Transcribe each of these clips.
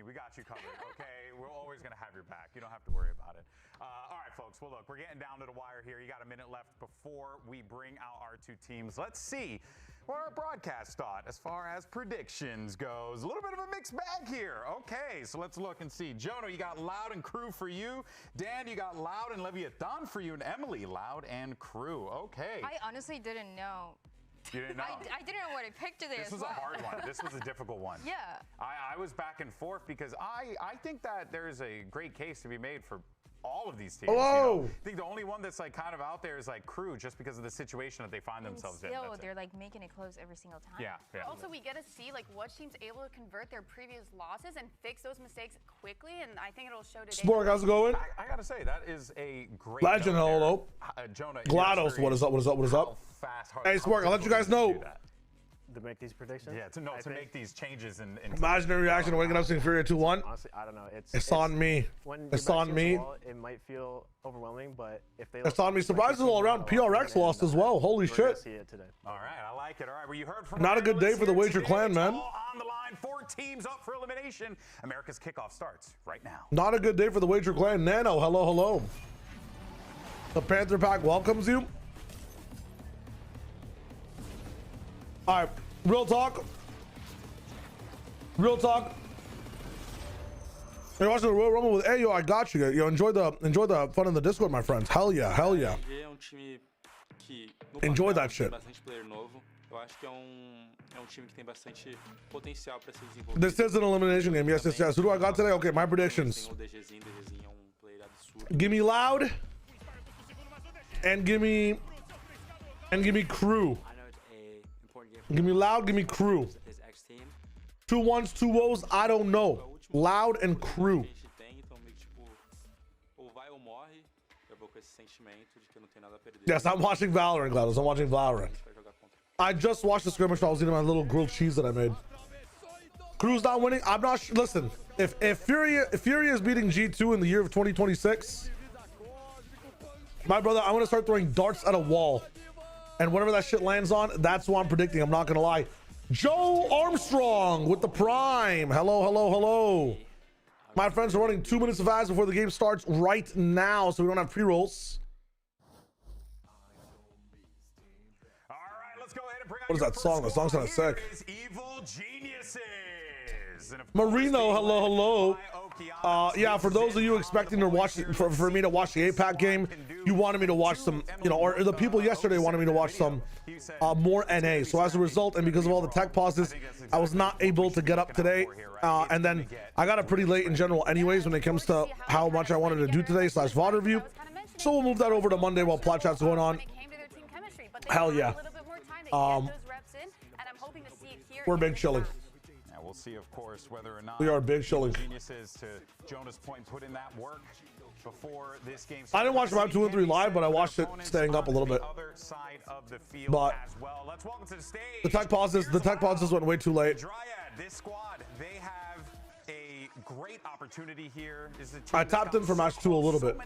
We got you covered, okay? We're always going to have your back. You don't have to worry about it. All right, folks. Well, look, we're getting down to the wire here. You got a minute left before we bring out our two teams. Let's see where our broadcast thought as far as predictions goes. A little bit of a mixed bag here. Okay, so let's look and see. Jonah, you got Loud and Crew for you. Dan, you got Loud and LEVSGETTITTT for you. And Emily, Loud and Crew. Okay. I honestly didn't know. You didn't know? I didn't know what I picked today. This was a hard one. This was a difficult one. Yeah. I was back and forth because I think that there's a great case to be made for all of these teams. Hello. You know? I think the only one that's like kind of out there is like Crew, just because of the situation that they find themselves in. Still, they're like making it close every single time. Yeah. Also, we get to see like what teams able to convert their previous losses and fix those mistakes quickly, and I think it'll show today. Sport, how's it going? I gotta say that is a great Legend, hello. Jonah. GLaDOS, what is up? What is up? What is up? Hey, Sport, I'll let you guys know. To make these predictions? Yeah, to make these changes in Imaginary reaction to waking up to Inferior 2-1. Honestly, I don't know. It's on me. It's on me. It might feel overwhelming, but if they it's on me. Surprises all around. PRX lost as well. Holy shit. See it today. All right, I like it. All right, well, you heard from not a good day for the Wager Clan, man. All on the line, 4 teams up for elimination. America's kickoff starts right now. Not a good day for the Wager Clan. Nano, hello, hello. The Panther Pack welcomes you. All right, real talk. Real talk. You're watching the Royal Rumble with Ayo. I got you. Yo, enjoy the fun in the Discord, my friends. Hell yeah, hell yeah. Enjoy that shit. This is an elimination game. Yes, yes, yes. Who do I got today? Okay, my predictions. Give me Loud and give me Crew. Give me Loud, give me Crew. 2 1s, 2 woes, I don't know. Loud and Crew. Yes, I'm watching Valorant, GLaDOS. I'm watching Valorant. I just watched the scrimmage while I was eating my little grilled cheese that I made. Crew's not winning. I'm not sure. Listen, if Furia is beating G2 in the year of 2026, my brother, I'm gonna start throwing darts at a wall. And whatever that shit lands on, that's what I'm predicting. I'm not gonna lie. Joe Armstrong with the Prime. Hello, hello, hello. My friends are running 2 minutes of ads before the game starts right now, so we don't have pre-rolls. All right, let's go ahead and bring out what is that song? The song sounds sick. Evil Geniuses. Marino, hello, hello. Yeah, for those of you expecting to watch for me to watch the APAC game, you wanted me to watch some, you know, or the people yesterday wanted me to watch some more NA. So as a result, and because of all the tech pauses, I was not able to get up today. And then I got up pretty late in general anyways when it comes to how much I wanted to do today / VOD review. So we'll move that over to Monday while plot chat's going on. Hell yeah. We're big chilling. We'll see, of course, whether or not we are big chilling. Geniuses, to Jonah's point, put in that work before this game. I didn't watch round 2 and 3 live, but I watched it staying up a little bit. But let's welcome to the stage. The tech pauses went way too late. Dryad, this squad, they have a great opportunity here. I tapped in for match 2 a little bit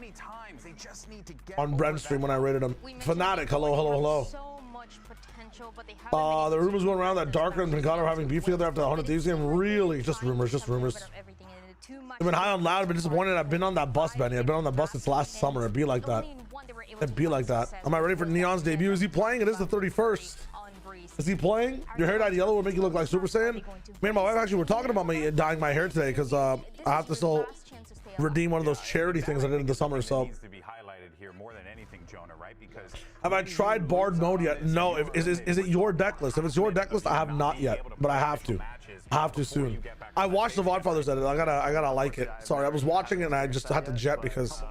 on Brent's stream when I rated him. Fnatic, hello, hello, hello. The rumors going around that Darker and Pincado are having beef together after the 100 Thieves game. Really, just rumors, just rumors. I've been high on Loud. I've been disappointed. I've been on that bus, Benny. I've been on that bus since last summer. It'd be like that. It'd be like that. Am I ready for Neon's debut? Is he playing? It is the 31st. Is he playing? Your hair dyed yellow will make you look like Super Saiyan. Me and my wife actually were talking about me dyeing my hair today because I have to still redeem one of those charity things I did in the summer. So have I tried Bard mode yet? No. Is it your deck list? If it's your deck list, I have not yet, but I have to. I have to soon. I watched the Vodfathers edit. I gotta like it. Sorry, I was watching it and I just had to jet because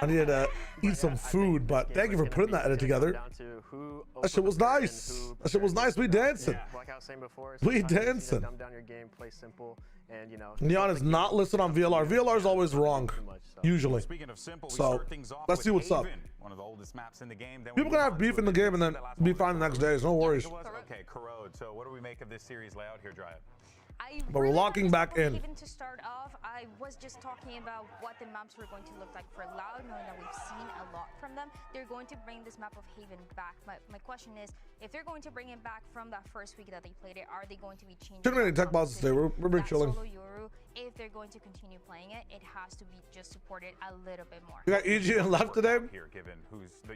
I needed to eat some food. But thank you for putting that edit together. That shit was nice. That shit was nice. We dancing. We dancing. Neon is not listed on VLR. VLR is always wrong, usually. So let's see what's up. One of the oldest maps in the game. People can have beef in the game and then be fine the next day. No worries. Okay, Corrode. So what do we make of this series layout here, Dryad? But we're locking back in. Even to start off, I was just talking about what the maps were going to look like for Loud, knowing that we've seen a lot from them. They're going to bring this map of Haven back. My question is, if they're going to bring it back from that first week that they played it, are they going to be changing? Tech pauses today. We're big chilling. If they're going to continue playing it, it has to be just supported a little bit more. You got EG and left today. Here, given who's the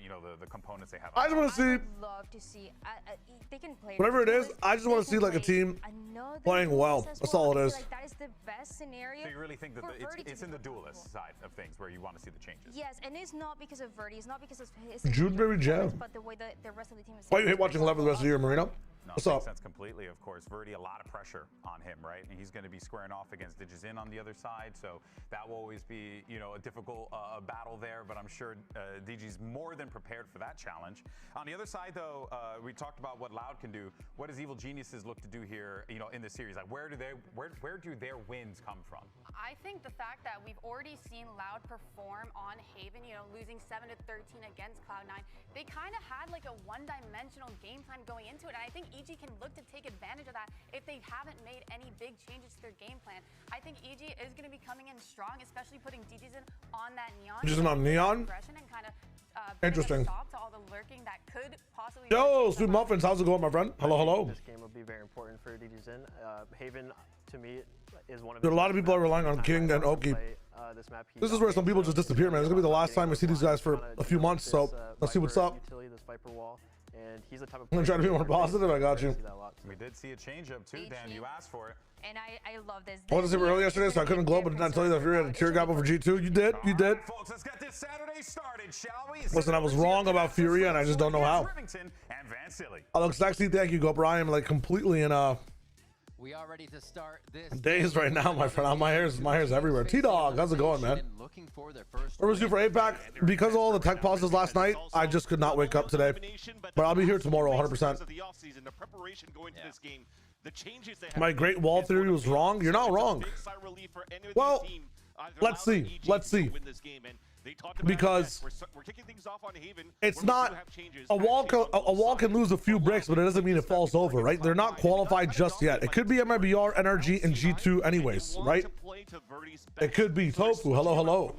components they have. I just want to see. I would love to see. They can play Whatever it is, I just want to see like a team playing well. That's all it is. Like that is the best scenario. So you really think that it's in the duelist cool side of things where you want to see the changes? Yes, and it's not because of Verdi. It's not because of his Judeberry Jam. but the way that the rest of the team is. Why you hate watching 11 the rest of the year, Marino? No, What's makes up? sense completely, of course. Verdi, a lot of pressure on him, right? And he's going to be squaring off against Digizin on the other side, so that will always be, a difficult battle there, but I'm sure DG's more than prepared for that challenge. On the other side, though, we talked about what Loud can do. What does Evil Geniuses look to do here, in the series? Like, where do their wins come from? I think the fact that we've already seen Loud perform on Haven, losing 7-13 against Cloud9, they kind of had like a one-dimensional game plan going into it, and I think EG can look to take advantage of that if they haven't made any big changes to their game plan. I think EG is going to be coming in strong, especially putting Digizin on that Neon. Digizin on Neon? And kind of Interesting. stop to all the lurking that could possibly. Yo, Sweet Muffins, how's it going, my friend? Hello, hello. This game will be very important for Digizin. Haven, to me, is one of. Dude, a lot of people are relying on King and Oki. This is where some people just disappear, man. It's gonna be the last time we see these guys for a few months, so let's see what's up. I'm trying to be more positive. I got you. We did see a change-up too, Dan. You asked for it. And I love this. I wanted to see it early yesterday, so I couldn't glow, but did not tell you that Fury had a tear gap over G2. You did. You did. Folks, let's get this Saturday started, shall we? Listen, I was wrong about Fury, and I just don't know how. And Van Silly. I look sexy. Thank you, Go Brian. Like completely in We are ready to start this days right now, my friend. My hair's everywhere. T-Dog, how's it going, man? Where was you for APAC? Because of all the tech pauses last night, I just could not wake up today. But I'll be here tomorrow, 100%. My great wall theory was wrong. You're not wrong. Well, let's see. Let's see. Because it's not a wall can lose a few bricks, but it doesn't mean it falls over, right? They're not qualified just yet. It could be MIBR, NRG, and G2 anyways, right? It could be Tofu. Hello, hello.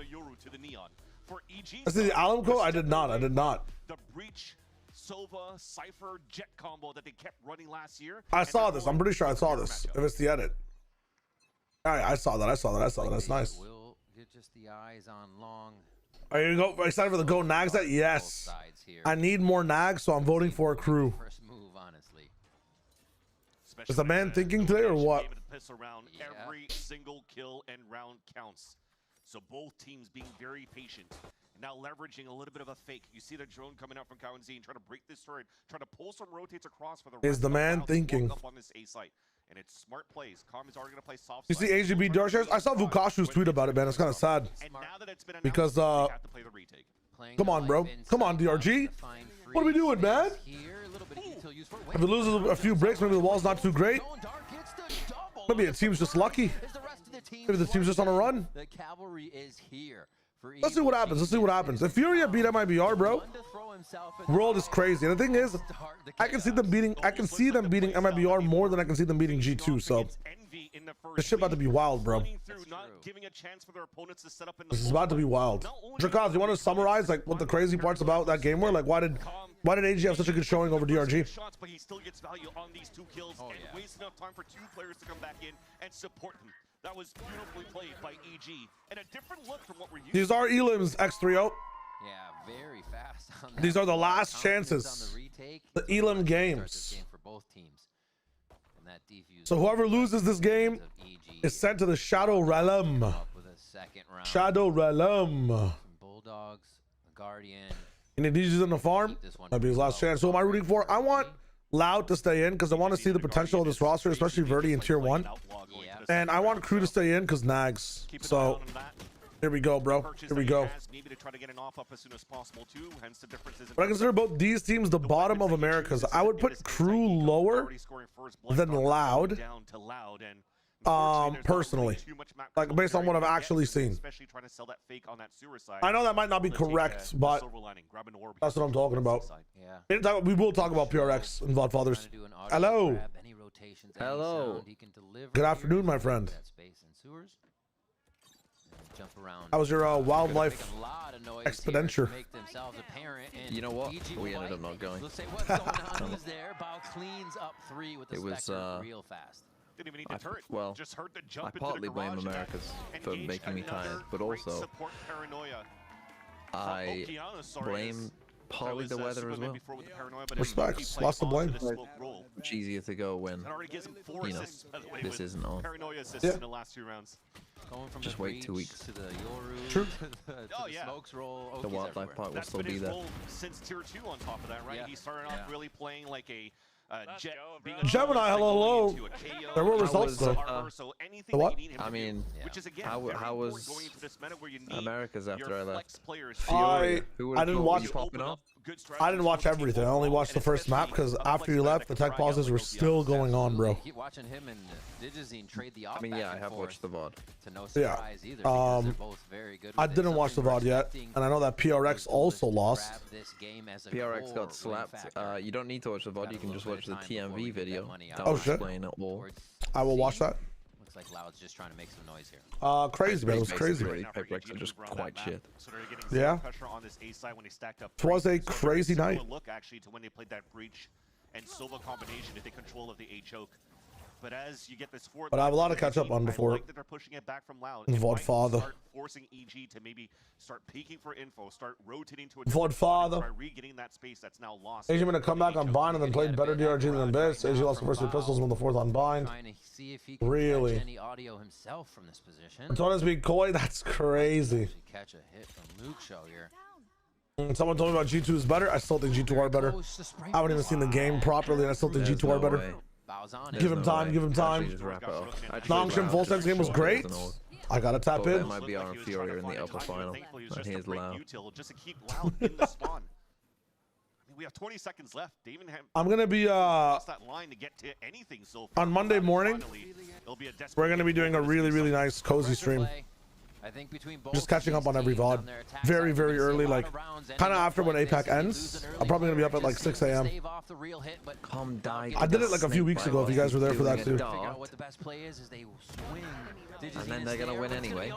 I see the Alum code. I did not. The Breach, Sova, Cypher, Jet combo that they kept running last year. I saw this. I'm pretty sure I saw this. If it's the edit. All right, I saw that. That's nice. Will get just the eyes on long. Are you excited for the Go Nags set? Yes. I need more Nags, so I'm voting for a crew. First move, honestly. Is the man thinking today or what? Every single kill and round counts. So both teams being very patient. Now leveraging a little bit of a fake. You see the drone coming out from Cow and Z and trying to break this turret, trying to pull some rotates across for the Is the man thinking? Up on this A site. And it's smart plays. Calm is already going to play soft. You see AGB Darkshares? I saw Vukashu's tweet about it, man. It's kind of sad. And now that it's been because have to play the retake. Come on, bro. Come on, DRG. What are we doing, man? If it loses a few breaks, maybe the wall's not too great. Maybe the team's just lucky. Maybe the team's just on a run. The cavalry is here. Let's see what happens. Let's see what happens. If Furia beat MIBR, bro, world is crazy. And the thing is, I can see them beating MIBR more than I can see them beating G2. So this shit about to be wild, bro. This is about to be wild. Drakaz, you want to summarize like what the crazy parts about that game were? Like why did AG have such a good showing over DRG? But he still gets value on these 2 kills and wastes enough time for 2 players to come back in and support him. That was beautifully played by EG and a different look from what we're used to. These are Elims, X3O. Yeah, very fast. On These are the last chances. The Elim games. For both teams. And that so whoever loses this game is sent to the Shadow Realm. Shadow Realm. Bulldogs, Guardian. And if he's in the farm, that'd be his last chance. So who am I rooting for? I want Loud to stay in because I want to see the potential of this roster, especially Verdi in tier 1. And I want Crew to stay in because Nags. So here we go, bro. Here we go. But I consider both these teams the bottom of Americas. I would put Crew lower than Loud. Personally, like based on what I've actually seen. I know that might not be correct, but that's what I'm talking about. We will talk about PRX and Vlodfathers. Hello. Hello. Good afternoon, my friend. How was your wildlife expenditure? You know what? We ended up not going. It was Didn't even need to turret. Well, just heard the jump I into partly the blame garage Americas and for engage making me tired, another but great also support paranoia. I blame partly the weather as well. Respects, lots of blame. Much easier to go when, you know, this isn't on. Paranoia assists in the last 2 rounds. Going from Just the wait 2 breach weeks. to the Yoru, True. to the smokes roll. The Oki's wildlife everywhere. park will That's still been be his there. role since tier 2 on top of that, right? Yeah. He started off really playing like a jet, being a Gemini, hello. into a KO. There were results was, though. Armor, so anything The what? that you need him to I mean, do, which is again how very important was going into this meta where you need America's after your I left? flex players. I Who would've didn't thought watch. you popping off? I didn't watch everything. I only watched the first map because after you left, the tech pauses were still going on, bro. Keep watching him and Digizine trade the off I mean, back yeah, I and have watched the VOD. to no Yeah. surprise either, because they're both very good I with it. didn't watch the Something we're VOD yet, expecting and I know that PRX also lost. grab this game as a PRX core got slapped. factor. You don't need to watch the VOD, you can just watch the TMV video. That Oh, will shit. explain it all. Towards I will watch that. Looks like Loud's just trying to make some noise here. Crazy, man. It was crazy. Basically, PRX are just quite shit. So they're getting Yeah. pressure on this A side when they stacked up. It was a So very crazy similar night. Look actually to when they played that breach and Silva combination if they control of the A choke. But as you get this forward, But I have a lot to catch up on before I like that they're pushing it back from Loud. VOD It might father. Start forcing EG to maybe start peeking for info, start rotating to a VOD father. try regaining that space that's now lost. AJ gonna come back on bind and then played better DRG than Abyss. AJ lost the first 2 pistols and won the 4th on bind. Trying to see if he can Really? catch any audio himself from this position. Antonis being coy, that's crazy. Actually catch a hit from Luke Show here. Someone told me about G2 is better. I still think G2 are better. I haven't even seen the game properly, and I still think There's G2 are no better. way. Bows on Give it. him time, give him time. Just wrap it off. Nongshim full sex game was great. I gotta tap Thought there in. might be Iron Fury in the upper final. But here's Loud. Just to keep Loud in the spawn. I mean, we have 20 seconds left. They even have I'm gonna be lost that line to get to anything so far. on Monday morning. It'll be a desperate We're gonna be game doing a for really, this really side. nice cozy stream. I think between Just catching up on every VOD. Very, very early, like kind of after when APAC ends. I'm probably gonna be up at like 6 a.m. Calm down. I did it like a few weeks ago. If you guys were there for that too. And then they're gonna win anyway.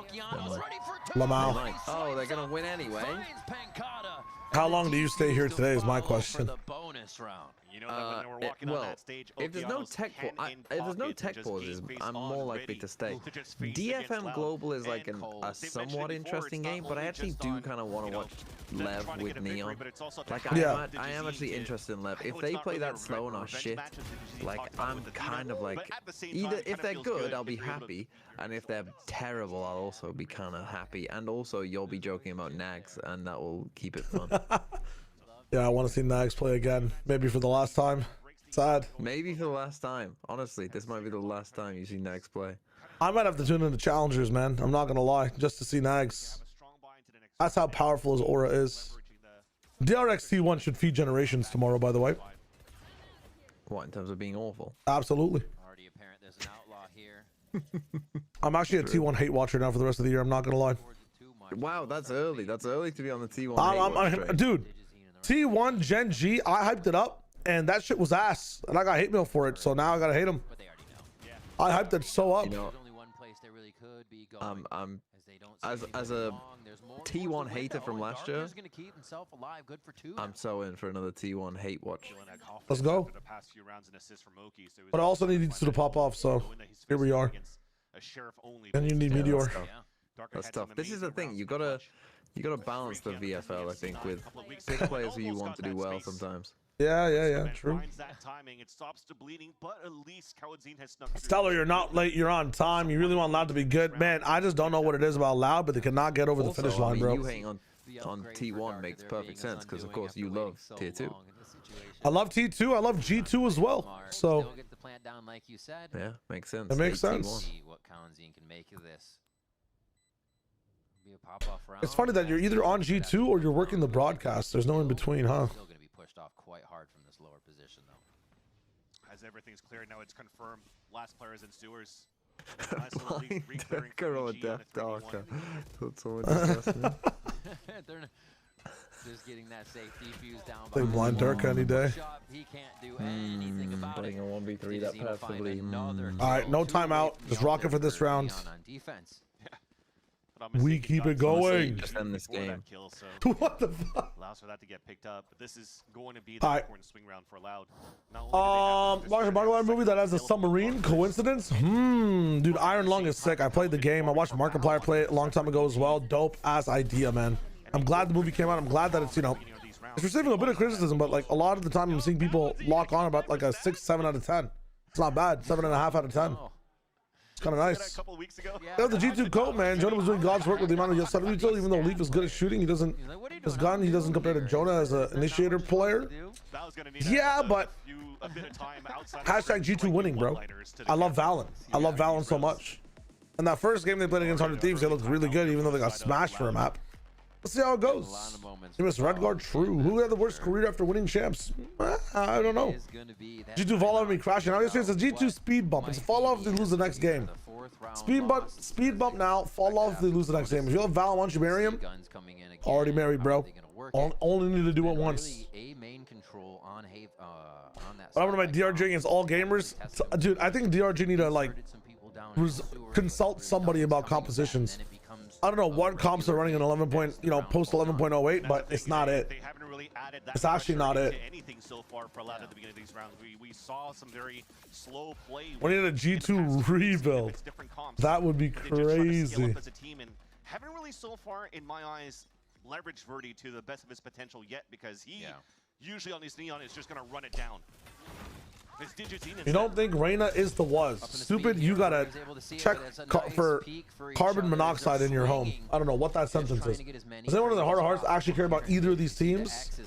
Lamau. Oh, they're gonna win anyway. How long do you stay here today? Is my question. You know that when they were walking on Well, that stage, if there's no Okeanos tech, hand in if there's no pocket tech and just pauses, game face I'm on more likely ready to stay. to just feast against DFM Loud Global is and like Cole. a They've mentioned somewhat it before, interesting it's not game, but I only actually just do on, kind of want you to know, watch them Lev trying to with get a victory, Neon. but it's also to Like try to Yeah. get I am Digizine actually to- interested in Lev. I know If it's they not play really that a slow and are revenge shit, match, as Digizine like talked about I'm with Athena, kind of but like at the same either time, if kinda they're feels good, I'll be if you're able to- happy, and if they're terrible, I'll also be kind of happy. And also, you'll be joking about nags, and that will keep it fun. Yeah, I want to see Nags play again. Maybe for the last time. Sad. Maybe for the last time. Honestly, this might be the last time you see Nags play. I might have to tune into Challengers, man. I'm not gonna lie, just to see Nags. That's how powerful his aura is. DRX T1 should feed Generations tomorrow, by the way. What, in terms of being awful? Absolutely. Already apparent there's an outlaw here. I'm actually a T1 hate watcher now for the rest of the year. I'm not gonna lie. Wow, that's early. That's early to be on the T1. Dude, T1 Gen G, I hyped it up, and that shit was ass, and I got hate mail for it. So now I gotta hate him. But they already know. I hyped it so up. You know, There's only one place they really could be going. I'm as they don't as- see as anything a wrong. There's more T1 towards the hater window, from and last year. Darker's gonna keep himself alive. Good for two. I'm so in for another T1 hate watch. Let's go. After the past few rounds, an assist from Oki, so it was But I also just need these two to pop off, so knowing that he's here we facing are. against a sheriff only And you base. need Meteor. That's tough. Yeah. Darker That's had tough. some This is the amazing thing. rounds You in the gotta clutch. balance the VFL. I think with Couple of weeks big ago, players who you almost want to got do that well space. sometimes. Yeah, true. Finds that timing. It stops the bleeding, but at least Kawadzine has snuck through. Stellar, you're not late. You're on time. You really want Loud to be good, man. I just don't know what it is about Loud, but they cannot get over the Also, finish I line, mean, bro. you hating on T1 makes perfect sense because of course you love tier 2. I love T2. I love G2 as well. So Still get the plant down like you said. Yeah, makes sense. It makes Take sense. T1. See what Kalanzine can make of this. Be a pop-off round. it's funny that you're either on G2 or you're working the broadcast. There's no in between, huh? Still going to be pushed off quite hard from this lower position, though. As everything's cleared, now it's confirmed. Last players and Stewards. Nice little Blind re-clearing Darker for or EG on Death a 3v1. Darker. That's so interesting. They're just getting that safe defuse down. Play Blind Darker any day. Shot, he can't do anything about Playing it. a 1v3 that Digizine will find passively. another All right, kill. no Two timeout. away from Just the rock it for ultimate this round. Neon on defense. We keep it going. Just end this game. What the fuck? Allows for that to get picked up, but this is going to be All the right. important swing round for Loud. Watch a Markiplier movie that has a submarine. Coincidence? Dude, Iron Lung is sick. I played the game. I watched Markiplier play it a long time ago as well. Dope ass idea, man. I'm glad the movie came out. I'm glad that it's, you know, it's receiving a bit of criticism, but like a lot of the time I'm seeing people lock on about like a 6, 7 out of 10. It's not bad. 7.5 out of 10. It's kind of nice. A couple of weeks ago. Yeah, the G2 coat, man. Jonah was doing God's work with the amount of sudden utility. Even though Leaf is good at shooting, he doesn't. His gun, he doesn't compare to Jonah as an initiator player. Yeah, but hashtag G2 winning, bro. I love Valen. I love Valen so much. And that first game they played against 100 Thieves, they looked really good, even though they got smashed for a map. Let's see how it goes. He missed Redguard. True. Who had the worst career after winning champs? I don't know. G2 fall off me crashing. Now yesterday it's a G2 speed bump. It's a fall off if they lose the next game. Speed bump now. Fall off if they lose the next game. If you have Val, once you marry him, already married, bro. Only need to do it once. But I'm gonna buy DRG against all gamers, dude. I think DRG need to like consult somebody about compositions. I don't know what comps are running in 11 point, you know, post 11.08, but it's not it. It's actually not it. We saw some very slow play. We need a G2 rebuild. That would be crazy. Haven't really so far, in my eyes, leveraged Verdi to the best of his potential yet, because he usually on his Neon is just gonna run it down. You don't think Reyna is the was? Stupid, you gotta check for carbon monoxide in your home. I don't know what that sentence is. Does anyone in the heart of hearts actually care about either of these teams?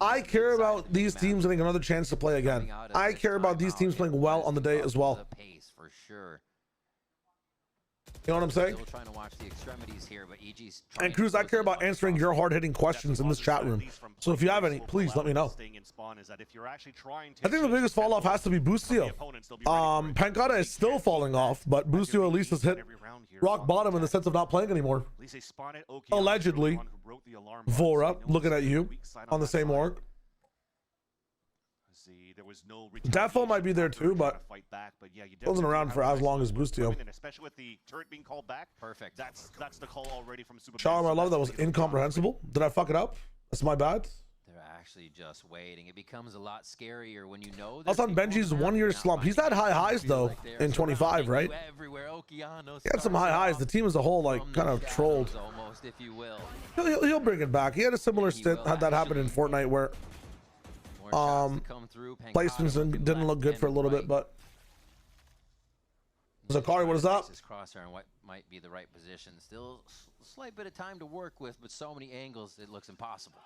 I care about these teams getting another chance to play again. I care about these teams playing well on the day as well. You know what I'm saying? And Cruz, I care about answering your hard-hitting questions in this chat room. So if you have any, please let me know. I think the biggest fall off has to be Boostio. Pancata is still falling off, but Boostio at least has hit rock bottom in the sense of not playing anymore. Allegedly. Vora, looking at you on the same org. Defo might be there too, but wasn't around for as long as Boostio. Especially with the turret being called back. Perfect. That's the call already from Super. Charm, I love that was incomprehensible. Did I fuck it up? That's my bad. They're actually just waiting. It becomes a lot scarier when you know. I was on Benji's 1 year slump. He's had high highs though in 25, right? He had some high highs. The team as a whole like kind of trolled. He'll bring it back. He had a similar stint had that happened in Fortnite where placements didn't look good for a little bit, but Zakari, what is up? Crosshair and what might be the right position. Still a slight bit of time to work with, but so many angles it looks impossible.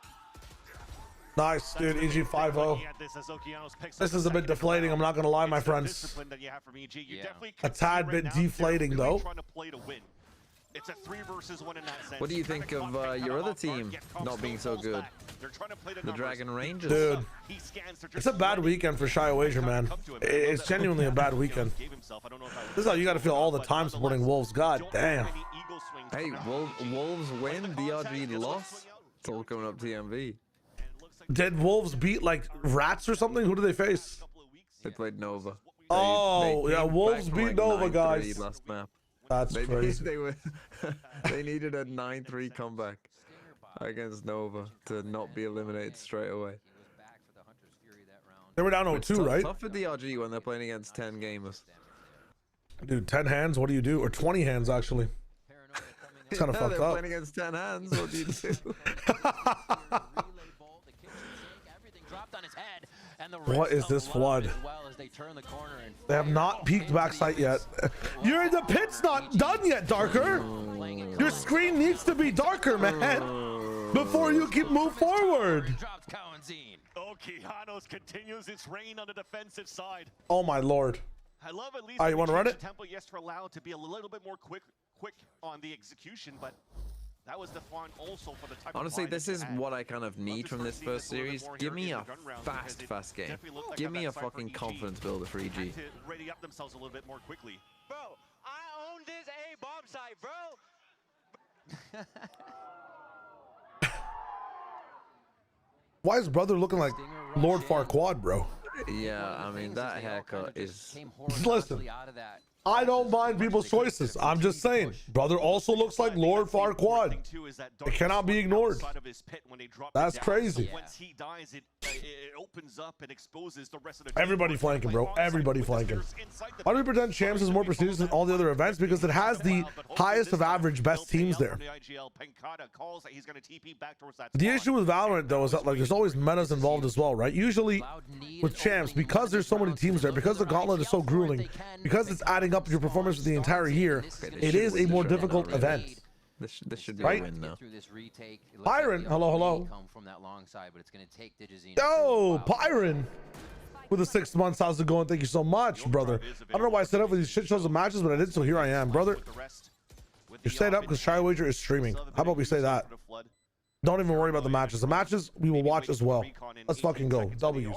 Nice, dude. EG 5-0. This is a bit deflating. I'm not gonna lie, my friends. A tad bit deflating though. It's a 3 versus 1 in that sense. What do you think of your other team not being so good? The Dragon Rangers. Dude, it's a bad weekend for Shy Wager, man. It's genuinely a bad weekend. This is how you got to feel all the time supporting Wolves. God damn. Hey, Wolves win, DRG loss. It's all coming up TMV. Did Wolves beat like rats or something? Who did they face? They played Nova. Oh, yeah, Wolves beat Nova, guys. Last map. That's crazy. They needed a 9-3 comeback against Nova to not be eliminated straight away. They were down 0-2, right? Tough for DRG when they're playing against 10 gamers. Dude, 10 hands, what do you do? Or 20 hands, actually. It's kind of fucked they're up. Playing against 10 hands, what do you do? What is this flood? They have not peeked backside yet. You're in the pit's not done yet, Darker. Your screen needs to be darker, man, before you can move forward. Okeanos continues its reign on the defensive side. Oh my lord. I love at least you want to run it? Tempo, yes, for Loud to be a little bit more quick on the execution, but that was the fun also for the type Honestly, of this is what I kind of need from this first series. Give me a fast game. Give me a fucking confidence builder for EG. To ready up themselves a little bit more quickly. Bro, I own this A-bomb site, bro. Why is brother looking like Lord Farquaad, bro? Yeah, I mean, that haircut is... Listen, I don't mind people's choices. I'm just saying, brother also looks like Lord Farquaad. It cannot be ignored. That's crazy. Once he dies, it opens up and exposes the rest of the Everybody flanking, bro. Everybody flanking. Why do we pretend Champs is more prestigious than all the other events? Because it has the highest of average best teams there. The issue with Valorant, though, is that like there's always metas involved as well, right? Usually with Champs, because there's so many teams there, because the gauntlet is so grueling, because it's adding up your performance for the entire year, it is a more difficult event. This should be right? a win now. Byron, hello. Oh, Byron with the 6 months. How's it going? Thank you so much, brother. I don't know why I set up with these shit shows of matches, but I did, so here I am, brother. You set up because Shy Wager is streaming. How about we say that? Don't even worry about the matches. The matches we will watch as well. Let's fucking go. W's.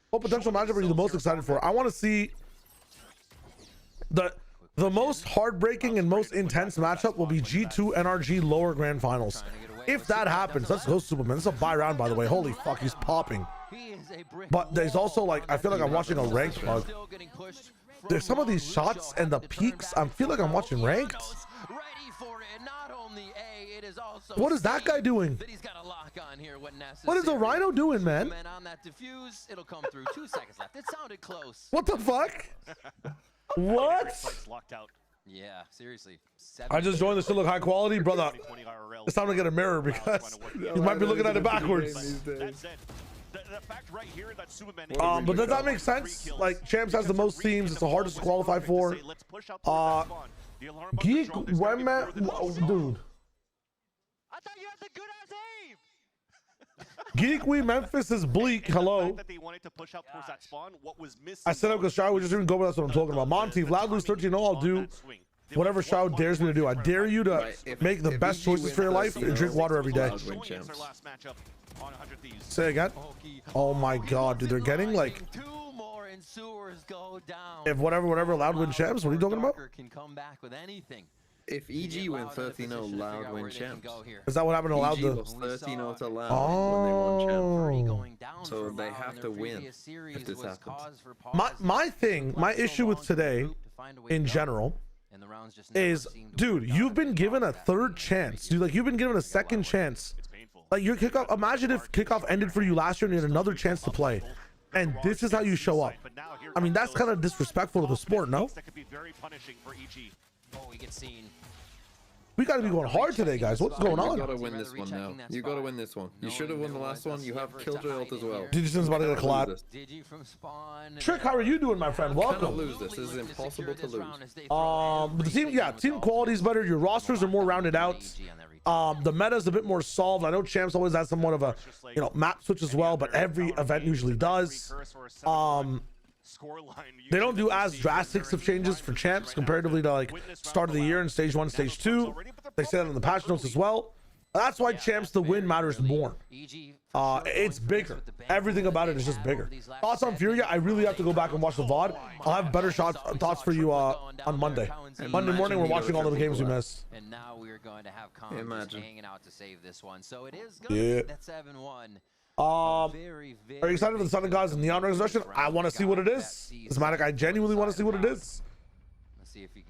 What potential matchup are you the most excited for? I want to see the most heartbreaking and most intense matchup will be G2 NRG lower grand finals. If that happens, let's go Superman. This is a buy round, by the way. Holy fuck, he's popping. But there's also like, I feel like I'm watching a ranked part. There's some of these shots and the peaks. I feel like I'm watching ranked. What is that guy doing? What is the Rhino doing, man? What the fuck? What? Yeah, seriously. I just joined this to look high quality, brother. It's time to get a mirror because you might be looking at it backwards. But does that make sense? Like, Champs has the most teams. It's the hardest to qualify for. Geek Wemman, dude. I thought you had the good ass aim. Geek We Memphis is bleak. Hello. I set up because Shroud was just even go, but that's what I'm talking about. Monty, Loud Lose 13-0. I'll do whatever Shroud dares me to do. I dare you to make the best choices for your life and drink water every day. Say again. Oh my god, dude, they're getting like, if whatever Loud win champs. What are you talking about? If EG win 13-0, Loud win champs. Is that what happened to Loud? EG lost 13-0 to Loud when they won champs. So they have to win if this happens. My issue with today in general is, dude, you've been given a third chance, dude. Like, you've been given a second chance. Like, your kickoff, imagine if kickoff ended for you last year and you had another chance to play, and this is how you show up. I mean, that's kind of disrespectful to the sport, no? We got to be going hard today, guys. What's going on? You got to win this one now. You got to win this one. You should have won the last one. You have Killjoy ult as well. Digison's about to get a collab. Trick, how are you doing, my friend? Welcome. You cannot lose this. This is impossible to lose. But the team, yeah, team quality is better. Your rosters are more rounded out. The meta is a bit more solved. I know Champs always has somewhat of a, map switch as well, but every event usually does. They don't do as drastic of changes for Champs comparatively to like start of the year in stage 1, stage 2. They say that in the patch notes as well. That's why Champs the win matters more. It's bigger. Everything about it is just bigger. Thoughts on Furia? I really have to go back and watch the VOD. I'll have better thoughts for you on Monday. Monday morning we're watching all the games we missed. And now we're going to have Comms hanging out to save this one. So it is good. That's 7-1. Are you excited for the Sun and Gods and Neon Resurrection? I want to see what it is. Asthmatic, I genuinely want to see what it is.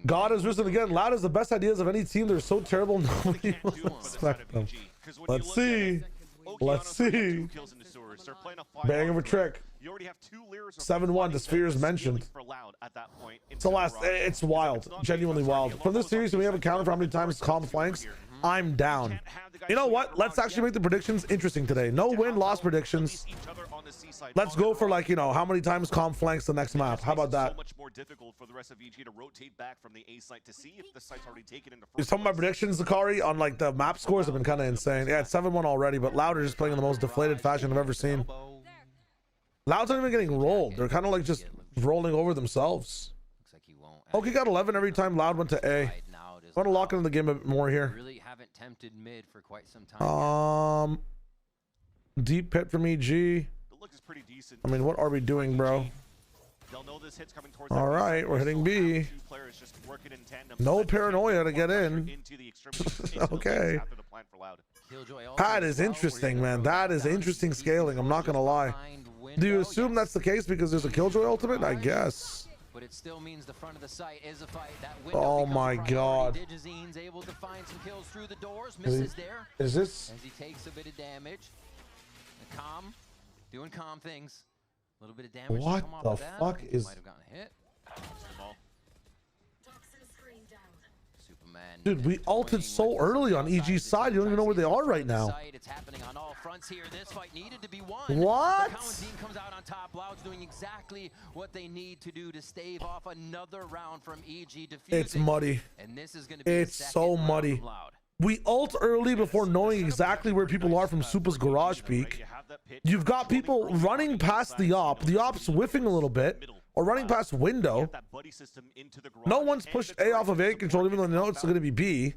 God has risen again. Loud is the best ideas of any team. They're so terrible. Nobody will respect them. Let's see. Let's see. Bang of a trick. 7-1. The sphere is mentioned. It's wild. Genuinely wild. For this series, do we have a counter for how many times Calm flanks? I'm down. You know what? Let's actually make the predictions interesting today. No win-loss predictions. Let's go for like, how many times Calm flanks the next map. How about that? Some of my predictions, Zakari, on like the map scores have been kind of insane. Yeah, it's 7-1 already, but Loud is just playing in the most deflated fashion I've ever seen. Loud's not even getting rolled. They're kind of like just rolling over themselves. Okay, got 11 every time Loud went to A. I want to lock into the game a bit more here. Really haven't tempted mid for quite some time. Deep pit from EG. The look is pretty decent. I mean, what are we doing, bro? All right, we're hitting B. No paranoia to get in. Okay. That is interesting, man. That is interesting scaling. I'm not gonna lie. Do you assume that's the case because there's a Killjoy ultimate? I guess. but it still means the front of the site is a fight. That window Oh becomes my a priority. God. Digizine's able to find some kills through the doors. Misses there. Is this? As he takes a bit of damage. And Calm, doing calm things. A little bit of damage. What to come off the of that. fuck is? Might have gotten hit. Superman. Dude, we ulted so early on EG's side. You don't even know where they are right now. It's happening on all fronts here. This fight needed to be won. What? Cowanzine comes out on top. Loud's doing exactly what they need to do to stave off another round from EG. It's muddy. And this is going to be It's so muddy. We ult early before knowing exactly where people are from Supa's garage peak. You've got people running past the op. The op's whiffing a little bit. Or running past window. No one's pushed A off of A control, even though they know it's going to be B.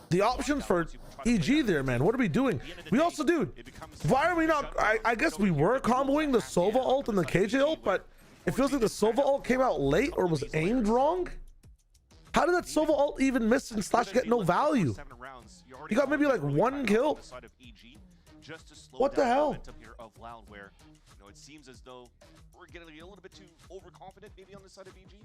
The options for EG there, man. What are we doing? We also, dude, why are we not? I guess we were comboing the Sova ult and the KJ ult, but it feels like the Sova ult came out late or was aimed wrong. How did that Sova ult even miss and slash get no value? You got maybe like one kill. What the hell? It seems as though we're getting a little bit too overconfident maybe on the side of EG.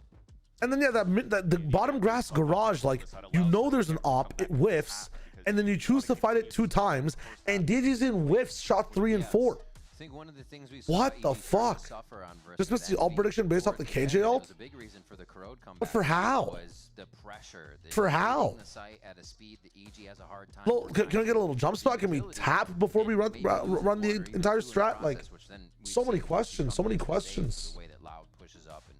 And then yeah, the bottom grass garage, like, you know there's an op, it whiffs, and then you choose to fight it 2 times, and Digizin whiffs shot 3 and 4. I think one of the things we What the fuck? Just missed the ult prediction based off the KJ ult? The big reason for the Corrode comeback But for how? was the pressure. For how? The site at a speed that EG has a hard time. Well, can I get a little jump spot? Can we tap before we run the entire strat? Like, so many questions, so many questions. The way that Loud pushes up and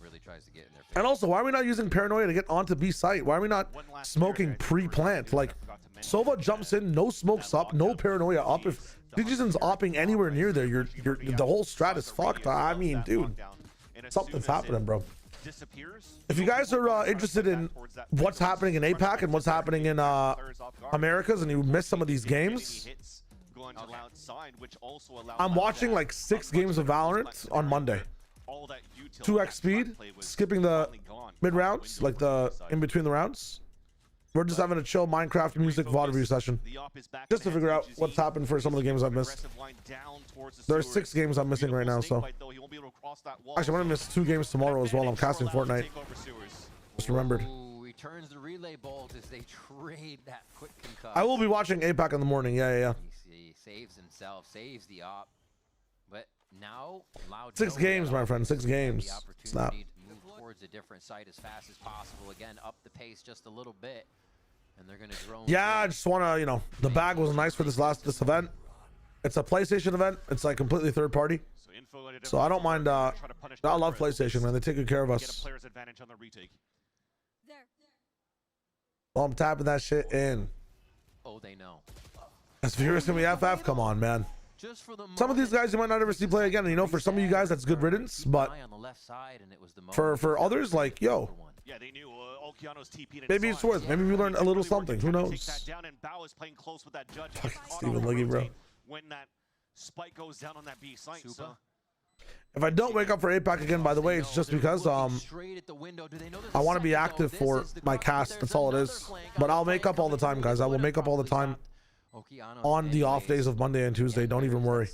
really tries to get in their face. And also, why are we not using paranoia to get onto B site? Why are we not smoking pre-plant? Like, Sova jumps in, no smokes up, no paranoia up. If Digizin's opping anywhere near there, the whole strat is fucked. I mean, dude, something's happening, bro. If you guys are interested in what's happening in APAC and what's happening in Americas, and you missed some of these games, I'm watching like 6 games of Valorant on Monday. 2x speed, skipping the mid rounds, like the in between the rounds. We're just having a chill Minecraft music VOD review session, just to figure out what's happened for some of the games I've missed. There's 6 games I'm missing right now, so actually I'm gonna miss 2 games tomorrow as well. I'm casting Fortnite. Just remembered. He turns the relay bolt as they trade that quick concuss. I will be watching APAC in the morning. Yeah. He saves himself, saves the op, but now Loud 6 games, my friend. 6 games. Snap. Move towards a different site as fast as possible. Again, up the pace just a little bit, and they're gonna drone. Yeah, I just wanna, you know, the bag was nice for this event. It's a PlayStation event. It's like completely third party. So I don't mind. I love PlayStation, man. They take good care of us. Oh, I'm tapping that shit in. Oh, they know. As viewers can be FF. Come on, man. Some of these guys you might not ever see play again. And, you know, for some of you guys, that's good riddance. But for others, like, yo, yeah, they knew maybe it's worth. Maybe we learned a little something. Who knows? Steven Liggy, bro. When that spike goes down on that B site, so. If I don't wake up for APAC again, by the way, it's just because I want to be active for my cast. That's all it is. But I'll make up all the time, guys. I will make up all the time on the off days of Monday and Tuesday. Don't even worry.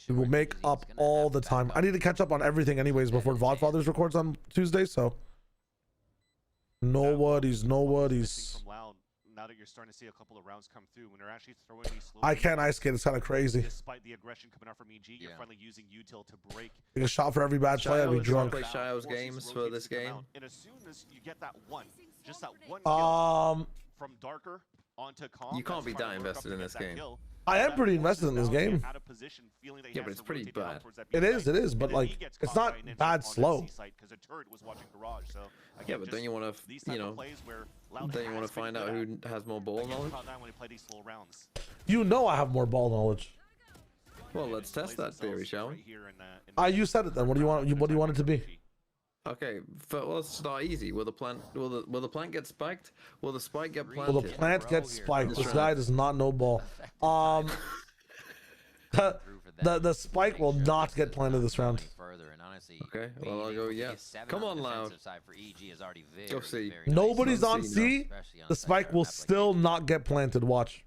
We will make up all the time. I need to catch up on everything anyways before Vodfathers records on Tuesday, so no worries. Now that you're starting to see a couple of rounds come through, when they're actually throwing these slow, I can't ice skate. It's kind of crazy. Despite the aggression coming out from EG, you're finally using util to break. Take a shot for every bad play. I'd be drunk. Play Shio's games for this game. And as soon as you get that one, just that one kill from Darker onto Calm, you can't be that invested in this game. I am pretty invested in this game. Yeah, but it's pretty bad. It is, but like, it's not bad slow. Yeah, but don't you want to, you know, don't you want to find out who has more ball knowledge? You know I have more ball knowledge. Well, let's test that theory, shall we? You said it then. What do you want? What do you want it to be? Okay, let's start easy. Will the plant get spiked? Will the spike get planted? Will the plant get spiked? This guy does not know ball. The spike will not get planted this round. Okay, well I'll go yes. Come on, Loud. Go see. Nobody's on C. The spike will still not get planted. Watch.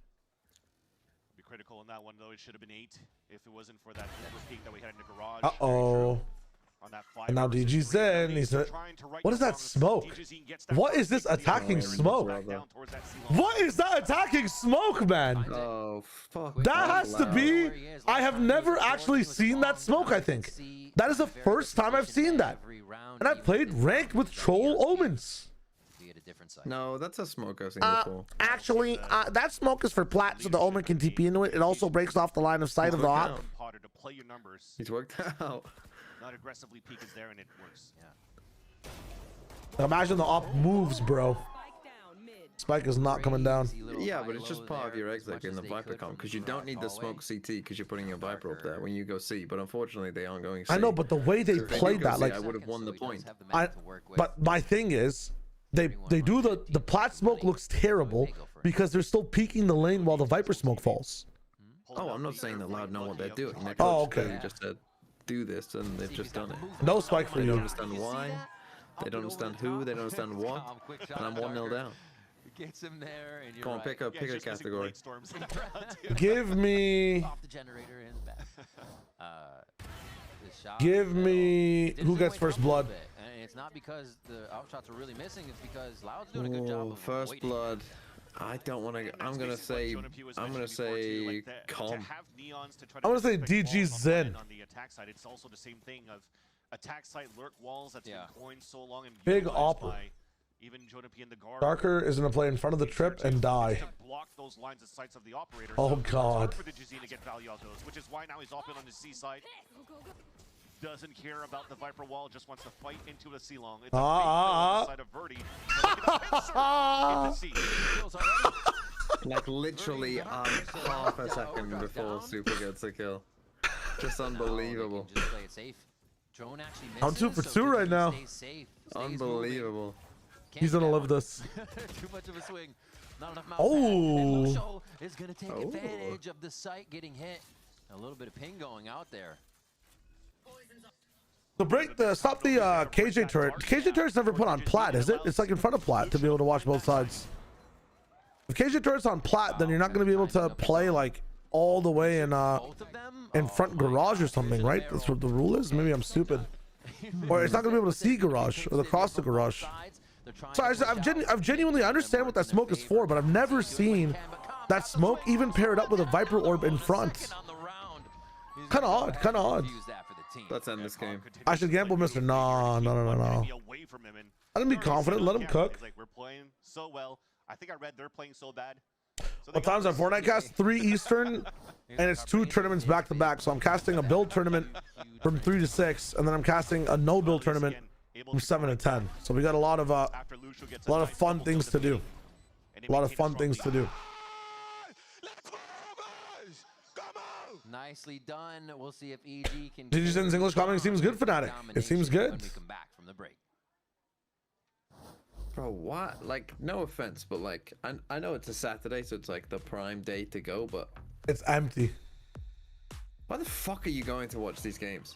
Be critical in that one though. It should have been 8 if it wasn't for that overpeak that we had in the garage. Uh-oh. on that 5 And now versus DG's 3. in. He's what is that smoke? What is this attacking smoke? What is that attacking smoke, man? Oh, fuck. That has to be. I have never actually seen that smoke, I think. That is the first time I've seen that. And I've played ranked with Troll Omens. No, that's a smoke I've seen before. Actually, that smoke is for plat, so the Omen can TP into it. It also breaks off the line of sight of the op. He's worked out. Not aggressively peek is there and it works. Yeah. Imagine the op moves, bro. Spike is not coming down. Yeah, but it's just part of your exit in the Viper comp, because you don't need the smoke CT because you're putting your Viper up there when you go C, but unfortunately they aren't going C. I know, but the way they played that, like, I would have won the point. But my thing is, they do the plat smoke looks terrible because they're still peeking the lane while the Viper smoke falls. Oh, I'm not saying that Loud know what they're doing. They okay. Just said do this and they've just done it. No spike for They you. don't understand why. They don't understand who. They don't understand what. And I'm 1-0 down. Gets him there, and Come on, pick a category. Give me. Give me. Who gets first blood? And it's not because the outshots are really missing. It's because Loud's doing a good job of first waiting. blood. I don't want to. I'm gonna say calm. I'm gonna say DG Zen. On the attack side, it's also the same thing of attack side lurk walls that's been coined so long and Big opera. Even Jonapi and the guard. Darker is gonna play in front of the trip and die. To block those lines of sights of the operator. Oh so god. it's hard for the Jazeen to get value out of those, which is why now he's off in on the C side. Doesn't care about the Viper wall, just wants to fight into a C long. It's a on the side of Verdi. Like literally half a second before Super gets a kill. Just unbelievable. Just play it safe. Drone actually misses, I'm 2 for 2 right now. Unbelievable. He's gonna live this. Too much of a swing. Not enough mount Oh. pad. And Lucio is gonna take advantage of the site getting hit. A little bit of ping going out there. So stop the KJ turret. KJ turret's never put on plat, is it? It's like in front of plat to be able to watch both sides. If KJ turret's on plat, then you're not gonna be able to play like all the way in front garage or something, right? That's what the rule is. Maybe I'm stupid. Or it's not gonna be able to see garage or across the garage. So I've genuinely understand what that smoke is for, but I've never seen that smoke even paired up with a Viper orb in front. Kind of odd. Kind of odd. Let's end this game. I should gamble, Mr. No. Let him be confident. Let him cook. We're playing so well. I think I read they're playing so bad. What time's on Fortnite cast? 3 Eastern, and it's 2 tournaments back to back. So I'm casting a build tournament from 3 to 6, and then I'm casting a no build tournament from 7 to 10. So we got a lot of fun things to do. A lot of fun things to do. Nicely done. We'll see if EG can. DG Zen's English comment seems good, Fnatic. It seems good. When we come back from the break. Bro, what? Like, no offense, but like, I know it's a Saturday, so it's like the prime day to go, but it's empty. Why the fuck are you going to watch these games?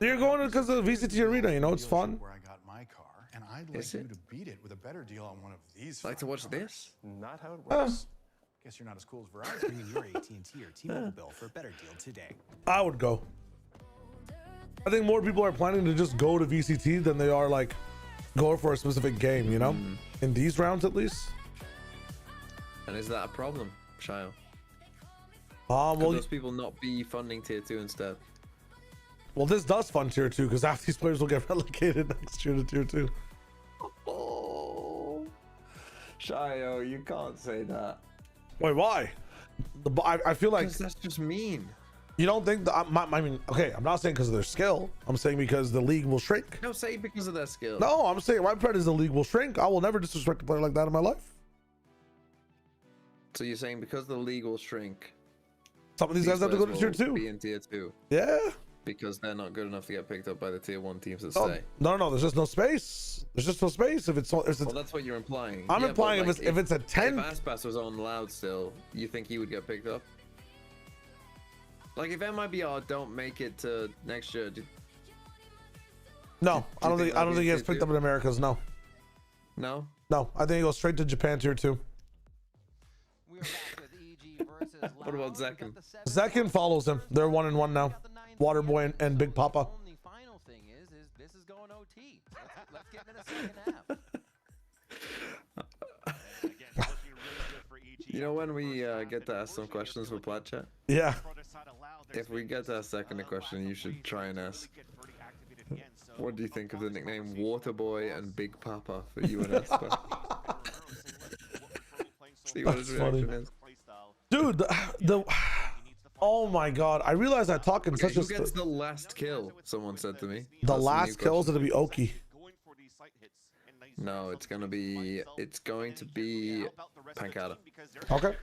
You're going because of the VCT Arena, you know, it's fun. Where I got my car, and I'd like you to beat it with a better deal on one of these. Like to watch this? Not how it works. Guess you're not as cool as Verizon. Bringing your AT&T or T-Mobile bill for a better deal today. I would go. I think more people are planning to just go to VCT than they are like go for a specific game, you know? In these rounds at least. And is that a problem, Shio? Well, Could those people not be funding tier 2 instead? Well, this does fund tier 2 because half these players will get relegated next year to tier 2. Oh, Shio, you can't say that. Wait, why? I feel like that's just mean. You don't think that? I mean, okay, I'm not saying because of their skill. I'm saying because the league will shrink. No, say because of their skill. No, I'm saying my prayer is the league will shrink. I will never disrespect a player like that in my life. So you're saying because the league will shrink, some of these guys have to go to tier 2. Be in tier 2. Yeah. Because they're not good enough to get picked up by the tier 1 teams that No, stay. no, there's just no space. There's just no space if it's. Well, that's what you're implying. I'm implying like, if it's a 10. If Aspas was on Loud still, you think he would get picked up? Like if MIBR don't make it to next year. No, I don't think he gets picked up in Americas. No. No. No, I think he goes straight to Japan tier 2. What about Zekin? Zekin follows him. They're 1-1 now. Waterboy and Big Papa. Only final thing is Let's get into the second half. You know when we get to ask some questions with Plat Chat? Yeah. If we get to ask second question, you should try and ask. What do you think of the nickname Waterboy and Big Papa for you and Esper? See what his reaction is. Dude, oh my god, I realized I talk in such a... Who gets the last kill? Someone said to me. The last kill is gonna be Oki. No, it's going to be Pancata. Okay.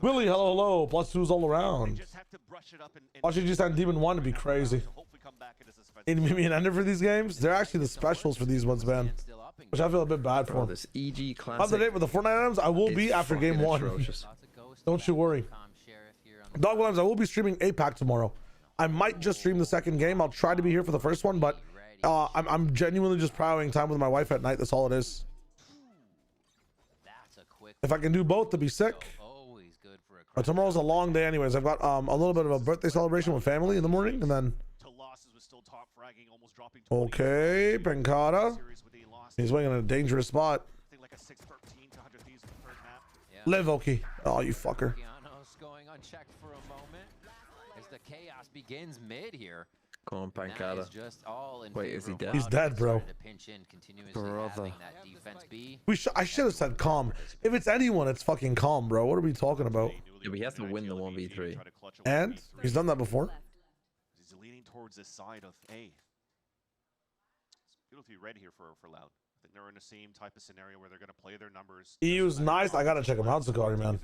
Willie, hello. +2s all around. Watching G Stand Demon 1 to be crazy. Need me an ender for these games? They're actually the specials for these ones, man. Which I feel a bit bad for. This EG classic. Up to date with the Fortnite items, I will be after game 1. Atrocious. Don't you worry. Dog Williams, I will be streaming APAC tomorrow. I might just stream the second game. I'll try to be here for the first one, but I'm genuinely just prioritizing time with my wife at night. That's all it is. If I can do both, to be sick. Tomorrow's a long day anyways. I've got a little bit of a birthday celebration with family in the morning, and then... Okay, Pancata. He's waiting in a dangerous spot. Live, Oki. Oh, you fucker. Going unchecked for a moment as the chaos begins mid here. Come on, Pancata. Wait, is he dead? He's dead, bro. Brother. I should have said calm. If it's anyone, it's fucking calm, bro. What are we talking about? Yeah, but he has to win the 1v3. And he's done that before. He's leaning towards the side of A. It's beautifully red here for Loud. I think they're in the same type of scenario where they're going to play their numbers. EU's nice. I gotta check him out, Zakari, man.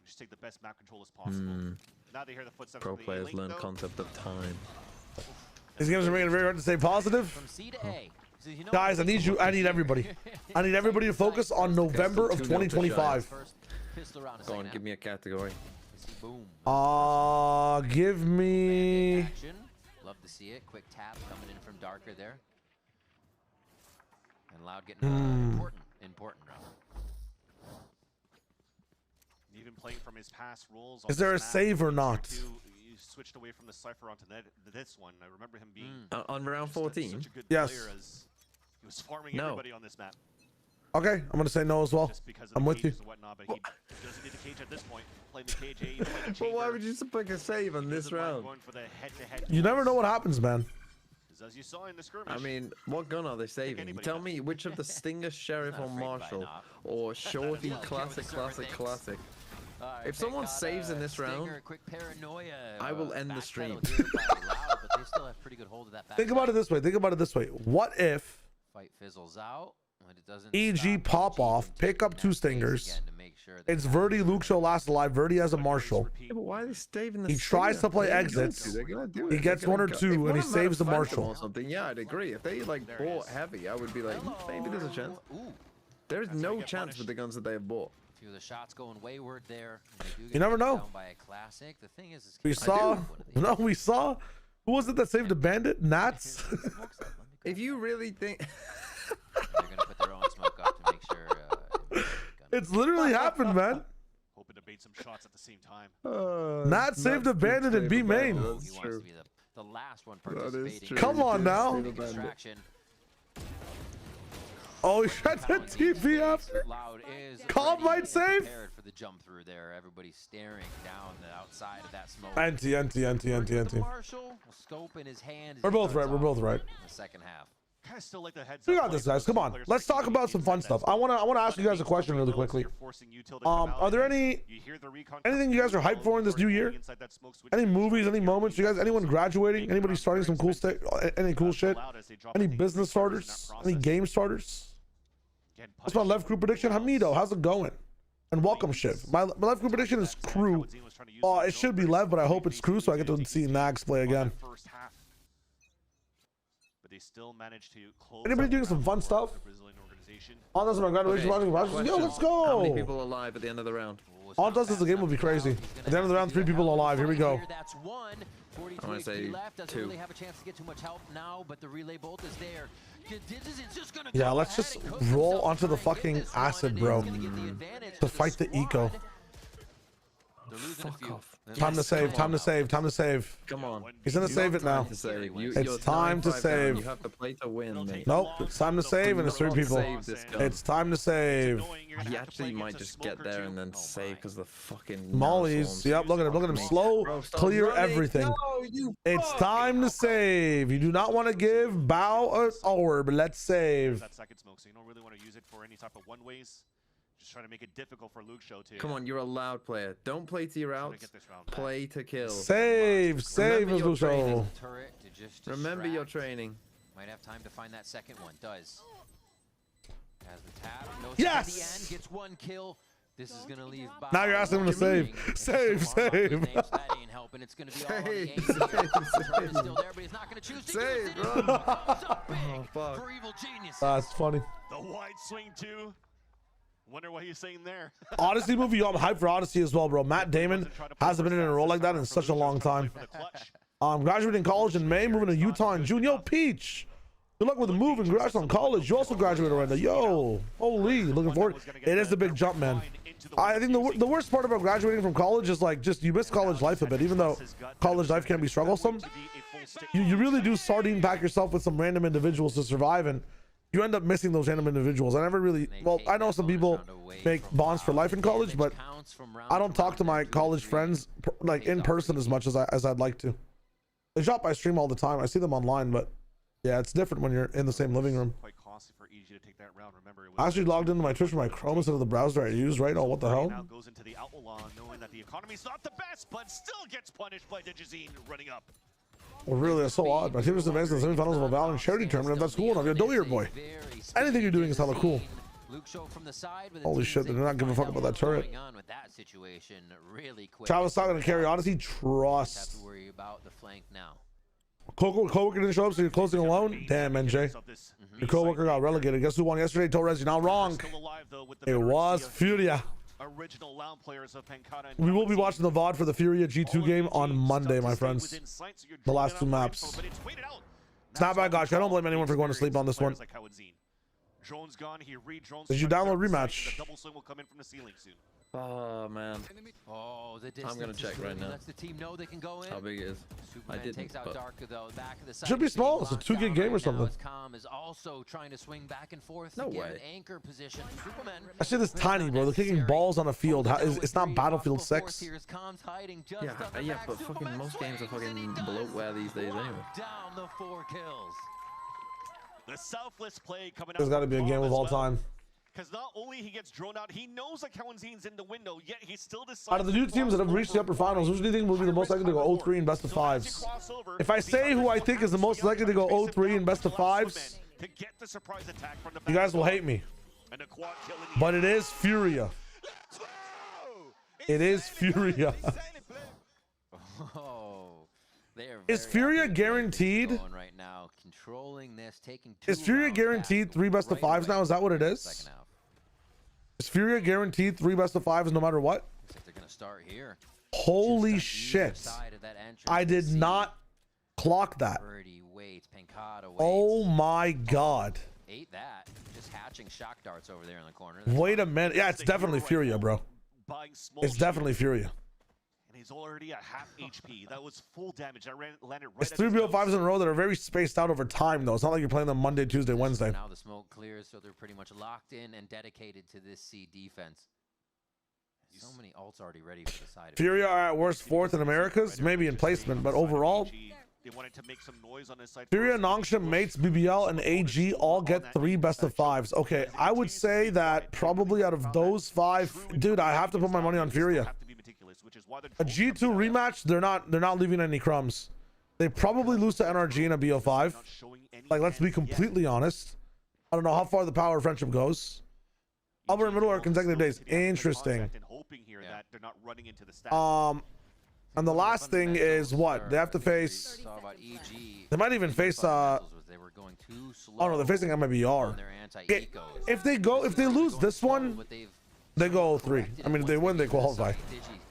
Just take the best map control as possible. Now they hear the footsteps. Pro players learn concept of time. These games are making it very hard to stay positive. From C to A. So, you know, Guys, I need everybody. I need everybody to focus on November of 2025. Go on, give me a category. Give me... Love to see it. Quick tap coming in from Darker there. And Loud getting important round. Even playing from his past roles. Is there a save or not? He switched away from the Cypher onto this one. I remember him being on round 14. Yes. He was farming everybody on this map. Okay, I'm gonna say no as well. I'm with you. But he doesn't need the cage at this point. Playing the cage A. But why would you just pick a save on this round? You never know what happens, man. As you saw in the skirmish. I mean, what gun are they saving? You tell me which of the Stinger, Sheriff, or Marshall, or Shorty, classic. If someone saves in this round, I will end the stream. Think about it this way. What if fight fizzles out? EG pop off, pick up 2 Stingers. It's Verdi, Luke Show last alive. Verdi has a Marshall. Yeah, but why are they saving the He tries to play exits. He gets 1 or 2 and he saves the Marshall. Or something. Yeah, I'd agree. If they like bought heavy, I would be like, maybe there's a chance. There's no chance with the guns that they have bought. Few of the shots going wayward there. You never know. By a classic. The thing is we saw. Who was it that saved the bandit? Nats. If you really think. They're gonna put their own smoke up to make sure. It's literally happened, man. Hoping to bait some shots at the same time. Nat saved a bandit in B main. He wants to be the last one participating. Come on now. Oh, he tried to TP after. Calm might save. For the jump through there, everybody's staring down the outside of that smoke. Anti. Marshall, scope in his hand. We're both right. In the second half. Still like the heads we got this, guys. Come on, let's talk about some fun stuff. I wanna ask you guys a question really quickly. Are there anything you guys are hyped for in this new year? Any movies, any moments? You guys, anyone graduating? Anybody starting some cool any cool shit? Any business starters? Any game starters? That's my LEV crew prediction. Hamido, how's it going? And welcome, Shiv. My LEV crew prediction is crew. It should be LEV, but I hope it's crew so I get to see Nags play again. They still managed to close. Anybody doing some fun stuff? On does my graduation. Yo, let's go. How many people alive at the end of the round? On does the game will be crazy. At the end of the round, 3 people alive. Here we go. That's 1. 42 I want to say left. Doesn't 2. really have a chance to get too much help now, but the relay bolt is there. Yeah, let's just roll onto the fucking acid, bro, to fight the eco. Fuck off. Time to save. Time to save. Time to save. Come on. He's gonna save it now. It's time to save. You have to play to win, mate. Nope. It's time to save, and it's 3 people. It's time to save. He actually might just get there and then save because the fucking Molly's. Yep. Look at him. Look at him. Slow. Clear everything. It's time to save. You do not want to give Bow an orb. Let's save. That second smoke, so you don't really want to use it for any type of one ways. Just trying to make it difficult for Luke Show too. Come on, you're a loud player. Don't play to your outs. Play to kill. Save. Save, Luke Show. Remember your training. Might have time to find that second one. Does. Has the tap. No yes. At the end, gets 1 kill. This is gonna leave. Now you're asking him to save. Save. Save. That ain't helping. It's gonna be all on the game. Still there, but he's not gonna choose to use it. Oh, fuck. For evil genius. That's funny. The wide swing too. Wonder what he's saying there. Odyssey movie, yo, I'm hyped for Odyssey as well, bro. Matt Damon hasn't been in a role like that in such a long time. Graduating college in May, moving to Utah in June. Yo, Peach, good luck with the move and congrats on college. You also graduated right now. Yo, holy, looking forward. It is a big jump, man. I think the worst part about graduating from college is like just you miss college life a bit, even though college life can be strugglesome. You really do sardine pack yourself with some random individuals to survive, and you end up missing those random individuals. I never really, well, I know some people make bonds for life in college, but I don't talk to my college friends like in person as much as I'd like to. They drop by stream all the time. I see them online, but yeah, it's different when you're in the same living room. Quite costly for EG to take that round. Remember, I actually logged into my Twitch from my Chrome instead of the browser I use, right? Oh, what the hell? Now goes into the outlaw, knowing that the economy's not the best, but still gets punished by Digizine running up. Well, really, that's so odd. My team is advanced in the semifinals of a Valorant charity tournament. If that's cool enough, do your boy. Anything you're doing is hella cool. Holy shit, they do not give a fuck about that turret. Travis talking to carry Odyssey. Trust. Coworker didn't show up, so you're closing alone? Damn, NJ. Your coworker got relegated. Guess who won yesterday? Torres, you're not wrong. It was Furia. Original LAN players of Pancata. We will be watching the VOD for the Furia G2 game on Monday, my friends. The last 2 maps. Snapback, gosh, I don't blame anyone for going to sleep on this one. Did you download Rematch? The double swing will come in from the ceiling soon. Oh man. Oh, the I'm gonna check right now. Lets the team know they can go in. How big it is? Superman I didn't. Takes out Darker though. Back of the side. Should be small. It's a 2 gig game or something. Calm is also trying to swing back and forth. No Again, way. Anchor position. Superman. That shit is tiny, bro. They're kicking balls on a field. It's not Battlefield 6. Yeah, but fucking most games are fucking bloatware these days anyway. Down the 4 kills. The selfless play coming out. There's got to be a game of all time. Because not only he gets drawn out, he knows that Kawanzin's in the window, yet he still decides. Out of the 2 teams that have reached the upper finals, who do you think will be the most likely to go 0-3 in best of 5s? If I say who I think is the most likely to go 0-3 in best of 5s, you guys will hate me. But it is Furia. It is Furia. Is Furia guaranteed? Right now, controlling this, taking is Furia guaranteed 3 best of 5s now? Is that what it is? Is Furia guaranteed 3 best of 5s no matter what? They're gonna start here. Holy shit! I did not clock that. Oh my god! Ate that. Just hatching shock darts over there in the corner. Wait a minute. Yeah, it's definitely Furia, bro. It's definitely Furia. And he's already at half HP. That was full damage. That landed right. It's 3 BO5s in a row that are very spaced out over time, though. It's not like you're playing them Monday, Tuesday, Wednesday. Now the smoke clears, so they're pretty much locked in and dedicated to this C defense. So many ults already ready for the side. Furia are at worst 4th in Americas, maybe in placement, but overall, they wanted to make some noise on this side. Furia, Nongsha, Mates, BBL, and AG all get 3 best of 5s. Okay, I would say that probably out of those 5, dude, I have to put my money on Furia. A G2 rematch, they're not leaving any crumbs. They probably lose to NRG in a BO5. Like, let's be completely honest. I don't know how far the power of friendship goes. Upper and middle are consecutive days. Interesting. And the last thing is what? They have to face. They might even face oh no, they're facing MIBR. If they lose this one, they go 0-3. I mean, if they win, they qualify.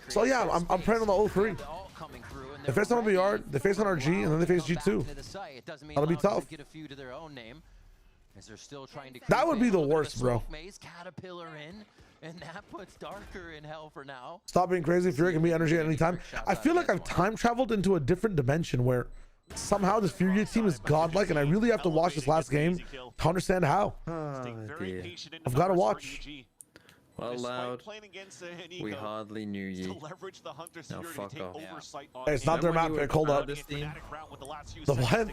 So yeah, I'm praying on the 0-3. They face MIBR, they face NRG, and then they face G2. That'll be tough. That would be the worst, bro. And that puts Darker in hell for now. Stop being crazy. Fury can be energy at any time. I feel like I've time traveled into a different dimension where somehow this Fury team is godlike, and I really have to watch this last game to understand how. Oh, dear. I've got to watch. Well, Loud, we hardly knew you. Now fuck off. Hey, it's not their map pick. Hold up. The what?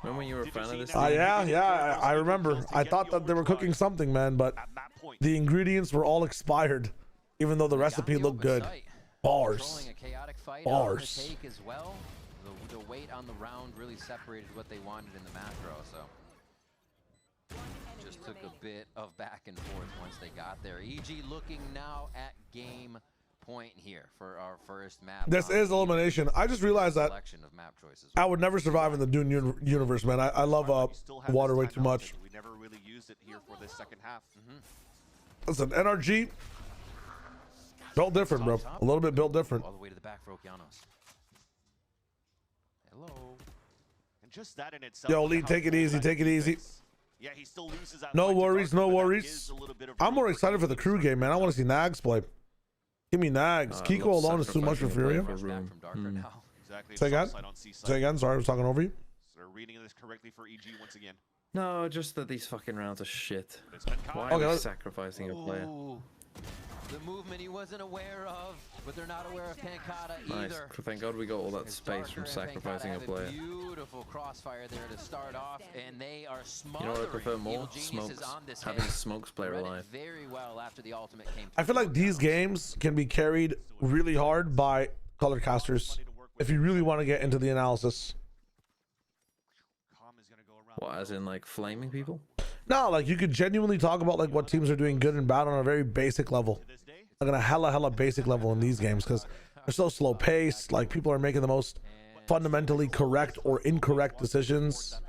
Remember when you were a fan of this? Yeah, I remember. I thought that they were cooking something, man, but the ingredients were all expired, even though the recipe looked good. Bars. Bars. The weight on the round really separated what they wanted in the macro, so just took a bit of back and forth once they got there. EG looking now at game point here for our first map. This is elimination. I just realized that I would never survive in the Dune universe, man. I love water way too much. We never really used it here for this second half. Listen, NRG built different, bro. A little bit built different. All the way to the back for Okeanos. Hello. And just that in itself. Yo, Lee, take it easy. Take it easy. Yeah, he still loses that. No worries, no worries. I'm more excited for the crew game, man. I want to see Nags play. Give me Nags. Kiko alone is too much for Furia. Say again? Say again? Sorry, I was talking over you. So they're reading this correctly for EG once again. No, just that these fucking rounds are shit. Why are we sacrificing a player? The movement he wasn't aware of, but they're not aware of Pancata Nice. either. Thank God we got all that space from sacrificing a player. Beautiful crossfire there to start off, and they are You know what I prefer more? Smokes. Having Smokes player alive. Very well after the ultimate came. I feel like these games can be carried really hard by color casters if you really want to get into the analysis. What, as in like flaming people? No, like you could genuinely talk about like what teams are doing good and bad on a very basic level, like on a hella basic level in these games, because they're so slow paced. Like people are making the most fundamentally correct or incorrect decisions.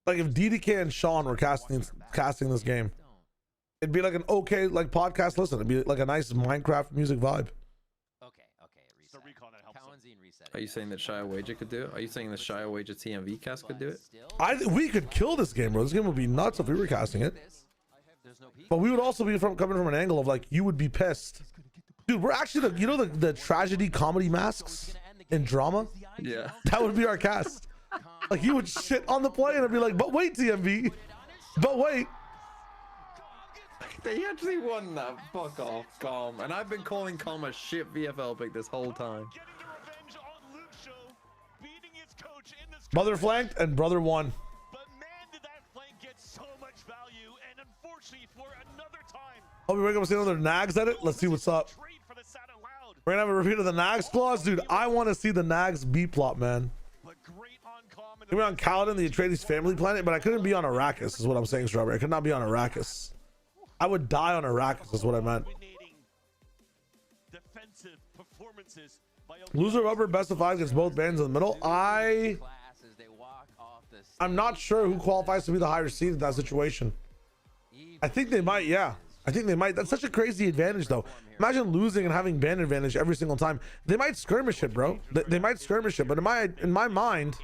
Like if DDK and Sean were casting this game, it'd be like an okay like podcast listen. It'd be like a nice Minecraft music vibe. Are you saying that Shia Wager could do it? Are you saying that Shia Wager TMV cast could do it? We could kill this game, bro. This game would be nuts if we were casting it. But we would also be coming from an angle of like, you would be pissed. Dude, we're actually, you know the tragedy comedy masks in drama? Yeah. That would be our cast. Like, you would shit on the play and I'd be like, but wait, TMV. But wait. They actually won that. Fuck off, Calm. And I've been calling Calm a shit VFL pick this whole time. Mother flanked and brother won. But man, did that flank get so much value, and unfortunately for another time. Oh, we wake up and see another Nags at it. Let's see what's up. We're gonna have a repeat of the Nags clause, dude. I want to see the Nags B plot, man. Maybe on Kaladin, the Atreides family planet, but I couldn't be on Arrakis, is what I'm saying, Strawberry. I could not be on Arrakis. I would die on Arrakis, is what I meant. Defensive performances. Loser rubber best of 5 against both bands in the middle. I'm not sure who qualifies to be the higher seed in that situation. I think they might, yeah. I think they might. That's such a crazy advantage, though. Imagine losing and having band advantage every single time. They might skirmish it, bro. They might skirmish it, but in my mind,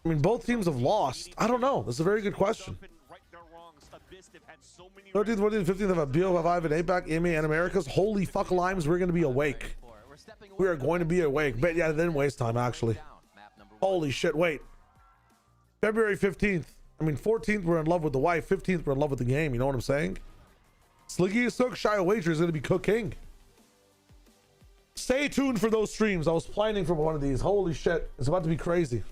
I mean, both teams have lost. I don't know. That's a very good question. 13th, 14th, 15th of a BO5 and APAC, EMA, and Americas. Holy fuck limes, we're going to be awake. We are going to be awake. But yeah, they didn't waste time, actually. Holy shit, wait. February 15th. I mean, 14th, we're in love with the wife. 15th, we're in love with the game. You know what I'm saying? Sliggy Sook Shia Wager is going to be cooking. Stay tuned for those streams. I was planning for one of these. Holy shit. It's about to be crazy.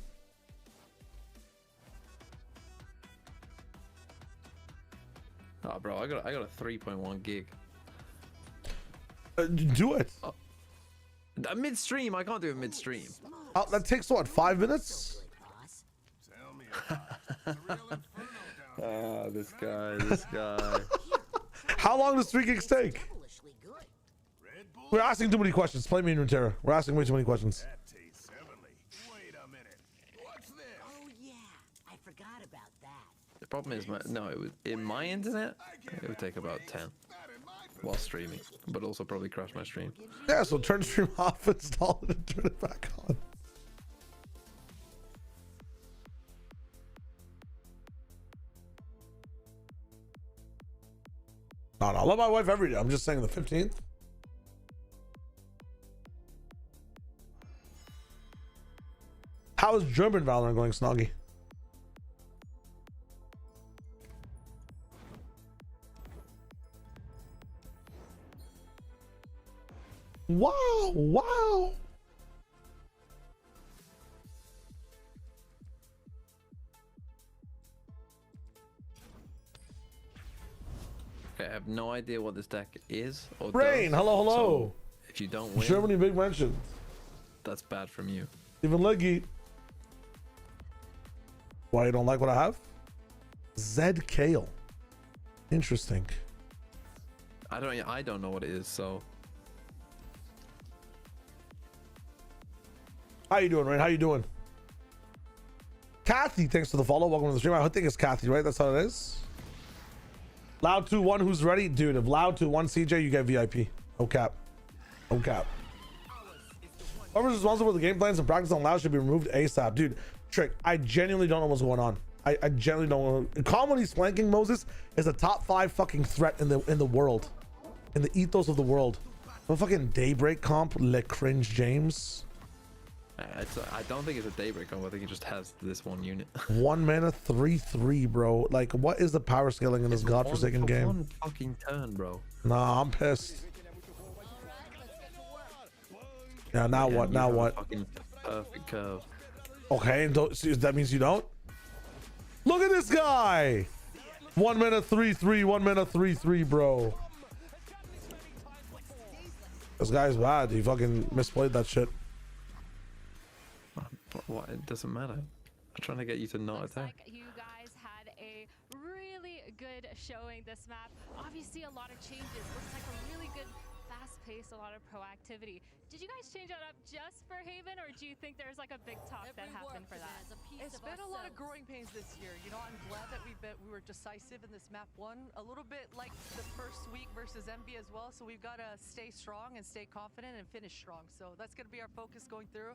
Oh, bro, I got a 3.1 gig. Do it. Midstream, I can't do it midstream. That takes what, 5 minutes? This guy. How long does 3 gigs take? We're asking too many questions. Play me in Runeterra. We're asking way too many questions. The problem is, it was in my internet. It would take about 10 while streaming, but also probably crash my stream. Yeah, so turn stream off, install it, and turn it back on. No, I love my wife every day. I'm just saying the 15th. How is German Valorant going, Snoggy? Wow. Okay, I have no idea what this deck is or Rain, does, hello. so if you don't win, Germany big mention. that's bad from you. Even Leggy. Why you don't like what I have? Zed Kale. Interesting. I don't know what it is, so. How you doing, Rain? How you doing? Kathy, thanks for the follow. Welcome to the stream. I think it's Kathy, right? That's how it is. Loud 2-1, who's ready? Dude, if Loud 2-1 CJ, you get VIP. No cap. No cap. Whoever's responsible for the game plans and practice on Loud should be removed ASAP. Dude, Trick, I genuinely don't know what's going on. I genuinely don't know. Comedy flanking Moses is a top 5 fucking threat in the world. In the ethos of the world. No fucking Daybreak comp, Le Cringe James. I don't think it's a Daybreak comp. I think it just has this one unit. 1 mana 3/3, bro. Like, what is the power scaling in this godforsaken game? One fucking turn, bro. Nah, I'm pissed. Yeah, now what? Now what? Fucking perfect curve. Okay, that means you don't? Look at this guy! 1 mana 3/3, 1 mana 3/3, bro. This guy's bad. He fucking misplayed that shit. What? It doesn't matter. I'm trying to get you to not attack. Like you guys had a really good showing this map. Obviously, a lot of changes. Looks like a really good fast pace, a lot of proactivity. Did you guys change that up just for Haven, or do you think there's like a big talk that happened for that? It's been a lot of growing pains this year. You know, I'm glad that we were decisive in this map 1. A little bit like the first week versus MB as well. So we've got to stay strong and stay confident and finish strong. So that's going to be our focus going through.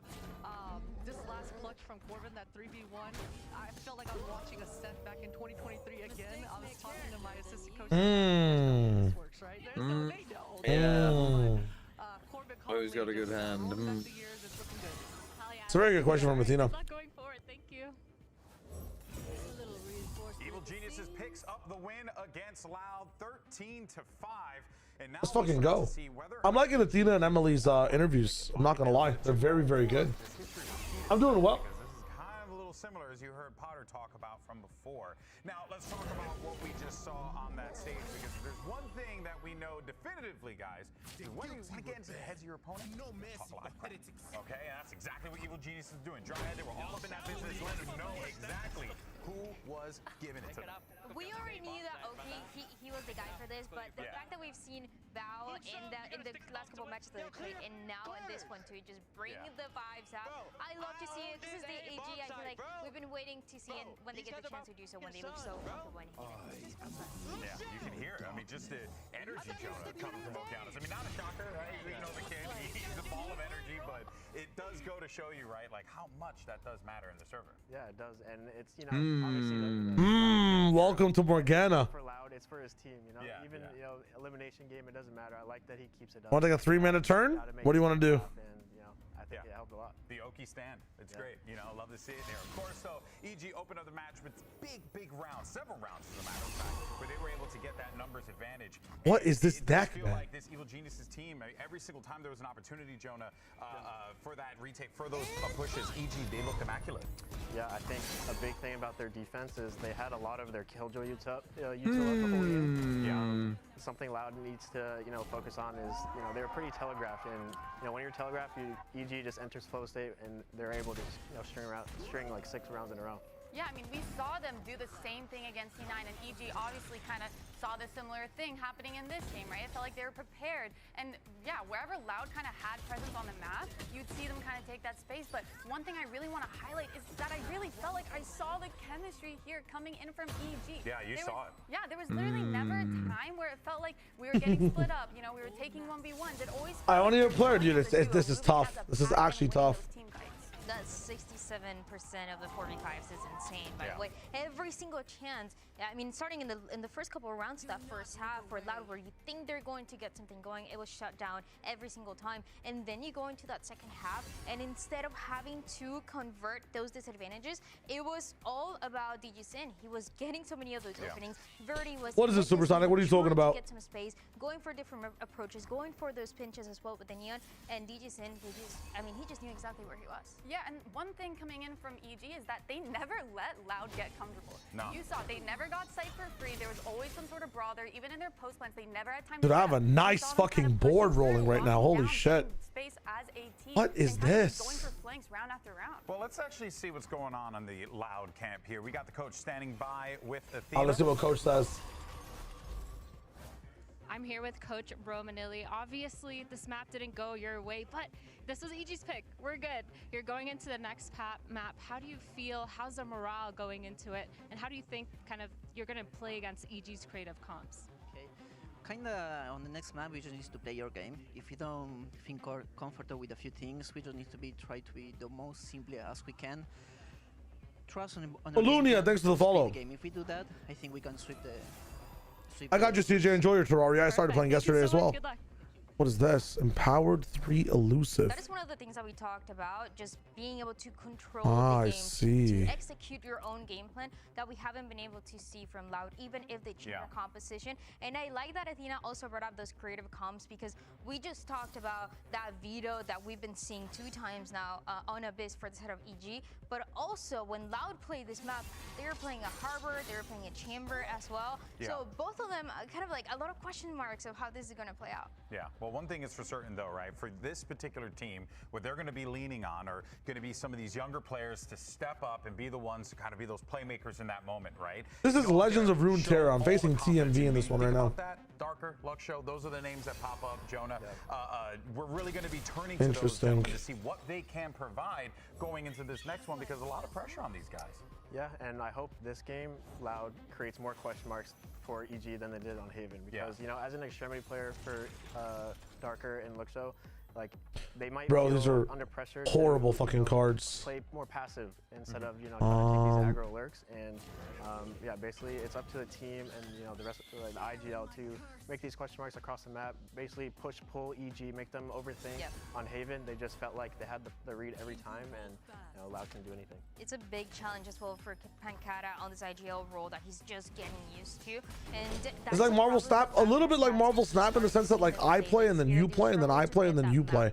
This last clutch from Corbin, that 3v1, I felt like I was watching a set back in 2023 again. I was talking to my assistant coach. This works, right? They know. Yeah. Always got a good hand. It's a very good question from Athena. Going forward, thank you. Evil Geniuses picks up the win against Loud, 13-5. And now Let's fucking go. I'm liking Athena and Emily's interviews. I'm not gonna lie, they're very, very good. I'm doing well. This is kind of a little similar as you heard Potter talk about from before. Now let's talk about what we just saw on that stage, because if there's one thing that we know definitively, guys, is when you want to get into the heads of your opponent, talk a lot of crap. Okay, and that's exactly what Evil Genius is doing. Dryhead, they were all up in that business. Let them know exactly who was giving it to them. We already knew that he was the guy for this, but the fact that we've seen Val in the last couple matches that they played, and now in this one too, just bringing the vibes out. I love to see it. This is the AG. I feel like we've been waiting to see it when they get the chance to do so, when they look so comfortable and yeah, you can hear it. I mean, just the energy, Jonah, coming from Okeanos. I mean, not a shocker, right? You know, the kid, he's a ball of energy, but it does go to show you, right, like how much that does matter in the server. Yeah, it does, and it's, you know, obviously Welcome to Morgana. for Loud, it's for his team, you know. Even you know, elimination game, it doesn't matter. I like that he keeps it up. Want to take a 3-minute turn? What do you want to do? And, you know, I think it helped a lot. The Oki stand. It's great. You know, love to see it there. Of course, so EG opened up the match with big rounds, several rounds as a matter of fact, where they were able to get that numbers advantage. What is this deck, I feel man? like this Evil Geniuses team, every single time there was an opportunity, Jonah, for that retake, for those pushes, EG, they looked immaculate. Yeah, I think a big thing about their defense is they had a lot of their killjoy util the whole game. Yeah. Something Loud needs to, you know, focus on is, you know, they're pretty telegraphed, and you know, when you're telegraphed, EG just enters flow state, and they're able to, you know, string like 6 rounds in a row. Yeah, I mean, we saw them do the same thing against C9, and EG obviously kind of saw the similar thing happening in this game, right? It felt like they were prepared. And yeah, wherever Loud kind of had presence on the map, you'd see them kind of take that space. But one thing I really want to highlight is that I really felt like I saw the chemistry here coming in from EG. Yeah, you saw it. Yeah, there was literally never a time where it felt like we were getting split up. You know, we were taking 1v1s. It always I want to hear a player, dude. This is tough. This is actually tough. That 67% of the 45s is insane, by the way. Every single chance, I mean, starting in the first couple of rounds, that first half for Loud, where you think they're going to get something going, it was shut down every single time. And then you go into that second half, and instead of having to convert those disadvantages, it was all about DG Sin. He was getting so many of those openings. Verdi was. What is this, Supersonic? What are you talking about? Get some space, going for different approaches, going for those pinches as well with the Neon. And DG Sin, he just knew exactly where he was. Yeah, and one thing coming in from EG is that they never let Loud get comfortable. No. You saw they never got sight for free. There was always some sort of brawl there. Even in their post plans, they never had time. Dude, I have a nice fucking board rolling right now. Holy shit. What is this? Going for flanks round after round. Well, let's actually see what's going on the Loud camp here. We got the coach standing by with Athena. Oh, let's see what coach says. I'm here with Coach Romanilli. Obviously, this map didn't go your way, but this was EG's pick. We're good. You're going into the next map. How do you feel? How's the morale going into it? And how do you think kind of you're going to play against EG's creative comps? Okay. Kind of on the next map, we just need to play your game. If you don't think comfortable with a few things, we just need to try to be the most simple as we can. Trust on Lunia, thanks for the follow. If we do that, I think we can sweep the... I got you, CJ. Enjoy your Terraria. I started playing yesterday as well. Good luck. What is this? Empowered 3 elusive. That is one of the things that we talked about, just being able to control the game, to execute your own game plan that we haven't been able to see from Loud, even if they change their composition. And I like that Athena also brought up those creative comps, because we just talked about that veto that we've been seeing 2 times now on Abyss for the set of EG. But also, when Loud played this map, they were playing a Harbor, they were playing a Chamber as well. So both of them kind of like a lot of question marks of how this is going to play out. Yeah, well, one thing is for certain, though, right? For this particular team, what they're going to be leaning on are going to be some of these younger players to step up and be the ones to kind of be those playmakers in that moment, right? This is Legends of Runeterra. I'm facing TMV in this one right now. Darker, Luck Show, those are the names that pop up. Jonah, we're really going to be turning to those to see what they can provide going into this next one, because a lot of pressure on these guys. Yeah, and I hope this game, Loud, creates more question marks for EG than they did on Haven, because you know, as an extremity player for Darker and Luxo, like they might these are under pressure horrible to, fucking cards. Play more passive instead of trying to take these aggro lurks, and yeah, basically it's up to the team and the rest of the IGL to make these question marks across the map. Basically push, pull EG, make them overthink. On Haven, they just felt like they had the read every time, and Loud couldn't do anything. It's a big challenge as well for Pancata on this IGL role that he's just getting used to. And it's like Marvel Snap, a little bit like Marvel Snap in the sense that like I play and then you play and then I play and then you play.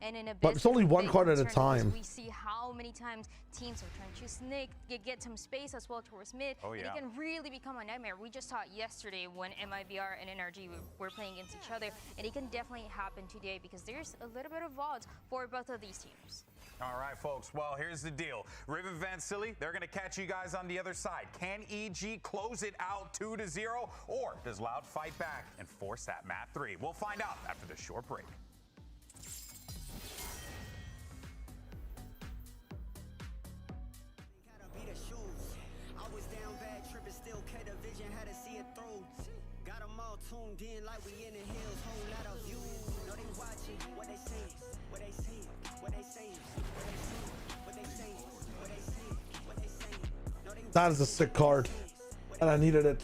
And in But it's only one card at a time. We see how many times teams are trying to snake, get some space as well towards mid. And it can really become a nightmare. We just saw it yesterday when MIBR and NRG were playing against each other. And it can definitely happen today, because there's a little bit of odds for both of these teams. All right, folks. Well, here's the deal. Riven Van Silly, they're going to catch you guys on the other side. Can EG close it out 2-0? Or does Loud fight back and force that map 3? We'll find out after this short break. In like we in the hills, whole lot of views. Know they watching what they saying, what they saying, what they saying, what they saying, what they saying, what they saying. That is a sick card, and I needed it.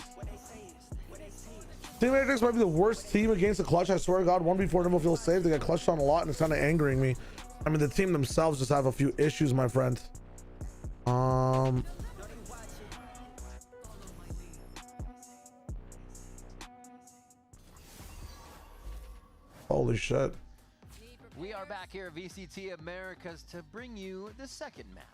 Team Matrix might be the worst team against the clutch. I swear to God, 1v4 Nimble feels safe. They get clutched on a lot, and it's kind of angering me. I mean, the team themselves just have a few issues, my friend. Holy shit. We are back here at VCT Americas to bring you the second map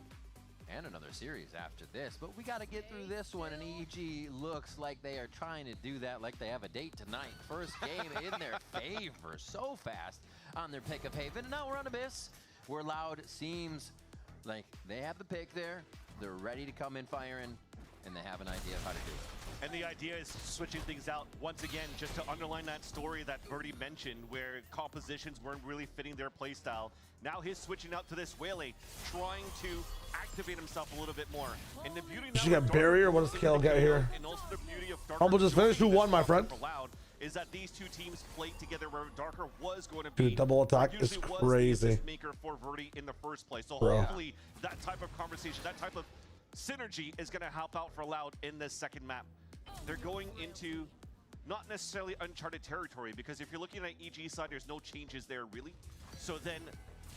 and another series after this, but we got to get through this one, and EG looks like they are trying to do that like they have a date tonight. First game in their favor so fast on their pick of Haven. And now we're on Abyss, where Loud seems like they have the pick there, they're ready to come in firing, and they have an idea of how to do it. And the idea is switching things out once again, just to underline that story that Birdie mentioned, where compositions weren't really fitting their playstyle. Now he's switching out to this Wele, trying to activate himself a little bit more. And the beauty she got barrier. What does Kale get here? Humble just finished. Who won, my friend? is that these two teams played together where Darker was going to be. Dude, double attack is crazy. Maker for Verdi in the first place. So Bro. hopefully that type of conversation, that type of synergy is going to help out for Loud in this second map. They're going into not necessarily uncharted territory, because if you're looking at EG side, there's no changes there really. So then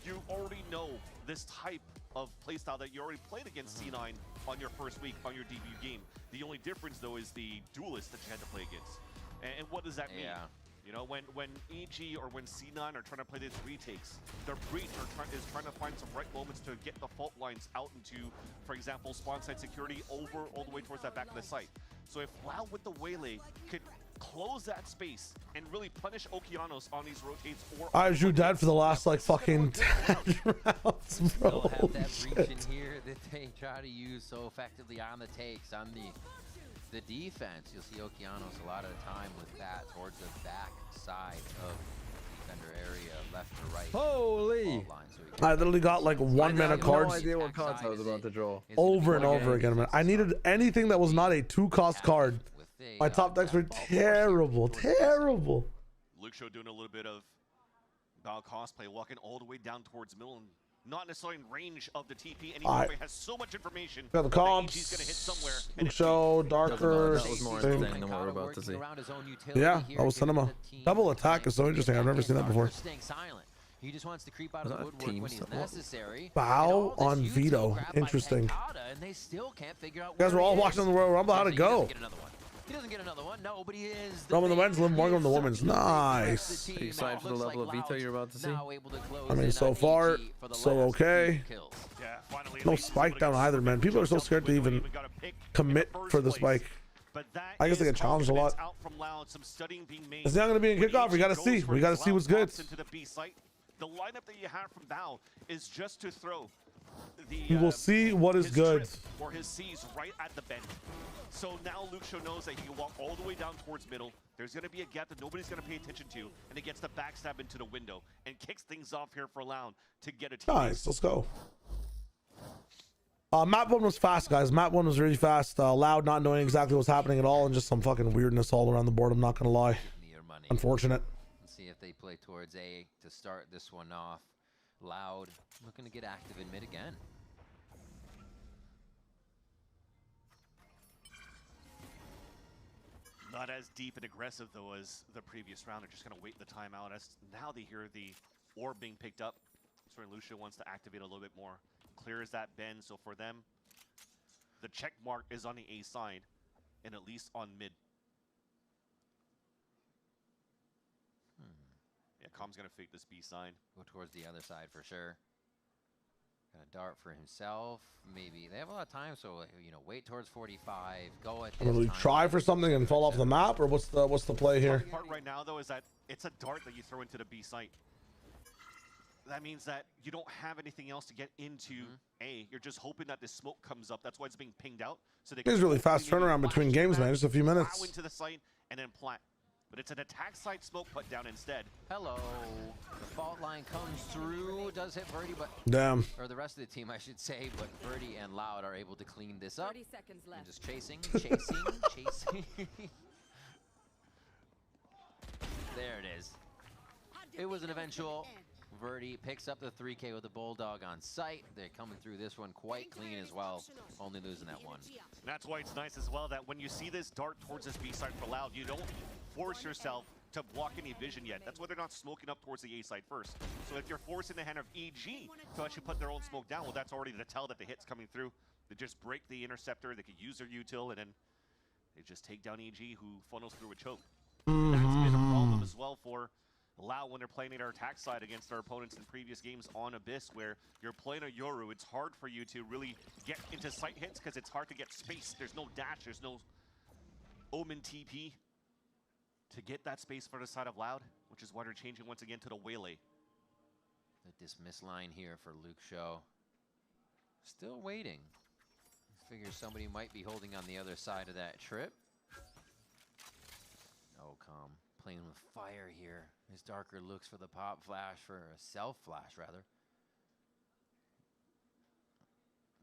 you already know this type of playstyle that you already played against C9 on your first week on your debut game. The only difference though is the duelist that you had to play against. And what does that mean? You know, when EG or when C9 are trying to play these retakes, their breach is trying to find some right moments to get the fault lines out into, for example, spawn side security over all the way towards that back of the site. So if Loud with the Waylay could close that space and really punish Okeanos on these rotates, or I drew dead for the last like fucking 10 rounds, bro. They'll have that breach in here that they try to use so effectively on the takes, on the defense. You'll see Okeanos a lot of the time with that towards the back side of the defender area, left to right. Holy! I literally got like 1 mana cards. No idea what cards I was about to draw. Over and over again, man. I needed anything that was not a 2-cost card. My top decks were terrible, terrible. Luke Show doing a little bit of Bao cosplay, walking all the way down towards middle, and not necessarily in range of the TP anymore. He has so much information. Got the comps. He's gonna hit somewhere. Luke Show, Darker. That was more interesting than what we're about to see. Yeah, that was cinema. Double attack is so interesting. I've never seen that before. He just wants to creep out of the woodwork when he's necessary. Bow on veto. Interesting. You guys were all watching on the Royal Rumble. How'd it go? He doesn't get another one. No, but he is. Roman the men's, Liv Morgan the women's. Nice. Are you excited for the level of veto you're about to see? I mean, so far, so okay. No spike down either, man. People are so scared to even commit for the spike. I guess they get challenged a lot. It's not going to be in kickoff. We got to see. We got to see what's good. The lineup that you have from Bao is just to throw the We will see what is good. Or his C's right at the bend. So now Luke Show knows that he can walk all the way down towards middle. There's going to be a gap that nobody's going to pay attention to, and he gets the backstab into the window and kicks things off here for Loud to get a team. Nice, let's go. Map 1 was fast, guys. Map 1 was really fast. Loud not knowing exactly what's happening at all, and just some fucking weirdness all around the board. I'm not going to lie. Unfortunate. Let's see if they play towards A to start this one off. Loud looking to get active in mid again. Not as deep and aggressive though as the previous round. They're just going to wait the timeout as now they hear the orb being picked up. So Lucia wants to activate a little bit more. Clears that bend, so for them, the check mark is on the A side and at least on mid. Yeah, Com's going to fake this B side. Go towards the other side for sure. Got a dart for himself. Maybe they have a lot of time, so you know, wait towards 45. Go at this Will try for something and fall off the map, or what's the play here? The part right now though is that it's a dart that you throw into the B site. That means that you don't have anything else to get into A. You're just hoping that this smoke comes up. That's why it's being pinged out. So they It's really fast turnaround between games, man. Just a few minutes. Into the site and then plant. But it's an attack site smoke put down instead. Hello. The fault line comes through. Does hit Verdi, but damn. Or the rest of the team, I should say. But Verdi and Loud are able to clean this up. 30 seconds left. And just chasing. Chasing. There it is. It was an eventual. Verdi picks up the 3K with the Bulldog on site. They're coming through this one quite clean as well, only losing that one. And that's why it's nice as well that when you see this dart towards this B side for Loud, you don't force yourself to block any vision yet. That's why they're not smoking up towards the A side first. So if you're forcing the hand of EG to actually put their own smoke down, well, that's already the tell that the hit's coming through. They just break the interceptor, they could use their util, and then they just take down EG, who funnels through a choke. That's been a problem as well for Loud when they're playing at our attack side against our opponents in previous games on Abyss, where you're playing a Yoru. It's hard for you to really get into sight hits because it's hard to get space. There's no dash, there's no Omen TP to get that space for the side of Loud, which is why they're changing once again to the Waylay. The dismiss line here for Luke Show. Still waiting. Figures somebody might be holding on the other side of that trip. Oh, calm. Playing with fire here. His Darker looks for the pop flash, for a self flash rather.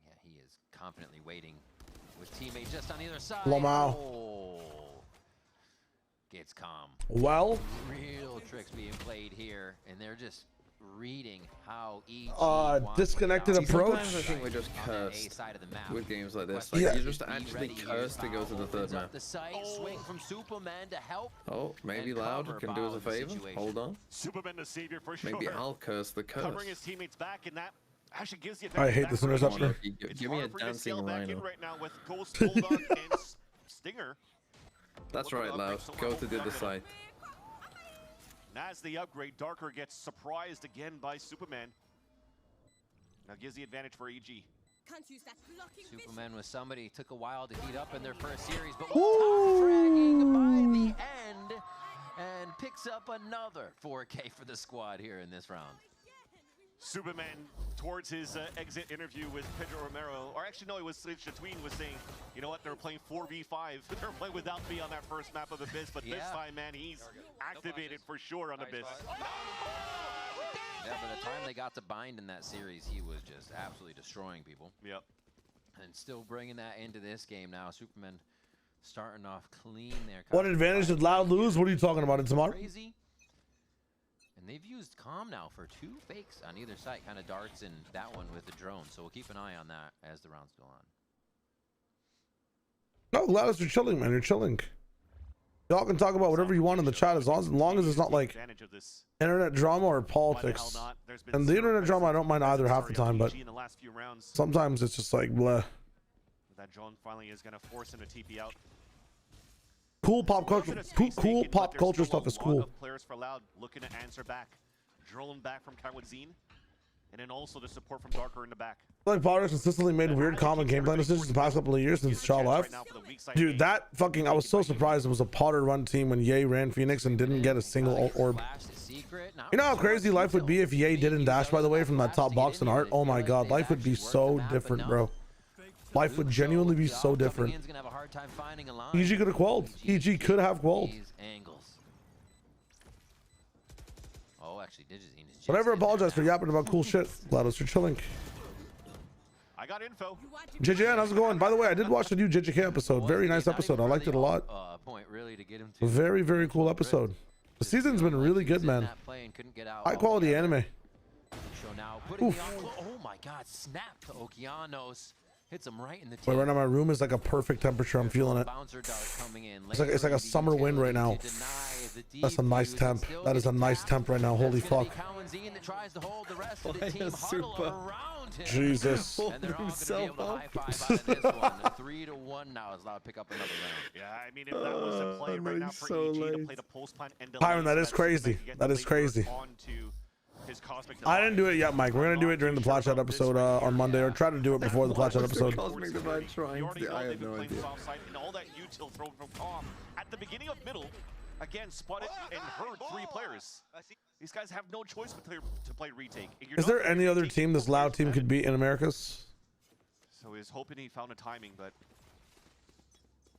Yeah, he is confidently waiting with teammate just on the other side. Lamau. Oh. gets calm. Well, Real tricks being played here, and they're just reading how EG disconnected approach. Sometimes I think we're just cursed with games like this. Like, you're just actually cursed to go to the third map. The site, swing from Superman to help. Oh, maybe Loud can do us a favor. Hold on. Superman the savior for sure. Maybe I'll curse the curse. Covering his teammates back, and that actually gives you. I hate this interception. Give me a dancing rhino. Right now with Ghost, Bulldog, and Stinger. That's right, Loud. Go to the site. And as the upgrade, Darker gets surprised again by Superman. Now gives the advantage for EG. Superman was somebody, took a while to heat up in their first series, but was top fragging by the end and picks up another 4K for the squad here in this round. Superman, towards his exit interview with Pedro Romero, or actually no, it was Shatween was saying, you know what, they were playing 4v5. They were playing without me on that first map of Abyss, but this time, man, he's activated for sure on Abyss. Yeah, by the time they got to bind in that series, he was just absolutely destroying people. Yep. And still bringing that into this game now. Superman starting off clean there. What advantage did Loud lose? What are you talking about, Insamar? Crazy. And they've used Calm now for 2 fakes on either side, kind of darts and that one with the drone. So we'll keep an eye on that as the rounds go on. No, Gladys, you're chilling, man. You're chilling. Y'all can talk about whatever you want in the chat as long as it's not like internet drama or politics. And the internet drama, I don't mind either half the time, but sometimes it's just like bleh. That drone finally is going to force him to TP out. Cool pop culture, cool pop culture stuff is cool. Players for Loud looking to answer back. Drone back from Kawadzine, and then also the support from Darker in the back. Like Potter consistently made weird common game plan decisions the past couple of years since Shaw left. Dude, that fucking, I was so surprised it was a Potter run team when Ye ran Phoenix and didn't get a single ult orb. You know how crazy life would be if Ye didn't dash, by the way, from that top box in art? Oh my god, life would be so different, bro. Life would genuinely be so different. EG could have quelled. EG could have quelled. Oh, actually, But I never apologize for yapping about cool shit. Gladys, you're chilling. I got info. JJN, how's it going? By the way, I did watch the new JJK episode. Very nice episode. I liked it a lot. Very, very cool episode. The season's been really good, man. High quality anime. Oof. Oh my god, snap to Okeanos. Hits him right in the Wait, right now my room is like a perfect temperature. I'm feeling it. It's like a summer wind right now. That's a nice temp. That is a nice temp right now. Holy fuck. Jesus. And they're all gonna be able to high-five out of this one. 3-1 now is allowed to pick up another round. Yeah, I mean, if that was a play right now for EG to play the post plant and Byron, that is crazy. That is crazy. I didn't do it yet, Mike. We're gonna do it during the Plat Chat episode on Monday, or try to do it before the Plat Chat episode. Cosmic Divide trying to, I have no idea. And all that util thrown from Calm at the beginning of middle, again spotted and heard 3 players. These guys have no choice but to play retake. Is there any other team this Loud team could beat in Americas? So he's hoping he found a timing, but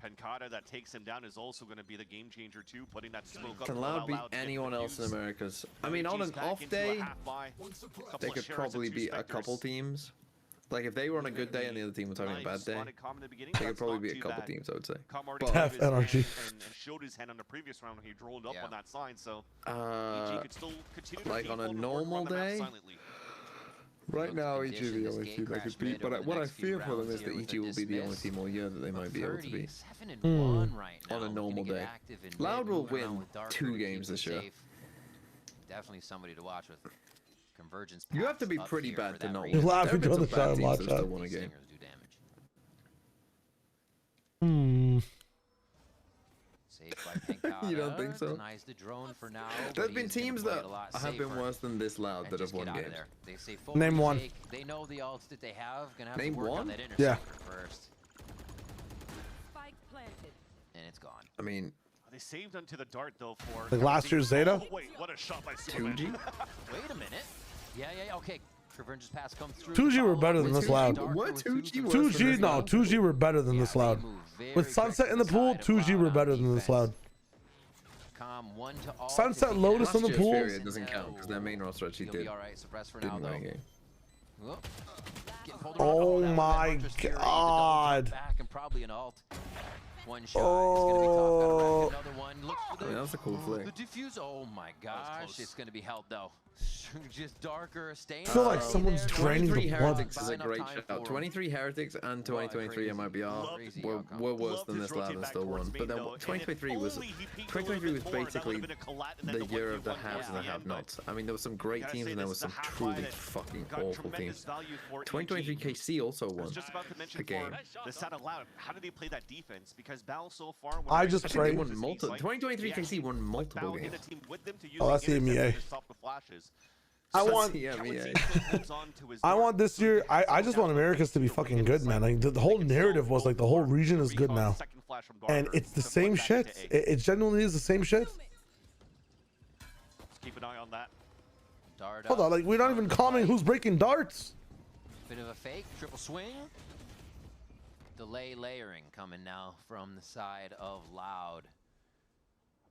Pancata that takes him down is also going to be the game changer too, putting that smoke up. Can Loud beat anyone else in Americas? I mean, on an off day, they could probably beat a couple teams. Like if they were on a good day and the other team was having a bad day, they could probably beat a couple teams, I would say. F energy. And showed his hand on the previous round when he rolled up on that sign, so EG could still continue like on a normal day. Right now, EG is the only team I could beat, but what I fear for them is that EG will be the only team all year that they might be able to beat. On a normal day. Loud will win 2 games this year. Definitely somebody to watch with convergence. You have to be pretty bad to know. You're laughing to the side, watch that. Won a game. You don't think so? There's been teams that have been worse than this Loud that have won games. Name one. They know the ults that they have. Gonna have Name to work one? on that Yeah. first. And it's gone. I mean, they saved onto the dart though for like last year's Zeta. Oh, wait, what a shot by Superman. 2G? Wait a minute. Yeah, okay. Convergence pass comes through. 2G were better than this Loud. What? 2G? 2G, no, 2G were better than this Loud. With Sunset in the pool, 2G were better than this Loud. Sunset Lotus in the pool. It doesn't count because their main roster actually didn't win a game. Oh my god. Back and probably an alt. One shot is going to be tough. Another one. one. Looks for the, I mean, that's a cool flick. The diffuse. Oh my gosh, it's going to be held though. Just darker stain. I feel like someone's draining the blood. Heretics is a great shout. 23 Heretics and 2023 MIBR were worse than this Loud and still won. But then 2023 was basically the year of the haves and the have-nots. I mean, there were some great teams and there were some truly fucking awful teams. 2023 KC also won the game. How did they play that defense? Because Bal so far, I just they won multiple. 2023 KC won multiple games. Oh, that's the MEA. I want this year. I just want Americas to be fucking good, man. Like the whole narrative was like the whole region is good now, and it's the same shit. It genuinely is the same shit. Let's keep an eye on that. Hold on, like we're not even calming who's breaking darts. Bit of a fake triple swing. Delay layering coming now from the side of Loud.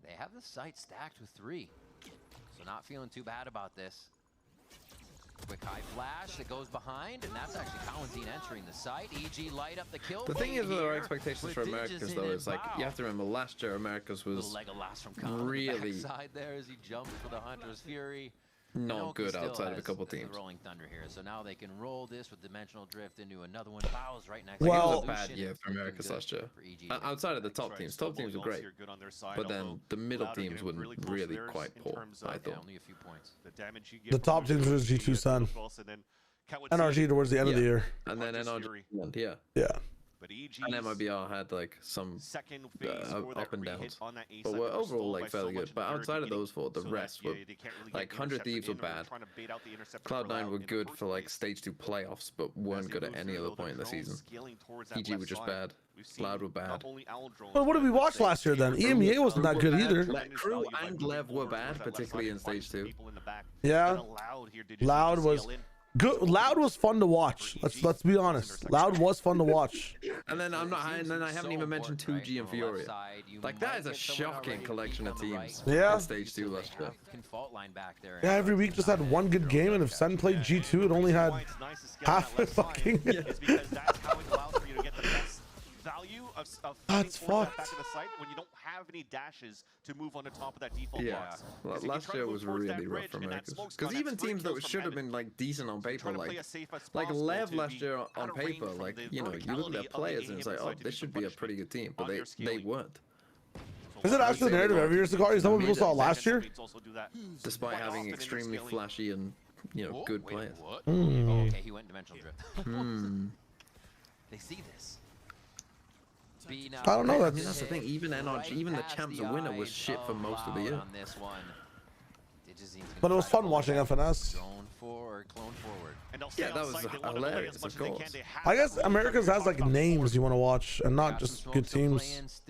They have the site stacked with 3, so not feeling too bad about this. Quick high flash that goes behind, and that's actually Cowanzine entering the site. EG light up the kill. The thing is with our expectations for Americas though is like you have to remember last year Americas was really side there as he jumps for the Hunter's Fury. Not good outside of a couple teams. Rolling Thunder here, so now they can roll this with Dimensional Drift into another one. Bow's right next. Well, it was a bad year for Americas last year. Outside of the top teams were great, but then the middle teams were really quite poor. I thought. Only a few points. The top teams was G2 Sun, NRG towards the end of the year, and then NRG. Yeah. And MIBR had like some up and downs, but were overall like fairly good. But outside of those 4, the rest were like 100 Thieves were bad. Cloud9 were good for like stage 2 playoffs, but weren't good at any other point in the season. EG were just bad. Loud were bad. Well, what did we watch last year then? EMEA wasn't that good either. KRU and LEV were bad, particularly in stage 2. Yeah, Loud was good. Loud was fun to watch. Let's be honest. Loud was fun to watch. And then I haven't even mentioned 2G and Furia. Like that is a shocking collection of teams. Yeah. In stage 2 last year. Yeah, every week just had one good game, and if Sen played G2, it only had half a fucking. That's fucked. Back to the site when you don't have any dashes to move on the top of that default box. Well, last year was really rough for Americas. Because even teams that should have been like decent on paper, like LEV last year on paper, like you know, you look at their players and it's like, oh, this should be a pretty good team, but they weren't. Is it actually the narrative every year, Sakari? Is that what people saw last year? Despite having extremely flashy and good players. Okay, he went dimensional drift. They see this. I don't know. That's the thing. Even NRG, even the champs and winner was shit for most of the year. But it was fun watching FNS. Yeah, that was hilarious, of course. I guess Americas has like names you want to watch and not just good teams.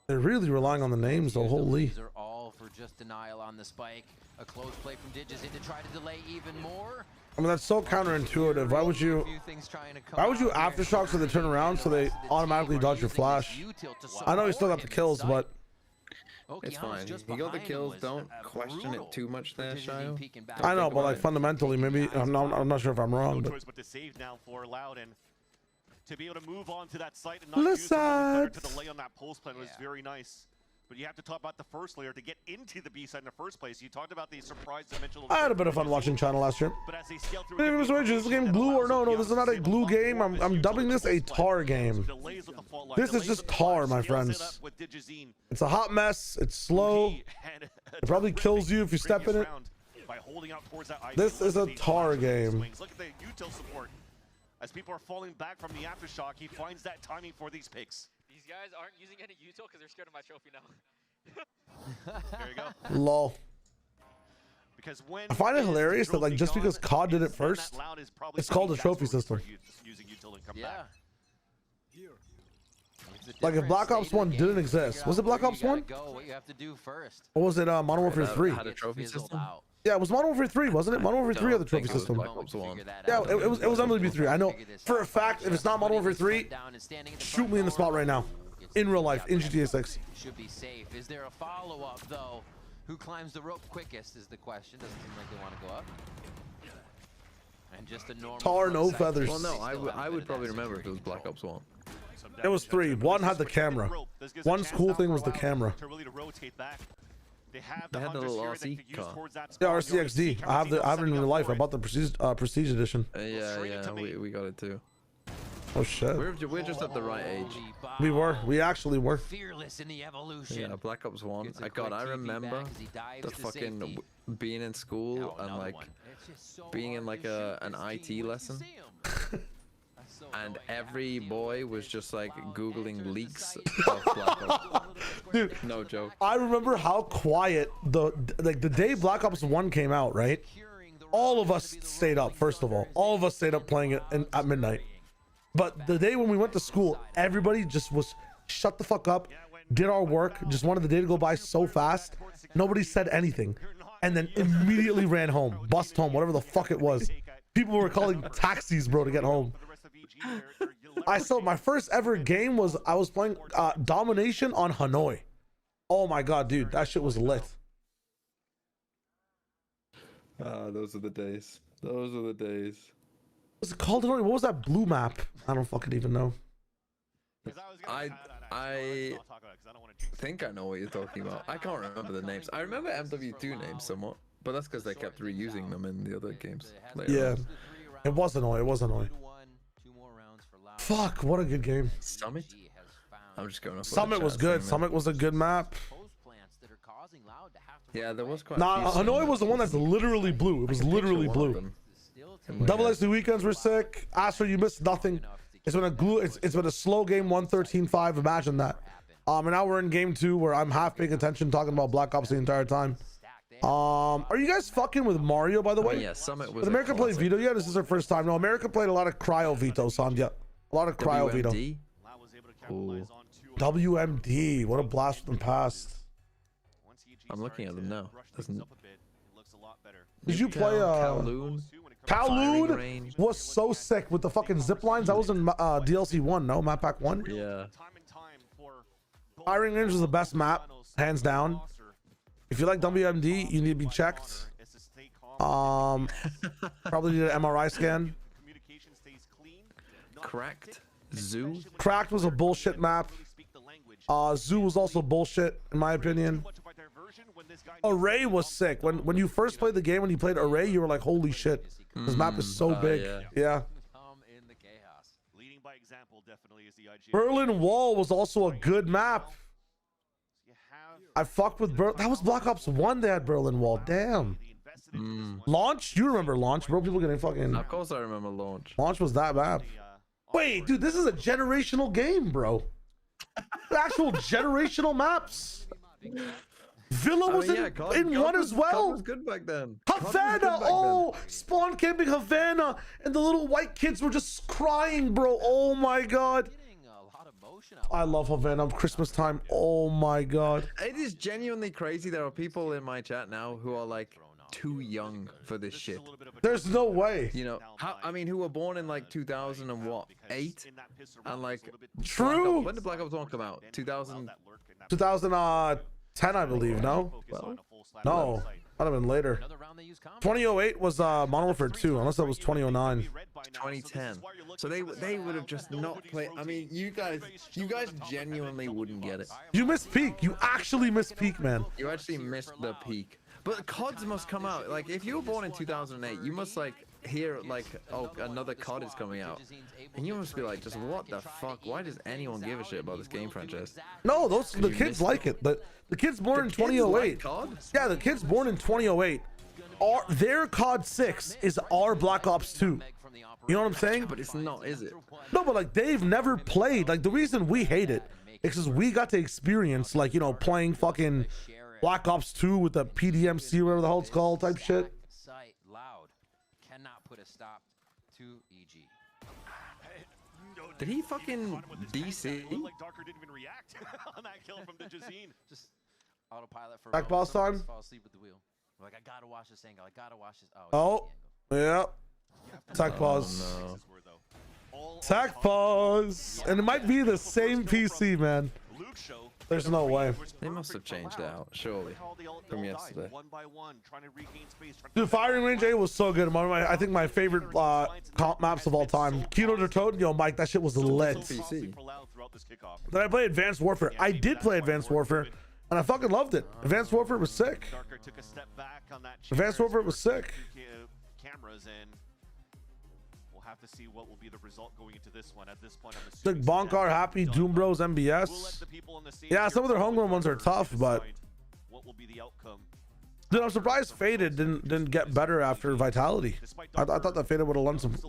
They're really relying on the names though. Holy. These are all for just denial on the spike. A close play from Digizin to try to delay even more. I mean, that's so counterintuitive. Why would you aftershock so they turn around so they automatically dodge your flash? I know he still got the kills, but it's fine. He got the kills. Don't question it too much there, Shayo. I know, but like fundamentally, maybe I'm not sure if I'm wrong. But to save now for Loud and to be able to move on to that site and not use the to delay on that pulse plan was very nice. But you have to talk about the first layer to get into the B side in the first place. You talked about the surprise dimensional. I had a bit of fun watching China last year. But as they scale through, hey, Mr. Rich, is this game glue or no? No, this is not a glue game. I'm dubbing this a tar game. This is just tar, my friends. It's a hot mess. It's slow. It probably kills you if you step in it. This is a tar game. Look at the util support. As people are falling back from the aftershock, he finds that timing for these picks. These guys aren't using any util because they're scared of my trophy now. There you go. Lol. Because when I find it hilarious that like just because COD did it first, it's called a trophy system. Yeah. Like if Black Ops 1 didn't exist, was it Black Ops 1? What you have to do first. Or was it Modern Warfare 3? Had a trophy system. Yeah, it was Modern Warfare 3, wasn't it? Modern Warfare 3 had the trophy system. Yeah, it was on LEV3. I know for a fact if it's not Modern Warfare 3, shoot me in the spot right now. In real life, in GTA 6. Should be safe. Is there a follow-up though? Who climbs the rope quickest is the question. Doesn't seem like they want to go up. And just a normal tar, no feathers. Well, no, I would probably remember if it was Black Ops 1. It was 3. One had the camera. One's cool thing was the camera. They have They had the little RC car. Yeah, RCXD. I have it in real life. I bought the Prestige edition. Yeah, we got it too. Oh shit. We're just at the right age. We actually were. Fearless in the evolution. Yeah, Black Ops 1. I remember the fucking being in school and like being in like an IT lesson. And every boy was just like Googling leaks of Black Ops. Dude, no joke. I remember how quiet the day Black Ops 1 came out, right? All of us stayed up, first of all of us stayed up playing it at midnight. But the day when we went to school, everybody just was shut the fuck up, did our work, just wanted the day to go by so fast. Nobody said anything. And then immediately ran home, bust home, whatever the fuck it was. People were calling taxis, bro, to get home. My first ever game was I was playing Domination on Hanoi. Oh my god, dude, that shit was lit. Those are the days. Those are the days. What's it called? What was that blue map? I don't fucking even know. I think I know what you're talking about. I can't remember the names. I remember MW2 names somewhat, but that's because they kept reusing them in the other games. Yeah, it was Hanoi. It was Hanoi. Fuck, what a good game. Summit? I'm just going off. Summit was good. Summit was a good map. Yeah, there was quite. Nah, Hanoi was the one that's literally blue. It was literally blue. Double XD weekends were sick. Astro, you missed nothing. It's been a slow game, 113-5. Imagine that. And now we're in game 2 where I'm half paying attention, talking about Black Ops the entire time. Are you guys fucking with Mario, by the way? Yeah, Summit was. Did America play Vito? Yeah, this is our first time. No, America played a lot of Cryo Vito, son. Yeah, a lot of Cryo Vito. WMD, what a blast from the past. I'm looking at them now. Did you play Kowloon? Kowloon was so sick with the fucking zip lines. That was in DLC 1, no? Map Pack 1? Yeah. Firing Range was the best map, hands down. If you like WMD, you need to be checked. Probably need an MRI scan. Cracked. Zoo. Cracked was a bullshit map. Zoo was also bullshit, in my opinion. Array was sick. When you first played the game, when you played Array, you were like, holy shit. This map is so big. Yeah. Berlin Wall was also a good map. I fucked with that was Black Ops 1 they had Berlin Wall. Damn. Launch? You remember Launch, bro? People getting fucking... Of course I remember Launch. Launch was that map. Wait, dude, this is a generational game, bro. Actual generational maps. Villa was in one as well. COD was good back then. Havana, oh, spawn camping Havana, and the little white kids were just crying, bro. Oh my god. I love Havana Christmas time. Oh my god. It is genuinely crazy. There are people in my chat now who are like too young for this shit. There's no way. You know, I mean, who were born in like 2008 and like true. When did Black Ops 1 come out? 2010, I believe. No, no, might have been later. 2008 was Modern Warfare 2, unless that was 2009. 2010. So they would have just not played. I mean, you guys genuinely wouldn't get it. You missed peak. You actually missed peak, man. You actually missed the peak. But CODs must come out. Like, if you were born in 2008, you must like hear like, oh, another COD is coming out, and you must be like, just what the fuck? Why does anyone give a shit about this game franchise? No, the kids like it. The kids born in 2008. Yeah, the kids born in 2008. Their COD 6 is our Black Ops 2. You know what I'm saying? But it's not, is it? No, but like they've never played. Like the reason we hate it is because we got to experience, like, you know, playing fucking Black Ops 2 with the PDMC, whatever the hell it's called, type shit. Loud cannot put a stop to EG. Did he fucking DC? Darker didn't even react on that kill from the Jazeen. Just autopilot for back boss time. Fall asleep with the wheel. Like, I gotta watch this angle. I gotta watch this. Oh, yeah. Tech pause. No. Tech pause. And it might be the same PC, man. There's no way. They must have changed it out, surely, from yesterday. Dude, firing range A was so good. I think my favorite comp maps of all time. Kino to Toad, yo, Mike, that shit was lit. PC. Did I play Advanced Warfare? I did play Advanced Warfare, and I fucking loved it. Advanced Warfare was sick. Advanced Warfare was sick. Cameras, and we'll have to see what will be the result going into this one. At this point, I'm Like assuming Bonkar, Happy, Doom Bros, MBS. Yeah, some of their homegrown ones are tough, but what will be the outcome? dude, I'm surprised Faded didn't get better after Vitality. I thought that Faded would have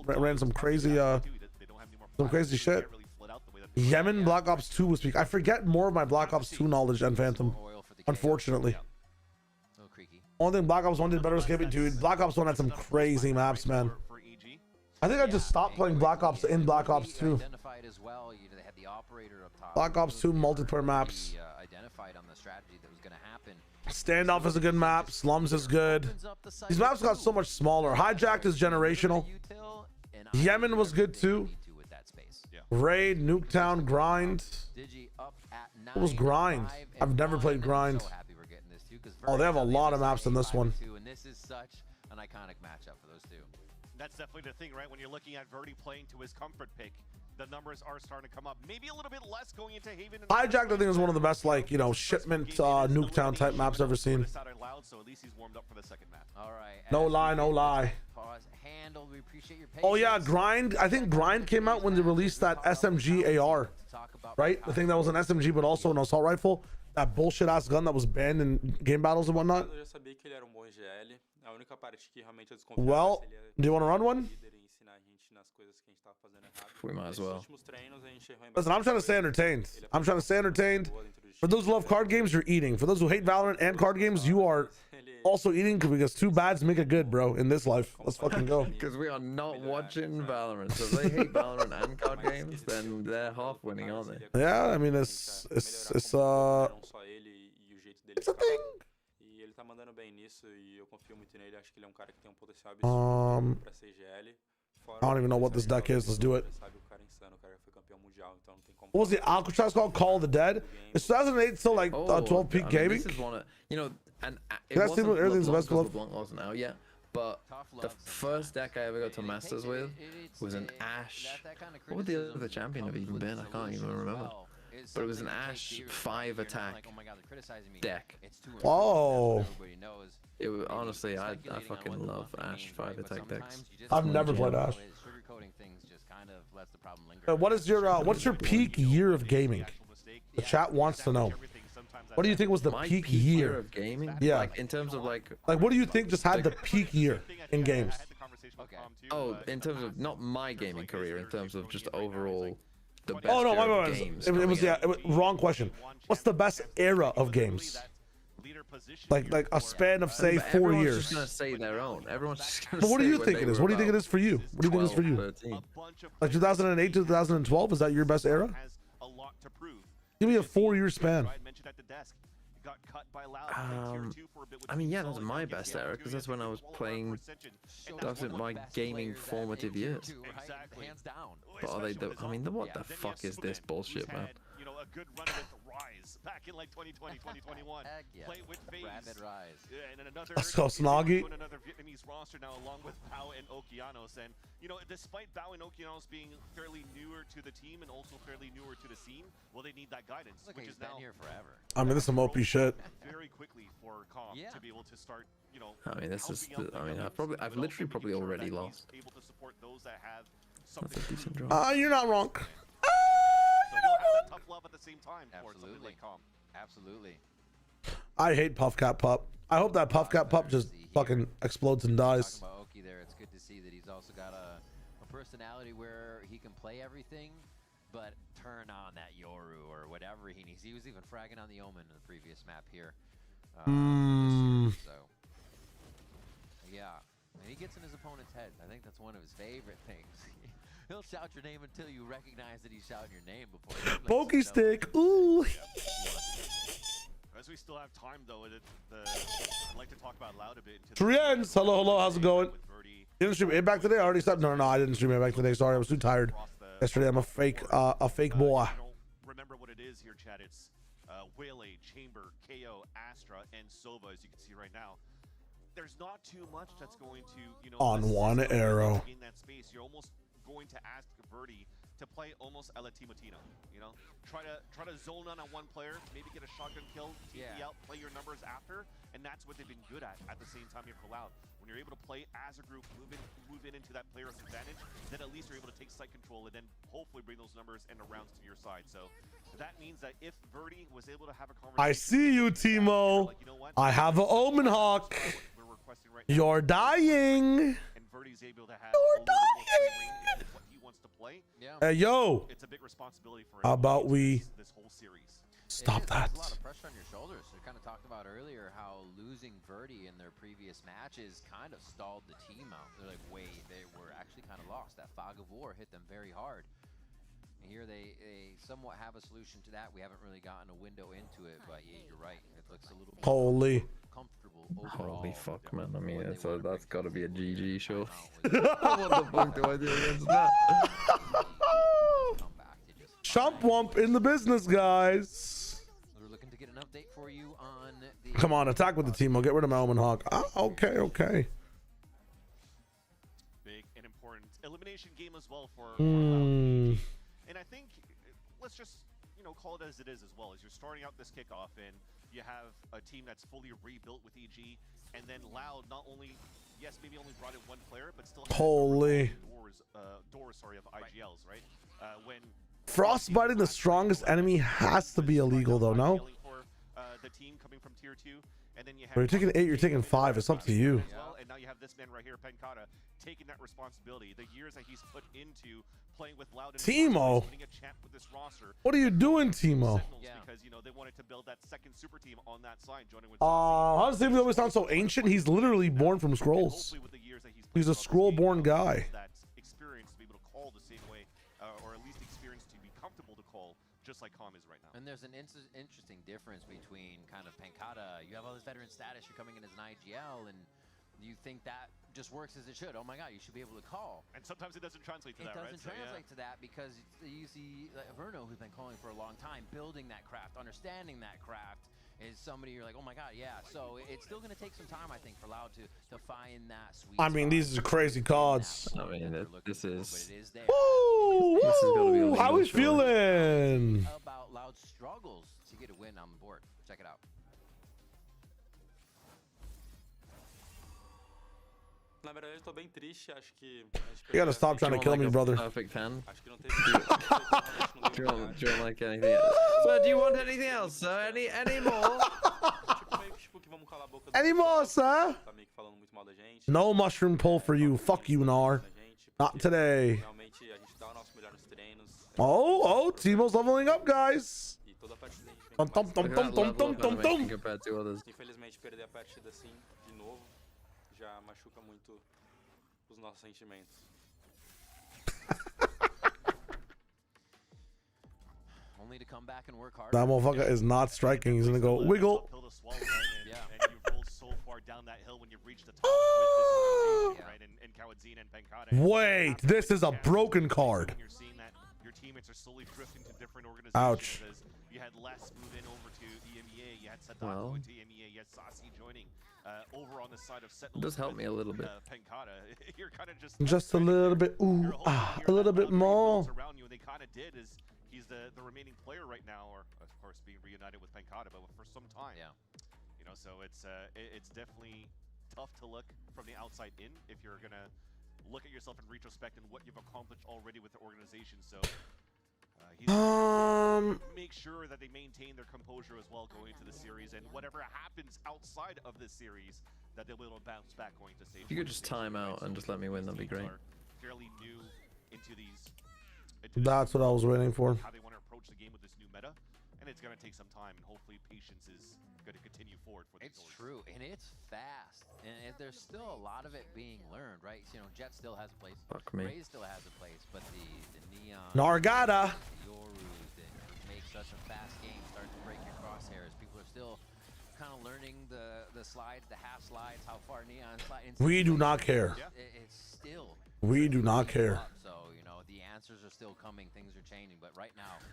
ran some crazy shit. Yemen Black Ops 2 was peak. I forget more of my Black Ops 2 knowledge than Phantom, unfortunately. Only thing Black Ops 1 did better was Skippy, dude. Black Ops 1 had some crazy maps, man. I think I just stopped playing Black Ops in Black Ops 2. Black Ops 2 multiplayer maps. Standoff is a good map. Slums is good. These maps got so much smaller. Hijacked is generational. Yemen was good too. Raid, Nuketown, Grind. What was Grind? I've never played Grind. Oh, they have a lot of maps in this one. And this is such an iconic matchup for those two. That's definitely the thing, right? When you're looking at Verdi playing to his comfort pick, the numbers are starting to come up. Maybe a little bit less going into Haven. Hijacked, I think, is one of the best, like, you know, shipment Nuketown type maps I've ever seen. So at least he's warmed up for the second match. All right. No lie, no lie. Handled. We appreciate your patience. Oh yeah, Grind. I think Grind came out when they released that SMG AR, right? The thing that was an SMG, but also an assault rifle. That bullshit ass gun that was banned in game battles and whatnot. Well, do you want to run one? We might as well. Listen, I'm trying to stay entertained. I'm trying to stay entertained. For those who love card games, you're eating. For those who hate Valorant and card games, you are also eating, because two bads make it good, bro, in this life. Let's fucking go. Because we are not watching Valorant. So if they hate Valorant and card games, then they're half winning, aren't they? Yeah, I mean, it's a thing. I don't even know what this deck is. Let's do it. What was the Alcatraz called? Call of the Dead? It's 2008 still like 12 peak gaming? This is one of, you know, and it That's wasn't everything's best LeBlanc, LeBlanc wasn't out yet, but the first deck I ever got to Masters with was an Ash. What would the other champion have even been? I can't even remember. But it was an Ash 5 attack deck. Oh. It was, honestly, I fucking love Ash 5 attack decks. I've never played Ash. What is your what's your peak year of gaming? The chat wants to know. What do you think was the peak year of gaming? Yeah. Like in terms of like what do you think just had the peak year in games? Oh, in terms of not my gaming career, in terms of just overall the best Oh no, year of games. it was wrong question. What's the best era of games? Like a span of say 4 everyone's years. Just gonna say their own. Everyone's just gonna But what do say you when think they it is? were What do you think it about is for you? What do you think it is for you? 13. Like 2008 to 2012, is that your best era? Give me a 4-year span. I mean, yeah, that's my best era because that's when I was playing. That's in my gaming formative years. But are they? I mean, what the fuck is this bullshit, man? You know, a good run with Rise back in like 2020, 2021. Play with FaZe. Rise. And then another. Let's go, Snoggy. Another Vietnamese roster now, along with Bao and Okeanos. And you know, despite Bao and Okeanos being fairly newer to the team and also fairly newer to the scene, well, they need that guidance, which is now here forever. I mean, this is some OP shit. Very quickly for Calm to be able to start. You know, I mean, this is. I mean, I've literally probably already lost. Able to support those that have That's a decent draw. You're not wrong. Tough love at the same time for something like Calm. Absolutely. I hate Puffcat Pup. I hope that Puffcat Pup just fucking explodes and dies. Talking about Oki there, it's good to see that he's also got a personality where he can play everything, but turn on that Yoru or whatever he needs. He was even fragging on the Omen in the previous map here. So, yeah. And he gets in his opponent's head. I think that's one of his favorite things. He'll shout your name until you recognize that he's shouting your name before. Pokey stick. Ooh. As we still have time, though, I'd like to talk about Loud a bit. Triens, hello, how's it going? You didn't stream it back today? I already stopped. No, I didn't stream it back today. Sorry, I was too tired yesterday. I'm a fake boy. Remember what it is here, Chad. It's Wele, Chamber, KO, Astra, and Sova, as you can see right now. There's not too much that's going to, you know, On one arrow. in that space. You're almost going to ask Verdi to play almost a la Timotino, you know? Try to zone on one player, maybe get a shotgun kill, TP out, play your numbers after, and that's what they've been good at the same time here for Loud. When you're able to play as a group, move in into that player's advantage, then at least you're able to take site control and then hopefully bring those numbers and the rounds to your side. So that means that if Verdi was able to have a conversation— I see you, Timo. Like, you know what? I have an Omen Hawk. Right, you're dying. And Verdi's able to have you're dying. What he wants to play. Hey, yo. It's a big responsibility for how about we this whole series. Stop that. There's a lot of pressure on your shoulders. We kind of talked about earlier how losing Verdi in their previous matches kind of stalled the team out. They're like, wait, they were actually kind of lost. That fog of war hit them very hard. And here they somewhat have a solution to that. We haven't really gotten a window into it, but yeah, you're right. It looks a little bit holy comfortable overall. Holy fuck, man. I mean, that's got to be a GG show. What the fuck do I do against that? Chump Wump in the business, guys. We're looking to get an update for you on the— Come on, attack with the team. I'll get rid of my Omen Hawk. Okay. Big and important elimination game as well for Loud. And I think let's just, you know, call it as it is as well. As you're starting out this kickoff and you have a team that's fully rebuilt with EG, and then Loud not only, yes, maybe only brought in one player, but still holy doors of IGLs, right? When frostbiting the strongest enemy has to be illegal, though. No. The team coming from tier 2, and then you have— But you're taking 8, you're taking 5. It's up to you. Well, and now you have this man right here, Penkata, taking that responsibility. The years that he's put into playing with Loud and Timo, winning a champ with this roster. What are you doing, Timo? Because, you know, they wanted to build that second super team on that side, joining with how does Timo always sound so ancient? He's literally born from scrolls. He's a scroll-born guy. That experience to be able to call the same way, or at least experience to be comfortable to call, just like Calm is right now. And there's an interesting difference between kind of Penkata. You have all this veteran status, you're coming in as an IGL, and you think that just works as it should. Oh my God, you should be able to call. And sometimes it doesn't translate to that, right? It doesn't translate to that because you see like Verno, who's been calling for a long time, building that craft, understanding that craft, is somebody you're like, oh my God, yeah. So it's still going to take some time, I think, for Loud to find that sweet I mean, these are crazy cards. I mean, this is. Woo! How we feeling? About Loud's struggles to get a win on the board. Check it out. You gotta stop trying to kill me, brother. Perfect 10. Do you want like anything else? So do you want anything else, sir? Any more? Any more, sir? No mushroom pull for you. Fuck you, Nar. Not today. Oh, Timo's leveling up, guys. Compared to others. Infelizmente, perder a partida assim de novo já machuca muito os nossos sentimentos. Only to come back and work hard. That motherfucker is not striking. He's gonna go wiggle. And you roll so far down that hill when you've reached the top with this right? And Kawadzina and Penkata. Wait, this is a broken card. You're seeing that your teammates are slowly drifting to different organizations. Ouch. As you had Les move in over to EMEA, you had Sadat going to EMEA, you had Sasi joining over on the side of Sentinel. It does help me a little bit. Penkata, you're kind of just a little bit. Ooh, a little bit more. Around you, and they kind of did is he's the remaining player right now, or of course being reunited with Penkata, but for some time. Yeah. You know, so it's definitely tough to look from the outside in if you're gonna look at yourself in retrospect and what you've accomplished already with the organization. So he's make sure that they maintain their composure as well going into the series, and whatever happens outside of this series, that they'll be able to bounce back going to stage. If you could just time out and just let me win, that'd be great. Fairly new into these. That's what I was waiting for. How they want to approach the game with this new meta, and it's going to take some time, and hopefully patience is going to continue forward for the It's true, and it's fast, and there's still a lot of it being learned, right? You know, Jet still has a place, Fuck me. Ray still has a place, but the Neon, Nargata, the Yorus that make such a fast game, starting to break your crosshairs. People are still kind of learning the slides, the half slides, how far Neon slides. We do not care. It's still. We do not care. So, you know, the answers are still coming, things are changing, but right now,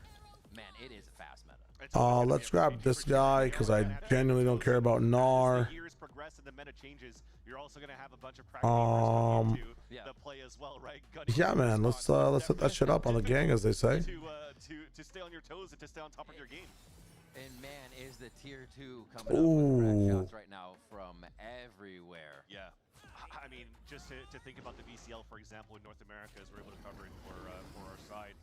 man, it is a fast meta. Let's grab this guy because I genuinely don't care about Gnar. Years progress and the meta changes. You're also going to have a bunch of practice the play as well, right? Yeah, man. Let's hit that shit up on the gang, as they say. To stay on your toes and to stay on top of your game. And man, is the tier 2 coming up with shots right now from everywhere. Yeah. I mean, just to think about the VCL, for example, in North America, as we're able to cover it for our side,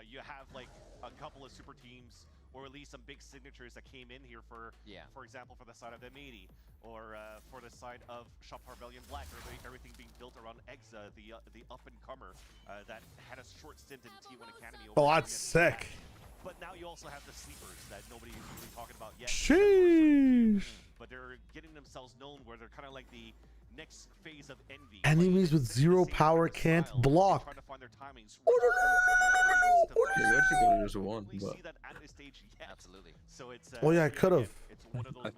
you have like a couple of super teams, or at least some big signatures that came in here for example, for the side of M80, or for the side of Shop Rebellion Black, or everything being built around Exa, the up-and-comer that had a short stint in T1 Academy. Oh, that's sick. But now you also have the sleepers that nobody's really talking about yet. Sheesh. But they're getting themselves known where they're kind of like the next phase of Envy. Enemies with 0 power can't block. Trying to find their timings. Yeah, you actually could have just won, but... See that at this stage yet. Absolutely. So it's, Oh yeah, I could have.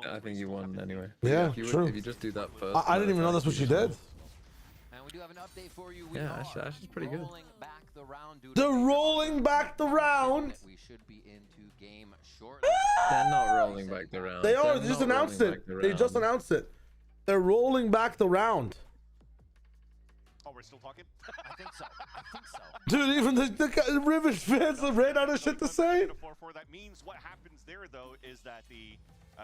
I think you won anyway. Yeah, if you just do that first. I didn't even know that's what you did. And we do have an update for you. Yeah, Ashley's pretty good. They're rolling back the round. We should be into game shortly. They're not rolling back the round. They are. They just announced it. They just announced it. They're rolling back the round. Oh, we're still talking? I think so. I think so. Dude, even the Rivet fans ran out of shit to say. That means what happens there, though, is that the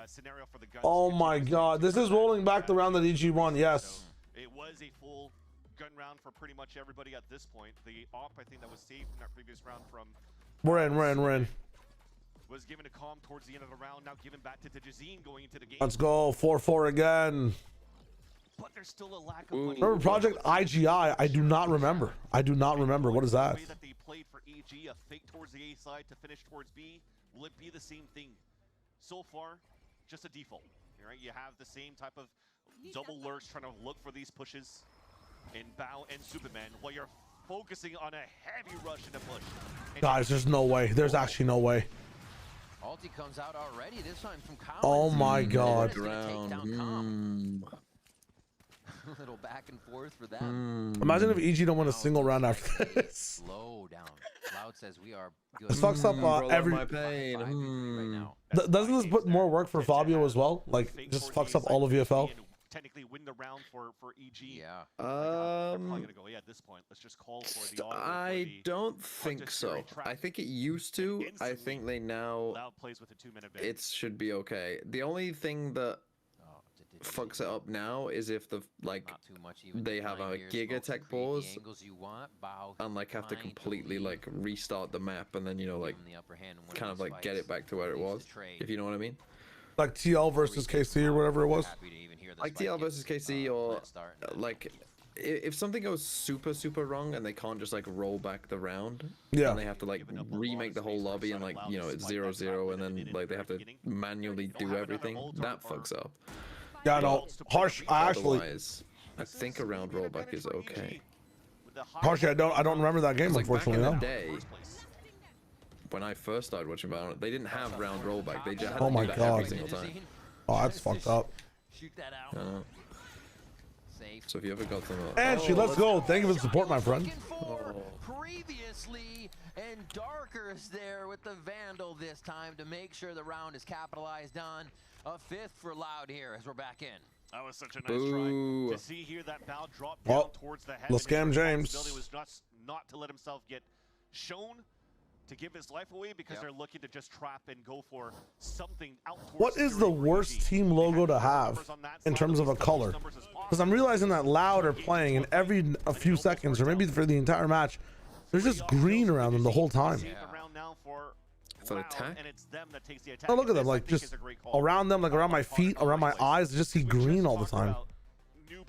scenario for the guns. Oh my god. This is rolling back the round that EG won. Yes. It was a full gun round for pretty much everybody at this point. The op, I think, that was saved from that previous round from... We're in. Was given to Calm towards the end of the round, now given back to Jazine going into the game. Let's go. 4-4 again. But there's still a lack of money. Remember Project IGI? I do not remember. What is that? The way that they played for AG, a fake towards the A side to finish towards B, will it be the same thing? So far, just a default. Right? You have the same type of double lurks trying to look for these pushes in Bao and Superman, while you're focusing on a heavy rush and a push. Guys, there's no way. There's actually no way. Ulti comes out already, this time from Collins. Oh my god. A little back and forth for that. Imagine if EG don't win a single round after this. Slow down. Cloud says we are good. This fucks up every... my pain. Doesn't this put more work for Fabio as well? Like, just fucks up all of VFL? Technically win the round for EG. Yeah. Probably gonna go, at this point. Let's just call for the I don't think so. I think it used to. I think they now... Loud plays with a 2-minute ban. It should be okay. The only thing that fucks it up now is if the they have a Giga Tech pause and like have to completely like restart the map and then kind of like get it back to where it was, if you know what I mean. Like TL versus KC or whatever it was. Like TL versus KC, or like if something goes super wrong and they can't just like roll back the round, and they have to like remake the whole lobby and like it's 0-0 and then like they have to manually do everything, that fucks up. Yeah, no, Harsh. Otherwise, I think a round rollback is okay. Harsh, I don't remember that game, unfortunately. Back in the day, when I first started watching Valorant, they didn't have round rollback. They just had oh to my do that god. every single time. Oh, that's fucked up. Shoot that out. Safe. So if you ever got them, Angie, let's go. Thank you for the support, my friend. Previously, and Darker's there with the Vandal this time to make sure the round is capitalized on. A 5th for Loud here as we're back in. That was such a nice try to see here. That Bao drop down towards the head. Let's scam James. Was not to let himself get shown to give his life away because they're looking to just trap and go for something out towards. What is the worst team logo to have in terms of a color? Because I'm realizing that Loud are playing, and every a few seconds, or maybe for the entire match, there's just green around them the whole time. For attack? Oh, look at them, like just around them, like around my feet, around my eyes, I just see green all the time.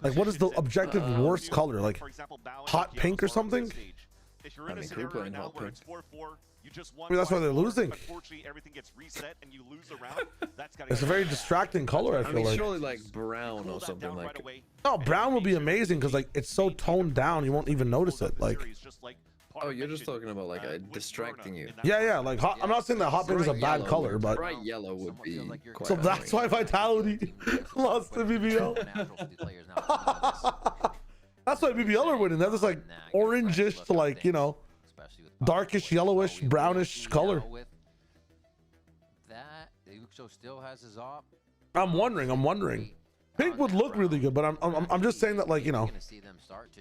Like, what is the objective worst color? Like hot pink or something? I mean, crew playing hot pink. I mean, that's why they're losing. It's a very distracting color, I feel like. Surely like brown or something like. No, brown would be amazing because like it's so toned down, you won't even notice it. Like. Oh, you're just talking about like distracting you. Yeah, like hot, I'm not saying that hot pink is a bad color, but bright yellow would be. So that's why Vitality lost to BBL. That's why BBL are winning. They're just like orangish to like darkish, yellowish, brownish color. Luxo still has his op. I'm wondering. Pink would look really good, but I'm just saying that, like, you know. Gonna see them start to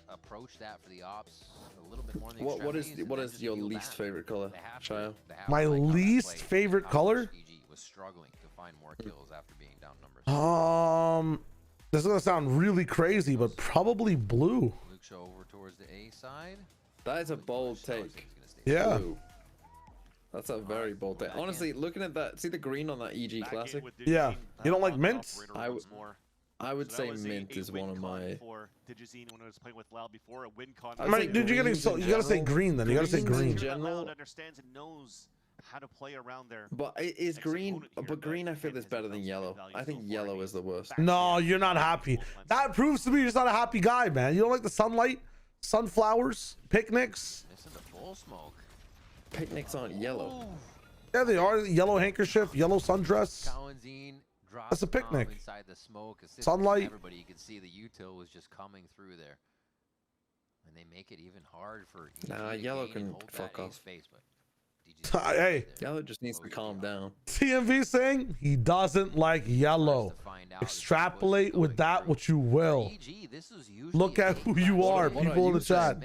approach that for the ops a little bit more. In the What is your least favorite color, Shio? My least favorite color? Was struggling to find more kills after being down numbers. This is gonna sound really crazy, but probably blue. Luxo over towards the A side. That is a bold take. Yeah. Blue. That's a very bold take. Honestly, looking at that, see the green on that EG Classic? Yeah. You don't like mint? I would say mint is one of my. Dude, you gotta say green then. You gotta say green. In general, understands and knows how to play around there. but is green? But green, I feel is better than yellow. I think yellow is the worst. No, you're not happy. That proves to me you're just not a happy guy, man. You don't like the sunlight, sunflowers, picnics. This is a full smoke. Picnics aren't yellow. Yeah, they are. Yellow handkerchief, yellow sundress. That's a picnic. Inside the smoke, Sunlight. Everybody, you could see the util was just coming through there, and they make it even hard for. Nah, yellow can fuck off. Space, but Hey, yellow just needs to calm down. TMV saying he doesn't like yellow. Extrapolate with that what you will. Look at who you are, people in the chat.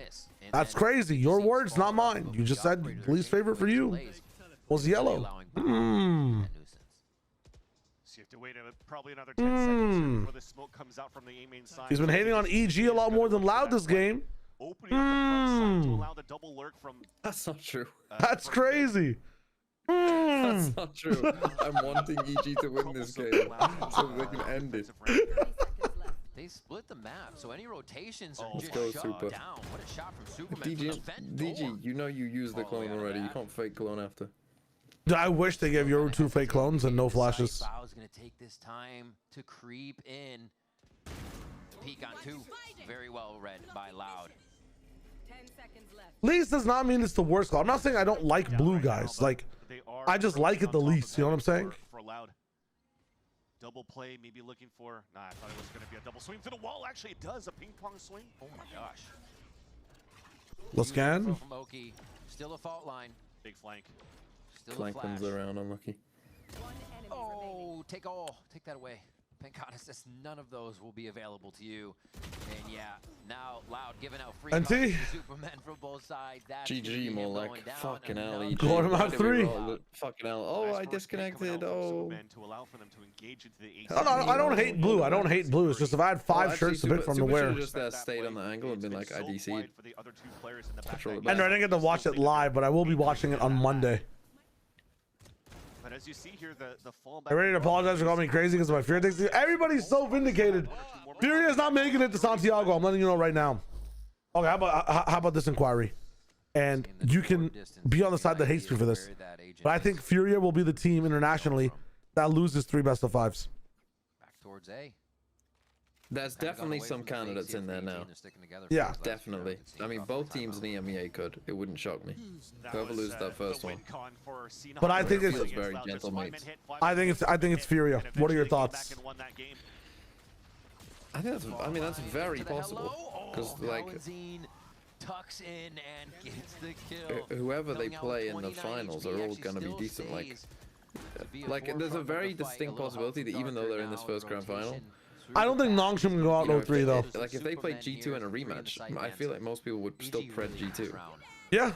That's crazy. Your words, not mine. You just said least favorite for you was yellow. So you have to wait probably another 10 seconds before the smoke comes out from the A main side. He's been hating on EG a lot more than Loud this game. Opening up the front side to allow the double lurk from. That's not true. That's crazy. That's not true. I'm wanting EG to win this game so they can end it. They split the map, so any rotations are just go, shut Super. down. What a shot from Superman. DG, you know you used the clone already. You can't fake clone after. I wish they gave Yoru 2 fake clones and no flashes. Bao's gonna take this time to creep in. Peek on 2. Very well read by Loud. Least does not mean it's the worst call. I'm not saying I don't like blue guys. Like, I just like it the least. You know what I'm saying? For Loud. Double play, maybe looking for. Nah, I thought it was going to be a double swing to the wall. Actually, it does. A ping pong swing. Oh my gosh. Let's scan. From Oki. Still a fault line. Big flank. Still Flank a comes flash. around, unlucky. Oh, take that away. Pencotta says none of those will be available to you. And yeah, now Loud giving out free NT. Supermen from both sides. That's GG more like fucking hell. EG. Got him at 3. Fucking hell. Oh, I disconnected. Oh. I don't hate blue. I don't hate blue. It's just if I had 5 shirts to pick from to wear. Just stayed on the angle and been like, I DC'd. And I didn't get to watch it live, but I will be watching it on Monday. But as you see here, the fallback. I'm ready to apologize for calling me crazy because of my fear takes. Everybody's so vindicated. Fury is not making it to Santiago. I'm letting you know right now. Okay, how about this inquiry? And you can be on the side that hates me for this. But I think Furia will be the team internationally that loses 3 best of 5s. Back towards A. There's definitely some candidates in there now. Yeah, definitely. I mean, both teams in EMEA could. It wouldn't shock me. Whoever loses that first one. But I think it's very gentle mates. I think it's Furia. What are your thoughts? I think that's very possible. Because like tucks in and gets the kill. Whoever they play in the finals are all going to be decent. Like there's a very distinct possibility that even though they're in this first grand final, I don't think Nongshim can go out 0-3 though. Like if they play G2 in a rematch, I feel like most people would still pred G2. Yeah,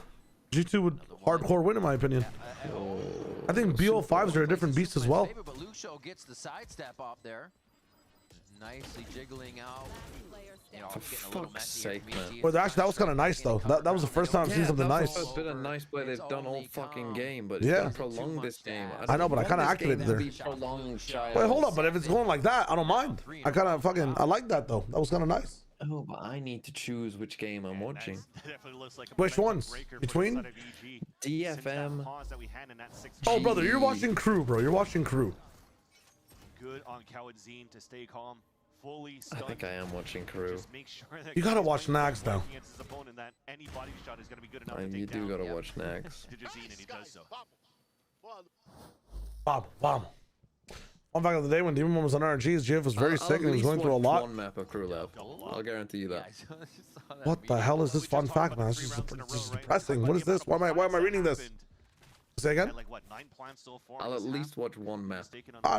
G2 would hardcore win in my opinion. I think BO5s are a different beast as well. But Luxo gets the sidestep off there. Nicely jiggling out. For fuck's sake, man. Well, actually, that was kind of nice though. That was the first time I've seen something nice. It's been a nice play they've done all fucking game, but yeah, it's prolonged this game. I know, but I kind of activated there. Wait, hold up, but if it's going like that, I don't mind. I like that though. That was kind of nice. Oh, but I need to choose which game I'm watching. Which ones? Between? DFM. Oh, brother, you're watching Crew, bro. You're watching Crew. Good on Kawatzin to stay calm. Fully I think I am watching Crew. You gotta watch Nags though. You do gotta watch Nags. Bob. One fact of the day when Demon was on RNG's, Jiv was very sick and he was going through a lot. One map of Crew LEV. I'll guarantee you that. What the hell is this fun fact, man? This is depressing. What is this? Why am I reading this? Say again? Like what, 9 plans still formed? I'll at least watch one map.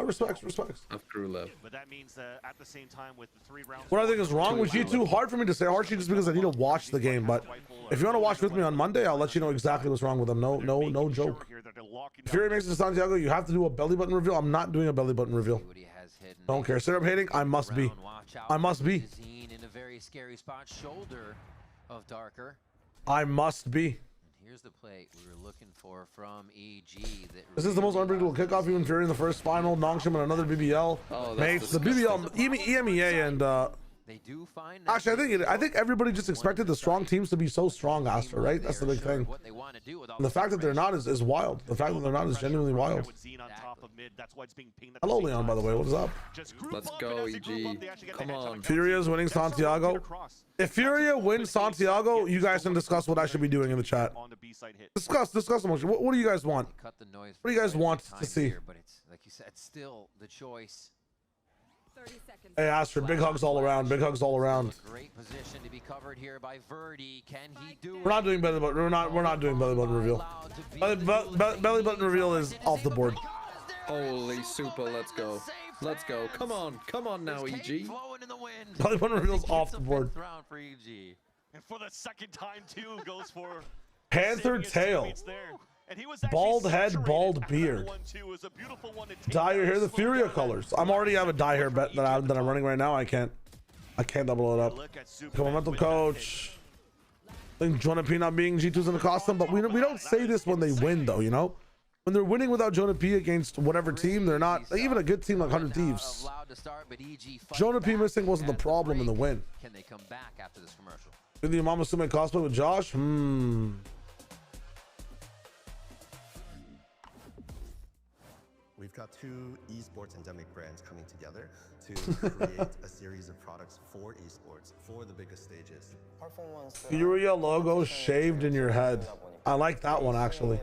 Respects. Of KRU LEV. But that means at the same time with the 3 rounds. What I think is wrong with G2, hard for me to say Harshy just because I need to watch the game. But if you want to watch with me on Monday, I'll let you know exactly what's wrong with them. No joke. If Fury makes it to Santiago, you have to do a belly button reveal. I'm not doing a belly button reveal. Don't care. Syrup hating, I must be. I must be. In a very scary spot, shoulder of Darker. I must be. Here's the play we were looking for from EG. This is the most unpredictable kickoff. Even Fury in the first final, Nongshim and another BBL. Oh, Mates, the BBL, EMEA, and they do find. Actually, I think everybody just expected the strong teams to be so strong, Astra. Right? That's the big thing. And the fact that they're not is wild. The fact that they're not is genuinely wild. Hello, Leon. By the way, what is up? Let's go, EG. Come on. Furia is winning Santiago. If Furia wins Santiago, you guys can discuss what I should be doing in the chat. Discuss emotion. What do you guys want? What do you guys want to see? But it's like you said, still the choice. Hey, Astra, big hugs all around. Big hugs all around. Great position to be covered here by Verdi. Can he do it? We're not doing belly button. We're not doing belly button reveal. Belly button reveal is off the board. Holy super, let's go. Let's go. Come on now, EG. Belly button reveal's off the board. And for the second time too, goes for Panther tail. Bald head, bald beard. Dye your hair the Furia colors. I'm already have a dye hair bet that I'm running right now. I can't double it up. Come on, mental coach. I think Jonah P not being G2's in the costume, but we don't say this when they win though, you know? When they're winning without Jonah P against whatever team, they're not even a good team like 100 Thieves. Jonah P missing wasn't the problem in the win. Can they come back after this commercial? Did the Mama Sume cosplay with Josh? We've got 2 esports endemic brands coming together to create a series of products for esports for the biggest stages. Furia logo shaved in your head. I like that one actually.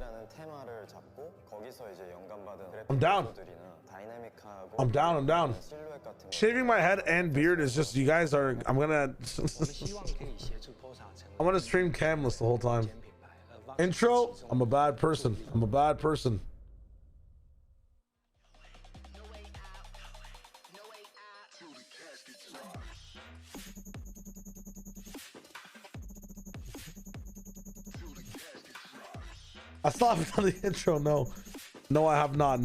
I'm down. I'm down. Shaving my head and beard is just, you guys are, I'm gonna stream camless the whole time. Intro, I'm a bad person. I still haven't done the intro. No, I have not.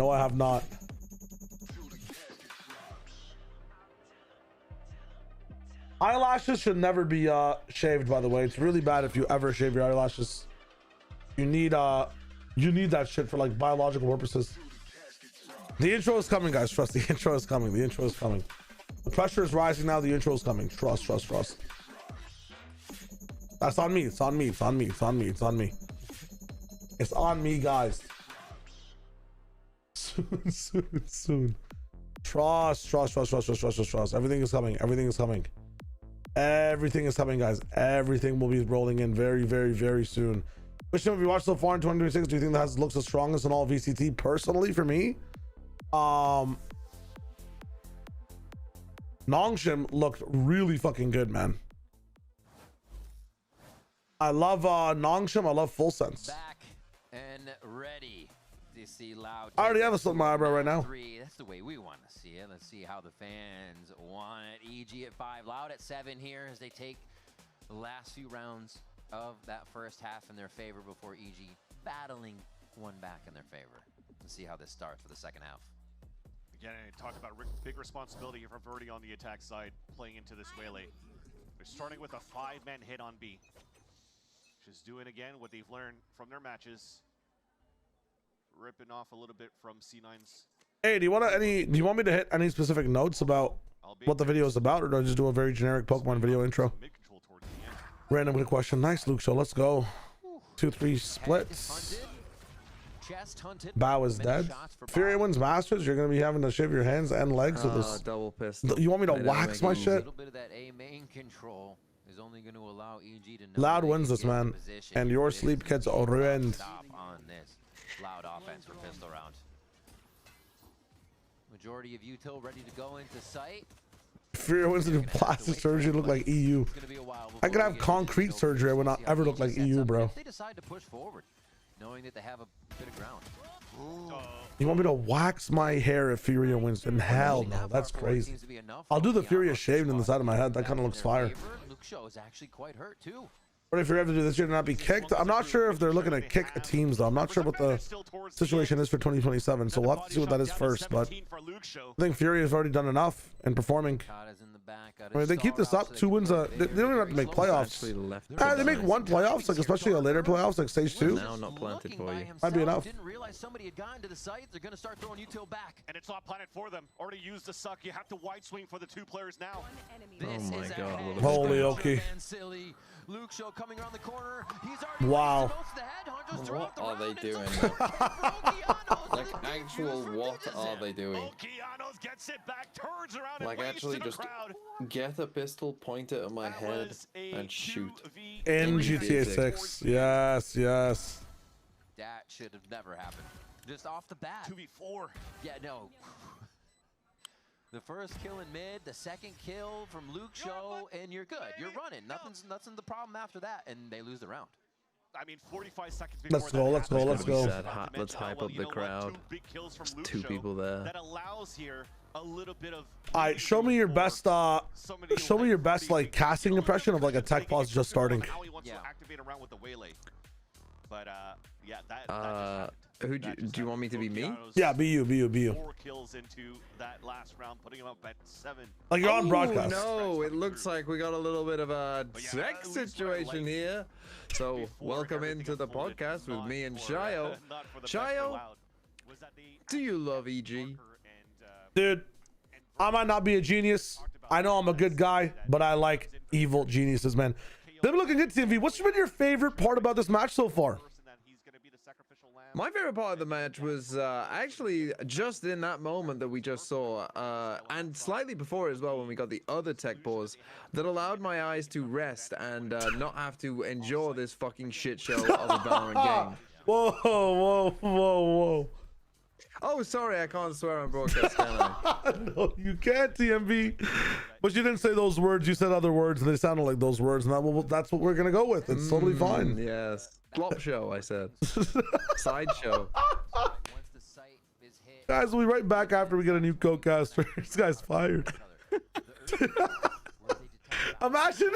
Eyelashes should never be shaved, by the way. It's really bad if you ever shave your eyelashes. You need that shit for like biological purposes. The intro is coming, guys. Trust, the intro is coming. The pressure is rising now. The intro is coming. Trust. That's on me. It's on me, guys. Soon. Trust. Everything is coming, guys. Everything will be rolling in very soon. Which team have you watched so far in 2026? Do you think that looks the strongest in all VCT? Personally, for me, Nongshim looked really fucking good, man. I love Nongshim. I love Full Sense. Back and ready to see Loud. I already have a slit in my eyebrow right now. That's the way we want to see it. Let's see how the fans want it. EG at 5, Loud at 7 here as they take the last few rounds of that first half in their favor before EG battling one back in their favor. Let's see how this starts for the second half. Again, I talk about big responsibility for Verdi on the attack side playing into this melee. They're starting with a 5-man hit on B. Just doing again what they've learned from their matches. Ripping off a little bit from C9's. Hey, do you want me to hit any specific notes about what the video is about, or do I just do a very generic Pokemon video intro? Random quick question. Nice, Luke. So let's go. 2-3 splits. Bow is dead. Fury wins Masters. You're gonna be having to shave your hands and legs with this. Double pistol. You want me to wax my shit? A little bit of that A main control is only going to allow EG to Loud wins this, man, and your sleep gets ruined. Stop on this Loud offense for pistol round. Majority of Util ready to go into sight. Fury wins to do plastic surgery, look like EU. I could have concrete surgery, I would not ever look like EU, bro. They decide to push forward. knowing that they have a bit of ground. You want me to wax my hair if Furia wins? And hell no, that's crazy. I'll do the Furia shaved in the side of my head. That kind of looks fire. Luke Show is actually quite hurt too. What if you have to do this year to not be kicked? I'm not sure if they're looking to kick teams though. I'm not sure what the situation is for 2027, so we'll have to see what that is first. But I think Fury has already done enough in performing. I mean, they keep this up, 2 wins. They don't even have to make playoffs. They make 1 playoffs, like especially a later playoffs, like stage 2. Now not planted for you. Might be enough. Didn't realize somebody had gotten to the site. They're gonna start throwing util back, and it's not planted for them. Already used the suck. You have to wide swing for the 2 players now. This oh my god! Holy okay. Luke Show coming around the corner. He's already wow. What are they doing? Like actual, what are they doing? Gets it back, turns around like and actually just get a pistol, point it at my head, and shoot. In GTA 6, yes, yes. That should have never happened. Just off the bat. 2v4. Yeah, no. The first kill in mid, the second kill from Luke Show, and you're good. You're running. Nothing's the problem after that, and they lose the round. I mean, 45 seconds let's go, let's go, let's go. Let's hype up the crowd. 2 people there. That allows here a little bit of. All right, show me your best. Show me your best like casting impression of like a tech pause just starting. How he wants to activate around with the waylay. But yeah, that who do you want me to be me? Yeah, be you. 4 kills into that last round, putting him up at 7. Like you're on broadcast. No, it looks like we got a little bit of a sex situation here. So welcome into the podcast with me and Shayo. Shayo, do you love EG? Dude, I might not be a genius. I know I'm a good guy, but I like evil geniuses, man. They've been looking good, TMV. What's been your favorite part about this match so far? My favorite part of the match was actually just in that moment that we just saw, and slightly before as well when we got the other tech pause that allowed my eyes to rest and not have to endure this fucking shit show of a Valorant game. Whoa. Oh, sorry, I can't swear on broadcast, can I? No, you can't, TMV. But you didn't say those words. You said other words, and they sounded like those words, and that's what we're going to go with. It's totally fine. Yes. Flop show, I said. Sideshow. Guys, we'll be right back after we get a new co-caster. This guy's fired. Imagine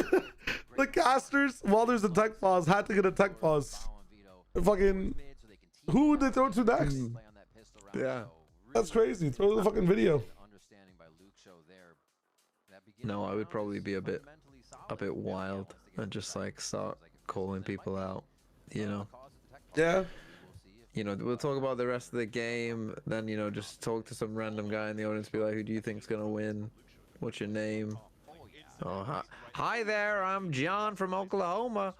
the casters, while there's a tech pause, had to get a tech pause. Fucking, who would they throw to next? Yeah. That's crazy. Throw the fucking video. No, I would probably be a bit wild and just like start calling people out, you know. Yeah. You know, we'll talk about the rest of the game, then, you know, just talk to some random guy in the audience, be like, who do you think's gonna win? What's your name? Oh, hi there, I'm John from Oklahoma.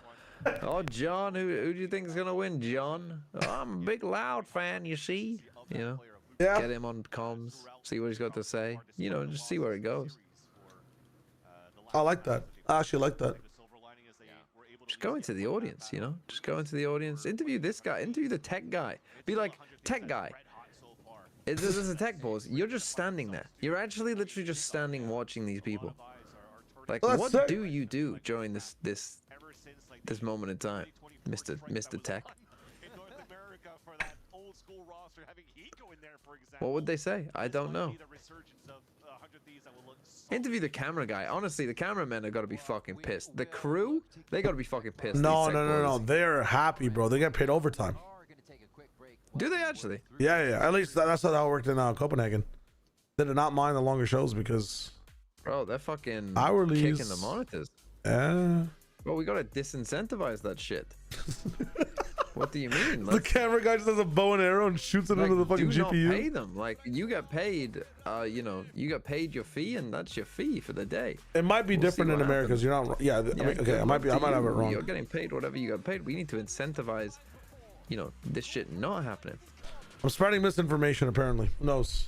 Oh, John, who do you think's gonna win, John? Oh, I'm a big Loud fan, you see? You know, yeah. Get him on comms, see what he's got to say. You know, just see where it goes. I like that. I actually like that. Just go into the audience, you know? Just go into the audience. Interview this guy. Interview the tech guy. Be like, tech guy. There's a tech pause. You're just standing there. You're actually literally just standing watching these people. Like, what do you do during this moment in time, Mr. Tech? What would they say? I don't know. Interview the camera guy. Honestly, the cameramen have got to be fucking pissed. The crew, they got to be fucking pissed. No. They're happy, bro. They get paid overtime. Do they actually? Yeah. At least that's how that worked in Copenhagen. They did not mind the longer shows because. Bro, they're fucking hourlies. Kicking the monitors. Yeah. Well, we gotta disincentivize that shit. What do you mean? The camera guy just has a bow and arrow and shoots it into the fucking GPU. Do not pay them. Like, you get paid, you know, you get paid your fee, and that's your fee for the day. It might be different in America. You're not. Yeah. I mean, okay. I might have it wrong. You're getting paid whatever you got paid. We need to incentivize, you know, this shit not happening. I'm spreading misinformation. Apparently, who knows?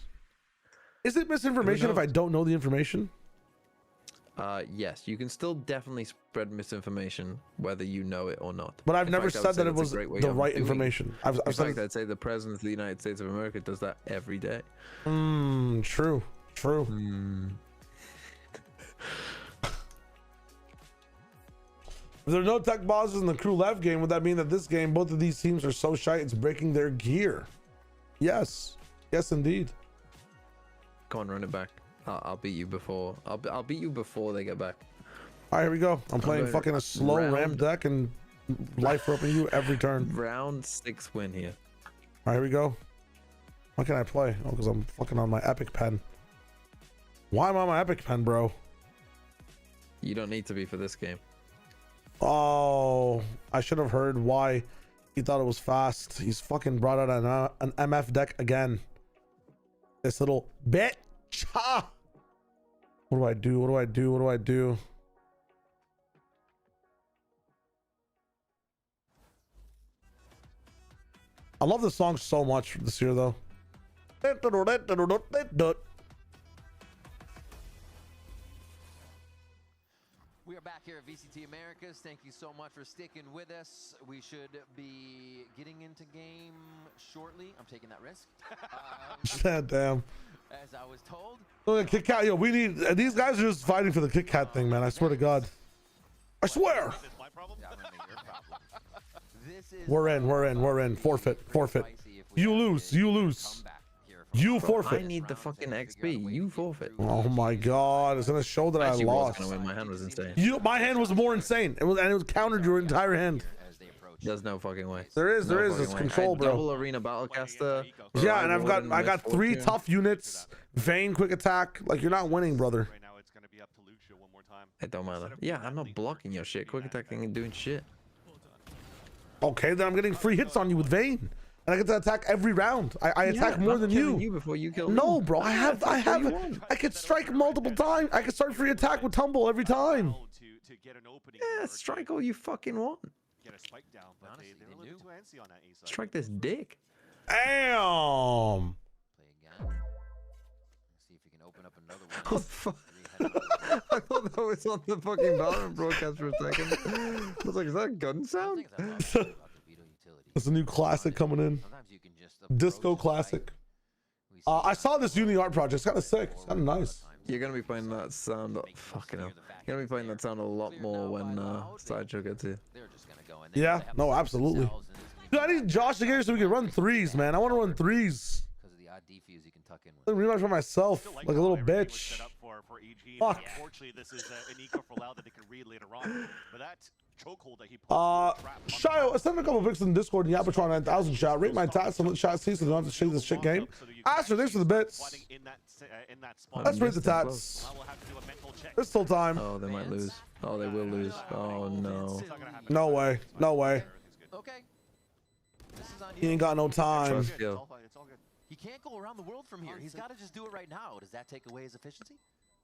Is it misinformation if I don't know the information? Yes, you can still definitely spread misinformation whether you know it or not. But I've never said that it was the right information. In fact, I'd say the President of the United States of America does that every day. True. If there are no tech bosses in the crew LEV game, would that mean that this game, both of these teams are so shite it's breaking their gear? Yes. Yes, indeed. Come on, run it back. I'll beat you before. I'll beat you before they get back. All right, here we go. I'm playing fucking a slow ramp deck and life roping you every turn. Round 6 win here. All right, here we go. What can I play? Oh, because I'm fucking on my epic pen. Why am I on my epic pen, bro? You don't need to be for this game. Oh, I should have heard why he thought it was fast. He's fucking brought out an MF deck again. This little bitch. Ah! What do I do? What do I do? What do I do? I love this song so much this year, though. We are back here at VCT Americas. Thank you so much for sticking with us. We should be getting into game shortly. I'm taking that risk. Damn. As I was told. Look at Kit Kat. Yo, we need these guys are just fighting for the Kit Kat thing, man. I swear to God. I swear. We're in. Forfeit. You lose. You forfeit. I need the fucking XP. You forfeit. Oh my God! It's gonna show that Actually, I lost. Gonna win. My hand was insane. My hand was more insane. It was countered your entire hand. There's no fucking way. There is. It's control, bro. Double arena battlecaster. Yeah, and I got 3 tough units. Vayne, quick attack. Like, you're not winning, brother. It don't matter. Yeah, I'm not blocking your shit. Quick attacking and doing shit. Okay, then I'm getting free hits on you with Vayne. And I get to attack every round. I attack more than you. Before you kill no, me. bro. I could strike multiple times. I could start free attack with tumble every time. Yeah, strike all you fucking want. Strike this dick. Damn. See if you can open up another one. Oh, fuck. I thought that was on the fucking Valorant broadcast for a second. I was like, is that a gun sound? There's a new classic coming in. Disco classic. I saw this Uni art project. It's kind of sick. It's kind of nice. You're gonna be playing that sound. Fucking hell. You're gonna be playing that sound a lot more when Sideshow gets here. Yeah. No, absolutely. Dude, I need Josh to get here so we can run 3s, man. I want to run 3s. I rematch by myself like a little bitch. Fuck. Unfortunately, this is an eco for loud that they can read later on. But that chokehold that he pulled. Shayo, send a couple pics in Discord in the Appletron 9000 chat. Rate my tats and let chat see so they don't have to shake this shit game. Aster, thanks for the bits. Let's rate the tats. Pistol time. Oh, they might lose. Oh, they will lose. Oh, no. No way. No way. Okay. He ain't got no time. He can't go around the world from here. He's got to just do it right now. Does that take away his efficiency?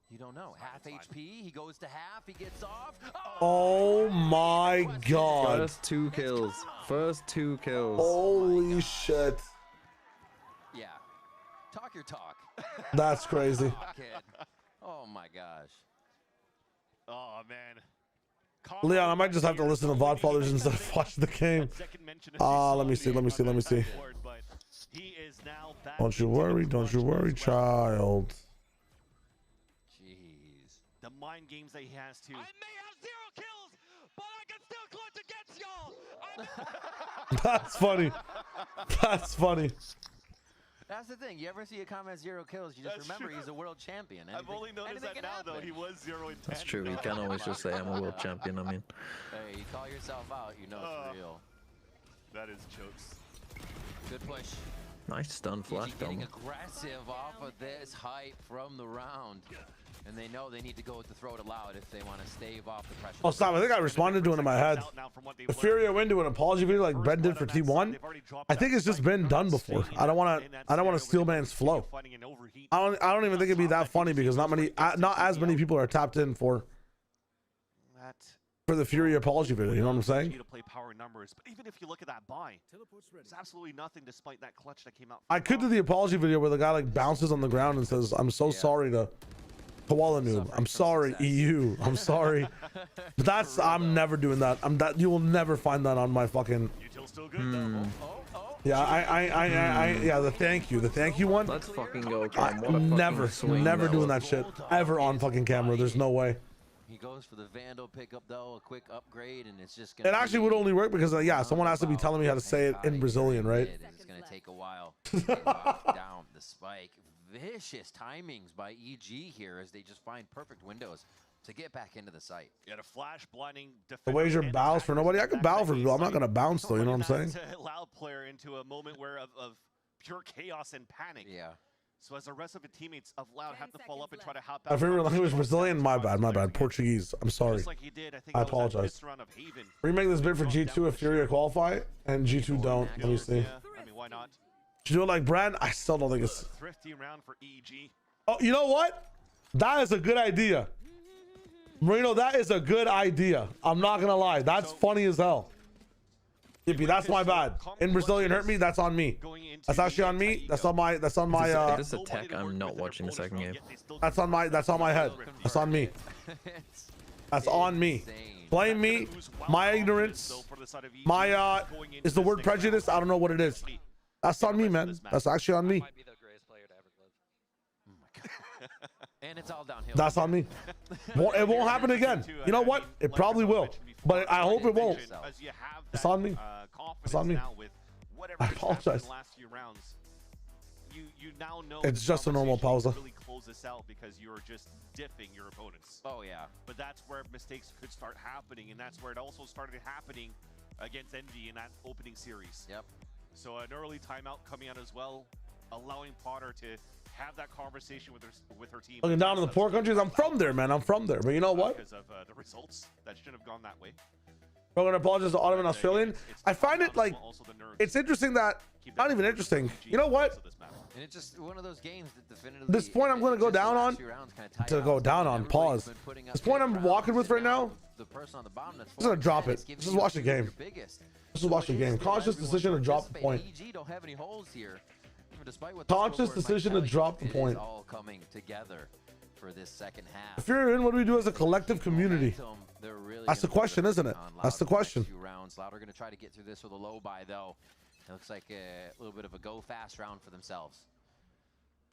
You don't know. Half HP. He goes to half. He gets off. Oh my God. First 2 kills. First 2 kills. Holy shit. Yeah. Talk your talk. That's crazy. Oh my gosh. Oh man. Leon, I might just have to listen to VOD fathers instead of watch the game. Let me see. Don't you worry, child. Jeez. The mind games that he has to. I may have 0 kills, but I can still clutch against y'all. That's funny. That's funny. That's the thing. You ever see a comment 0 kills, you just remember he's a world champion. I've only noticed that now, though. He was 0 in 10. That's true. You can't always just say I'm a world champion. I mean, hey, you call yourself out, you know it's real. That is jokes. Good push. nice stun flash. Getting aggressive off of this hype from the round. And they know they need to go with the throw it aloud if they want to stave off the pressure. Oh, stop. I think I responded to it in my head. If Furia went to an apology video like Ben did for T1, I think it's just been done before. I don't want to steal man's flow. I don't even think it'd be that funny because not as many people are tapped in for the Furia apology video. You know what I'm saying? To play power numbers, but even if you look at that buy, it's absolutely nothing despite that clutch that came out. I could do the apology video where the guy like bounces on the ground and says, "I'm so sorry to Koala Noob. I'm sorry, EU. I'm sorry." But I'm never doing that. You will never find that on my fucking. Yeah, yeah, the thank you one. Let's fucking go. Never doing that shit ever on fucking camera. There's no way. He goes for the Vandal pickup though, a quick upgrade, and it's just It gonna actually would only work because yeah, someone has to be telling me how to say it in Brazilian, right? It's gonna take a while. Down the spike. Vicious timings by EG here as they just find perfect windows to get back into the site. Yeah, a flash blinding The ways your bows for nobody. I could bow for people. I'm not gonna bounce though. You know what I'm saying? Loud player into a moment where of pure chaos and panic. Yeah. So as the rest of the teammates of Loud have to fall up and try to hop out. My favorite language Brazilian. My bad. Portuguese. I'm sorry. Just like he did, I think I that was that apologize. fifth round of Haven. Remake this bid for G2 if Furia qualify and G2 don't. Let me see. Yeah, I mean, why not? Should you do it like Brand? I still don't think it's. Thrifty round for EG. Oh, you know what? That is a good idea. Marino, that is a good idea. I'm not gonna lie. That's funny as hell. Yippee, that's my bad. In Brazilian hurt me, that's on me. That's actually on me. That's on my If this is a tech, I'm not watching the second game. That's on my head. That's on me. That's on me. Blame me. My ignorance. My is the word prejudice? I don't know what it is. That's on me, man. That's actually on me. And it's all downhill. That's on me. It won't happen again. You know what? It probably will, but I hope it won't. It's on me. It's on me. I apologize. You now know It's just a normal pausa. really close this out because you're just diffing your opponents. Oh yeah. But that's where mistakes could start happening, and that's where it also started happening against Envy in that opening series. Yep. So an early timeout coming out as well, allowing Potter to have that conversation with her team. Looking down to the poor countries. I'm from there, man. I'm from there. But you know what? Because of the results that shouldn't have gone that way. I'm gonna apologize to Ottoman Australian. I find it like it's interesting that not even interesting. You know what? And it's just one of those games that definitively. This point I'm gonna go down on. To go down on. Pause. This point I'm walking with right now. The person on the bottom that's I'm just gonna drop it. Let's just watch the game. Let's just watch the game. Conscious decision to drop the point. EG don't have any holes here. Despite what Conscious decision to drop the point. It is all coming together for this second half. If you're in, what do we do as a collective community? That's the question, isn't it? That's the question. Loud are going to try to get through this with a low buy, though. It looks like a little bit of a go fast round for themselves.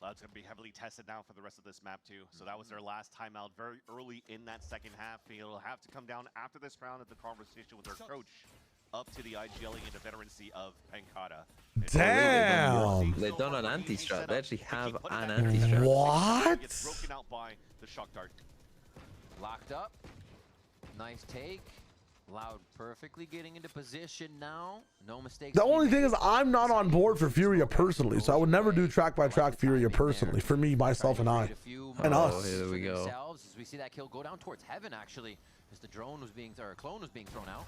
Loud's going to be heavily tested now for the rest of this map, too. So that was their last timeout very early in that second half. It'll have to come down after this round at the conversation with their coach up to the IGLing and the veterancy of Pankata. Damn. They've done an anti-strat. They actually have an anti-strat. What? Gets broken out by the shock dart. Locked up. Nice take. Loud perfectly getting into position now. No mistakes. The only thing is I'm not on board for Furia personally, so I would never do track by track Furia personally. For me, myself, and I. And us. Here we go. As we see that kill go down towards heaven, actually, as the drone was being, or a clone was being thrown out.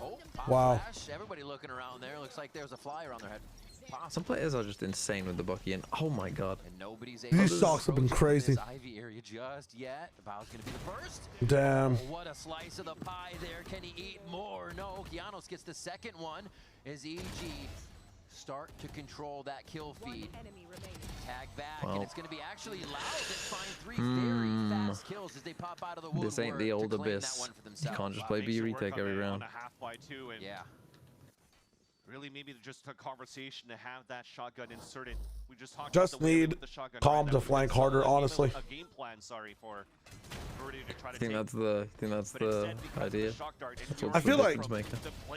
Oh, wow. Flash. Everybody looking around there. Looks like there's a flyer on their head. Some players are just insane with the Bucky, and oh my god. And nobody's These stocks have been crazy. Ivy area just yet. Bow's gonna be the first. Damn. Oh, what a slice of the pie there. Can he eat more? No. Kianos gets the second one as EG start to control that kill feed. Tag back, and it's going to be actually Loud that find three very fast kills as they pop out of the woodwork. This ain't the old Abyss. You can't just play B retake every round. Yeah. Really, maybe just a conversation to have that shotgun inserted. We just talked just about the need with the shotgun Calm to flank harder, honestly. A game plan, sorry, for Birdie to try to I think that's the idea. I feel like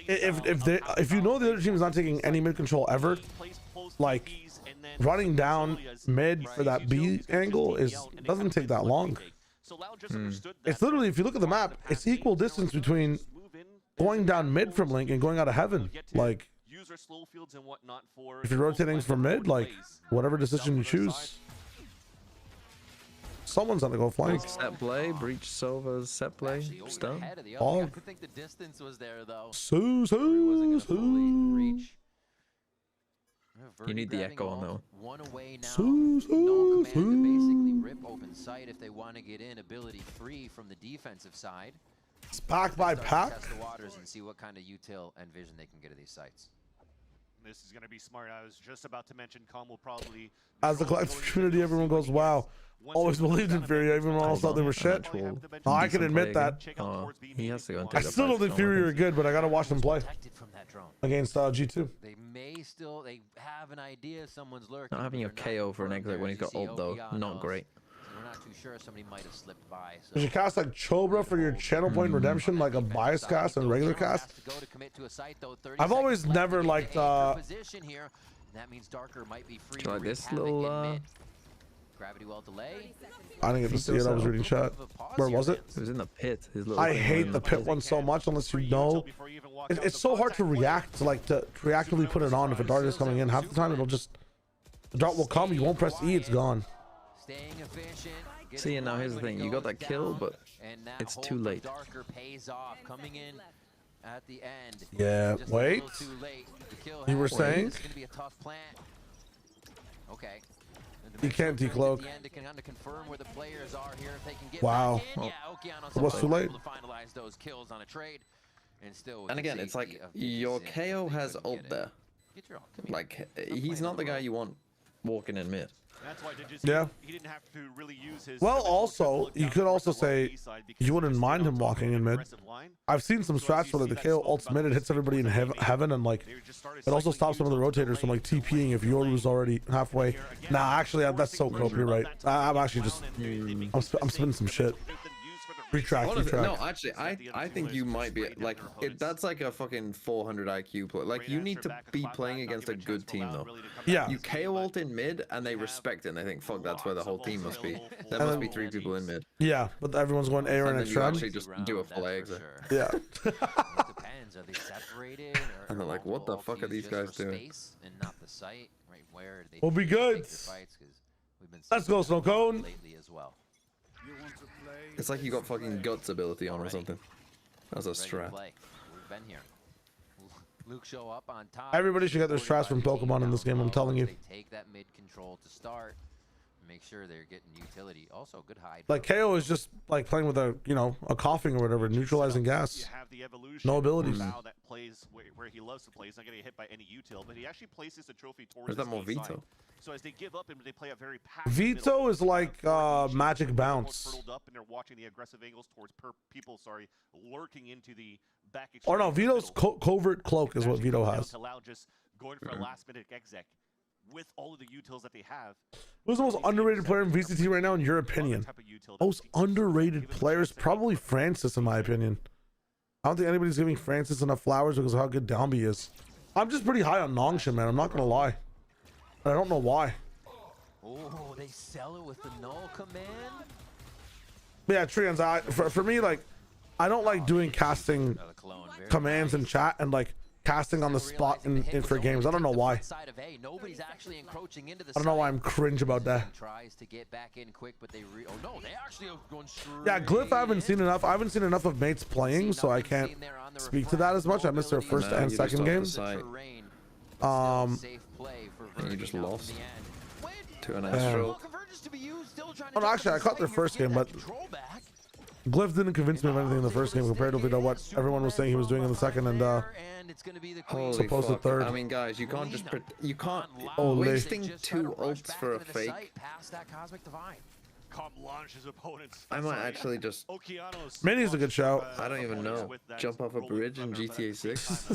if you know the other team is not taking any mid control ever, like running down mid for that B angle doesn't take that long. It's literally, if you look at the map, it's equal distance between going down mid from Link and going out of heaven. Like, if you're rotating from mid, like whatever decision you choose, someone's gonna go flank. Set play, breach Sova's set play, stun. I think the distance was there though. You need the echo on though. One away now. No command to basically rip open sight if they want to get in. Ability free from the defensive side. It's pack by pack. Test the waters and see what kind of util and vision they can get at these sites. This is going to be smart. I was just about to mention Calm will probably... As the collective community, everyone goes, wow. Always believed in Fury, even when else thought they were shit. Oh, I can admit that. He has to go and I still don't think Fury are good, but I got to watch them play against G2. They may still, they have an idea someone's lurking. Not having a KO for an exit when he's got ult though, not great. We're not too too sure. Somebody might have slipped by. So Did you cast like Chobra for your channel point redemption, like a bias cast and regular cast? I've always never liked position here. That means Darker might be free to like wreak this havoc little in mid. Gravity well delay. I didn't get to see it. I was reading chat. Where was it? It was in the pit. I hate the pit one so much unless you know. It's so hard to react to, like, to reactively put it on if a dart is coming in. Half the time it'll just, the dart will come, you won't press E, it's gone. See, and now here's the thing. You got that kill, but it's too late. Darker pays off coming in at the end. Yeah, wait. You were saying? It's going to be a tough plant. Okay. You can't decloak. Wow. It was too late. And again, it's like your KO has ult there. Like, he's not the guy you want walking in mid. That's why Yeah. he didn't have to really use his. Well, also, you could also say you wouldn't mind him walking in mid. I've seen some strats where the KO ults mid, it hits everybody in heaven, and like it also stops some of the rotators from like TPing if Yoru's already halfway. Nah, actually, that's so cope. You're right. I'm actually just I'm spinning some shit. Retract. No, actually, I think you might be like that's like a fucking 400 IQ play. Like you need to be playing against a good team though. Yeah. You KO ult in mid and they respect it and they think, fuck, that's where the whole team must be. There must be 3 people in mid. Yeah, but everyone's going Aaron and you Trent. actually just do a full exit. Yeah. And they're like, what the fuck are these guys doing? We'll be good. Let's go, Snow Cone. It's like you got fucking guts ability on or something. That's a strat. We've been here. Luke show up on top. Everybody should get their strats from Pokemon in this game, I'm telling you. They take that mid control to start. Make sure they're getting utility. Also, good hide. Like KO is just like playing with a, you know, a coughing or whatever, neutralizing gas. No abilities. That plays where he loves to play. He's not getting hit by any util, but he actually places the trophy towards. Is that more Veto? So as they give up and they play a very Veto is like magic bounce. Up and they're watching the aggressive angles towards people. Lurking into the back. Or no, Veto's covert cloak is what Veto has. Allow just going for a last minute exec with all of the utils that they have. Who's the most underrated player in VCT right now, in your opinion? Most underrated players, probably Francis, in my opinion. I don't think anybody's giving Francis enough flowers because of how good Downby is. I'm just pretty high on Nongshin, man. I'm not gonna lie. I don't know why. Oh, they sell it with the null command. Yeah, Trians. For me, like, I don't like doing casting commands in chat and like casting on the spot in for games. I don't know why. I don't know why I'm cringe about that. Yeah, Glyph, I haven't seen enough. I haven't seen enough of mates playing, so I can't speak to that as much. I missed their first and second games. And you just lost to an Astro. Oh, no, actually, I caught their first game, but Glyph didn't convince me of anything in the first game comparatively to what everyone was saying he was doing in the second and supposed to third. I mean, guys, you can't just wasting 2 ults for a fake. I might actually just. Mini's a good shout. I don't even know. Jump off a bridge in GTA 6.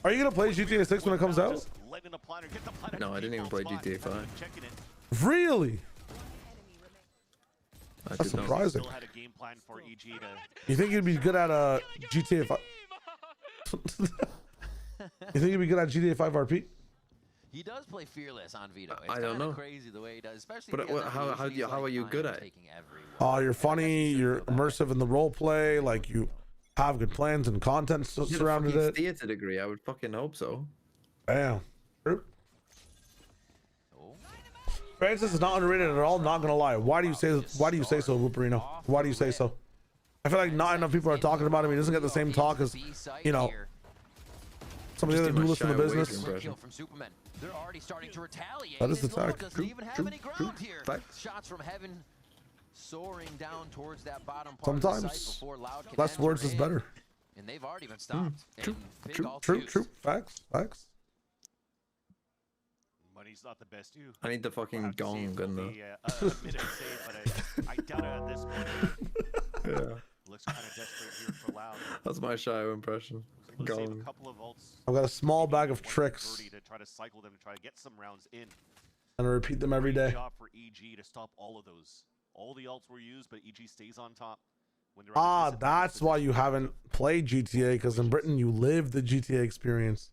Are you gonna play GTA 6 when it comes out? No, I didn't even play GTA 5. Really? That's surprising. You think you'd be good at a GTA 5? You think you'd be good at GTA 5 RP? He does play fearless on Veto. I don't know. Crazy the way he does, especially. But how are you good at it? Oh, you're funny. You're immersive in the role play. Like you have good plans and content surrounded it. Theater degree. I would fucking hope so. Damn. Francis is not underrated at all. Not gonna lie. Why do you say so, Whooperino? Why do you say so? I feel like not enough people are talking about him. He doesn't get the same talk as, you know, some of the other duelists in the business. They're already starting to retaliate. That is the tag. Facts. Shots from heaven soaring down towards that bottom part Sometimes of the site before Loud can less words is better. And they've already been stopped. True. Facts. Money's not the best too. I need the fucking gong and the. I doubt it at this point. Yeah. Looks kind of desperate here for Loud. That's my Shio impression. Gong. I've got a small bag of tricks. To try to cycle them to try to get some rounds in. And I repeat them every day. Great job for EG to stop all of those. All the ults were used, but EG stays on top. When they're Ah, that's why you haven't played GTA, because in Britain you live the GTA experience.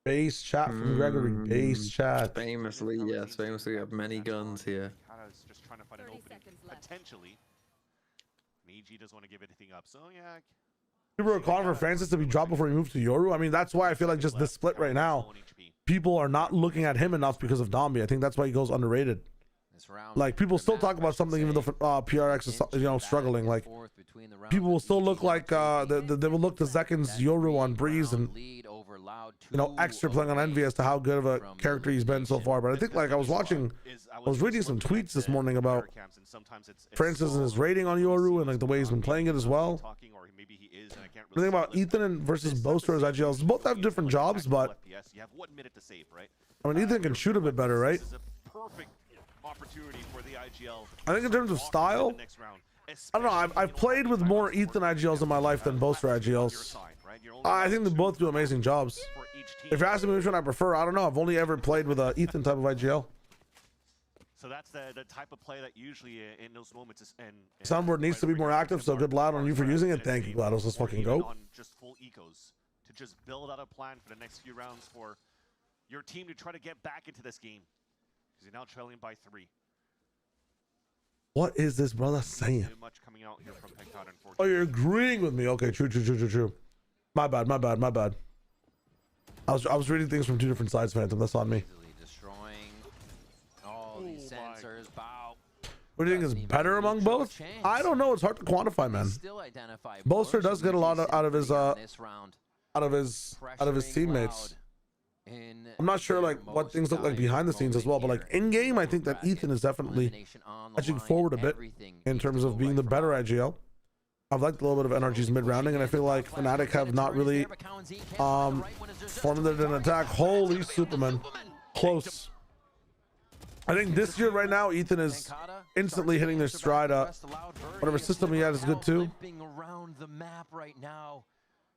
Base chat from Gregory. Base chat. Famously, yes. Famously, we have many guns here. Kata's just trying to find an opening, potentially. And EG doesn't want to give anything up. So, yeah. People are calling for Francis to be dropped before he moved to Yoru. I mean, that's why I feel like just this split right now, people are not looking at him enough because of Dombi. I think that's why he goes underrated. Like, people still talk about something even though PRX is, you know, struggling. Like, people will still look like they will look to Zekken's Yoru on Breeze and, you know, extra playing on Envy as to how good of a character he's been so far. But I think, like, I was reading some tweets this morning about Francis and his rating on Yoru and like the way he's been playing it as well. The thing about Ethan versus Boaster as IGLs, both have different jobs, but I mean, Ethan can shoot a bit better, right? Opportunity for the IGL. I think in terms of style, I don't know. I've played with more Ethan IGLs in my life than Boaster IGLs. I think they both do amazing jobs. If you're asking me which one I prefer, I don't know. I've only ever played with a Ethan type of IGL. So that's the type of play that usually in those moments is. And Soundboard needs to be more active, so good lad on you for using it. Thank you, GLaDOS. Let's fucking go. On just full ecos to just build out a plan for the next few rounds for your team to try to get back into this game. Because you're now trailing by 3. What is this brother saying? Much coming out here from Pectod, Oh, you're agreeing with me. Okay, true. My bad. I was reading things from two different sides, Phantom. That's on me. Destroying all these sensors. Bow. What do you think is better among both? I don't know. It's hard to quantify, man. Boaster does get a lot out of his teammates. I'm not sure like what things look like behind the scenes as well, but like in game, I think that Ethan is definitely edging forward a bit in terms of being the better IGL. I've liked a little bit of NRG's mid-rounding, and I feel like Fnatic have not really formulated an attack. Holy Superman, close. I think this year right now, Ethan is instantly hitting their stride. Whatever system he has is good too. Around the map right now,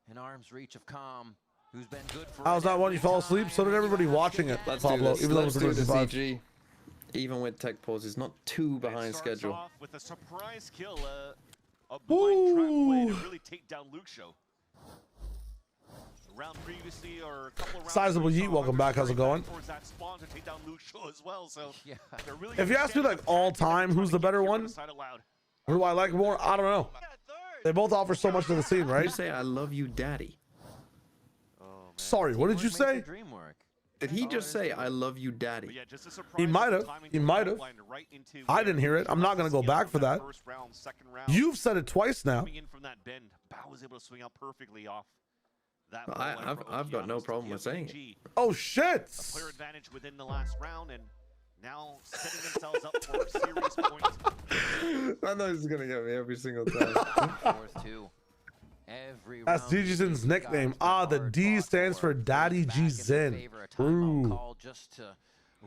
in arm's reach of Calm. Who's been good for I was not one you fell asleep, so did everybody watching it. Let's Pablo, do this. even though it Let's was do this, 35. EG. Even with tech pauses, not too behind schedule. Off with a surprise kill, a blind trap play to really take down Luke Show. Round previously, or a couple rounds Sizable Yeet, welcome back. How's it going? That spawn to take down Luke Show as well. So really If you ask me like all time, who's the better one? Who do I like more? I don't know. They both offer so much to the scene, right? You say I love you, daddy. Sorry, what did you say? Did he just say I love you, daddy? He might have. He might have. I didn't hear it. I'm not gonna go back for that. You've said it twice now. Coming in from that bend, Bao was able to swing out perfectly off that. I've got no problem with saying it. Oh shit! A player advantage within the last round, and now setting themselves up for serious points. I know he's gonna get me every single time. 4-2. That's DGZin's nickname. Ah, the D stands for Daddy G Zin. True.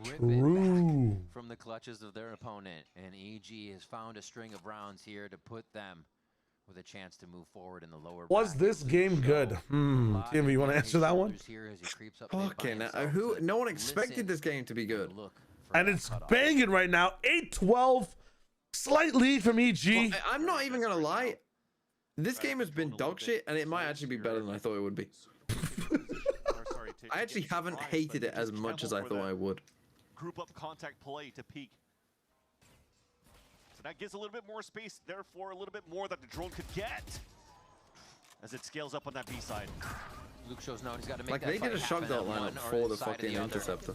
True. From the clutches of their opponent, and EG has found a string of rounds here to put them with a chance to move forward in the lower. Was this game good? TMV, you want to answer that one? Okay, now no one expected this game to be good. And it's banging right now. 8-12, slight lead from EG. Well, I'm not even gonna lie. This game has been dog shit, and it might actually be better than I thought it would be. I actually haven't hated it as much as I thought I would. Group up contact play to peak. So that gives a little bit more space, therefore a little bit more that the drone could get as it scales up on that B side. Luke shows now he's got to make like they did a shock dart lineup for the fucking interceptor.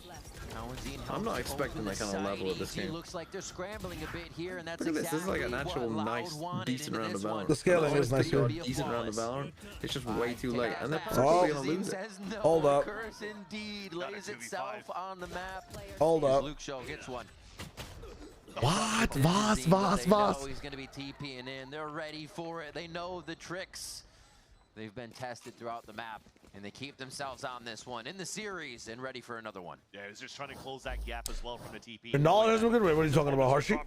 I'm not expecting that kind of level of this game. Looks like they're scrambling a bit here, and that's Look at this. This is like an actual nice, decent round of Valorant. The scaling is nice here. Decent round of Valorant. It's just way too late, and they're probably gonna lose it. Hold up. Indeed lays itself on the map. Hold up. Luke Show gets one. What? Voss. He's going to be TPing in. They're ready for it. They know the tricks. They've been tested throughout the map, and they keep themselves on this one in the series and ready for another one. Yeah, he's just trying to close that gap as well from the TP. And Nolan has a good way. What are you talking about, Harshi?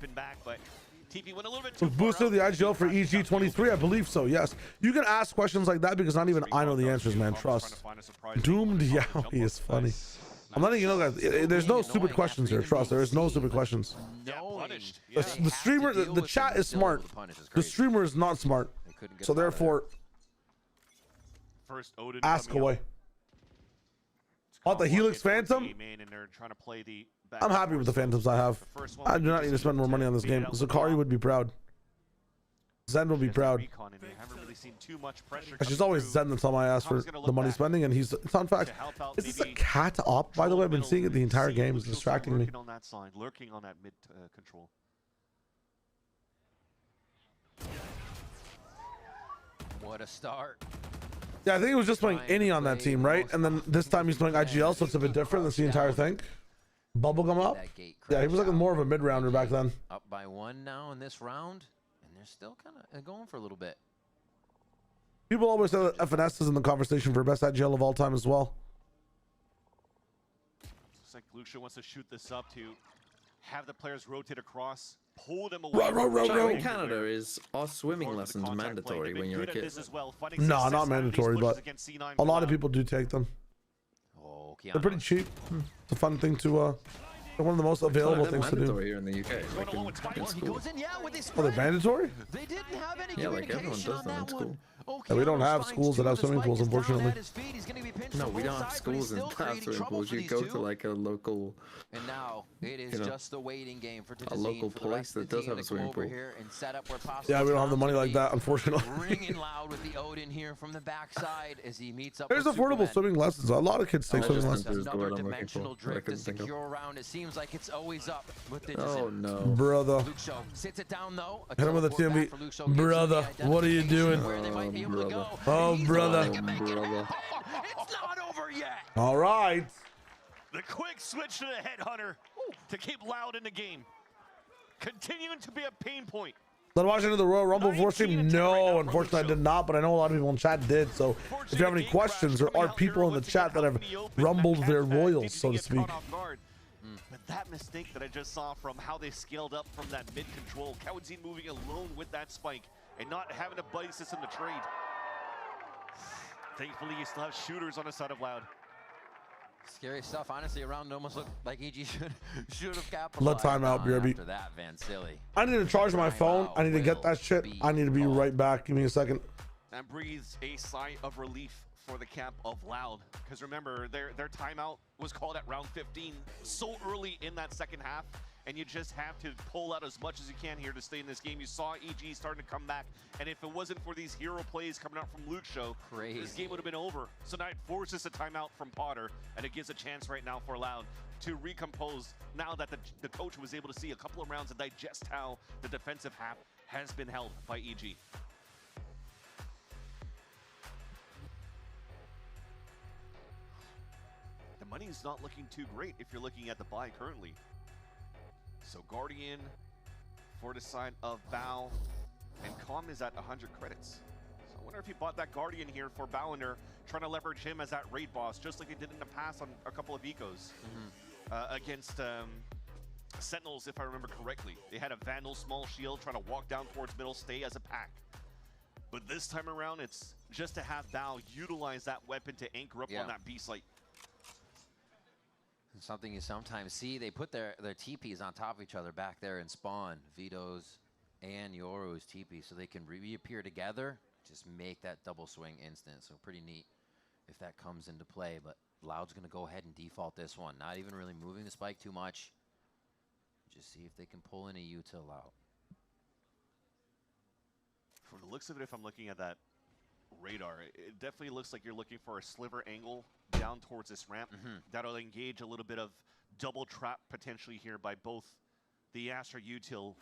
TP went a little bit too Was boosted the IGL for EG23? I believe so, yes. You can ask questions like that because not even I know the answers, man. Trust. Doomed Yowie is funny. I'm letting you know, guys. There's no stupid questions here. Trust. There is no stupid questions. The streamer, the chat is smart. The streamer is not smart. So therefore, ask away. Want the Helix Phantom? I'm happy with the Phantoms I have. I do not need to spend more money on this game. Zakari would be proud. Zen will be proud. She's always Zen that's on my ass for the money spending, and he's. Fun fact: is this a cat op? By the way, I've been seeing it the entire game. It's distracting me. Lurking on that mid control. What a start. Yeah, I think he was just playing Innie on that team, right? And then this time he's playing IGL, so it's a bit different. That's the entire thing. Bubblegum up? Yeah, he was like more of a mid-rounder back then. Up by 1 now in this round, and they're still kind of going for a little bit. People always say that FNS is in the conversation for best IGL of all time as well. Looks like Lucio wants to shoot this up to have the players rotate across, pull them away. In Canada, are swimming lessons mandatory when you're a kid? No, not mandatory, but a lot of people do take them. They're pretty cheap. It's a fun thing to they're one of the most available things to do. Here in the UK, like in school. Oh, they're mandatory? They didn't have any yeah, like everyone does them in school. Yeah, we don't have schools that have swimming pools, unfortunately. No, we don't have schools that have swimming pools. You go to like a local. And now it is just the waiting game for a local place that does have a swimming pool. Yeah, we don't have the money like that, unfortunately. Ringing loud with the Odin here from the backside as he meets up. There's affordable swimming lessons. A lot of kids take swimming lessons. Another dimensional drift to secure around. It seems like it's always up with the Oh no, brother. Sits it down though. Hit him with a TMB. Brother, what are you doing? Oh, brother. It's not over yet. All right. The quick switch to the headhunter to keep Loud in the game. Continuing to be a pain point. Did I watch into the Royal Rumble before stream? No, unfortunately I did not, but I know a lot of people in chat did. So if you have any questions, there are people in the chat that have rumbled their royals, so to speak. But that mistake that I just saw from how they scaled up from that mid control, Kawadzin moving alone with that spike and not having a buddy system to trade. Thankfully, you still have shooters on the side of Loud. Scary stuff, honestly. Around almost looked like EG should have capitalized. Let timeout, BRB. After that, Van Silly. I need to charge my phone. I need to get that shit. I need to be right back. Give me a second. That breathes a sigh of relief for the camp of Loud, because remember their timeout was called at round 15 so early in that second half, and you just have to pull out as much as you can here to stay in this game. You saw EG starting to come back, and if it wasn't for these hero plays coming out from Lucio, this game would have been over. So now it forces a timeout from Potter, and it gives a chance right now for Loud to recompose now that the coach was able to see a couple of rounds and digest how the defensive half has been held by EG. Money's not looking too great if you're looking at the buy currently. So Guardian for the side of Bao, and Calm is at 100 credits. So I wonder if he bought that Guardian here for Bauender, trying to leverage him as that raid boss, just like he did in the past on a couple of ecos against Sentinels, if I remember correctly. They had a Vandal small shield trying to walk down towards middle, stay as a pack. But this time around, it's just to have Bao utilize that weapon to anchor up on that B site. Something you sometimes see, they put their TPs on top of each other back there in spawn, Vito's and Yoru's TP, so they can reappear together, just make that double swing instant. So pretty neat if that comes into play, but Loud's gonna go ahead and default this one, not even really moving the spike too much. Just see if they can pull in a util out. From the looks of it, if I'm looking at that radar, it definitely looks like you're looking for a sliver angle down towards this ramp. That'll engage a little bit of double trap potentially here by both the Astra Util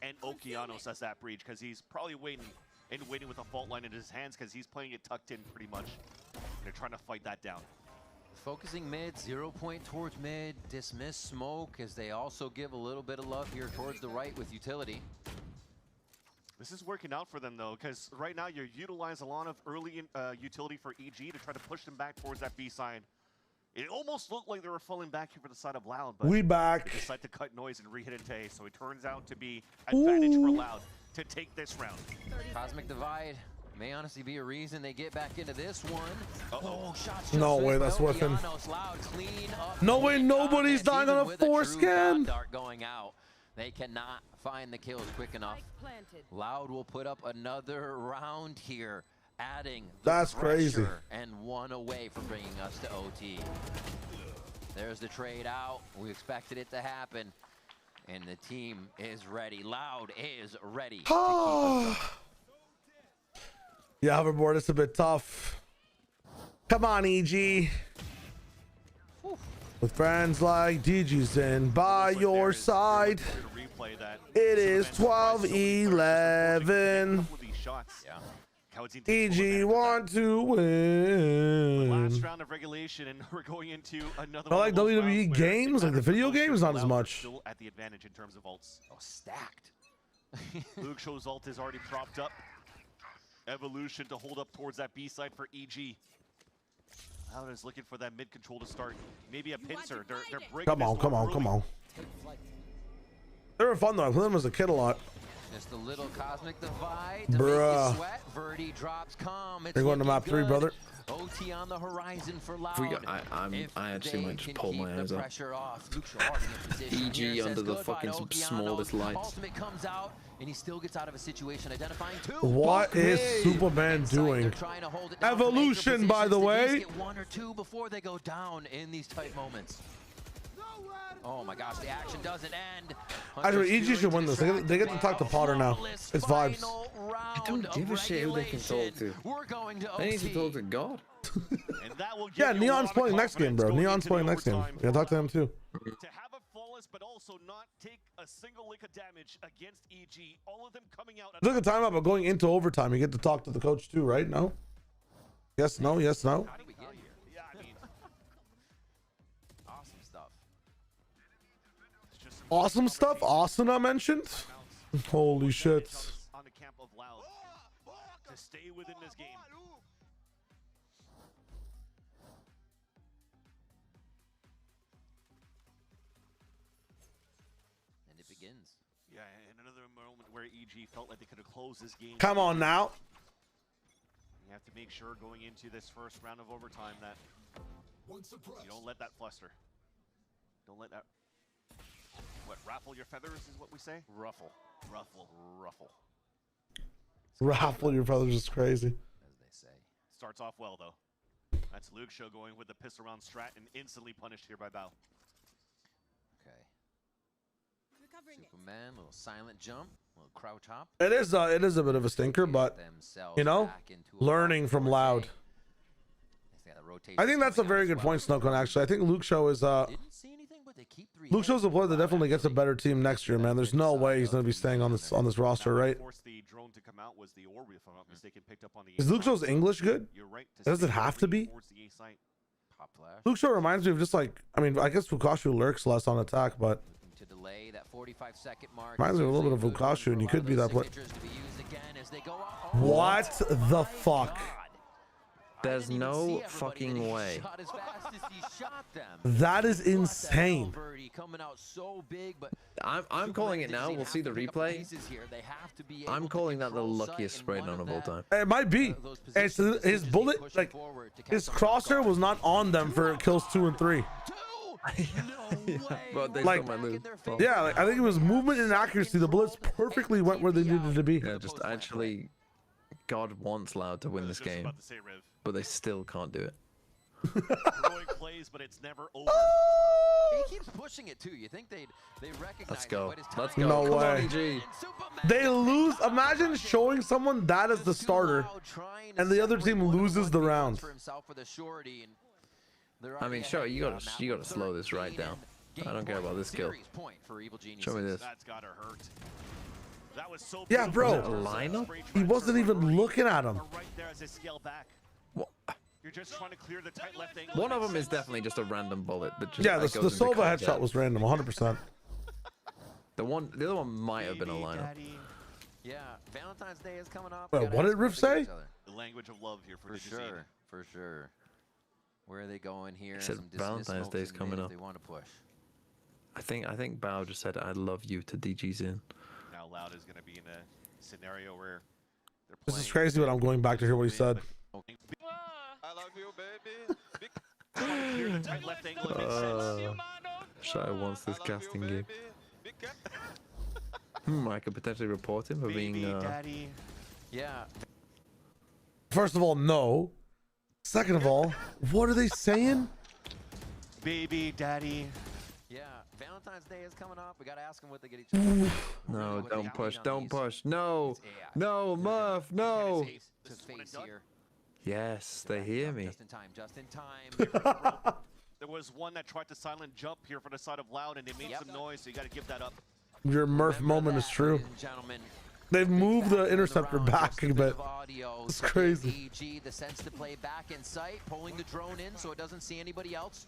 and Okeanos as that breach, because he's probably waiting with a fault line in his hands, because he's playing it tucked in pretty much. They're trying to fight that down. Focusing mid, 0 point towards mid, dismiss smoke as they also give a little bit of love here towards the right with utility. This is working out for them, though, because right now you utilize a lot of early utility for EG to try to push them back towards that B side. It almost looked like they were falling back here for the side of Loud, but we back. They decide to cut noise and re-hit Inte, so it turns out to be advantage for Loud to take this round. Cosmic Divide, May honestly be a reason they get back into this one. Oh, shots. No way, that's worth him. No way, nobody's dying on a forescan. Dart going out. They cannot find the kills quick enough. Loud will put up another round here, adding that's crazy. And one away from bringing us to OT. There's the trade out. We expected it to happen, and the team is ready. Loud is ready. Yeah, hoverboard, it's a bit tough. Come on, EG. With friends like DG's in by your side. It is 12-11. EG want to win. Last round of regulation, and we're going into another. I like WWE games, like the video games, not as much. Still at the advantage in terms of ults. Oh, stacked. Luke Show's ult is already propped up. Evolution to hold up towards that B side for EG. Loud is looking for that mid control to start. Maybe a pincer. They're breaking. Come on. They were fun though. I played them as a kid a lot. Just a little cosmic divide. Bruh. Verdi drops calm. They're going to map 3, brother. OT on the horizon for Loud. I actually might just pull my eyes off. EG under the fucking smallest lights. Ultimate comes out, and he still gets out of a situation identifying 2. What is Superman doing? Evolution, by the way. Get 1 or 2 before they go down in these tight moments. Oh my gosh, the action doesn't end. Actually, EG should win this. They get to talk to Potter now. It's vibes. I don't give a shit who they can talk to. They need to talk to God. Yeah, Neon's playing next game, bro. Neon's playing next game. We gotta talk to him too. To have a flawless, but also not take a single lick of damage against EG. All of them coming out. Look at timeout, but going into overtime, you get to talk to the coach too, right? No? Yes, no, yes, no. How did we get here? Yeah, I mean, awesome stuff. Awesome stuff. Asuna mentioned. Holy shit. On the camp of Loud to stay within this game. And it begins. Yeah, in another moment where EG felt like they could have closed this game. Come on now. You have to make sure going into this first round of overtime that you don't let that fluster. Don't let that. What, raffle your feathers is what we say? Ruffle. Raffle your feathers is crazy. As they say. Starts off well though. That's Luke Show going with the pistol round strat and instantly punished here by Bao. Okay. Superman, little silent jump, little crouch hop. It is a bit of a stinker, but you know, learning from Loud. I think that's a very good point, Snowcone. Actually, I think Luke Show is Luke Show's a player that definitely gets a better team next year, man. There's no way he's gonna be staying on this roster, right? The drone to come out was the orb, if I'm not mistaken, picked up on the Is Luke Show's English good? Does it have to be? Luke Show reminds me of just like, I mean, I guess Fukashu lurks less on attack, but to delay that 45-second mark. Reminds me a little bit of Fukashu, and you could be that player. What the fuck? There's no fucking way. That is insane. I'm calling it now. We'll see the replay. I'm calling that the luckiest spray down of all time. It might be. It's his bullet, like his crosshair was not on them for kills 2 and 3. But they like, still might lose. Yeah, like, I think it was movement and accuracy. The bullets perfectly went where they needed to be. Yeah, just actually, God wants Loud to win this game, but they still can't do it. Heroic plays, but it's never over. He keeps pushing it too. You think they recognize Let's go. It, Let's go. No Come way. on, EG. They lose. Imagine showing someone that as the starter, and the other team loses the round. I mean, sure, you gotta slow this right down. I don't care about this kill. Show me this. That's gotta hurt. That was so Yeah, bro. Was it a lineup? He wasn't even looking at him. Right there as they scale back. What? You're just trying to clear the tight left angle. One of them is definitely just a random bullet. That just, Yeah, that the goes into Sova contact. headshot was random, 100%. The other one might have been a lineup. Yeah, Valentine's Day is coming up. Wait, what did Riff say? The language of love here for sure, for sure. Where are they going here? He said Some Valentine's dismiss Day's mode coming if up. They want to push. I think Bao just said I love you to DG's in. Now Loud is going to be in a scenario where This is crazy when I'm going back to hear what he said. I love you, baby. Here, the tight left angle, it makes sense. Shy wants this casting game. I could potentially report him for being. Daddy. Yeah. First of all, no. Second of all, what are they saying? Baby, daddy. Yeah, Valentine's Day is coming up. We gotta ask them what they get each other. No, don't push, don't push. No, no, Murph, no. Yes, they hear me. Just in time, just in time. There was one that tried to silent jump here for the side of Loud, and they made some noise, so you got to give that up. Your Murph moment is true. They've moved the interceptor back a bit. It's crazy. EG, the sense to play back in sight, pulling the drone in so it doesn't see anybody else.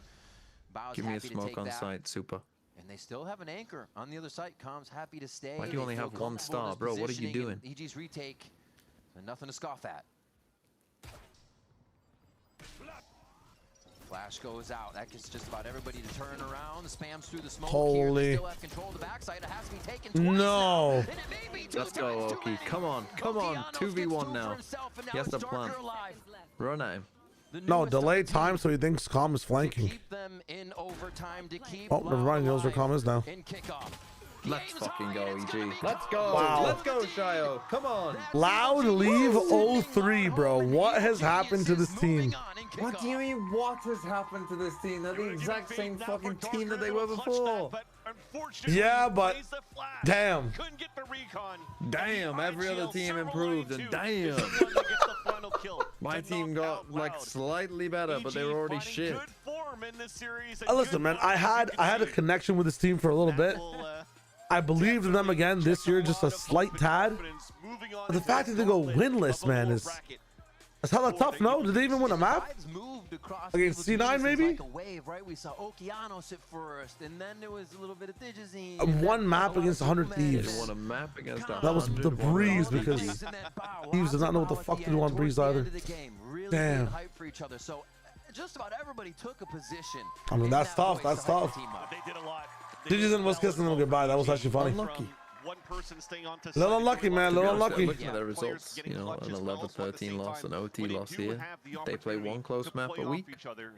Bow's Give me a happy to smoke take on that. site, super. And they still have an anchor on the other side. Com's happy to stay. Why do you only have one star, bro? What are you doing? EG's retake, and nothing to scoff at. Flash goes out. That gets just about everybody to turn around. Spams through the smoke. Holy. Here. Still have control of the backside. It has to be taken twice no. now. Let's go, Oki. Come on, come on. 2v1 now. He has to plan. Run at him. No, delay time so he thinks Calm is flanking. Keep them in overtime to keep Oh, never mind. He knows where Calm is now. in kickoff. Let's fucking go, EG. Let's go. Wow. Let's go, Shio. Come on. Loud leave 03, bro. What has happened to this team? What do you mean, what has happened to this team? They're the exact same fucking team that they were before. Yeah, but damn. Damn, every other team improved, and damn. My team got like slightly better, but they were already shit. Listen, man, I had a connection with this team for a little bit. I believed in them again this year, just a slight tad. But the fact that they go winless, man, is that's hella tough. No, did they even win a map against C9? Maybe Like a wave, right? We saw Okeanos at first, and then there was a little bit of Digizine. one map against 100 Thieves. They won a map against That was the Breeze because Thieves did not know what the fuck to do on Breeze either. Damn. For each other. So just about everybody took a position. I mean, that's tough. That's tough. They did a lot. Digizine was kissing them goodbye. That was actually funny. One person staying on to Little unlucky, man. Little unlucky. Looking at their results, you know, an 11-13 loss, an OT loss here. They play one close map a week,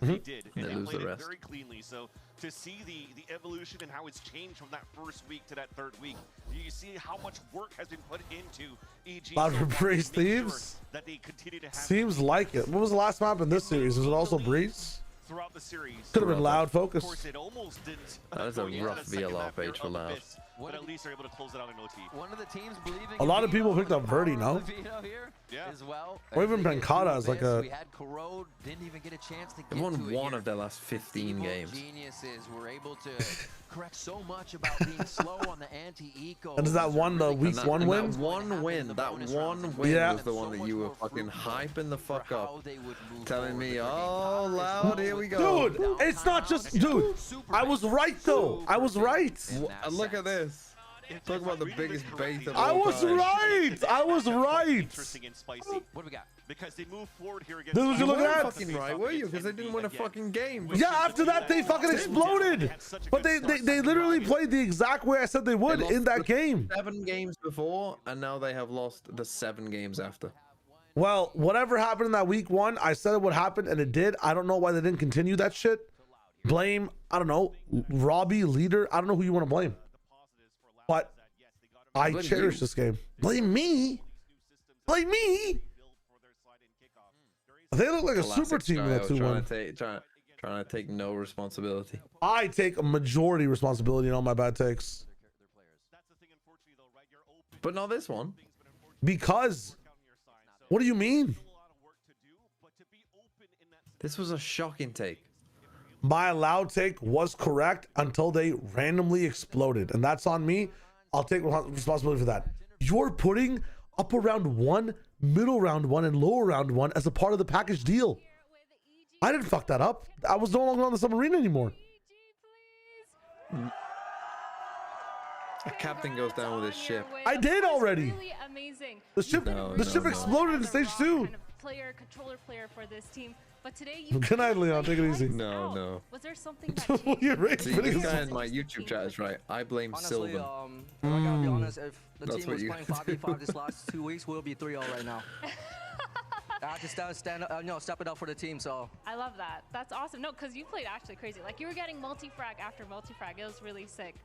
They did, and they lose the played it rest. very cleanly. So to see the evolution and how it's changed from that first week to that third week, you see how much work has been put into EG. Loud for Breeze Thieves? That they continue to have Seems like it. What was the last map in this series? Was it also Breeze? throughout the series. Could have been Loud Focus. Of course, it almost didn't. That is a rough VLR page for Loud. But at least they're able to close it out in OT. One of the teams believing A lot of people picked up Verdi, no? As well. Or even Pancata as like a. We had Corrode, didn't even get a chance to get They won to it one here. of their last 15 games. Geniuses were able to correct so much about being slow on the anti-eco. And is that one the week one win? That one win Yeah. was the one that you were fucking hyping the fuck up. Telling me, oh, Loud, here we go. Dude, it's not just. Dude, I was right though. I was right. Look at this. Talk about the biggest bait of I all was time. right. I was right. Interesting and spicy. What do we got? Because they move forward here against. This is what you're looking at? Fucking right, were you? Because they didn't win a fucking game. Yeah, after that they fucking exploded. But they literally played the exact way I said they would in that game. 7 games before, and now they have lost the 7 games after. Well, whatever happened in that week one, I said it would happen and it did. I don't know why they didn't continue that shit. Blame, I don't know, Robbie, leader. I don't know who you want to blame. But I cherish this game. Blame me. Blame me. They look like a super team in that 2-1. Trying to take no responsibility. I take a majority responsibility in all my bad takes. But not this one. Because, what do you mean? This was a shocking take. My Loud take was correct until they randomly exploded. And that's on me. I'll take responsibility for that. You're putting upper round 1, middle round 1, and lower round 1 as a part of the package deal. I didn't fuck that up. I was no longer on the submarine anymore. The captain goes down with his ship. I did already. Really amazing. The ship exploded in stage 2. Controller player for this team. But today you Good night, Leon. Take it easy. No. Was there something that changed? See, this guy in my YouTube chat is right. I blame Honestly, Sylvan. I gotta be honest, if the That's team what was you playing have to 5v5 this last 2 weeks, we'll be 3-0 right now. I have to step it up for the team, so. I love that. That's awesome. No, because you played actually crazy. Like, you were getting multi-frag after multi-frag. It was really sick.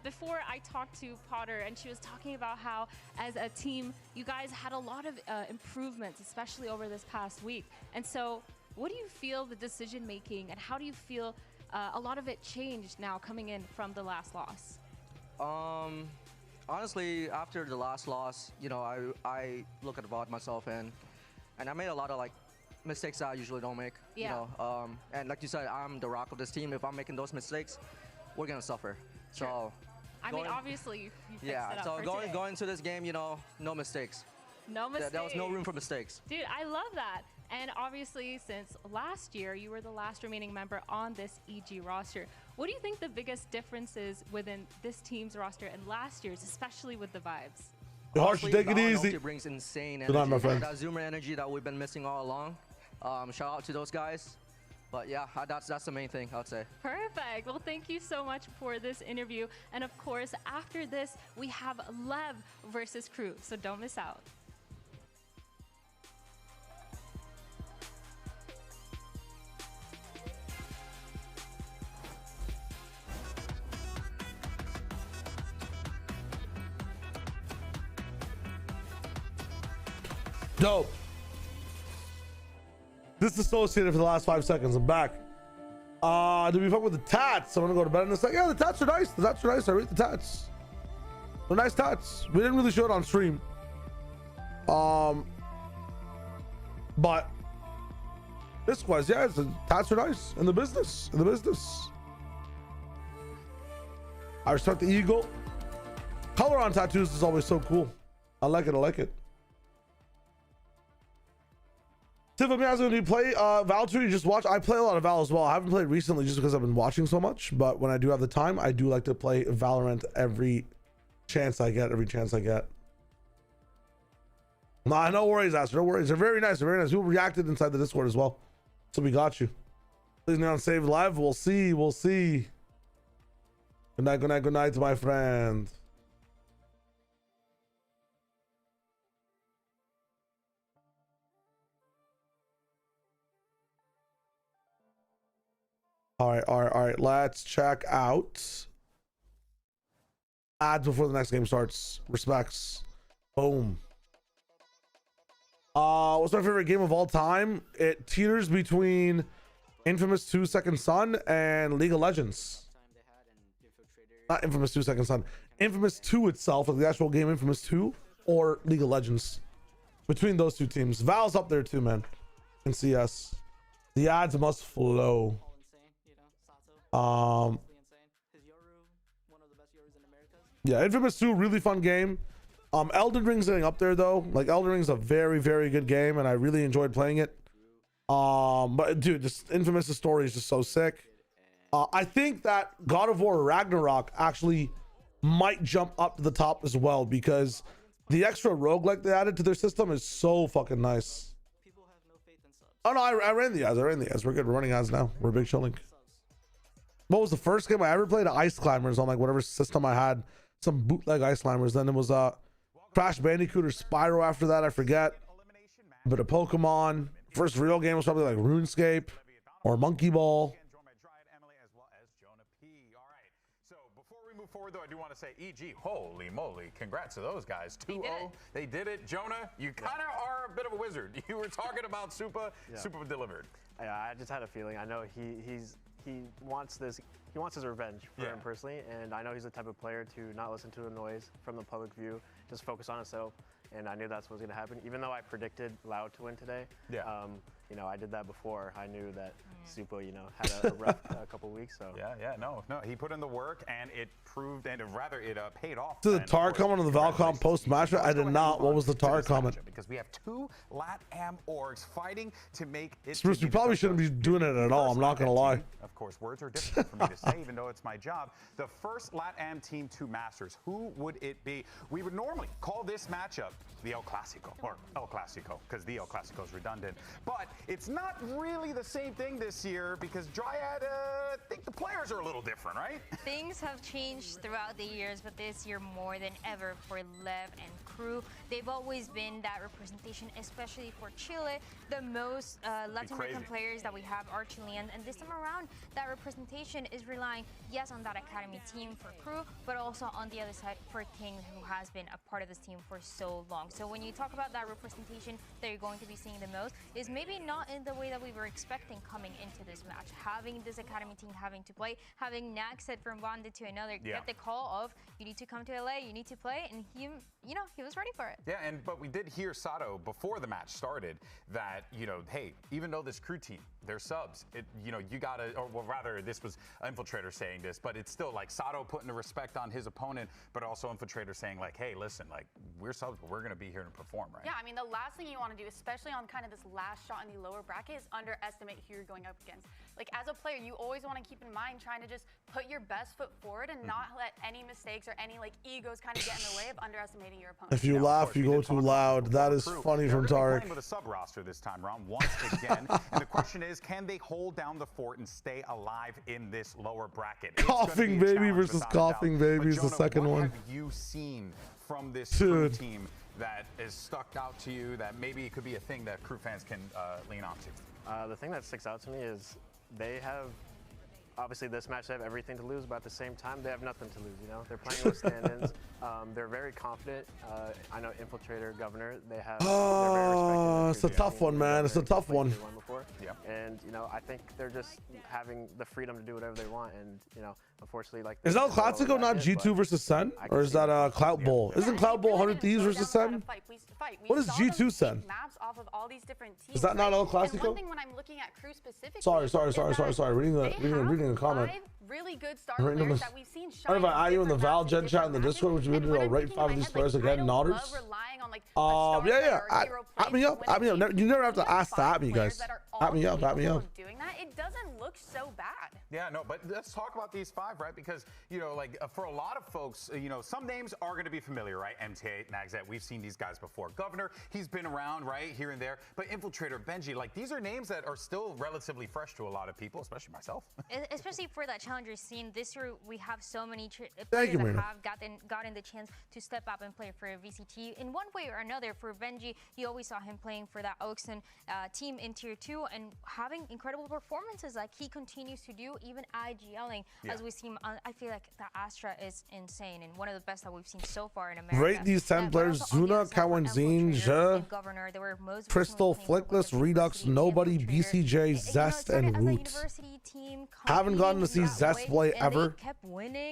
Before I talked to Potter, and she was talking about how, as a team, you guys had a lot of improvements, especially over this past week. And so, what do you feel the decision-making, and how do you feel a lot of it changed now coming in from the last loss? Honestly, after the last loss, you know, I look at the VOD myself, and I made a lot of like mistakes that I usually don't make. Yeah. You know, and like you said, I'm the rock of this team. If I'm making those mistakes, we're gonna suffer. So. I mean, obviously, you fixed it up so for going today. into this game, you know, no mistakes. No mistakes. There was no room for mistakes. Dude, I love that. And obviously, since last year, you were the last remaining member on this EG roster. What do you think the biggest difference is within this team's roster and last year's, especially with the vibes? Harsh, take it easy. It brings insane Good night, energy. my friend. That Zoomer energy that we've been missing all along. Shout out to those guys. But yeah, that's the main thing, I would say. Perfect. Well, thank you so much for this interview. And of course, after this, we have LEV versus KRU, so don't miss out. Dope. Disassociated for the last 5 seconds. I'm back. Do we fuck with the tats? I'm gonna go to bed in a second. Yeah, the tats are nice. The tats are nice. I rate the tats. They're nice tats. We didn't really show it on stream. But this was, yeah, the tats are nice. In the business. In the business. I respect the eagle. Color on tattoos is always so cool. I like it. I like it. Tiff, let me ask you, do you play Val too? You just watch? I play a lot of Val as well. I haven't played recently just because I've been watching so much, but when I do have the time, I do like to play Valorant every chance I get, Nah, no worries, Aster, no worries. They're very nice, People reacted inside the Discord as well, so we got you. Please now save live. We'll see. Good night, my friend. All right. Let's check out ads before the next game starts. Respects. Boom. What's my favorite game of all time? It teeters between Infamous 2 Second Son and League of Legends. Not Infamous 2 Second Son. Infamous 2 itself, like the actual game Infamous 2, or League of Legends. Between those two teams. Val's up there too, man. And CS. The ads must flow. Yeah, Infamous 2, really fun game. Elden Ring's getting up there though. Like, Elden Ring's a very, very good game, and I really enjoyed playing it. But dude, this Infamous story is just so sick. I think that God of War Ragnarok actually might jump up to the top as well, because the extra roguelike they added to their system is so fucking nice. Oh no, I ran the ads. We're good. We're running ads now. We're big chilling. What was the first game I ever played? Ice Climbers on like whatever system I had. Some bootleg Ice Climbers. Then it was Crash Bandicoot or Spyro after that. I forget. But a Pokemon. First real game was probably like RuneScape or Monkey Ball. Forward, though, I do want to say, EG, holy moly, congrats to those guys. 2-0, they did it. Jonah, you kind of are a bit of a wizard. You were talking about Supa, Supa delivered. Yeah, I just had a feeling. I know he wants this. He wants his revenge for him personally, and I know he's the type of player to not listen to the noise from the public view, just focus on himself. And I knew that's what was going to happen. Even though I predicted Loud to win today, you know, I did that before. I knew that Supa, you know, had a rough couple weeks. So no, he put in the work, and it proved, and rather it paid off. To the Tar comment on the Valcom post match, I did not. What was the Tar comment? Because we have two LATAM orgs fighting to make it. Spruce, you probably shouldn't be doing it at all. I'm not gonna lie. Of course, words are difficult for me to say, even though it's my job. The first LATAM team to Masters. Who would it be? We would normally call this matchup the El Clasico, or El Clasico, because the El Clasico is redundant. But it's not really the same thing this year because Dryad, I think the players are a little different, right? Things have changed throughout the years, but this year more than ever for LEV and KRU. They've always been that representation, especially for Chile. The most Latin American players that we have are Chilean, and this time around, that representation is relying, yes, on that academy team for KRU, but also on the other side for King, who has been a part of this team for so long. So when you talk about that representation that you're going to be seeing the most, is maybe not in the way that we were expecting coming into this match. Having this academy team having to play, having Nag said from one day to another, get the call of, you need to come to LA, you need to play, and he, you know, he was ready for it. Yeah, but we did hear Sato before the match started that, you know, hey, even though this KRU team, they're subs, you know, you gotta, or well, rather, this was Infiltrator saying this, but it's still like Sato putting the respect on his opponent, but also Infiltrator saying like, hey, listen, like, we're subs, but we're gonna be here to perform, right? Yeah, I mean, the last thing you want to do, especially on kind of this last shot in the lower bracket, is underestimate who you're going up against. Like, as a player, you always want to keep in mind trying to just put your best foot forward and not let any mistakes or any, like, egos kind of get in the way of underestimating your opponent. If you laugh, you go too loud. That is funny from Tarek. Playing with a sub roster this time around once again, and the question is, can they hold down the fort and stay alive in this lower bracket? Coughing Baby versus Coughing Baby is the second one. What have you seen from this KRU team that is stuck out to you that maybe it could be a thing that KRU fans can lean on to? The thing that sticks out to me is they have, obviously this match they have everything to lose, but at the same time they have nothing to lose, you know? They're playing with stand-ins. They're very confident. I know Infiltrator, Governor, they're very respected. It's a tough one, man. It's a tough one. And, you know, I think they're just having the freedom to do whatever they want, and, you know, unfortunately, like... Is El Clasico not G2 versus Sen? Or is that Clout Bowl? Isn't Clout Bowl 100 Thieves versus Sen? What is G2 Sen? Is that not El Clasico? One thing when I'm looking at KRU specifically... Sorry. Reading a comment. Really good star players that we've seen shine. If I add you in the Val Gen chat in the Discord, would you be able to rate 5 of these players again? Nodders? Yeah. At me up. You never have to ask to at me, guys. At me up. Doing that, it doesn't look so bad. Yeah, no, but let's talk about these 5, right? Because, you know, like for a lot of folks, you know, some names are going to be familiar, right? MTA, Nagzet, we've seen these guys before. Governor, he's been around, right, here and there. But Infiltrator, Benji, like these are names that are still relatively fresh to a lot of people, especially myself. Especially for that challenger scene, this year we have so many players that have gotten the chance to step up and play for VCT in one way or another. For Benji, you always saw him playing for that Oxen team in Tier 2 and having incredible performances like he continues to do, even IGLing as we see him. I feel like the Astra is insane and one of the best that we've seen so far in America. Rate these 10 players: Zuna, Kawanzine, Crystal, Flickless, Redux, Nobody, BCJ, Zest, and Root. Haven't gotten to see Zest play ever.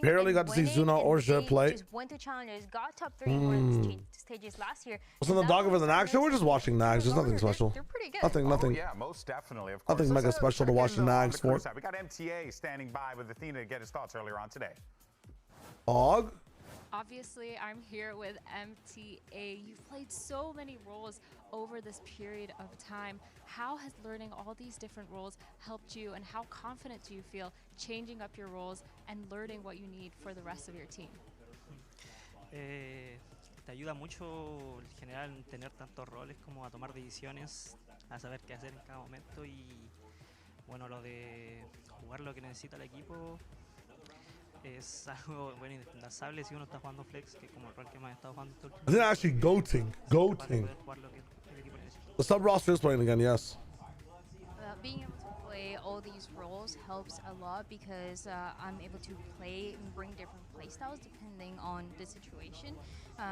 Barely got to see Zuna or Zhe play. Went to challengers, got top 3 in one of the stages last year. Was on the dog of the Nag show? We're just watching Nags. There's nothing special. They're pretty good. Nothing. Oh, yeah, most definitely. Of course. Nothing mega special to watch the Nags for. We got MTA standing by with Athena to get his thoughts earlier on today. Og? Obviously, I'm here with MTA. You've played so many roles over this period of time. How has learning all these different roles helped you, and how confident do you feel changing up your roles and learning what you need for the rest of your team? Te ayuda mucho en general tener tantos roles como a tomar decisiones, a saber qué hacer en cada momento y bueno, lo de jugar lo que necesita el equipo es algo bueno indispensable si uno está jugando flex, que como el rol que más he estado jugando todo el tiempo. I think actually goating. The sub roster is playing again, yes. Being able to play all these roles helps a lot because I'm able to play and bring different play styles depending on the situation.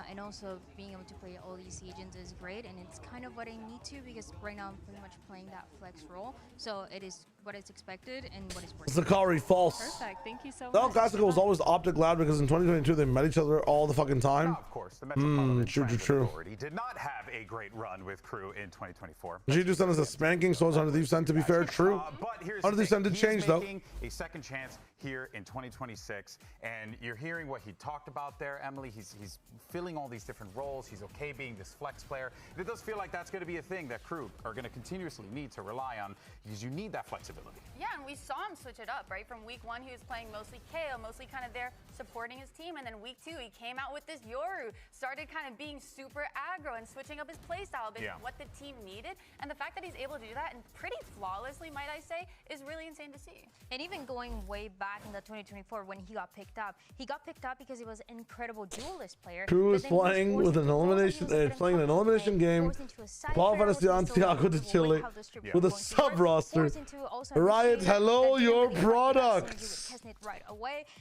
And also being able to play all these agents is great, and it's kind of what I need to because right now I'm pretty much playing that flex role. So it is what is expected and what is working. Zakari, false. Perfect, thank you so much. The El Clasico was always Optic Loud because in 2022 they met each other all the fucking time. Of course, the Metropolitan True. Authority did not have a great run with KRU in 2024. G2 sent us a spanking, so is 100 Thieves sent, to be fair. True. But here's 100 Thieves sent did change though. A second chance. here in 2026. And you're hearing what he talked about there, Emily. He's filling all these different roles. He's okay being this flex player. And it does feel like that's going to be a thing that KRU are going to continuously need to rely on, because you need that flexibility. Yeah, and we saw him switch it up, right? From week 1, he was playing mostly KO, mostly kind of there supporting his team. And then week 2, he came out with this Yoru, started kind of being super aggro and switching up his play style based on what the team needed. And the fact that he's able to do that, and pretty flawlessly, might I say, is really insane to see. And even going way back in the 2024 when he got picked up because he was an incredible duelist player. KRU is playing with an elimination, playing an elimination game. Qualified as the Santiago de Chile with a sub roster. Riot, hello, your products.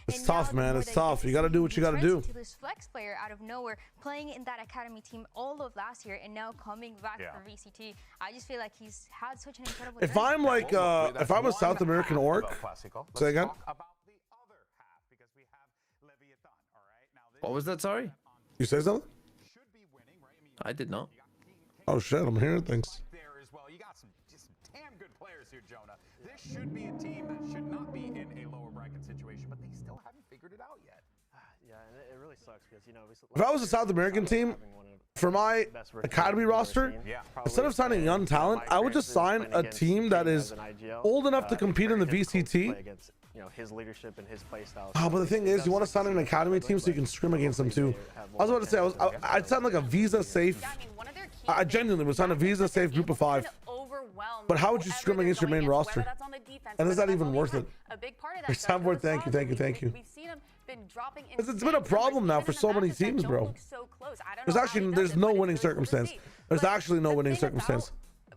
It's tough, man. It's tough. You got to do what you got to do. This flex player out of nowhere, playing in that academy team all of last year, and now coming back for VCT. I just feel like he's had such an incredible. If I'm like, if I'm a South American orc, say again. What was that? Sorry. You say something? I did not. Oh shit! I'm hearing things. There as well. You got some damn good players here, Jonah. This should be a team that should not be in a lower bracket situation, but they still haven't figured it out yet. Yeah, and it really sucks because, you know, If I was a South American team, for my academy roster, instead of signing young talent, I would just sign a team that is old enough to compete in the VCT. You know, his leadership and his play style. Oh, but the thing is, you want to sign an academy team so you can scrim against them too. I was about to say, I'd sign like a visa safe. I genuinely would sign a visa safe group of 5. But how would you scrim against your main roster? And is that even worth it? Soundboard, thank you. We've seen him been dropping. It's been a problem now for so many teams, bro. There's no winning circumstance. There's actually no winning circumstance.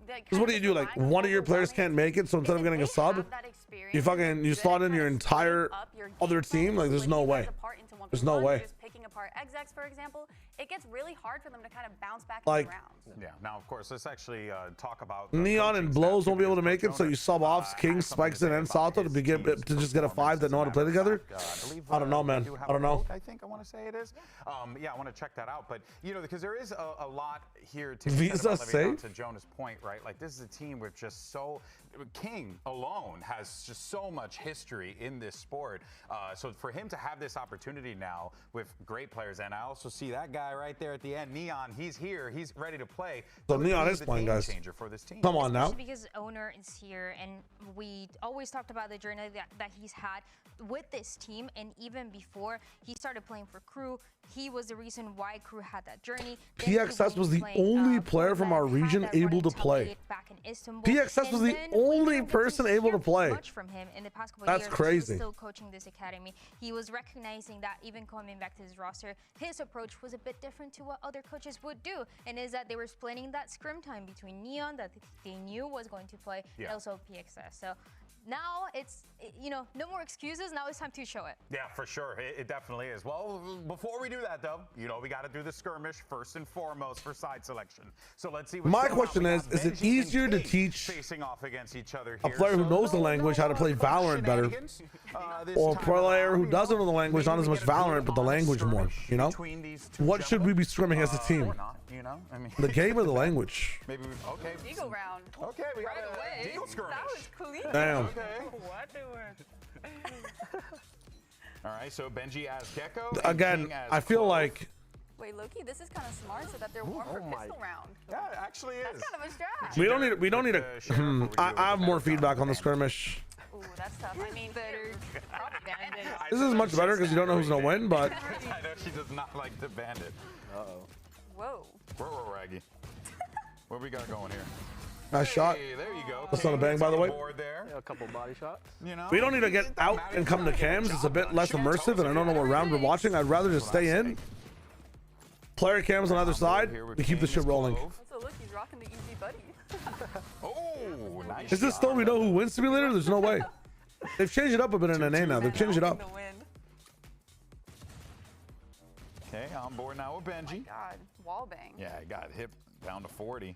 Because what do you do? Like, one of your players can't make it, so instead of getting a sub, you slot in your entire other team? Like, there's no way. There's no way. Picking apart execs, for example, it gets really hard for them to kind of bounce back like, in the rounds. Yeah. Now, of course, let's actually talk about Neon and Blows won't be able to make it, so you sub off King, Spikes, and Sato to just get a 5 that know how to play together. I don't know, man. I don't know. I think I want to say it is. Yeah, I want to check that out. But you know, because there is a lot here to Visa safe. To Jonah's point, right? Like, this is a team with just so. King alone has just so much history in this sport. So for him to have this opportunity now with great players, and I also see that guy right there at the end, Neon. He's here. He's ready to play. So Neon is playing, guys. Changer for this team. Come on now. Especially because owner is here, and we always talked about the journey that he's had with this team, and even before he started playing for KRU, he was the reason why KRU had that journey. PXS was the only player from our region able to play. PXS was the only person able to play. From him in the past couple That's years, crazy. He was still coaching this academy. He was recognizing that even coming back to his roster, his approach was a bit different to what other coaches would do, and is that they were splitting that scrim time between Neon that they knew was going to play, and also PXS. So now it's, you know, no more excuses. Now it's time to show it. Yeah, for sure. It definitely is. Well, before we do that, though, you know, we got to do the skirmish first and foremost for side selection. So let's see. My question is it easier to teach facing off against each other a player who knows the language how to play Valorant better, or a player who doesn't know the language, not as much Valorant, but the language more? You know, what should we be scrimming as a team? You know, I mean, the game or the language? Maybe okay. Deagle round. Okay, we got a Deagle skirmish. That was clean. Damn. Okay. All right, so Benji as Gecko. Again, I feel like. Wait, Loki, this is kind of smart, so that they're warm for pistol round. Yeah, it actually is. That's kind of a strat. We don't need a. I have more feedback on the skirmish. Ooh, that's tough. I mean, better. This is much better because you don't know who's gonna win, but. I know she does not like to bandit. Whoa. Whoa, Raggy. What we got going here? Nice shot. Hey, there you go. That's not a bang, by the way. Yeah, a couple body shots. You know, we don't need to get out and come to cams. It's a bit less immersive, and I don't know what round we're watching. I'd rather just stay in. Player cams on either side. We keep the shit rolling. Also, look, he's rocking the easy buddy. Oh, nice. Is this still we know who wins simulator? There's no way. They've changed it up a bit in NA now. They've changed it up. Okay, on board now with Benji. Oh my God, wall bang. Yeah, I got hip down to 40.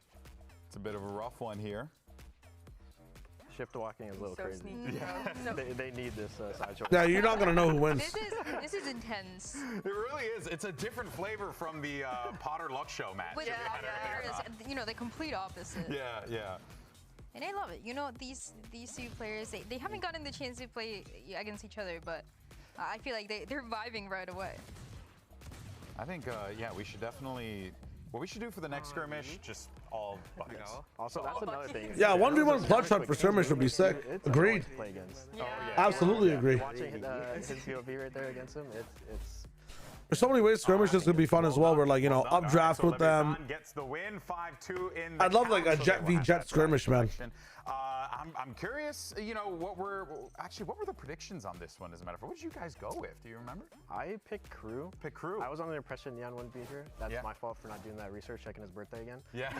It's a bit of a rough one here. Shift walking is a little crazy. Sneaky, they need this side choice. Yeah, you're not gonna know who wins. This is intense. It really is. It's a different flavor from the Potter Luck Show match. You know, the complete opposite. Yeah. And I love it. You know, these two players, they haven't gotten the chance to play against each other, but I feel like they're vibing right away. I think, yeah, we should definitely... What we should do for the next skirmish, just all buckets. Also, that's another thing. Yeah, 1v1 clutch hunt for skirmish would be sick. Agreed. Absolutely agree. Watching his POV right there against him, it's There's so many ways skirmishes could be fun as well. We're like, you know, updraft with them. Gets the win, 5-2 in I'd love like a Jet v Jet skirmish, man. I'm curious, you know, what were the predictions on this one, as a matter of fact? What did you guys go with? Do you remember? I picked KRU. Pick KRU. I was under the impression Neon wouldn't be here. That's my fault for not doing that research, checking his birthday again. Yeah.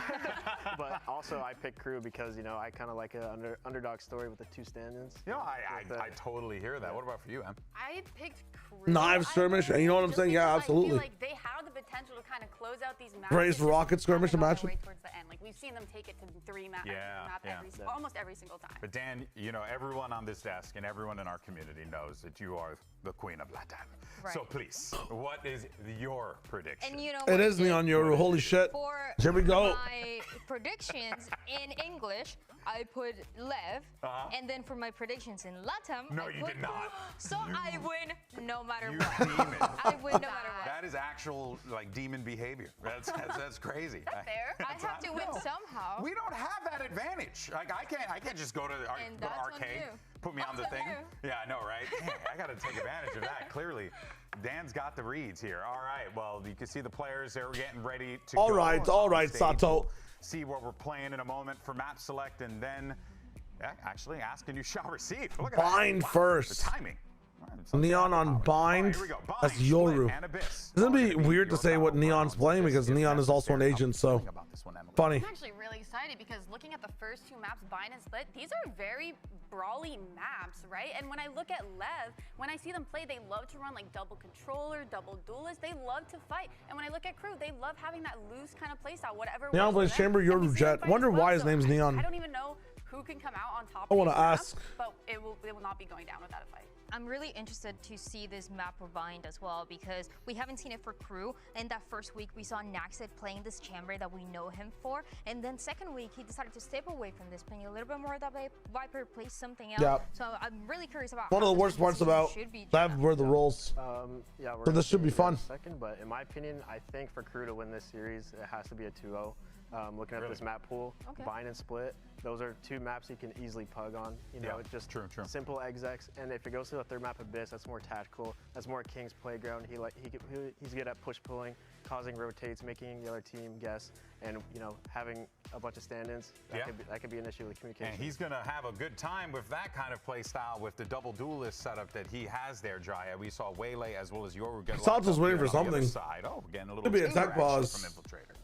But also I picked KRU because, you know, I kind of like an underdog story with the two stand-ins. You know, I totally hear that. What about for you, Em? I picked KRU. Knives skirmish, and you know what I'm saying? Yeah, absolutely. I feel like they have the potential to kind of close out these matches. Brace Rocket skirmish, imagine. Towards the end. Like, we've seen them take it to 3 maps. Yeah. Almost every single time. But Dan, you know, everyone on this desk and everyone in our community knows that you are the queen of Latam. Right. So please, what is your prediction? And you know it is Neon Yoru. Holy shit. Here we go. My predictions in English, I put LEV, and then for my predictions in Latam, no, I you put did not. So I win no matter You what. demon. I win no matter what. That is actual like demon behavior. That's crazy. That's fair. I have to win somehow. We don't have that advantage. Like I can't just go to the arcade, put me on the thing. Yeah, I know, right? Dang, I got to take advantage of that. Clearly, Dan's got the reads here. All right. Well, you can see the players. They're getting ready to. All right, Sato. See what we're playing in a moment for map select, and then actually ask and you shall receive. Look at Bind that. first. The timing. Neon on Bind. That's Yoru. Isn't it be weird to say what Neon's playing because Neon is also an agent, so funny. I'm actually really excited because looking at the first 2 maps, Bind and Split, these are very brawly maps, right? And when I look at LEV, when I see them play, they love to run like double controller, double duelist. They love to fight. And when I look at KRU, they love having that loose kind of playstyle, whatever. Neon plays Chamber, Yoru Jet. Wonder why his name's Neon. I don't even know who can come out on top. I want to ask. But it will not be going down without a fight. I'm really interested to see this map for Bind as well because we haven't seen it for KRU. In that first week, we saw Naxid playing this chamber that we know him for. And then second week, he decided to step away from this, playing a little bit more of that Viper, play something else. Yeah. So I'm really curious about one of the worst parts about that were the roles. Yeah, so this should be fun. Second, but in my opinion, I think for KRU to win this series, it has to be a 2-0. Looking at this map pool, Bind and Split, those are 2 maps you can easily pug on. You know, it's just simple execs. And if it goes to the third map, Abyss, that's more tactical. That's more King's playground. He's good at push pulling, causing rotates, making the other team guess, and you know, having a bunch of stand-ins. That could be an issue with communication. And he's gonna have a good time with that kind of play style with the double duelist setup that he has there, Jaya. We saw Waylay as well as Yoru get Sato's waiting for something. Oh, again, a little Could be a tech pause from Infiltrator.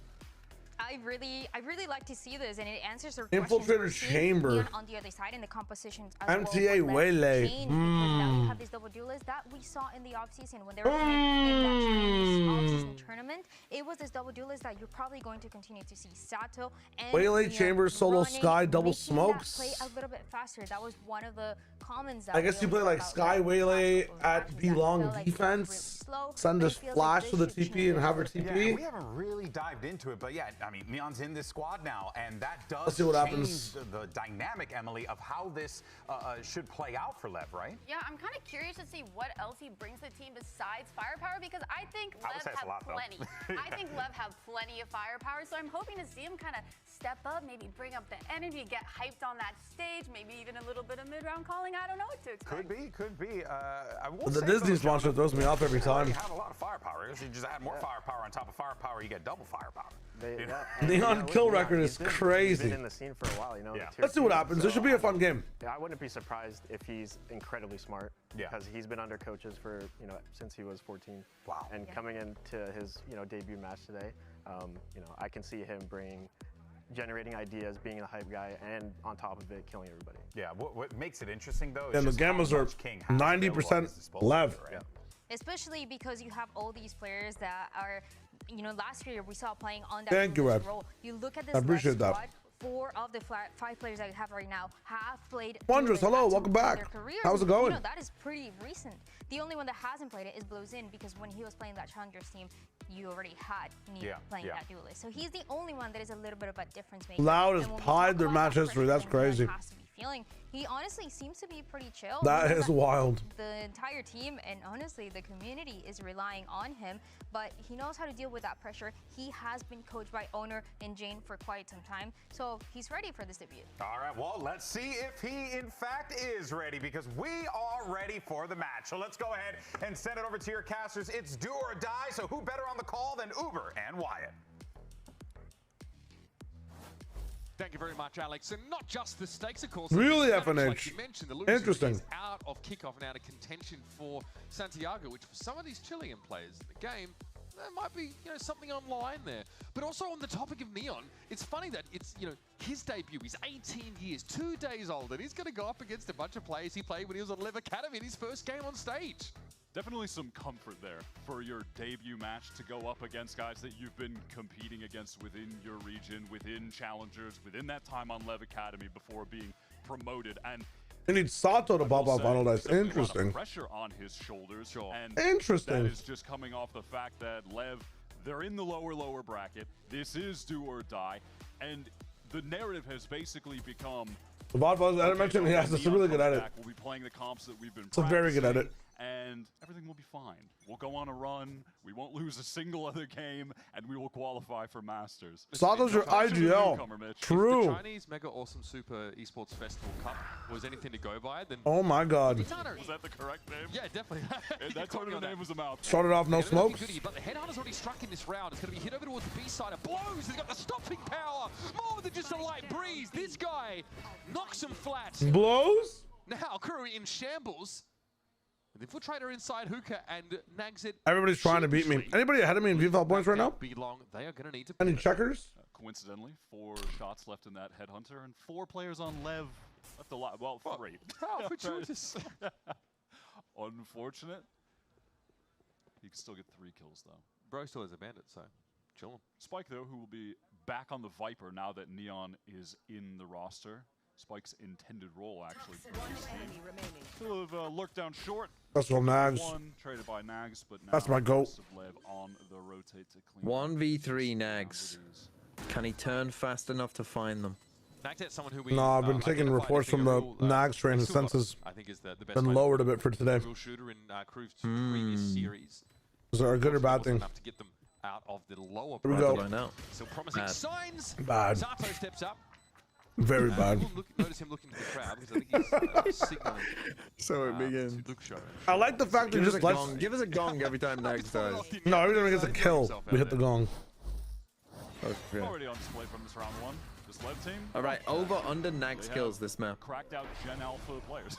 I really like to see this, and it answers our Infiltrator Chamber on the other side in the compositions as MTA well. Waylay. Because now you have this double duelist that we saw in the offseason when they were playing in that offseason tournament. It was this double duelist that you're probably going to continue to see. Sato and Waylay Chamber solo Sky double smokes. Play a little bit faster. That was one of the comments that I guess you play like Sky Waylay at B long defense. Send this flash to the TP and have her TP. Yeah, we haven't really dived into it, but yeah, I mean, Neon's in this squad now, and that does Let's see what change happens. the dynamic, Emily, of how this should play out for LEV, right? Yeah, I'm kind of curious to see what else he brings to the team besides firepower, because I think LEV have plenty. I think LEV have plenty of firepower, so I'm hoping to see him kind of step up, maybe bring up the energy, get hyped on that stage, maybe even a little bit of mid-round calling. I don't know what to expect. Could be. I will The Disney sponsor throws me off every time. You have a lot of firepower. You just add more firepower on top of firepower, you get double firepower. Neon kill record is crazy. He's been in the scene for a while, you know. Let's see what happens. This should be a fun game. Yeah, I wouldn't be surprised if he's incredibly smart. Because he's been under coaches for, you know, since he was 14. Wow. And coming into his, you know, debut match today, you know, I can see him generating ideas, being a hype guy, and on top of it, killing everybody. Yeah, what makes it interesting, though, is and the gammas are 90% LEV. Right? Especially because you have all these players that are, you know, last year we saw playing on that Thank you, Ed. role. You look at this I appreciate that. squad 4 of the 5 players that we have right now have played. Wondrous, hello, welcome back. How's it going? You know, that is pretty recent. The only one that hasn't played it is Blowzin, because when he was playing that Challengers team, you already had Neo playing that duelist. So he's the only one that is a little bit of a difference maker. Loud has pied their match history. That's crazy. He honestly seems to be pretty chill. That is wild. The entire team and honestly the community is relying on him, but he knows how to deal with that pressure. He has been coached by Owner and Jane for quite some time, so he's ready for this debut. All right, well, let's see if he in fact is ready, because we are ready for the match. So let's go ahead and send it over to your casters. It's do or die, so who better on the call than Uber and Wyatt? Thank you very much, Alex. And not just the stakes, of course. Really, FNH. Like you mentioned, the Interesting. Is out of kickoff now to contention for Santiago, which for some of these Chilean players in the game, there might be something on line there. But also on the topic of Neon, it's funny that it's his debut. He's 18 years, 2 days old, and he's going to go up against a bunch of players he played when he was on LEV Academy in his first game on stage. Definitely some comfort there for your debut match to go up against guys that you've been competing against within your region, within challengers, within that time on LEV Academy before being promoted. And they need Sato to pop off Final Dice. Interesting. Pressure on his shoulders. And interesting. That is just coming off the fact that LEV, they're in the lower bracket. This is do or die. And the narrative has basically become... The VOD, I didn't mention, yes, it's really good at it. We'll be playing the comps that we've been practicing. It's very good at it. And everything will be fine. We'll go on a run. We won't lose a single other game, and we will qualify for Masters. Sato's your IGL. True. If the Chinese Mega Awesome Super Esports Festival Cup was anything to go by, then... Oh my God. Was that the correct name? Yeah, definitely. That tournament name was a mouth. Started off no smokes. But the Headhunter's already struck in this round. It's going to be hit over towards the B side. It blows. He's got the stopping power. More than just a light breeze. This guy knocks him flat. Blows? Now, Crew in shambles. With Infiltrator inside Hookah and Nagzit. Everybody's trying to beat me. Anybody ahead of me in VFL points right now? They are going to need to. Any checkers? Coincidentally, 4 shots left in that Headhunter and 4 players on LEV. Left a lot. Well, 3. How fortuitous. Unfortunate. You can still get 3 kills though. Bro still has a bandit, so chill him. Spike though, who will be back on the Viper now that Neon is in the roster. Spike's intended role actually for this team. He'll have lurked down short. That's from Nags. Traded by Nags, but now that's my goat. On the rotate to clean 1v3 Nags. Can he turn fast enough to find them? Someone who we, no, I've been taking reports from the Nags train. His senses been lowered a bit for today. Shooter in previous series. Is there a good or bad thing? To get them out of the lower Here we go. So promising signs. Bad. Sato steps up. Very bad. Notice him looking to the crowd because I think he's signaling. So it begins. I like the fact that just lets... Give us a gong every time Nags dies. No, every time he gets a kill, we hit the gong. Okay. Already on display from this round 1. This LEV team. All right, over under Nags kills this map. Cracked out Gen Alpha players.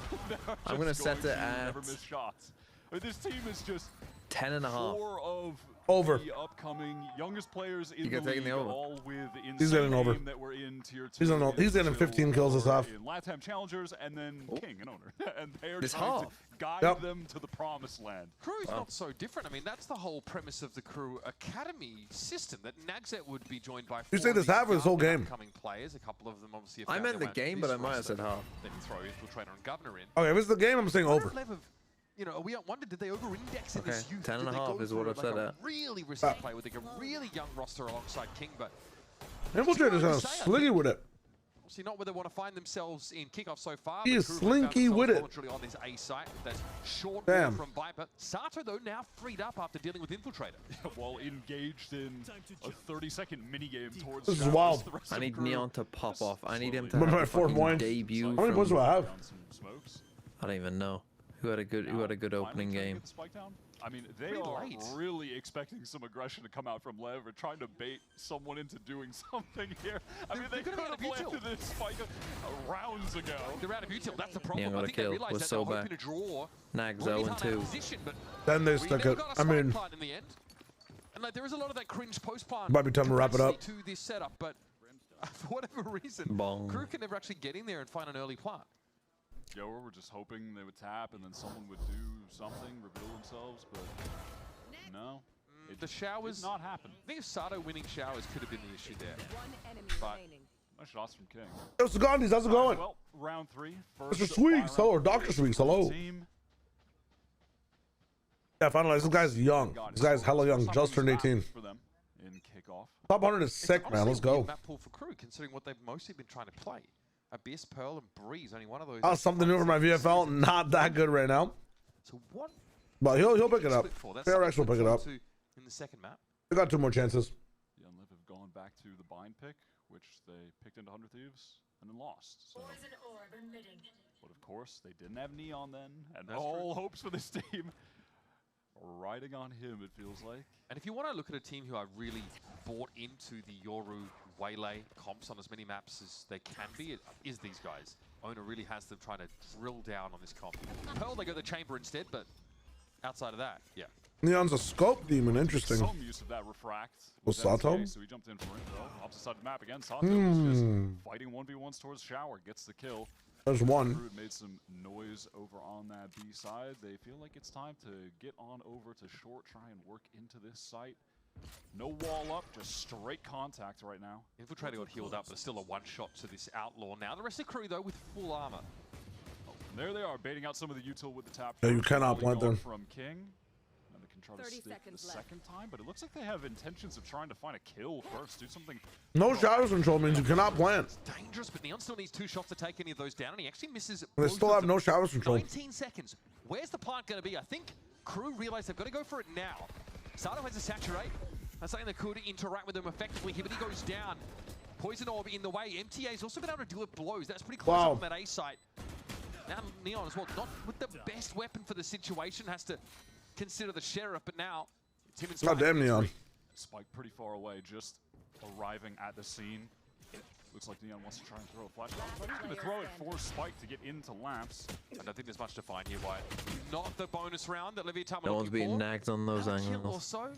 I'm gonna set it at. Never miss shots. I mean, this team is just 10.5. 4 of over. The upcoming youngest players in the league, all with he's getting over. That were in tier 2. He's getting 15 kills this half. In LATAM Challengers and then King and Owner, and they are this trying half. to guide them to the promised land. Crew is not so different. I mean, that's the whole premise of the Crew Academy system. That Nagzet would be joined by. You say this half or this whole game? Players, a couple of them obviously. I meant the game, but I might have said half. Then throw Infiltrator and Governor in. Okay, if it's the game, I'm saying over. We wondered, did they over-index in this youth? 10.5 is what I've said at. Really risky play with like a really young roster alongside King, but Infiltrator's kind of slinky with it. Obviously not where they want to find themselves in kickoff so far. He is slinky with it. On this A site, that's short Damn. from Viper. Sato though now freed up after dealing with Infiltrator. While engaged in a 30-second minigame towards. This is wild. I need Neon to pop off. I need him to have a 4 points. debut. How many points do I have? I don't even know. Who had a good opening game? I mean, they are really expecting some aggression to come out from LEV or trying to bait someone into doing something here. I mean, they could have planted this spike rounds ago. They're out of util. That's the problem. Neon got a kill. We're so back. Nags 0-2. Then they stuck it. I mean, and like there is a lot of that cringe post plant. Might be time to wrap it up. To this setup, but for whatever reason, Crew can never actually get in there and find an early plant. Yo, we're just hoping they would tap and then someone would do something, reveal themselves, but no. The showers did not happen. I think if Sato winning showers could have been the issue there. But Nice shots from King. Yo, Sagandis, how's it going? Well, round 3. Mr. Sweeks, hello, or Dr. Sweeks, hello. Yeah, finally, this guy's young. This guy's hella young, just turned 18. For them in kickoff. Top 100 is sick, man. Let's go. Map pool for KRU, considering what they've mostly been trying to play. Abyss, Pearl, and Breeze. Only one of those. Oh, something new for my VFL. Not that good right now. So what? But he'll pick it up. KRX will pick it up. In the second map. They got 2 more chances. The LEV have gone back to the bind pick, which they picked into 100 Thieves and then lost. So. But of course, they didn't have Neon then, and all hopes for this team riding on him, it feels like. And if you want to look at a team who are really bought into the Yoru Waylay comps on as many maps as they can be, it is these guys. Owner really has them trying to drill down on this comp. Pearl, they go the chamber instead, but outside of that, yeah. Neon's a scope demon, interesting. Some use of that refract. Was Sato? So he jumped in for info. Opposite side of the map again. Sato is just fighting 1v1s towards Shower, gets the kill. There's one. KRU made some noise over on that B side. They feel like it's time to get on over to short, try and work into this site. No wall up, just straight contact right now. Infiltrator got healed up, but still a one-shot to this Outlaw now. The rest of KRU, though, with full armor. Oh, and there they are, baiting out some of the util with the tap. Yeah, you cannot plant them. From King. And they can try to stick the second time, but it looks like they have intentions of trying to find a kill first. Do something. No shadows control means you cannot plant. It's dangerous, but Neon still needs 2 shots to take any of those down, and he actually misses. They still have no shadows control. 19 seconds. Where's the plant going to be? I think KRU realize they've got to go for it now. Sato has a saturate. That's something that could interact with them effectively. Hibity goes down. Poison Orb in the way. MTA's also been able to deal with blows. That's pretty close up on that A site. Now Neon as well, not with the best weapon for the situation, has to consider the Sheriff, but now it's him and Spike. God damn Neon. Spike pretty far away, just arriving at the scene. Looks like Neon wants to try and throw a flash. But he's going to throw it for Spike to get into lamps. I don't think there's much to find here, Wyatt. Not the bonus round that Leviathan No one's being nagged on those angles. Or so.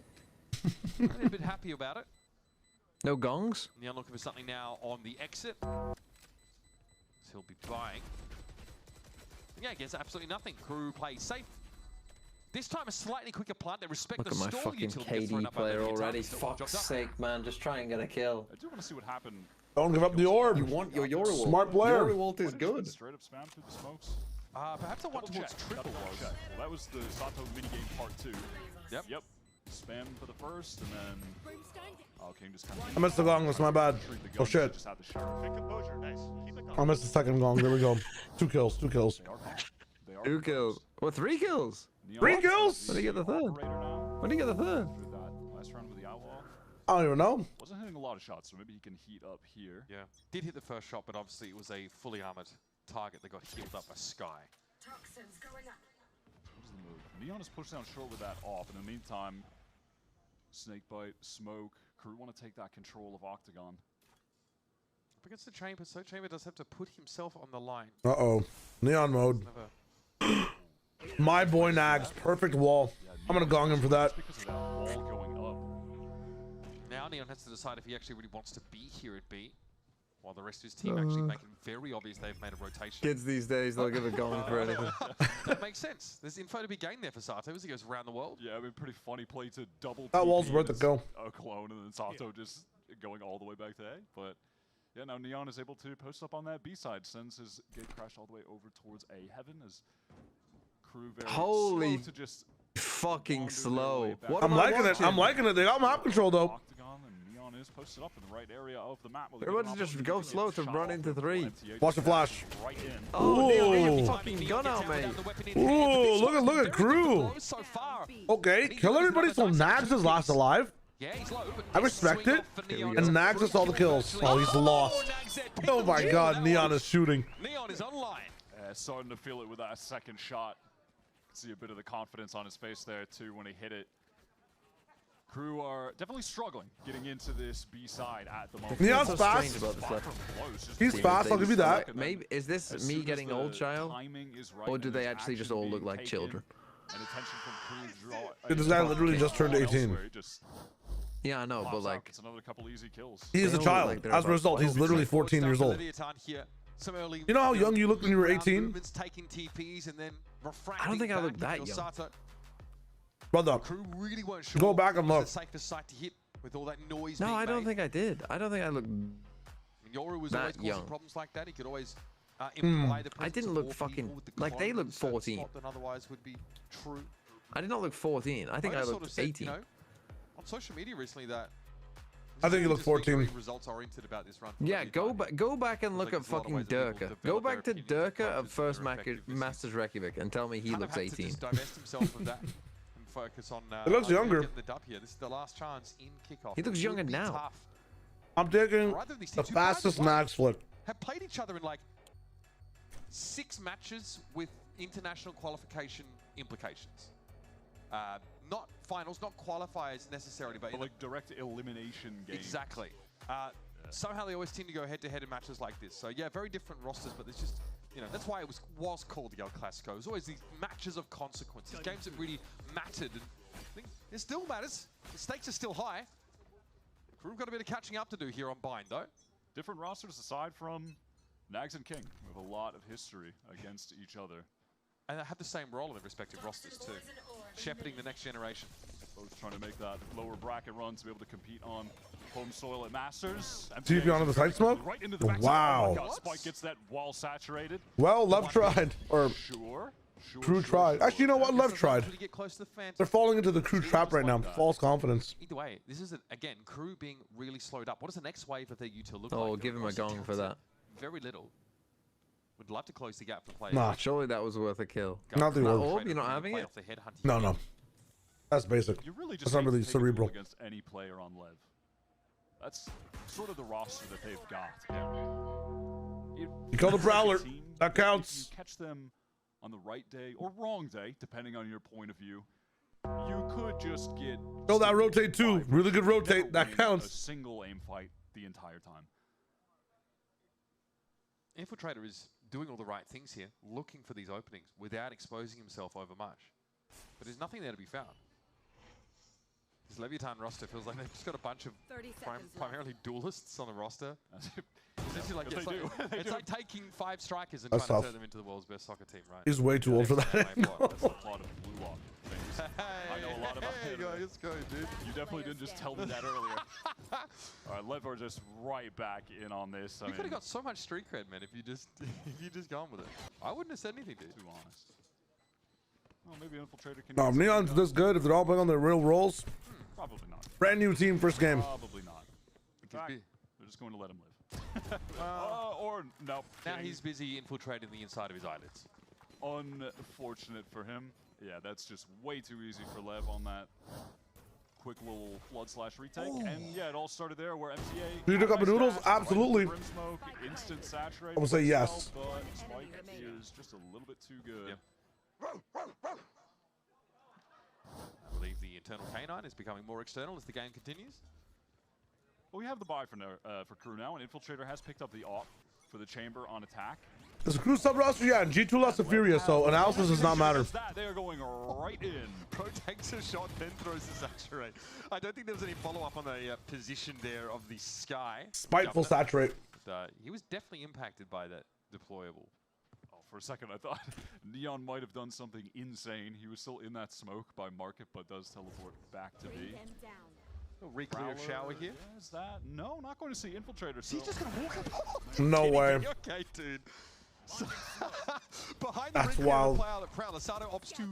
I'm a bit happy about it. No gongs? Neon looking for something now on the exit. So he'll be buying. Yeah, I guess absolutely nothing. KRU plays safe. This time a slightly quicker plant. They respect Look the at my stall fucking utility. KD player already. Fuck's sake, man. Just try and get a kill. I do want to see what happened. Don't give up the orb. You want your Yoru. Smart player. Yoru is good. Straight up spam through the smokes. Perhaps a one towards triple was. Well, that was the Sato minigame part 2. Yep. Yep. Spam for the first, and then King just kind of. I missed the gong. That's my bad. Oh shit. I missed the second gong. There we go. 2 kills. 2 kills. 2 kills. Well, 3 kills. 3 kills? When did he get the third? When did he get the third? Last round with the Outlaw. I don't even know. Wasn't hitting a lot of shots, so maybe he can heat up here. Yeah. Did hit the first shot, but obviously it was a fully armored target that got healed up by Sky. Toxins going up. What was the move? Neon is pushed down short with that off. In the meantime, Snakebite, Smoke, KRU want to take that control of Octagon. Up against the Chamber, so Chamber does have to put himself on the line. Uh-oh. Neon mode. My boy Nags. Perfect wall. I'm going to gong him for that. Now Neon has to decide if he actually really wants to be here at B, while the rest of his team actually make it very obvious they've made a rotation. Kids these days, they'll give a gong for anything. That makes sense. There's info to be gained there for Sato as he goes around the world. Yeah, I mean, pretty funny play to double that wall's worth a go. A clone, and then Sato just going all the way back to A. But yeah, now Neon is able to post up on that B side, sends his gate crash all the way over towards A heaven as KRU very Holy slow to just fucking slow. What I'm liking it. I'm liking it. They got map control though. Octagon and Neon is posted up in the right area of the map. They're about to just go slow to run into 3. Watch the flash. Right in. Oh, Neon, get your fucking gun out, mate. Ooh, look at KRU. Okay, kill everybody so Nags is last alive. I respect it. And Nags has all the kills. Oh, he's lost. Oh my god, Neon is shooting. Neon is online. Starting to feel it with that second shot. See a bit of the confidence on his face there too when he hit it. KRU are definitely struggling getting into this B side at the moment. Neon's fast. He's fast, I'll give you that. Maybe is this me getting old child? Or do they actually just all look like children? Dude, this guy literally just turned 18. Yeah, I know, but like it's another couple easy kills. He is a child. As a result, he's literally 14 years old. You know how young you looked when you were 18? I don't think I look that young. Brother, go back and look. No, I don't think I did. I don't think I look. Yoru was that always causing young. problems like that. He could always imply the I presence didn't of look more fucking people with the like they look clone in a certain 14. spot than otherwise would be true. I did not look 14. I think I just looked sort of said, 18. You know, on social media recently that I think he looked 14. results oriented about this run. Yeah, go back and look at fucking Durka. Go back to Durka of first Masters Reykjavik and tell me he looks 18. Just divest himself of that and focus on. He looks younger. Getting the dub here. This is the last chance in kickoff. He looks It would younger be now. tough. I'm taking Neither of these the teams, who, by the fastest way, max flip. have played each other in like 6 matches with international qualification implications. Not finals, not qualifiers necessarily, but like direct elimination games. Exactly. Somehow they always tend to go head-to-head in matches like this. So yeah, very different rosters, but there's just, you know, that's why it was called the El Clasico. It was always these matches of consequence, these games that really mattered. And I think it still matters. The stakes are still high. We've got a bit of catching up to do here on Bind, though. Different rosters aside from Nags and King, with a lot of history against each other. And they have the same role in their respective rosters, too. Shepherding the next generation. Both trying to make that lower bracket run to be able to compete on home soil at Masters. TP onto the side smoke? Right into the backside. Wow. Oh my God, Spike gets that wall saturated. Well, Lev tried. Or Crew tried. Actually, you know what? Lev tried. They're falling into the Crew trap right now. False confidence. Either way, this is, again, Crew being really slowed up. What does the next wave of their util look like? Oh, give him a gong for that. Very little. Would love to close the gap for players. Nah. Surely that was worth a kill. Nothing That worth. orb, you're not having it? No, no. That's basic. You really just That's not really take a duel cerebral. against any player on Lev. That's sort of the roster that they've got. You killed a Prowler. That If counts. you catch them on the right day or wrong day, depending on your point of view, you could just get. Kill that rotate too. Really good rotate. That A counts. single aim fight the entire time. Infiltrator is doing all the right things here, looking for these openings without exposing himself over much. But there's nothing there to be found. This Leviathan roster feels like they've just got a bunch of primarily duelists on the roster. Essentially like, it's like taking 5 strikers and That's trying tough. to turn them into the world's best soccer team, right? He's way too old for that. That's a lot of blue lock things. I know a lot about it. Let's go, dude. You definitely didn't just tell me that earlier. All right, Lev are just right back in on this. You could have got so much street cred, man, if you just gone with it. I wouldn't have said anything, dude. Too honest. Well, maybe Infiltrator can. No, if Neon's this good, if they're all playing on their real roles, Probably not. brand new team, first game. Probably not. In fact, they're just going to let him live. Or no. Now he's busy infiltrating the inside of his eyelids. Unfortunate for him. Yeah, that's just way too easy for Lev on that quick little flood / retake. Ooh. And yeah, it all started there where MTA. Do you look up the noodles? Absolutely. Brim smoke, instant saturate. I would say yes. But Spike is just a little bit too good. I believe the internal canine is becoming more external as the game continues. Well, we have the buy for Crew now, and Infiltrator has picked up the AWP for the chamber on attack. There's a Crew sub roster, yeah, and G2 lost to Furia, so analysis does not matter. They are going right in. Pro takes a shot, then throws the saturate. I don't think there was any follow-up on the position there of the Sky. Spiteful saturate. But, he was definitely impacted by that deployable. Oh, for a second, I thought Neon might have done something insane. He was still in that smoke by Market, but does teleport back to B. Re-clear of shower here. Is that? No, not going to see Infiltrator. He's just going to walk up. No way. Okay, dude. So behind That's the wild. Prowler, Sato opts to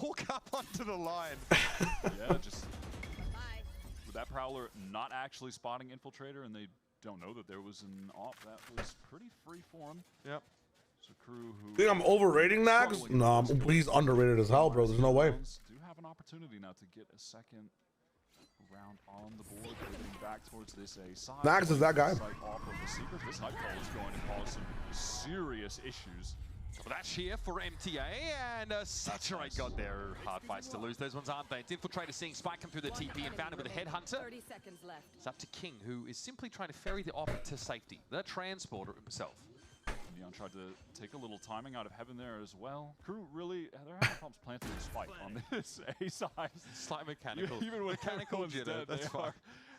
walk up onto the line. Yeah, just with that Prowler not actually spotting Infiltrator, and they don't know that there was an AWP that was pretty free for him. Yep. So Crew who... Think I'm overrating Nags? No, he's underrated as hell, bro. There's no way. Do have an opportunity now to get a second round on the board, moving back towards this A side. Nags is that guy. Off of the secret. This nightfall is going to cause some serious issues. Well, that's here for MTA, and Saturate got there. Hard fights to lose. Those ones aren't they? It's Infiltrator seeing Spike come through the TP and found him with a Headhunter. 30 seconds left. It's up to King, who is simply trying to ferry the AWP to safety. The transporter himself. Neon tried to take a little timing out of heaven there as well. Crew really, they're having problems planting the spike on this A side. Slight mechanical. Even with mechanical instead, that's they fine. are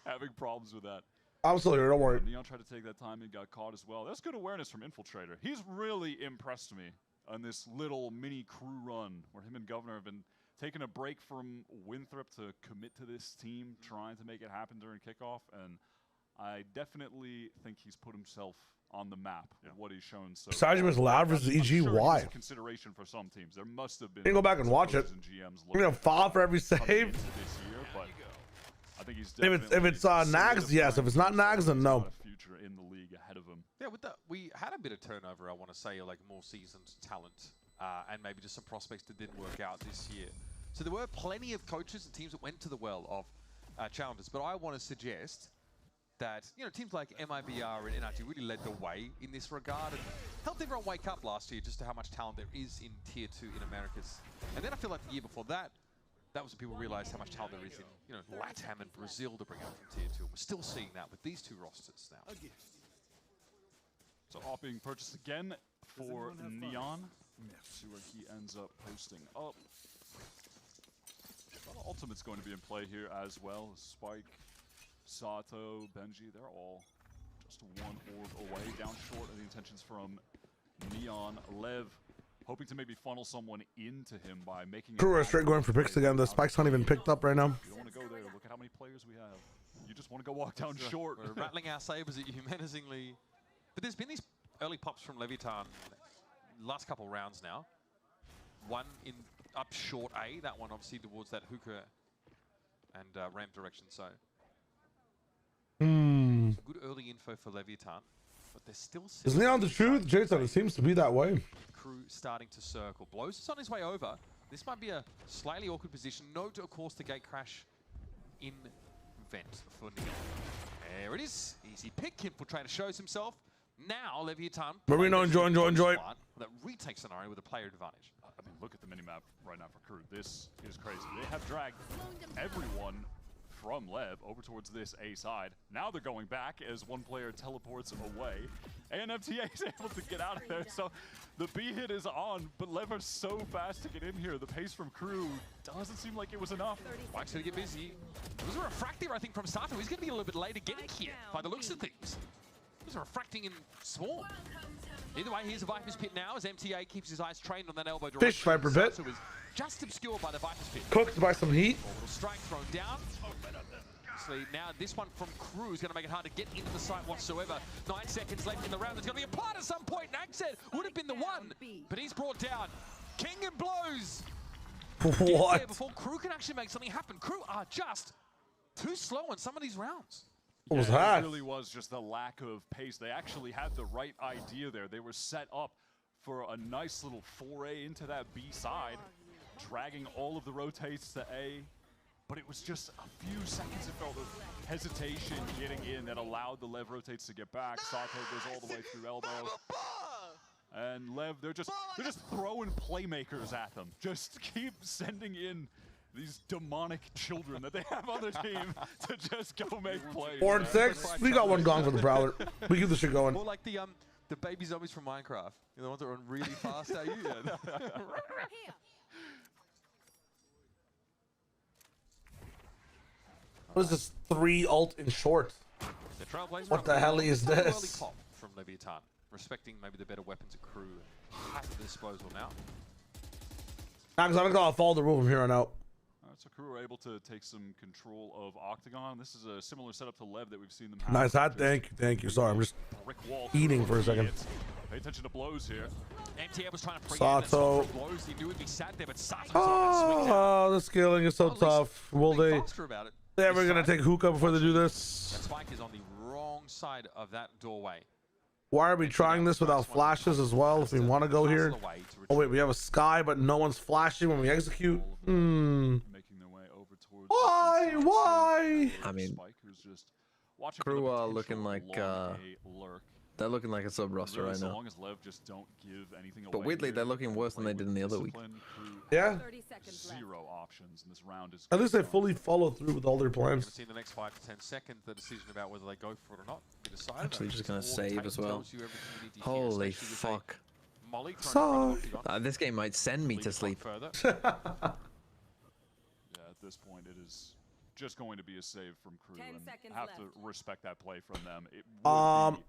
having problems with that. I'm still here, don't worry. Neon tried to take that time and got caught as well. That's good awareness from Infiltrator. He's really impressed me on this little mini Crew run where him and Governor have been taking a break from Winthrop to commit to this team, trying to make it happen during kickoff. And I definitely think he's put himself on the map of what he's shown so Besides was Loud versus EG, why? Consideration for some teams. There must have been. You can go back and watch it. You're gonna fall for every save. I think he's if it's Nags, yes. If it's not Nags, then no. Future in the league ahead of him. Yeah, with that, we had a bit of turnover. I want to say, like more seasoned talent, and maybe just some prospects that didn't work out this year. So there were plenty of coaches and teams that went to the well of challengers. But I want to suggest that teams like MIBR and NRG really led the way in this regard and helped everyone wake up last year just to how much talent there is in Tier 2 in Americas. And then I feel like the year before that, that was when people realized how much talent there is in, LATAM and Brazil to bring up from Tier 2. And we're still seeing that with these two rosters now. So AWP being purchased again for Neon. See where he ends up posting up. Ultimate's going to be in play here as well. Spike, Sato, Benji, they're all just one orb away. Down short of the intentions from Neon. Lev hoping to maybe funnel someone into him by making KRU are straight going for picks again. The spike's not even picked up right now. You don't want to go there. Look at how many players we have. You just want to go walk down short. We're rattling our sabers at you menacingly. But there's been these early pops from Levitan last couple rounds now. One in up short A, that one obviously towards that hookah and ramp direction. So good early info for Levitan, but they're still. Is Neon the truth, Jason? It seems to be that way. KRU starting to circle. Blows is on his way over. This might be a slightly awkward position. Note, of course, the gate crash in vent for Neon. There it is. Easy pick. Infiltrator shows himself. Now Levitan. Marino, enjoy. That retake scenario with a player advantage. I mean, look at the minimap right now for KRU. This is crazy. They have dragged everyone from Lev over towards this A side. Now they're going back as one player teleports away. ANFTA is able to get out of there, so the B hit is on, but Lev are so fast to get in here. The pace from KRU doesn't seem like it was enough. Mike's gonna get busy. It was a refractor, I think, from Sato. He's gonna be a little bit later getting here by the looks of things. He was refracting in small. Either way, here's a Viper's Pit now as MTA keeps his eyes trained on that elbow direction. Fish Viper Pit. So just obscured by the Viper's Pit. Cooked by some heat. Orbital strike thrown down. Obviously, now this one from KRU is going to make it hard to get into the site whatsoever. 9 seconds left in the round. There's going to be a part at some point. Naxed would have been the one, but he's brought down. King and blows. What? Before KRU can actually make something happen. KRU are just too slow in some of these rounds. What was that? It really was just the lack of pace. They actually had the right idea there. They were set up for a nice little foray into that B side, dragging all of the rotates to A. But it was just a few seconds, it felt, of hesitation getting in that allowed the Lev rotates to get back. Sato goes all the way through elbow. And Lev, they're just throwing playmakers at them. Just keep sending in these demonic children that they have on their team to just go make plays. 4 and 6. We got one gone for the Prowler. We keep this shit going. More like the baby zombies from Minecraft. You know, the ones that run really fast at you. Yeah. What is this 3 ult in short? What the hell is this? Early pop from Levitan, respecting maybe the better weapons of KRU at the disposal now. Because I think I'll follow the rule from here on out. So KRU are able to take some control of Octagon. This is a similar setup to Lev that we've seen them have. Nice hat. Thank you. Sorry, I'm just eating for a second. Pay attention to blows here. MTA was trying to Sato. blows. He knew he'd be sat there, but Sato's Oh, the scaling is so tough. Will they? They ever gonna take hookah before they do this? That spike is on the wrong side of that doorway. Why are we trying this without flashes as well if we want to go here? Oh wait, we have a sky, but no one's flashing when we execute. Why? I mean, KRU are looking like they're looking like a sub roster right now. But weirdly, they're looking worse than they did in the other week. Yeah. 0 options in this round. At least they fully follow through with all their plans. See in the next 5 to 10 seconds the decision about whether they go for it or not. Actually, just gonna save as well. Holy fuck! This game might send me to sleep. Yeah, at this point, it is just going to be a save from KRU, and have to respect that play from them. It would be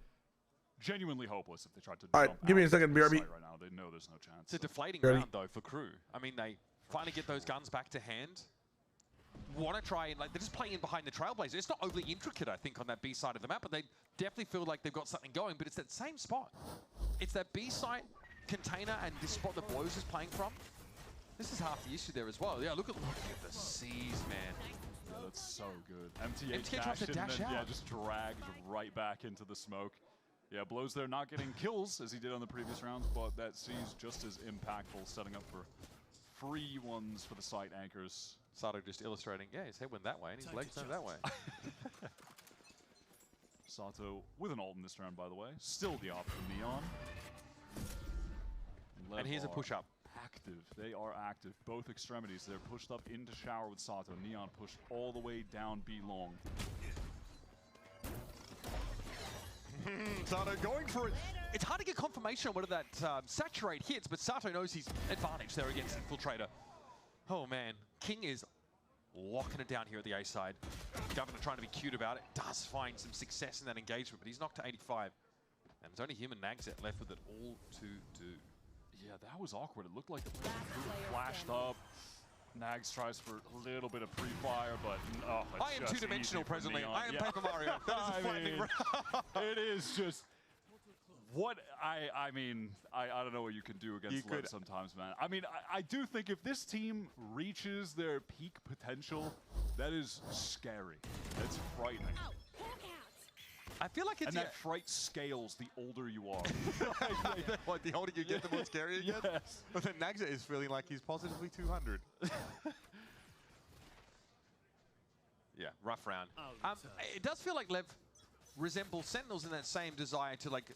genuinely hopeless if they tried to jump give me a out second, BRB. right now. They know there's no chance. It's a deflating round though for KRU. I mean, they finally get those guns back to hand. want to try and, like, they're just playing in behind the Trailblazer. It's not overly intricate, I think, on that B side of the map, but they definitely feel like they've got something going, but it's that same spot. It's that B side container and this spot that Blows is playing from. This is half the issue there as well. Yeah, look at the C's, man. Yeah, that's so good. MTH dashed in and then, yeah, just dragged right back into the smoke. Yeah, Blows there not getting kills as he did on the previous rounds, but that C's just as impactful, setting up for free ones for the site anchors. Sato just illustrating, yeah, his head went that way and his legs went that way. Sato with an ult in this round, by the way. Still the op from Neon. And here's a push-up. Active. They are active. Both extremities. They're pushed up into shower with Sato. Neon pushed all the way down B long. Sato going for it. It's hard to get confirmation on whether that saturate hits, but Sato knows his advantage there against Infiltrator. Oh man, King is locking it down here at the A side. Governor trying to be cute about it. Does find some success in that engagement, but he's knocked to 85. And it's only him and Nagset left with it all to do. Yeah, that was awkward. It looked like the flashed up. Nags tries for a little bit of pre-fire, but I am two-dimensional presently. I am Paper Mario. That is a frightening round. It is just what I mean. I don't know what you can do against LEV sometimes, man. I mean, I do think if this team reaches their peak potential, that is scary. That's frightening. I feel like it's... And that fright scales the older you are. Like, the older you get, the more scary it gets? Yes. But then Nagset is feeling like he's positively 200. Yeah, rough round. It does feel like LEV resembles Sentinels in that same desire to, like,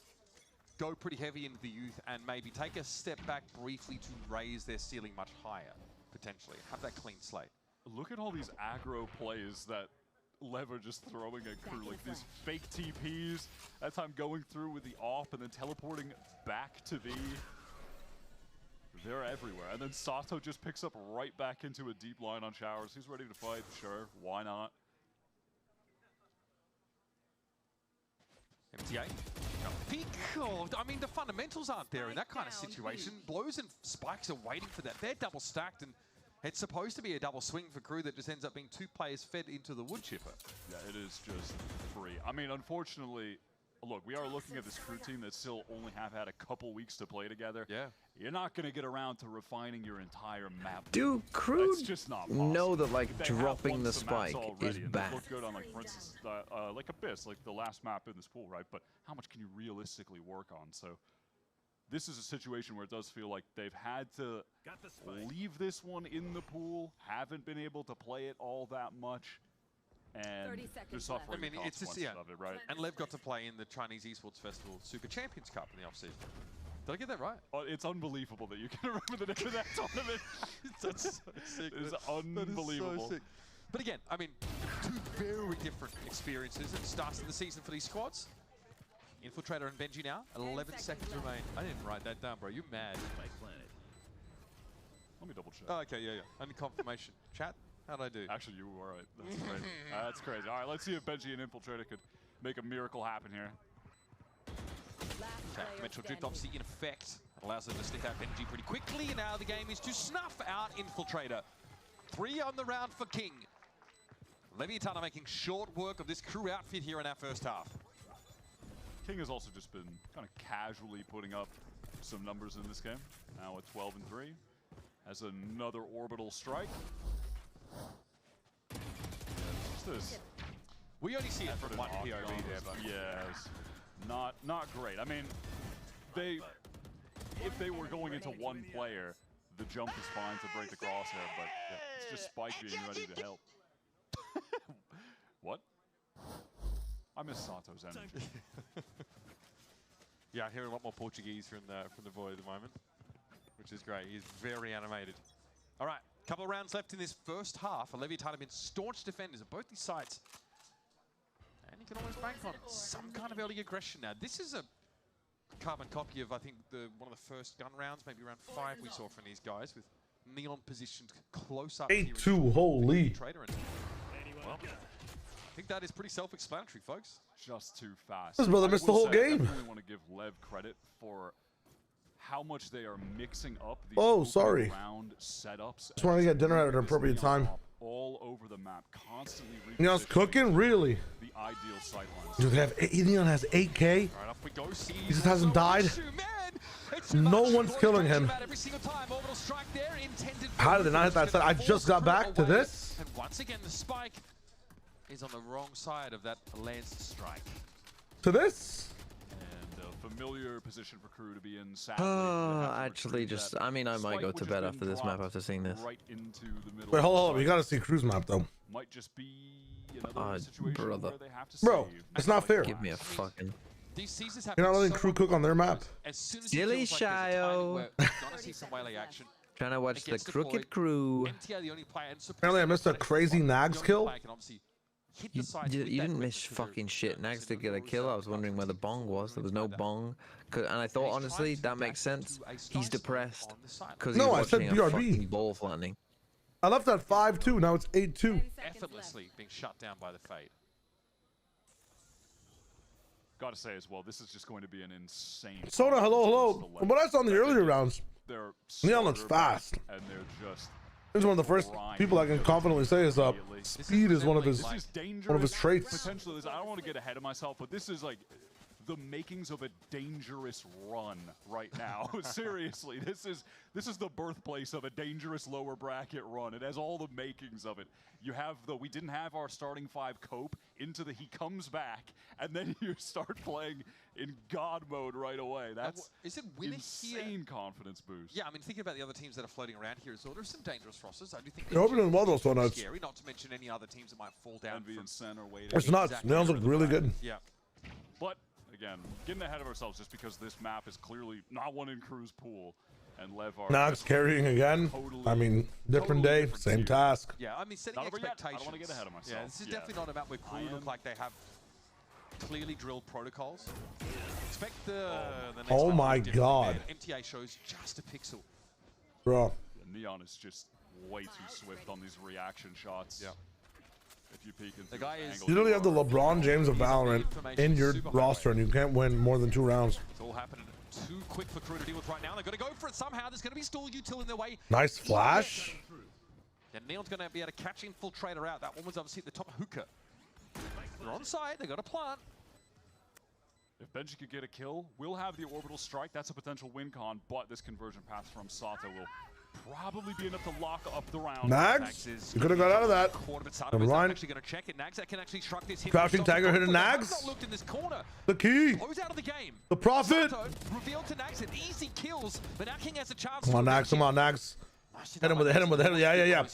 go pretty heavy into the youth and maybe take a step back briefly to raise their ceiling much higher, potentially. Have that clean slate. Look at all these aggro plays that LEV are just throwing at crew, like these fake TPs, that time going through with the off and then teleporting back to V. They're everywhere. And then Sato just picks up right back into a deep line on showers. He's ready to fight, sure, why not? MTA. Peak. Oh, I mean, the fundamentals aren't there in that kind of situation. Blows and Spikes are waiting for that. They're double stacked, and it's supposed to be a double swing for crew that just ends up being two players fed into the wood chipper. Yeah, it is just free. I mean, unfortunately, look, we are looking at this crew team that still only have had a couple weeks to play together. Yeah. You're not going to get around to refining your entire map. Do crew just not possible. know that, like, They dropping the spike is bad? Look good on, like, for instance, like Abyss, like the last map in this pool, right? But how much can you realistically work on? So this is a situation where it does feel like they've had to leave this one in the pool, haven't been able to play it all that much, and they're suffering the consequences of it, right? And LEV got to play in the Chinese Esports Festival Super Champions Cup in the offseason. Did I get that right? Oh, it's unbelievable that you can remember the name of that tournament. That's so sick. It's unbelievable. That is so sick. But again, I mean, two very different experiences at the start of the season for these squads. Infiltrator and Benji now. 11 seconds remain. I didn't write that down, bro. You mad? Let me double check. Oh, okay, yeah. Only confirmation. Chat, how'd I do? Actually, you were right. That's crazy. That's crazy. All right, let's see if Benji and Infiltrator could make a miracle happen here. Metro Drift obviously in effect. Allows them to sniff out Benji pretty quickly, and now the game is to snuff out Infiltrator. 3 on the round for King. LETSGETTITTT making short work of this crew outfit here in our first half. King has also just been kind of casually putting up some numbers in this game. Now at 12 and 3. Has another orbital strike. Yeah, just this. We only see it from one POV there, but yes, not great. I mean, if they were going into one player, the jump is fine to break the crosshair, but yeah, it's just Spike being ready to help. What? I miss Sato's energy. Yeah, I hear a lot more Portuguese from the void at the moment, which is great. He's very animated. All right, couple of rounds left in this first half. LETSGETTITTT have been staunch defenders of both these sides. And you can always bank on some kind of early aggression now. This is a carbon copy of, I think, one of the first gun rounds, maybe around 5 we saw from these guys, with Neon positioned close up. 8-2, holy. Well, I think that is pretty self-explanatory, folks. Just too fast. This brother missed the whole game. I really want to give LEV credit for how much they are mixing up these round setups. Just wanted to get dinner at an appropriate time. all over the map, constantly Neon's cooking, really. the ideal sightlines. Dude, Neon has 8K. He just hasn't died. No one's killing him. How did I not hit that side? I just got back to this. And once again, the spike is on the wrong side of that lanced strike. To this. And a familiar position for KRU to be in. Actually, just I mean, I might go to bed after this map after seeing this. Right into the middle. Wait, hold on. We gotta see KRU's map though. Might just be another situation brother. where they have to Bro, save. it's not fair. Give me a fucking. You're not letting KRU cook on their map. Silly Shio. Trying to watch the crooked crew. Apparently, I missed a crazy Nags kill. You didn't miss fucking shit. Nags did get a kill. I was wondering where the bong was. There was no bong. And I thought, honestly, that makes sense. He's depressed. Because he's watching a fucking ball flattening. I left at 5-2. Now it's 8-2. Effortlessly being shut down by the Fate. Gotta say as well, this is just going to be an insane. Soda, hello. From what I saw in the earlier rounds, Neon looks fast. And they're just. This is one of the first people I can confidently say is speed is one of his traits. Potentially, I don't want to get ahead of myself, but this is like the makings of a dangerous run right now. Seriously, this is the birthplace of a dangerous lower bracket run. It has all the makings of it. You have we didn't have our starting 5 cope into the he comes back, and then you start playing in God mode right away. That's insane confidence boost. Yeah, I mean, thinking about the other teams that are floating around here as well, there's some dangerous rosters. I do think they're opening well though, so nuts. Scary, not to mention any other teams that might fall down. Envy and Sen are waiting. It's nuts. Neon's look really good. Yeah, but again, getting ahead of ourselves just because this map is clearly not one in KRU's pool. And LEV are Nags carrying again. I mean, different day, same task. Yeah, I mean, setting expectations. I don't want to get ahead of myself. Yeah, this is definitely not a map where KRU look like they have clearly drilled protocols. Expect the next Oh map my to be different. God. Man, MTA shows just a pixel. Bro. Neon is just way too swift on these reaction shots. Yeah. If you peek into the guy is. You literally have the LeBron James of Valorant in your roster, and you can't win more than 2 rounds. It's all happening too quick for KRU to deal with right now. They're going to go for it somehow. There's going to be stall util in their way. Nice flash. And Neon's going to be able to catch Infiltrator out. That one was obviously at the top hookah. They're on site. They got a plant. If Benji could get a kill, we'll have the orbital strike. That's a potential win con, but this conversion path from Sato will probably be enough to lock up the round. Nags? You could have got out of that. Never mind. Actually going to check it. Nags that can actually struck this. Crouching Tiger hit a Nags. Not looked in this corner. The key. Close out of the game. The prophet. Sato revealed to Nags an easy kills, but now King has a chance. Come on, Nags. Come on, Nags. Hit him with it. Hit him with it. Yeah.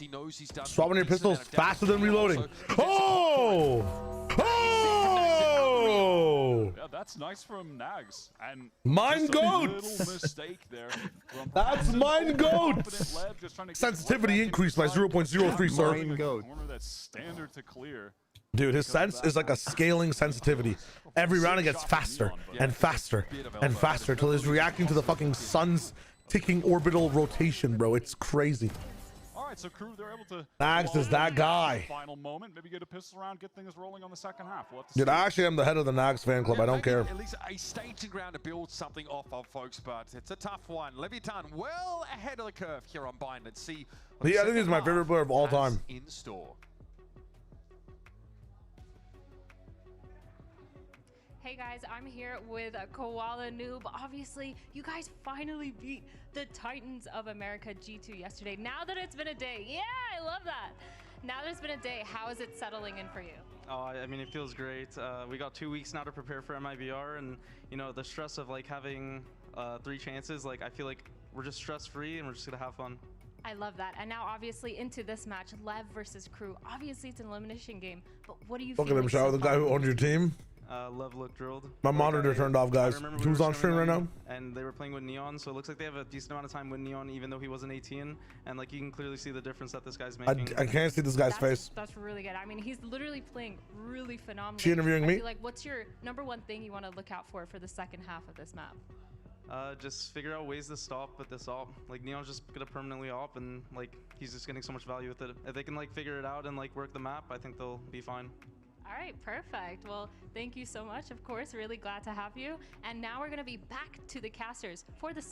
Swapping your pistols faster than reloading. Oh! Oh! Yeah, that's nice from Nags. And Mine just a goats. little mistake there. That's mine goats. Sensitivity increased by 0.03, sir. Mine goat. Corner that's standard to clear. Dude, his sense is like a scaling sensitivity. Every round it gets faster and faster and faster till he's reacting to the fucking sun's ticking orbital rotation, bro. It's crazy. All right, so KRU, they're able to. Nags is that guy. Final moment, maybe get a pistol round, get things rolling on the second half. We'll have to Dude, see. I actually am the head of the Nags fan club. I don't care. At least a staging ground to build something off of, folks, but it's a tough one. Levitan well ahead of the curve here on Bind. Let's see. Yeah, I think he's my favorite player of all time. In store. Hey guys, I'm here with Koala Noob. Obviously, you guys finally beat the Titans of America G2 yesterday. Now that it's been a day, yeah, I love that. Now that it's been a day, how is it settling in for you? Oh, I mean, it feels great. We got 2 weeks now to prepare for MIBR, and you know, the stress of like having 3 chances, like I feel like we're just stress-free and we're just gonna have fun. I love that. And now obviously into this match, LEV versus KRU. Obviously it's an elimination game, but what do you Look at him, shout out the guy who owned your team. LEV looked drilled. My monitor turned off, guys. Who's on stream right now? And they were playing with Neon, so it looks like they have a decent amount of time with Neon, even though he wasn't 18. And like you can clearly see the difference that this guy's making. I can't see this guy's face. That's really good. I mean, he's literally playing really phenomenally. She interviewing me? Like, what's your #1 thing you want to look out for the second half of this map? Just figure out ways to stop with this op. Like Neon's just gonna permanently op, and like he's just getting so much value with it. If they can like figure it out and like work the map, I think they'll be fine. All right, perfect. Well, thank you so much. Of course, really glad to have you. And now we're going to be back to the casters for the...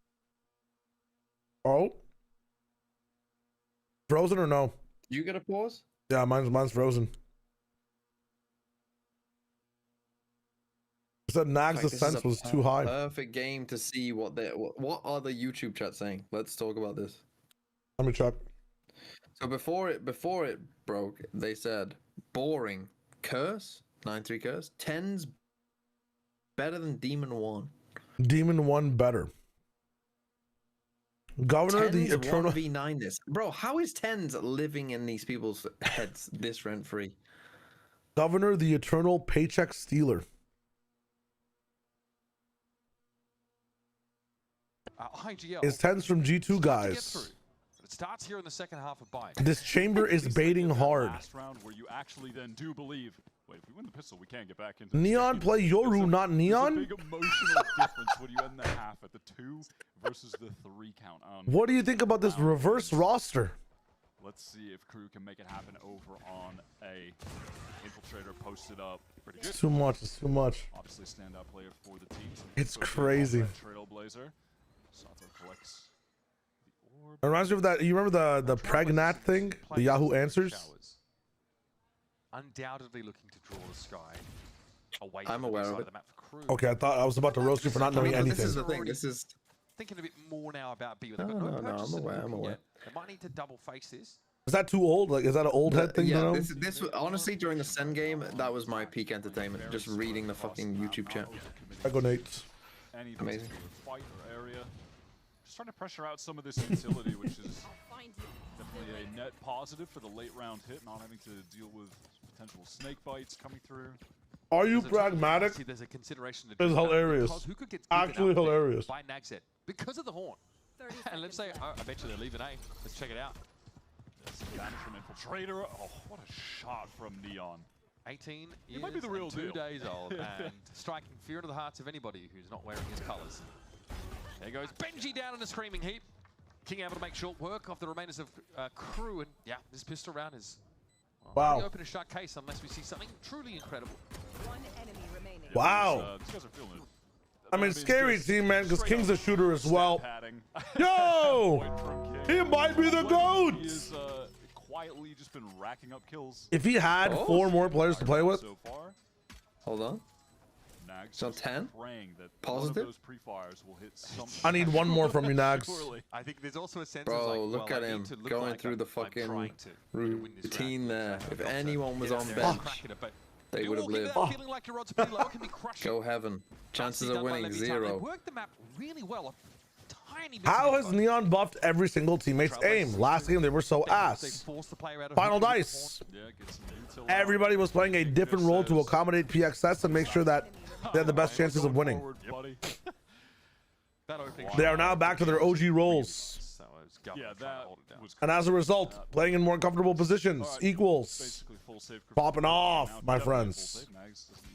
Oh? Frozen or no? You get a pause? Yeah, mine's frozen. I said Nags' This is sense was too high. Perfect game to see what are the YouTube chat saying. Let's talk about this. Let me check. So before it broke, they said boring, curse, 9-3 curse, 10's better than Demon 1. Demon 1 better. Governor the Eternal V9 this. Bro, how is 10's living in these people's heads this rent free? Governor the Eternal Paycheck Stealer. IGL Is 10's from G2 guys. It starts here in the second half of Bite. This chamber is baiting hard. Last round where you actually then do believe, wait, if we win the pistol, we can't get back into Neon play Yoru, not Neon? There's a big emotional difference when you end the half at the 2 versus the 3 count. What do you think about this reverse roster? Let's see if KRU can make it happen over on a Infiltrator posted up. Pretty good. It's too much. It's too much. Obviously, standout player for the team. It's crazy. Trailblazer. Sato collects. It reminds me of that. You remember the Pregnat thing? The Yahoo Answers? Undoubtedly looking to draw the sky away I'm from aware the of side it. the map for KRU. Okay, I thought I was about to roast you for not knowing anything. This is the thing. This is Thinking a bit more now about B. They've got No, purchases I'm aware, that I'm they can aware. get. They might need to double face this. Is that too old? Like, is that an old head thing? Yeah, to know? this was honestly during the Sen game. That was my peak entertainment. Just reading the fucking YouTube chat. Dragonates. Any Amazing. particular fight or area. Just trying to pressure out some of this utility, which is definitely a net positive for the late round hit, not having to deal with potential snake bites coming through. Are you pragmatic? There's a consideration It's hilarious. who could get Actually hilarious. by Nagset because of the horn. And let's say, I bet you they're leaving A. Let's check it out. Damage from Infiltrator. Oh, what a shot from Neon. 18 He years might be the real and 2 deal. days old and striking fear into the hearts of anybody who's not wearing his colors. There goes Benji down in a screaming heap. King able to make short work of the remainers of KRU, and yeah, this pistol round is Wow. open a shut case unless we see something truly incredible. One enemy remaining. Wow. These guys are feeling it. I mean, scary team, man, because King's a shooter as well. Yo! He might be the GOAT! He has quietly just been racking up kills. If he had 4 more players to play with. So far, Hold on. Nags So just 10? praying that Positive? one of those pre-fires will hit something. I need one more from you, Nags. Surely. I think there's also a sense Bro, of like, look well, at I need him to look going like through the I'm fucking trying to win this routine round. there. If So, anyone was yeah, on they're bench, cracking it, but they You're would have walking lived. without feeling like your odds are pretty low. It can be crushing. Go heaven. Chances Nicely of done by winning Levy Time. They 0. worked the map really well. Tiny bit How of has Neon buffed every single teammate's aim? Last game, they were so ass. Final dice. Yeah, get some intel out. Everybody was playing a different role to accommodate PXS and make sure that they had the best chances of winning. They are now back to their OG roles. Yeah, that was And as a result, playing in more comfortable positions equals basically full save. popping off, my friends.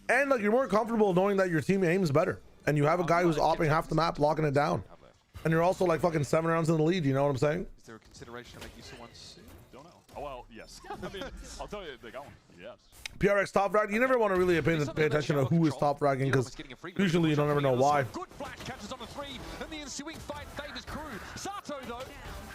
And like, you're more comfortable knowing that your team aims better. And you have a guy who's opping half the map, locking it down. And you're also like fucking 7 rounds in the lead, you know what I'm saying? Is there a consideration to make use of one soon? Don't know. Oh, well, yes. I mean, I'll tell you, they got one. Yes. PRX top frag, you never want to really pay attention to who is top fragging because usually you don't ever know why. Good flash catches on a 3, and the ensuing fight favors KRU. Sato though,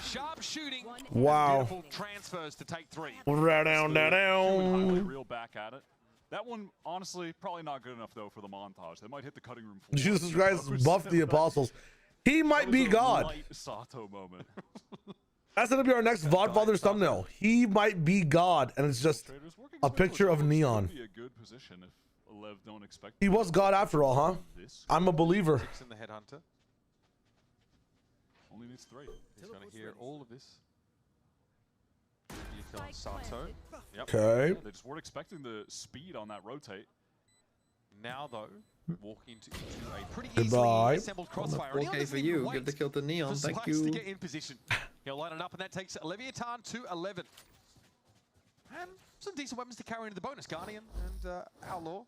sharp shooting. Wow. Beautiful transfers to take 3. Down. Real back at it. That one, honestly, probably not good enough though for the montage. They might hit the cutting room floor. Jesus Christ, buff the apostles. He might be God. Light Sato moment. That's gonna be our next Vodfather's thumbnail. He might be God, and it's just a picture of Neon. Be a good position if LEV don't expect. He was God after all, huh? I'm a believer. 6 in the headhunter. Only needs 3. He's going to hear all of this. You kill Sato. Yep. Okay. They just weren't expecting the speed on that rotate. Now though, walking into a pretty Goodbye. easily assembled crossfire. And he 4K doesn't for even you. wait Give the kill to Neon. for Thank Slice you. to get in position. He'll line it up, and that takes Leviathan to 11. And some decent weapons to carry into the bonus. Guardian and Outlaw.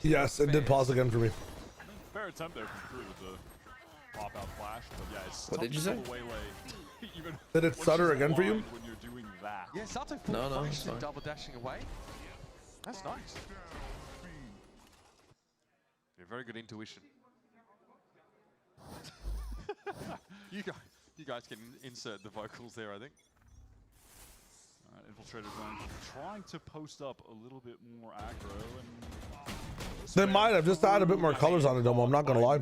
Yes, it did pause again for me. Fair attempt there from KRU with the pop out flash, but yeah, it's What tough did you to say? pull away even Did it when stutter she's again for you? blind when you're doing that. Yeah, Sato No, no, it's flashed and fine. double dashing away. That's nice. Yeah, very good intuition. you You guys can insert the vocals there, I think. All right, Infiltrator going, trying to post up a little bit more aggro. And They might have just added a bit more colors on it, Domo. I'm not gonna lie.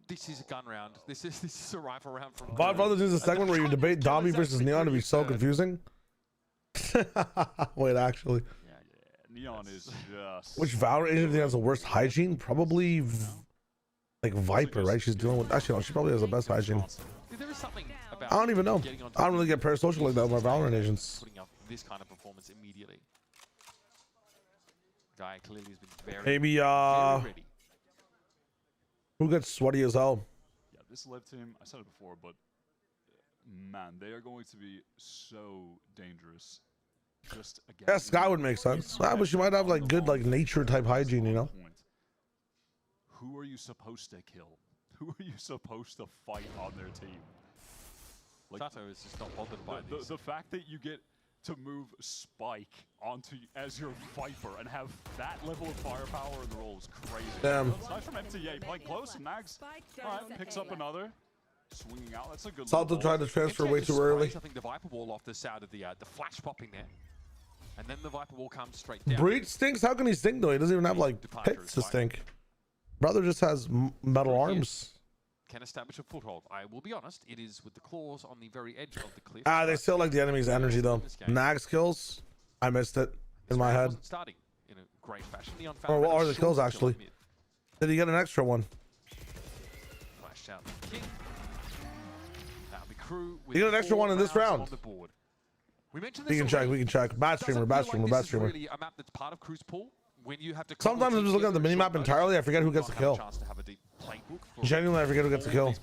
This is a gun round. This is a rifle round from. Bot Brothers is a segment where you debate Domi versus Neon to be so confusing. Wait, actually. Neon is just. Which Valorant agent think has the worst hygiene? Probably like Viper, right? She's dealing with. Actually, no, she probably has the best hygiene. There is something about I don't even know. I don't really get parasocial like that with my Valorant agents. Putting up this kind of performance immediately. Guy clearly has been very. Maybe very ready. Who gets sweaty as hell? Yeah, this LEV team, I said it before, but man, they are going to be so dangerous. Just again. Yeah, Sky would make sense. But she might have like good like nature type hygiene, you know? Who are you supposed to kill? Who are you supposed to fight on their team? Like, Sato is just not bothered by these. The fact that you get to move Spike onto as your Viper and have that level of firepower in the role is crazy. Damn. It's nice from MTA, playing close, and Nags picks up another. Swinging out, that's a good Salto tried to transfer way too early. I think the Viper Wall off the side of the flash popping there. And then the Viper Wall comes straight down. Breach stinks? How can he stink though? He doesn't even have like pits to stink. Brother just has metal arms. Can establish a foothold. I will be honest, it is with the claws on the very edge of the cliff. They still like the enemy's energy though. Nags kills, I missed it in my head. Starting in a great fashion. Or what are the kills actually? Did he get an extra one? Flashed out King. That'll be Crew. He got an extra one in this round. We mentioned We can check. We can check. Bad streamer. Bad streamer. Bad streamer. Really a map that's part of Crew's pool. When you have to sometimes I'm just looking at the minimap entirely. I forget who gets the kill. Genuinely, I forget who gets the kill.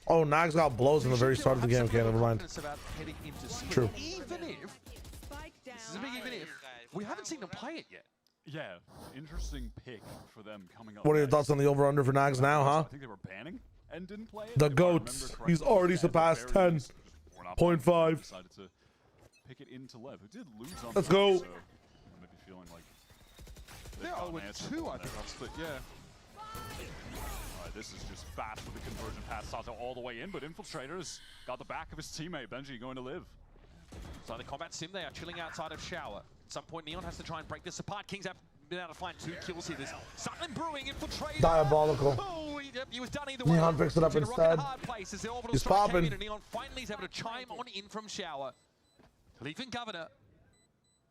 Oh, Nags got blows in the very start of the game. Okay, never mind. True. Even if this is a big even if we haven't seen them play it yet. Yeah, interesting pick for them coming up. What are your thoughts on the over/under for Nags now, huh? I think they were banning and didn't play it. The goats. He's already surpassed 10.5. Decided to pick it into Lev, who did lose on. Let's go. So maybe feeling like they're 0-2, I think, on split. Yeah. This is just fast with the conversion pass. Sato all the way in, but Infiltrator's got the back of his teammate. Benji going to live. So the combat sim, they are chilling outside of Shower. At some point, Neon has to try and break this apart. Kings have been able to find 2 kills here. There's something brewing. Infiltrator. Diabolical. Oh, he was done either way. Neon picks it up instead. He's popping. Neon finally is able to chime on in from Shower. Leaving Governor.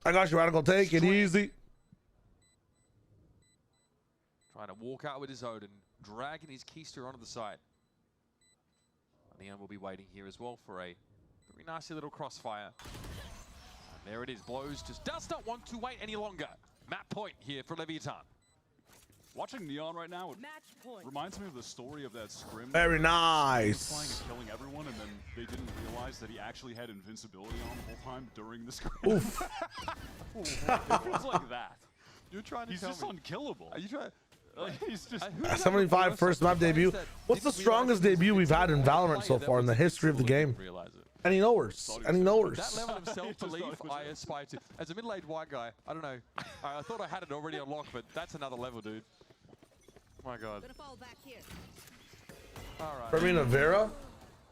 I got you, Radical. Take it easy. Trying to walk out with his Odin, dragging his Keister onto the side. Neon will be waiting here as well for a very nasty little crossfire. And there it is. Blows just does not want to wait any longer. Map point here for Leviathan. Watching Neon right now reminds me of the story of that scrim. Very nice. He was playing and killing everyone, and then they didn't realize that he actually had invincibility on the whole time during the scrim. Oof. It feels like that. You're trying to He's tell just me. unkillable. Are you trying? He's just 75 first map debut. What's the strongest debut we've had in Valorant so far in the history of the game? Any knowers? Any knowers? That level of self-belief I aspire to. As a middle-aged white guy, I don't know. I thought I had it already unlocked, but that's another level, dude. My God. All right. Fermina Vera?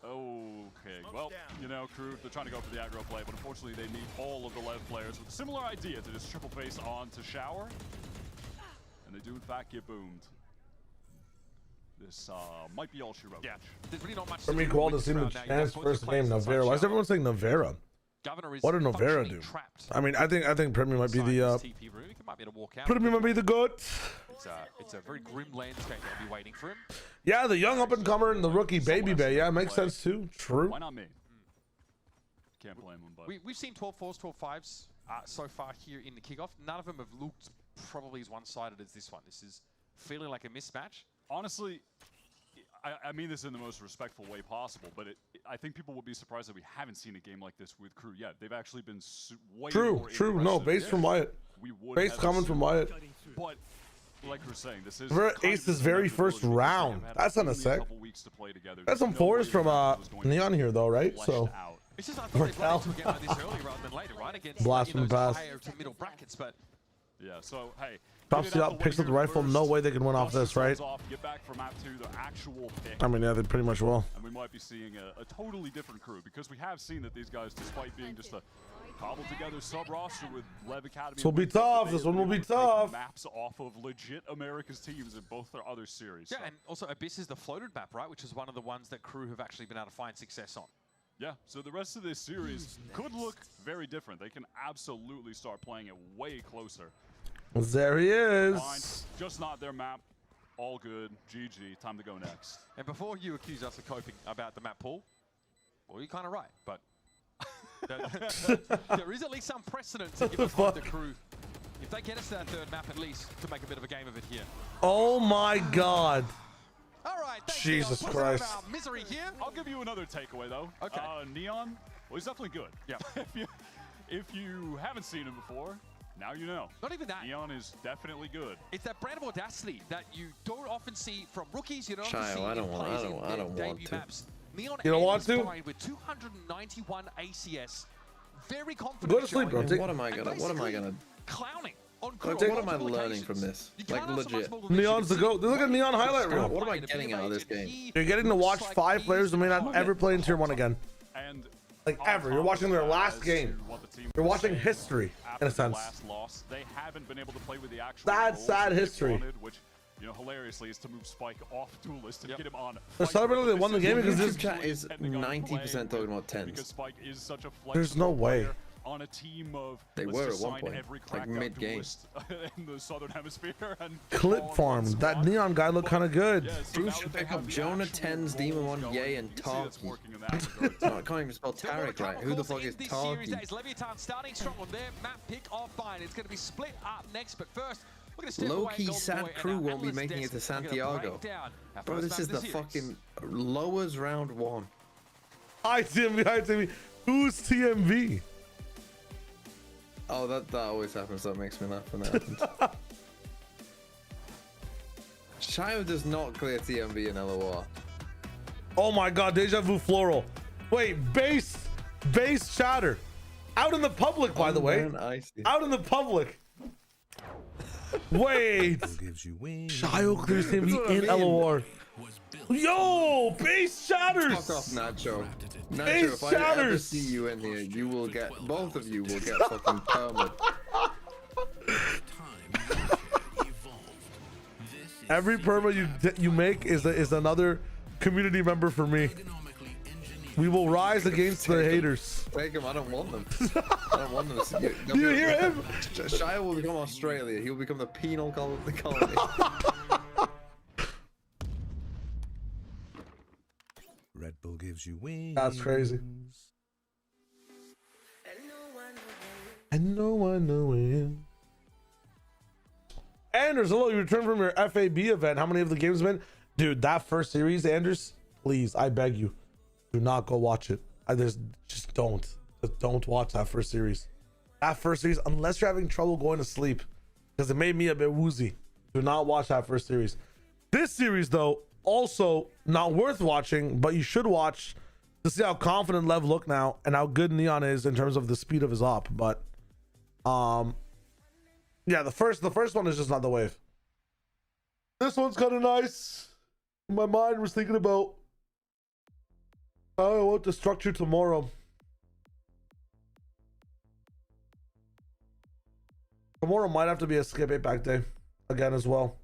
Okay, well, you know, Crew, they're trying to go for the aggro play, but unfortunately they need all of the LEV players with a similar idea to just triple face onto Shower. And they do, in fact, get boomed. This might be all she wrote. Yeah, there's really not much. For me, Qual to see the chance first game, Navera. Why is everyone saying Navera? What did Navera do? I mean, I think Premier might be the Premier might be the GOAT. It's a very grim landscape that'll be waiting for him. Yeah, the young up-and-comer and the rookie Baby Bay. Yeah, makes sense too. True. Why not me? Can't blame him, but We've seen 12-4s, 12-5s so far here in the kickoff. None of them have looked probably as one-sided as this one. This is feeling like a mismatch. Honestly, I mean this in the most respectful way possible, but I think people would be surprised that we haven't seen a game like this with Crew yet. They've actually been way more True. No, based from Wyatt. Based coming from Wyatt. But like we're saying, this is Ace's very first round. That's on a sec. That's some fours from Neon here though, right? So it's just I thought they played to get this early rather than later, right? Against Blast from the past. higher to middle brackets, but Yeah, so hey. Drops the up, picks up the rifle. No way they can win off this, right? Get back from map 2, the actual pick. I mean, yeah, they pretty much will. And we might be seeing a totally different crew because we have seen that these guys, despite being just a cobbled together sub roster with LEV Academy, This will be tough. This one will be tough. Maps off of legit America's teams in both their other series. Yeah, so. and also Abyss is the floated map, right? Which is one of the ones that crew have actually been able to find success on. Yeah, so the rest of this series could look very different. They can absolutely start playing it way closer. There he is. Fine. Just not their map. All good. GG. Time to go next. And before you accuse us of coping about the map pool, well, you're kind of right, but there is at least some precedent to give us hope the crew. If they get us to that third map at least, to make a bit of a game of it here. Oh my God. All right, Jesus Christ. Misery here. I'll give you another takeaway though. Okay. Neon, well, he's definitely good. Yeah. if you haven't seen him before, now you know. Not even that. Neon is definitely good. It's that brand of audacity that you don't often see from rookies. You don't Child, often see I don't in want- players I don't- in I their don't want debut to. maps. Neon You don't want to? with 291 ACS. Very confident. Go to sleep, bro. What am I gonna? Clowning on What am I learning from this? Like legit. Neon's the GOAT. Look at Neon highlight reel. What am I getting out of this game? You're getting to watch 5 players who may not ever play in Tier 1 again. And like ever. You're watching their last game. You're watching history, in a sense. Last loss, they haven't been able to play with the actual Sad history. Which, you know, hilariously is to move Spike off Duelist and get him on. They're celebrating they won the game because this chat is 90% talking about tens. Because Spike is such a There's no way. On a team of they were at one point, like mid-game. In the Southern Hemisphere. And Clip farm. That Neon guy looked kind of good. Yeah, Bruce should pick up Jonah, Tens, Demon 1, Yay, and Tarky. No, I can't even spell Tarek right. Who the fuck is Tarky? Leviathan starting strong on their map pick of fine. It's going to be split up next, but first, we're going to step Low-key sad crew won't be making it to Santiago. Bro, this is the fucking lowers round 1. Hi, TMV. Hi, TMV. Who's TMV? Oh, that always happens. That makes me laugh when that happens. Shio does not clear TMV in LOR. Oh my God, Deja Vu Floral. Wait, base chatter. Out in the public, by the way. Out in the public. Wait. Shio clears TMV in LOR. Yo, base chatters. Fuck off, Nacho. Nacho, if I ever see you in here, you will get, both of you will get fucking permanent. Every perma you make is another community member for me. We will rise against the haters. Take him. I don't want them. I don't want them to see you. Do you hear him? Shia will become Australia. He will become the penal colony. Red Bull gives you wings. That's crazy. And no one knows. Anders, hello. You returned from your FAB event. How many of the games have been? Dude, that first series, Anders, please, I beg you, do not go watch it. Just don't watch that first series. That first series, unless you're having trouble going to sleep, because it made me a bit woozy. Do not watch that first series. This series, though, also not worth watching, but you should watch to see how confident Lev look now and how good Neon is in terms of the speed of his op. But yeah, the first one is just not the wave. This one's kind of nice. My mind was thinking about how I want the structure tomorrow. Tomorrow might have to be a skip 8-pack day again as well.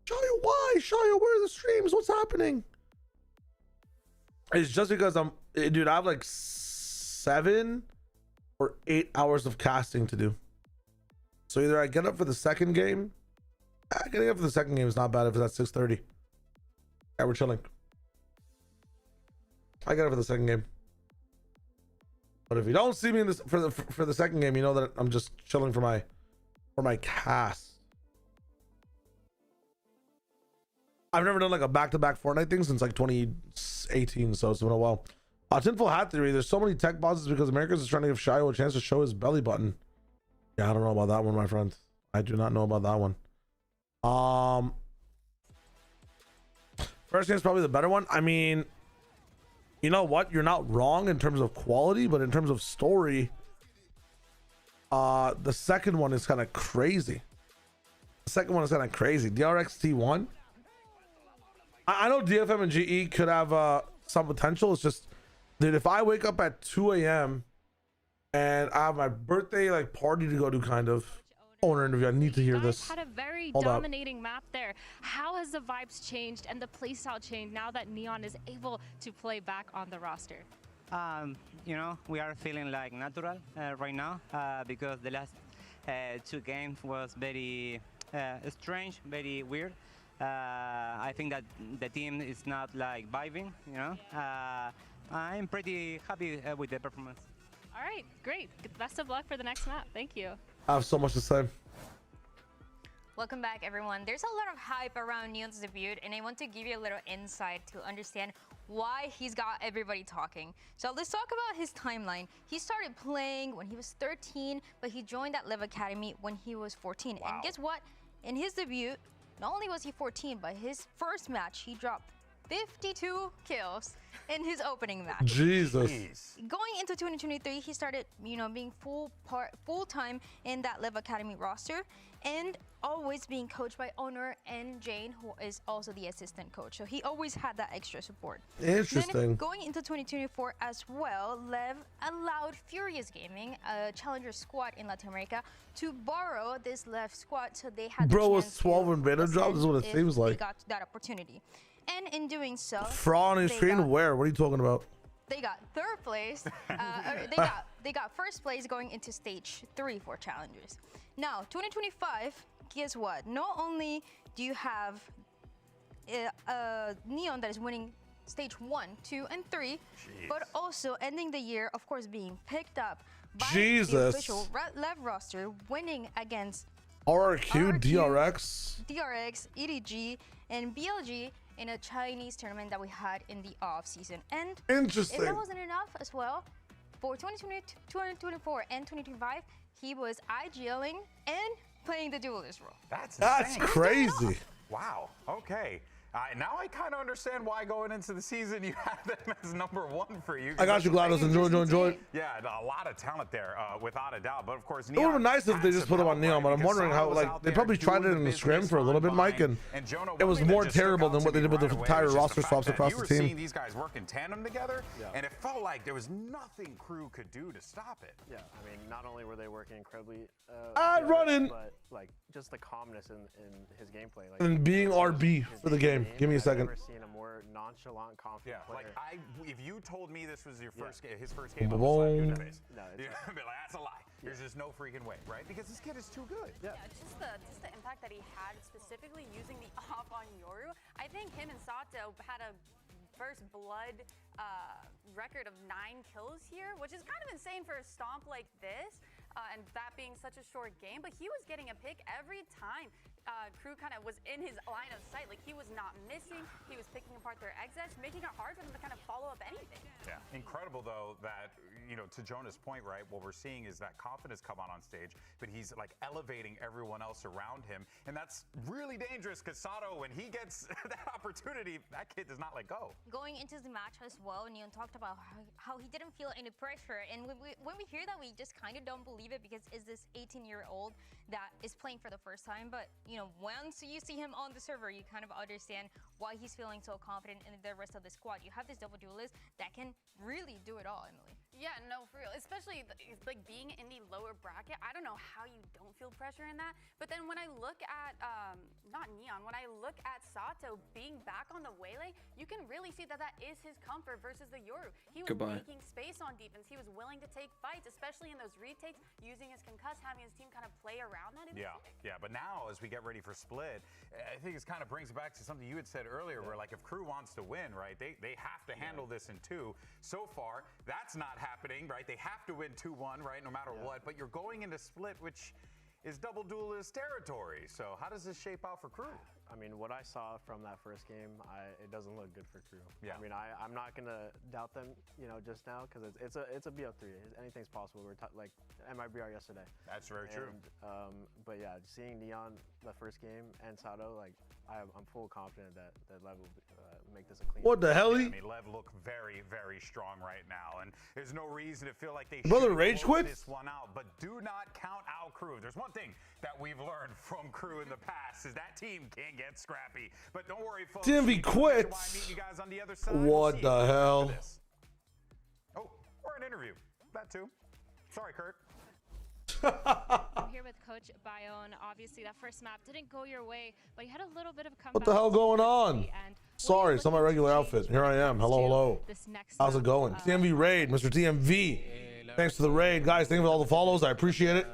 Shia, why? Shia, where are the streams? What's happening? It's just because dude, I have like 7 or 8 hours of casting to do. So either I get up for the second game. Getting up for the second game is not bad if it's at 6:30. Yeah, we're chilling. I get up for the second game. But if you don't see me in this for the second game, you know that I'm just chilling for my cast. I've never done like a back-to-back Fortnite thing since like 2018, so it's been a while. Tinfoil Hat Theory, there's so many tech pauses because Americans is trying to give Shio a chance to show his belly button. Yeah, I don't know about that one, my friend. I do not know about that one. First game is probably the better one. I mean, you know what? You're not wrong in terms of quality, but in terms of story, the second one is kind of crazy. second one is kind of crazy. DRX T1. I know DFM and GE could have some potential. It's just, dude, if I wake up at 2 a.m. and I have my birthday like party to go to, kind of owner interview, I need to hear this. Had a very Hold up. dominating map there. How has the vibes changed and the playstyle changed now that Neon is able to play back on the roster? You know, we are feeling like natural right now because the last 2 games was very strange, very weird. I think that the team is not like vibing, you know. I'm pretty happy with the performance. All right, great. Best of luck for the next map. Thank you. I have so much to say. Welcome back, everyone. There's a lot of hype around Neon's debut, and I want to give you a little insight to understand why he's got everybody talking. So let's talk about his timeline. He started playing when he was 13, but he joined that LEV Academy when he was 14. Wow. And guess what? In his debut, not only was he 14, but his first match, he dropped 52 kills in his opening match. Jesus. Going into 2023, he started, you know, being full-time in that LEV Academy roster, and always being coached by Owner and Jane, who is also the assistant coach. So he always had that extra support. Interesting. Then going into 2024 as well, LEV allowed Furious Gaming, a challenger squad in Latin America, to borrow this LEV squad, so they had Bro, the with chance 12 to and banner drops is what it if seems like. They got that opportunity. And in doing so, Fraud on your screen? Where? What are you talking about? they got third place. They got first place going into stage 3 for challengers. Now, 2025, guess what? Not only do you have Neon that is winning stage 1, 2, and 3, but also ending the year, of course, being picked up by the official LEV roster, winning against RRQ, DRX, EDG, and BLG in a Chinese tournament that we had in the off season. And Interesting. if that wasn't enough as well, for 2024 and 2025, he was IGLing and playing the duelist role. That's crazy. Wow. Okay. Now I kind of understand why going into the season you had them as #1 for you. I got you, GLaDOS. Enjoy. Yeah, a lot of talent there, without a doubt. But of course, It would have been nice if they just put him on Neon, but I'm wondering how, like, they probably tried it in the scrim for a little bit, Mike, and it was more terrible than what they did with the entire roster swaps across the You were team. seeing these guys work in tandem together, and it felt like there was nothing KRU could do to stop it. Yeah, I mean, not only were they working incredibly running, but like just the calmness in his gameplay. Like, and being RB for the game. Give me a second. I've never seen a more nonchalant, confident player. Like if you told me this was your first game, his first game, Boom. I would slap you in the face. I'd be like, that's a lie. There's just no freaking way, right? Because this kid is too good. Yeah, just the impact that he had, specifically using the off on Yoru. I think him and Sato had a first blood record of 9 kills here, which is kind of insane for a stomp like this, and that being such a short game. But he was getting a pick every time KRU kind of was in his line of sight. Like, he was not missing. He was picking apart their exits, making it hard for them to kind of follow up anything. Yeah, incredible though that, you know, to Jonah's point, right, what we're seeing is that confidence come on stage, but he's like elevating everyone else around him, and that's really dangerous because Sato, when he gets that opportunity, that kid does not let go. Going into the match as well, Neon talked about how he didn't feel any pressure, and when we hear that, we just kind of don't believe it, because is this 18-year-old that is playing for the first time? But you know, once you see him on the server, you kind of understand why he's feeling so confident in the rest of the squad. You have this double duelist that can really do it all, Emily. Yeah, no, for real. Especially like being in the lower bracket. I don't know how you don't feel pressure in that. But then when I look at not Neon, when I look at Sato being back on the Waylay, you can really see that that is his comfort versus the Yoru. He was making space on defense. He was willing to take fights, especially in those retakes, using his concuss, having his team kind of play around that. Yeah, but now as we get ready for Split, I think it kind of brings back to something you had said earlier, where like if KRU wants to win, right, they have to handle this in 2. So far, that's not happening, right? They have to win 2-1, right, no matter what. But you're going into Split, which is double duelist territory. So how does this shape out for KRU? I mean, what I saw from that first game, it doesn't look good for KRU. Yeah. I mean, I'm not gonna doubt them, you know, just now, because it's a BO3. Anything's possible. We're like MIBR yesterday. That's very true. But yeah, seeing Neon the first game and Sato, like, I'm full confident that LEV will make this a clean. What the hell? I mean, LEV look very, very strong right now, and there's no reason to feel like they Brother, should rage close quit? this one out. But do not count out KRU. There's one thing that we've learned from KRU in the past is that team can get scrappy. But don't worry, folks. TMV quits. You guys on the other side. What the hell? Oh, or an interview. That too. Sorry, Kurt. I'm here with Coach Bayonne. Obviously, that first map didn't go your way, but you had a little bit of a comeback. What the hell going on? Sorry, it's not my regular outfit. Here I am. Hello, hello. How's it going? TMV raid, Mr. TMV. Thanks for the raid, guys. Thank you for all the follows. I appreciate it.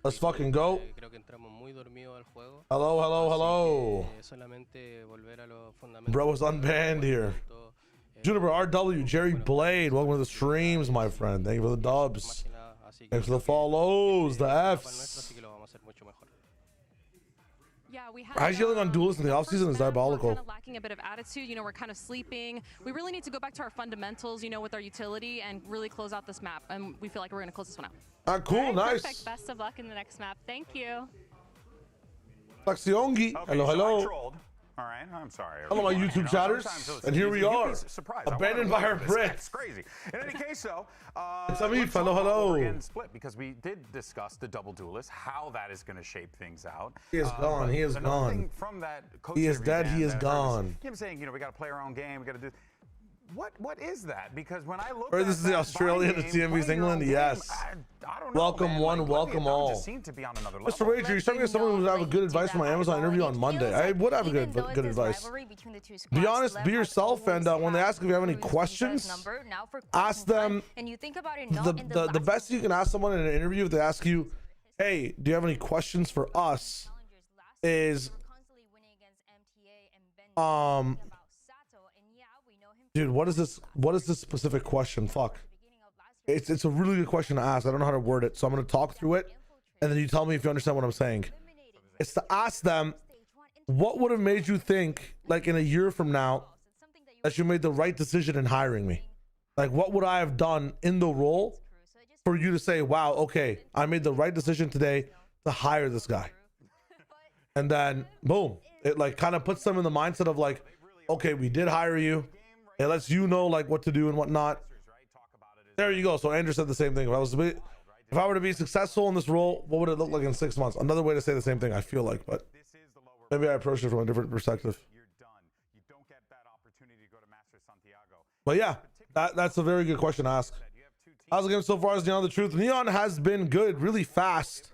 Let's fucking go. Hello, hello, hello. Bro was unbanned here. Juniper RW, Jerry Blade. Welcome to the streams, my friend. Thank you for the dubs. Thanks for the follows, the Fs. Yeah, we had How's yelling on duelists in the offseason is diabolical. Kind of lacking a bit of attitude. You know, we're kind of sleeping. We really need to go back to our fundamentals, you know, with our utility and really close out this map. And we feel like we're going to close this one out. Cool, nice. Perfect. Best of luck in the next map. Thank you. Flexiongi. Okay, Hello, so hello. I trolled. All right, I'm sorry. Hello, my YouTube chatters. And here we are. Abandoned by our Brits. It's crazy. In any case, though, it's Amif. Hello, hello. Again, split because we did discuss the double duelist, how that is going to shape things out. He is gone. He is gone. From that He is dead. He is gone. Him saying, you know, we got to play our own game. We got to do. What is that? Because when I look Or at this is the Australian, the TMV's England. Yes. I don't know, Welcome man. one, Like, welcome all. just seem to be on another Mr. level. Wager, you're telling me someone who would have a good advice for my Amazon interview on Monday. I would have a good advice. Be honest, be yourself, and when they ask if you have any questions, ask them. The best you can ask someone in an interview if they ask you, hey, do you have any questions for us, is dude, what is this specific question? Fuck. It's a really good question to ask. I don't know how to word it, so I'm gonna talk through it, and then you tell me if you understand what I'm saying. It's to ask them, what would have made you think, like in a year from now, that you made the right decision in hiring me? Like, what would I have done in the role for you to say, wow, okay, I made the right decision today to hire this guy? And then, boom, it like kind of puts them in the mindset of like, okay, we did hire you. It lets you know like what to do and whatnot. There you go. So Andrew said the same thing. If I were to be successful in this role, what would it look like in 6 months? Another way to say the same thing, I feel like, but maybe I approach it from a different perspective. But yeah, that's a very good question to ask. How's the game so far? Is Neon the truth? Neon has been good, really fast.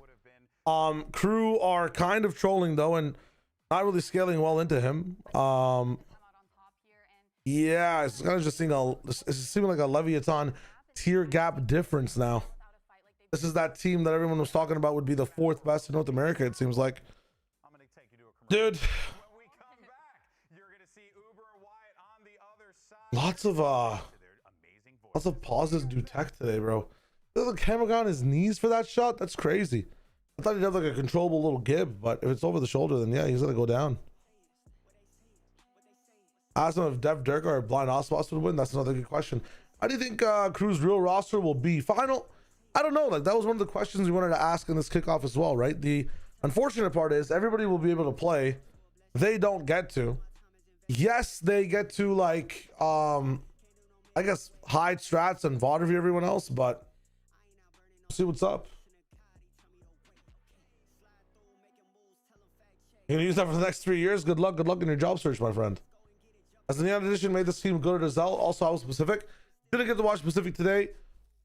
KRU are kind of trolling though, and not really scaling well into him. Yeah, it's kind of just seeming like a Leviathan tier gap difference now. This is that team that everyone was talking about would be the 4th best in North America, it seems like. Dude. Lots of pauses do tech today, bro. The camera got on his knees for that shot? That's crazy. I thought he'd have like a controllable little gib, but if it's over the shoulder, then yeah, he's gonna go down. Ask him if Dev Durka or Blind Osmos would win. That's another good question. How do you think KRU's real roster will be? Final? I don't know. Like, that was one of the questions we wanted to ask in this kickoff as well, right? The unfortunate part is everybody will be able to play. They don't get to. Yes, they get to like I guess hide strats and VOD review everyone else, but see what's up. You're gonna use that for the next 3 years. Good luck in your job search, my friend. As the Neon Edition made this team good at Zell, also I was Pacific. Didn't get to watch Pacific today.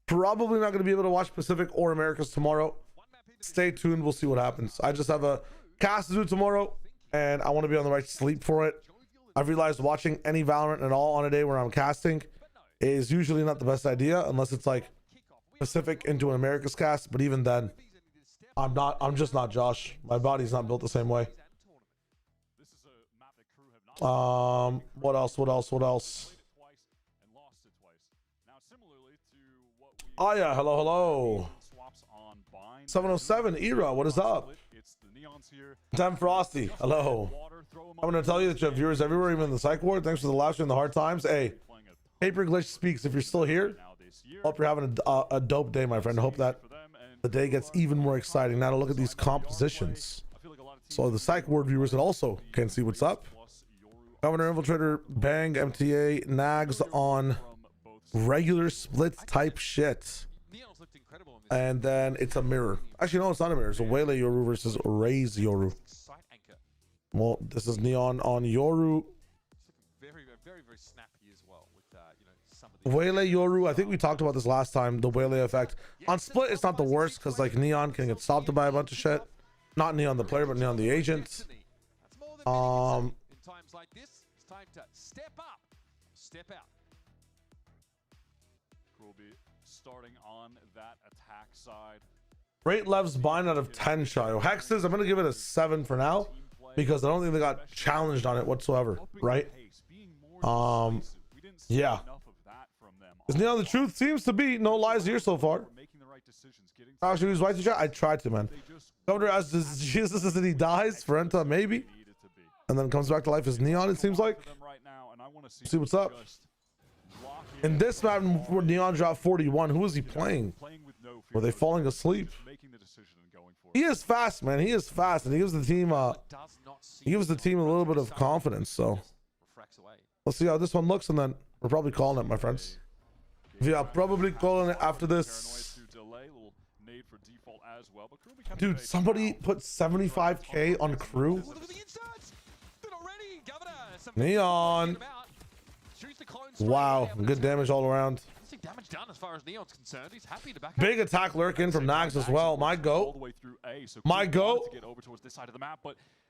Probably not going to be able to watch Pacific or Americas tomorrow. Stay tuned. We'll see what happens. I just have a cast to do tomorrow, and I want to be on the right sleep for it. I've realized watching any Valorant at all on a day where I'm casting is usually not the best idea, unless it's like Pacific into an America's cast. But even then, I'm just not Josh. My body's not built the same way. What else? Oh yeah, hello. 707 Era, what is up? Tim Frosty, hello. I'm gonna tell you that you have viewers everywhere, even in the psych ward. Thanks for the live stream, the hard times. Hey, Paper Glitch speaks. If you're still here, hope you're having a dope day, my friend. Hope that the day gets even more exciting. Now to look at these compositions. So the psych ward viewers that also can see what's up. Governor, Infiltrator, Bang, MTA, Nags on regular splits type shit. And then it's a mirror. Actually, no, it's not a mirror. It's a Waylay Yoru versus Raze Yoru. Well, this is Neon on Yoru. Very snappy as well with some of the Waylay Yoru, I think we talked about this last time, the Waylay effect. On split, it's not the worst because like Neon can get stopped by a bunch of shit. Not Neon the player, but Neon the agent. In times like this, it's time to step up, step out. Will be starting on that attack side. Rate Lev's 9 out of 10 Shayo. Hexes, I'm going to give it a 7 for now because I don't think they got challenged on it whatsoever, right? Yeah. Is Neon the truth? Seems to be. No lies here so far. Actually, who's right to chat? I tried to, man. Governor asks, Jesus as he dies. Ferenta, maybe. And then comes back to life as Neon, it seems like. See what's up. In this map where Neon dropped 41, who is he playing? Were they falling asleep? He is fast, man. He is fast, and he gives the team a little bit of confidence. So let's see how this one looks, and then we're probably calling it, my friends. Yeah, probably calling it after this. Dude, somebody put 75k on KRU. Neon. Wow, good damage all around. Damage done as far as Neon's concerned. He's happy to back up. Big attack lurk in from Nags as well. My goat. My goat.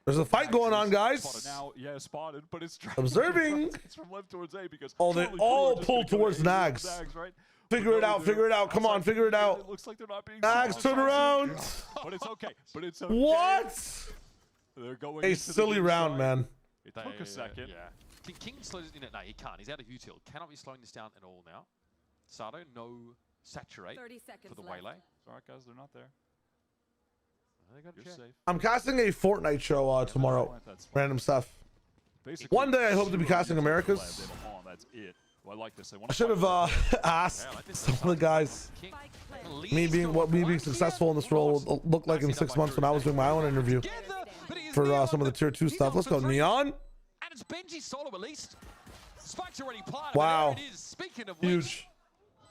There's a fight going on, guys. Now, yeah, spotted, but it's observing. It's from left towards A because they all pull towards Nags. Right? Figure it out. Figure it out. Come on, figure it out. It looks like they're not being Nags, turn around. But it's okay. But it's okay. What? They're going a silly round, man. It took a second. Yeah. Can King slow this in it? No, he can't. He's out of util. Cannot be slowing this down at all now. Sato, no saturate for the Waylay. Sorry, guys, they're not there. You're safe. I'm casting a Fortnite show tomorrow. Random stuff. Basically, one day I hope to be casting Americas. That's it. Well, I like this. I should have asked some of the guys. Me being successful in this role will look like in 6 months when I was doing my own interview for some of the tier 2 stuff. Let's go, Neon. And it's Benji solo at least. Spike's already planted. Wow. There it is. Speaking of huge.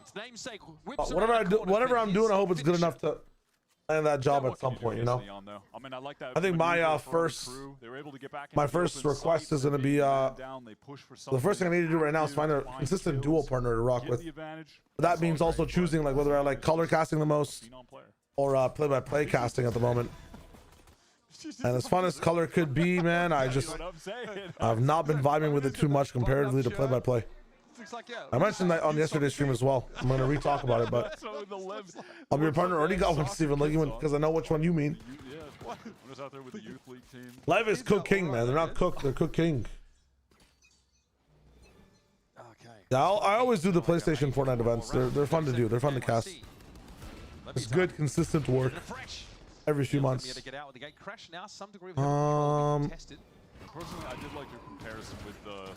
Its namesake whatever I'm doing, I hope it's good enough to land that job at some point, you know. I mean, I like that. I think my first request is going to be the first thing I need to do right now is find a consistent duo partner to rock with. That means also choosing like whether I like color casting the most or play-by-play casting at the moment. And as fun as color could be, man, I've not been vibing with it too much comparatively to play-by-play. I mentioned that on yesterday's stream as well. I'm going to re-talk about it, but I'll be your partner. Already got one, Steven Ligman, because I know which one you mean. LEV is Cook King, man. They're not Cook, they're Cook King. Yeah, I always do the PlayStation Fortnite events. They're fun to do. They're fun to cast. It's good, consistent work every few months. Personally, I did like your comparison with the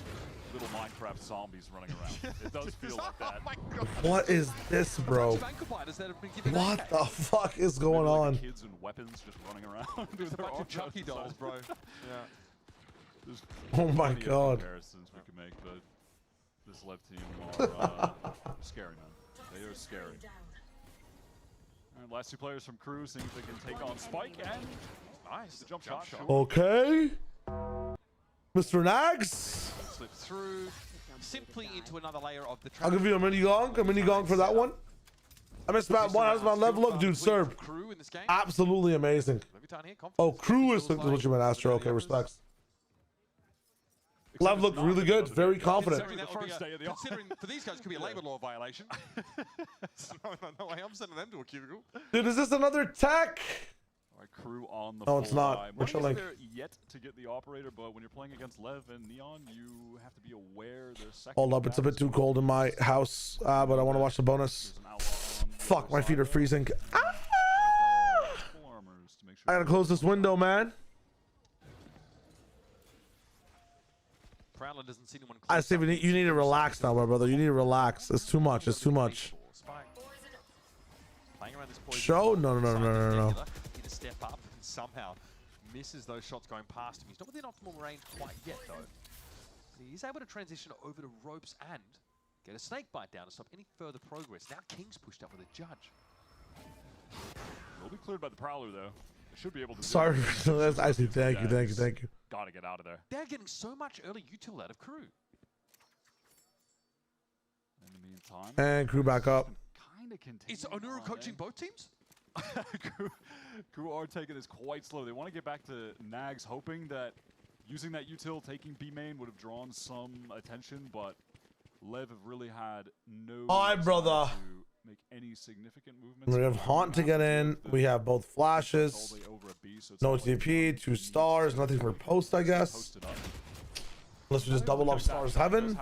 little Minecraft zombies running around. It does feel like that. What is this, bro? What the fuck is going on? Kids and weapons just running around. There's a bunch of Chucky dolls, bro. Yeah. Oh my god. Comparisons we can make, but this LEV team are scary, man. They are scary. And last two players from KRU seeing if they can take on Spike and nice jump shot. Okay. Mr. Nags. Slip through simply into another layer of the. I'll give you a mini gong for that one. I missed about one. How's my level look, dude? Serb. Absolutely amazing. Oh, KRU is what you meant, Astro. Okay, respects. LEV looked really good. Very confident. Considering for these guys, could be a labor law violation. No way, I'm sending them to a cubicle. Dude, is this another tech? KRU on the no, it's not. We're chilling. There yet to get the operator, but when you're playing against LEV and Neon, you have to be aware there's second. Hold up, it's a bit too cold in my house, but I want to watch the bonus. Fuck, my feet are freezing. Ah! I gotta close this window, man. I say you need to relax now, my brother. You need to relax. It's too much. It's too much. Show? No. Step up and somehow misses those shots going past him. He's not within optimal range quite yet, though. He's able to transition over to ropes and get a snake bite down to stop any further progress. Now King's pushed up with a judge. Will be cleared by the Prowler, though. They should be able to... Sorry. That's actually, thank you. Gotta get out of there. They're getting so much early util out of KRU. In the meantime... And KRU back up. Is Onuru coaching both teams? KRU are taking this quite slow. They want to get back to Nags, hoping that using that util, taking B main would have drawn some attention, but LEV have really had no... Hi, brother. To make any significant movements. We have Haunt to get in. We have both flashes. No TP, 2 stars, nothing for post, I guess. Unless we just double up stars heaven.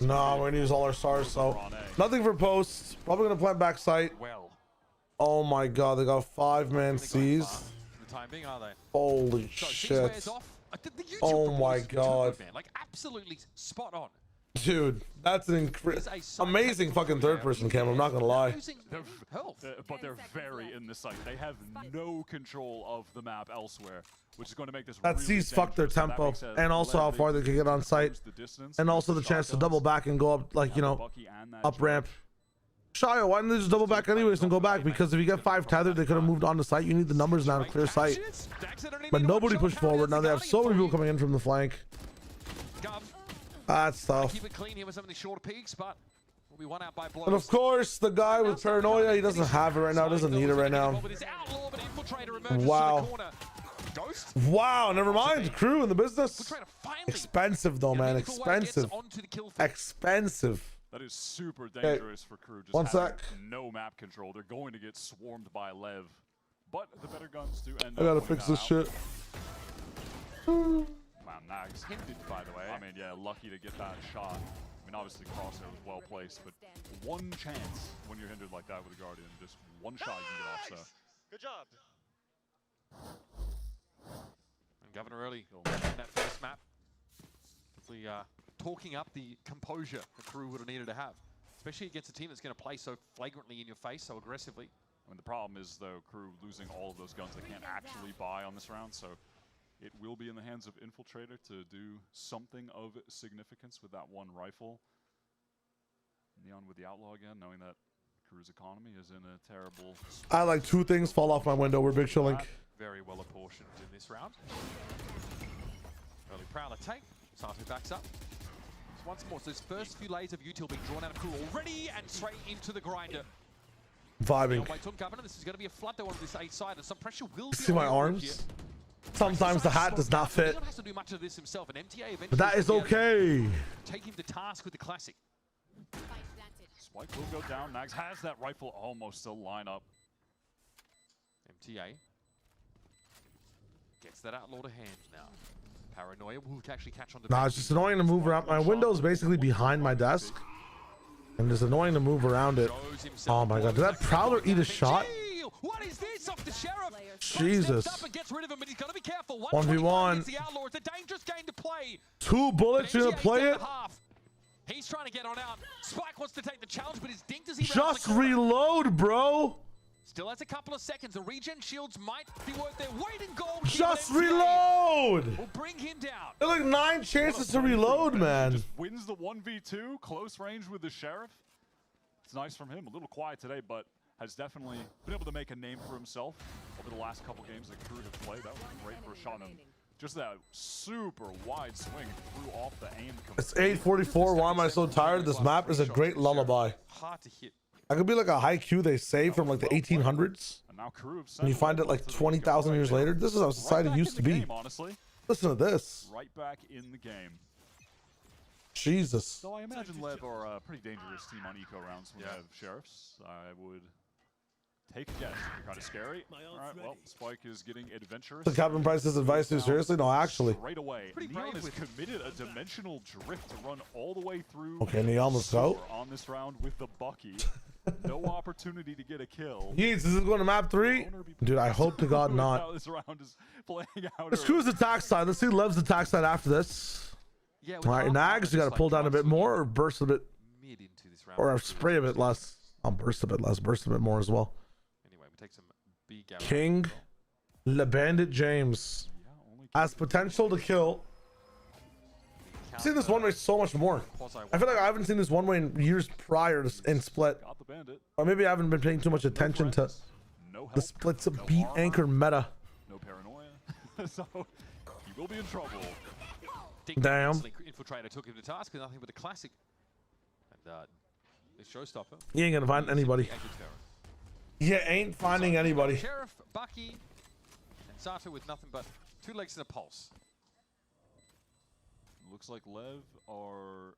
No, we're gonna use all our stars, so nothing for post. Probably gonna plant back site. Oh my god, they got 5-man C's. Holy shit. Oh my god. Like absolutely spot on. Dude, that's an amazing fucking third-person cam, I'm not gonna lie. But they're very in the site. They have no control of the map elsewhere, which is going to make this that really sees fuck their tempo, and also how far they can get on site, and also the chance to double back and go up, like, you know, up ramp. Shio, why didn't they just double back anyways and go back? Because if you get 5 tethered, they could have moved on the site. You need the numbers now to clear site. But nobody pushed forward. Now they have so many people coming in from the flank. That's tough. Keep it clean here with some of the shorter peaks, but we'll be one out by blows. And of course, the guy with paranoia, he doesn't have it right now. Doesn't need it right now. Wow. Wow, never mind. KRU in the business. Expensive though, man. Expensive. Expensive. That is super dangerous for KRU. Just 1 sec. No map control. They're going to get swarmed by LEV. But the better guns do end up. I gotta fix this shit. Man, Nags hinted, by the way. I mean, yeah, lucky to get that shot. I mean, obviously, Crosshair was well placed, but one chance when you're hindered like that with a Guardian, just one shot you can get off, so. Good job. And Governor early in that first map. Hopefully, talking up the composure that KRU would have needed to have, especially against a team that's going to play so flagrantly in your face, so aggressively. I mean, the problem is, though, KRU losing all of those guns they can't actually buy on this round, so it will be in the hands of Infiltrator to do something of significance with that one rifle. Neon with the Outlaw again, knowing that KRU's economy is in a terrible... I like 2 things fall off my window. We're big chilling. Very well apportioned in this round. Early Prowler take. Sato backs up. So once more, so those first few layers of util being drawn out of KRU already and straight into the grinder. Vibing. This is going to be a flood though on this A side, and some pressure will be see my arms? Here. Sometimes the hat does not fit. Has to do much of this himself, and MTA but that is okay. Take him to task with the classic. Spike will go down. Nags has that rifle almost still line up. MTA gets that Outlaw to hand now. Paranoia will actually catch on the... Nah, it's just annoying to move around. My window's basically behind my desk. And it's annoying to move around it. Oh my god, did that Prowler eat a shot? What is this off the Sheriff? Jesus. Up and gets rid of him, but he's got to be careful. 1v1. The Outlaw. It's a dangerous game to play. 2 bullets, you're gonna play it? He's trying to get on out. Spike wants to take the challenge, but his dink does he just reload, bro. Still has a couple of seconds. The regen shields might be worth their weight in gold. Just reload. We'll bring him down. There are like 9 chances to reload, man. Just wins the 1v2, close range with the Sheriff. It's nice from him. A little quiet today, but has definitely been able to make a name for himself over the last couple games that KRU have played. That was great for a shot. And just that super wide swing threw off the aim. It's 8:44. Why am I so tired? This map is a great lullaby. Hard to hit. I could be like a high Q they saved from like the 1800s. And you find it like 20,000 years later. This is how society used to be. Listen to this. Right back in the game. Jesus. So I imagine LEV are a pretty dangerous team on eco rounds when they have Sheriffs. I would take a guess. Kind of scary. All right, well, Spike is getting adventurous. The Captain Price's advice too seriously? No, actually. Right away. Neon has committed a dimensional drift to run all the way through. Okay, Neon, let's go. On this round with the Bucky. No opportunity to get a kill. Yeats, is this going to map 3? Dude, I hope to God not. This round is playing out. Let's cruise attack side. Let's see LEV's attack side after this. Yeah, all right, Nags, you got to pull down a bit more or burst a bit. Or spray a bit less. I'll burst a bit less, burst a bit more as well. Anyway, we take some big King. Le Bandit James has potential to kill. I've seen this one way so much more. I feel like I haven't seen this one way in years prior in Split. Or maybe I haven't been paying too much attention to the Split's beat anchor meta. No paranoia. So he will be in trouble. Damn. Infiltrator took him to task with nothing but a classic. And the showstopper. He ain't gonna find anybody. He ain't finding anybody. Sheriff, Bucky, and Sato with nothing but 2 legs and a pulse. Looks like LEV are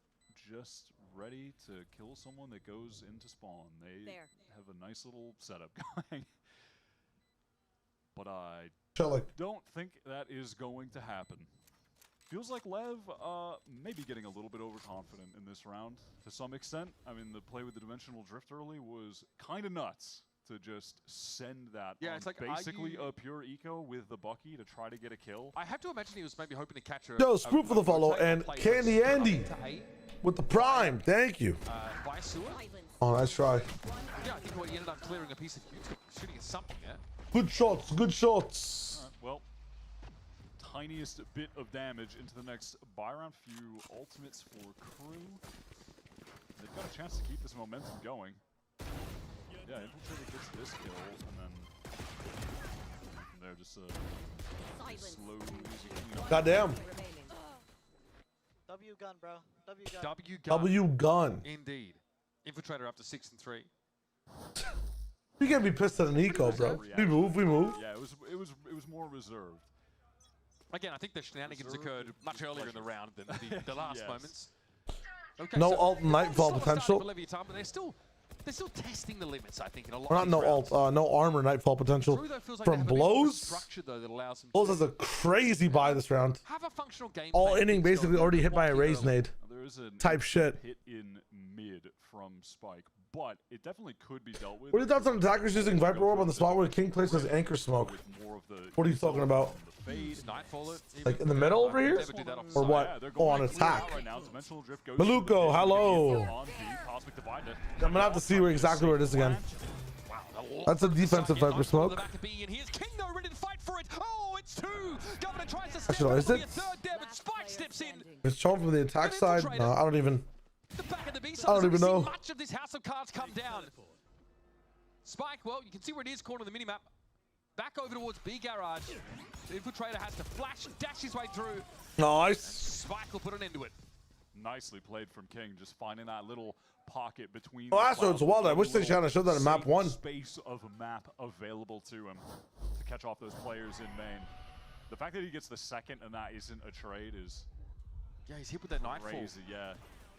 just ready to kill someone that goes into spawn. They have a nice little setup going. But I don't think that is going to happen. Feels like LEV may be getting a little bit overconfident in this round to some extent. I mean, the play with the dimensional drift early was kind of nuts to just send that. Yeah, on it's like basically a pure eco with the Bucky to try to get a kill. I have to imagine he was maybe hoping to catch a... Yo, Spook for the follow, and Candy Andy with the prime. Thank you. By sewer? Oh, nice try. Yeah, I think what he ended up clearing a piece of shooting at something, yeah? Good shots, good shots. Well, tiniest bit of damage into the next buy round. Few ultimates for KRU. They've got a chance to keep this momentum going. Yeah, Infiltrator gets this kill, and then from there just slow, easy cleanup. Goddamn. W gun, bro. W gun. W gun. W gun. Indeed. Infiltrator up to 6 and 3. You can't be pissed at an eco, bro. We move, we move. Yeah, it was more reserved. Again, I think the shenanigans occurred much earlier in the round than the last moments. Okay, no alt Nightfall potential. But they're still testing the limits, I think, in a lot Or not of no alt, no armor Nightfall potential. From blows. Blows has a crazy buy this round. Have a functional game. All inning basically already hit by a raise nade. There is a type shit. Hit in mid from Spike, but it definitely could be dealt with. What are your thoughts on attackers using Viper Orb on the spot where King places anchor smoke? What are you talking about? Like in the middle over here? Or what? Oh, on attack. Maluko, hello. I'm gonna have to see exactly where it is again. That's a defensive Viper smoke. Actually, is it? It's shown from the attack side? No, I don't even know. Much of this house of cards come down. Spike, well, you can see where it is, corner of the minimap. Back over towards B garage. The Infiltrator has to flash, dash his way through. Nice. Spike will put an end to it. Nicely played from King, just finding that little pocket between. Oh, Astro, it's wild. I wish they kind of showed that in map 1. Space of a map available to him to catch off those players in main. The fact that he gets the second and that isn't a trade is. Yeah, he's hit with that Nightfall. Crazy, yeah.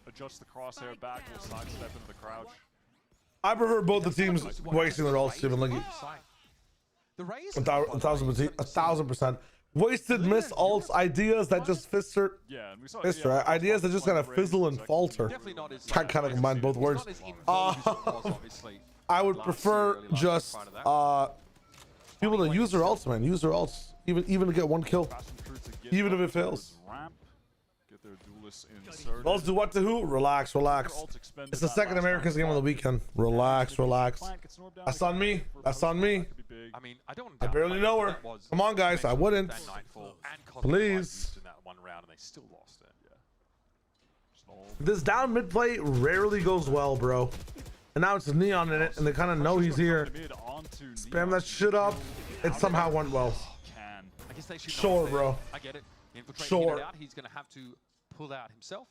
Adjust the crosshair back, will sidestep into the crouch. I prefer both the teams wasting their ults, Stephen Lingy. 1,000%. Wasted miss ults, ideas that just fizzle. Yeah, and we saw ideas that just kind of fizzle and falter. I kind of combine both words. I would prefer just people to use their ults, man. Use their ults, even to get 1 kill, even if it fails. Let's do what to who? Relax, relax. It's the second Americans game on the weekend. Relax, relax. That's on me. That's on me. I mean, I barely know her. Come on, guys. I wouldn't. Please. This down mid play rarely goes well, bro. And now it's Neon in it, and they kind of know he's here. Spam that shit up. It somehow went well. Sure, bro. I get it. Sure. He's gonna have to pull out himself.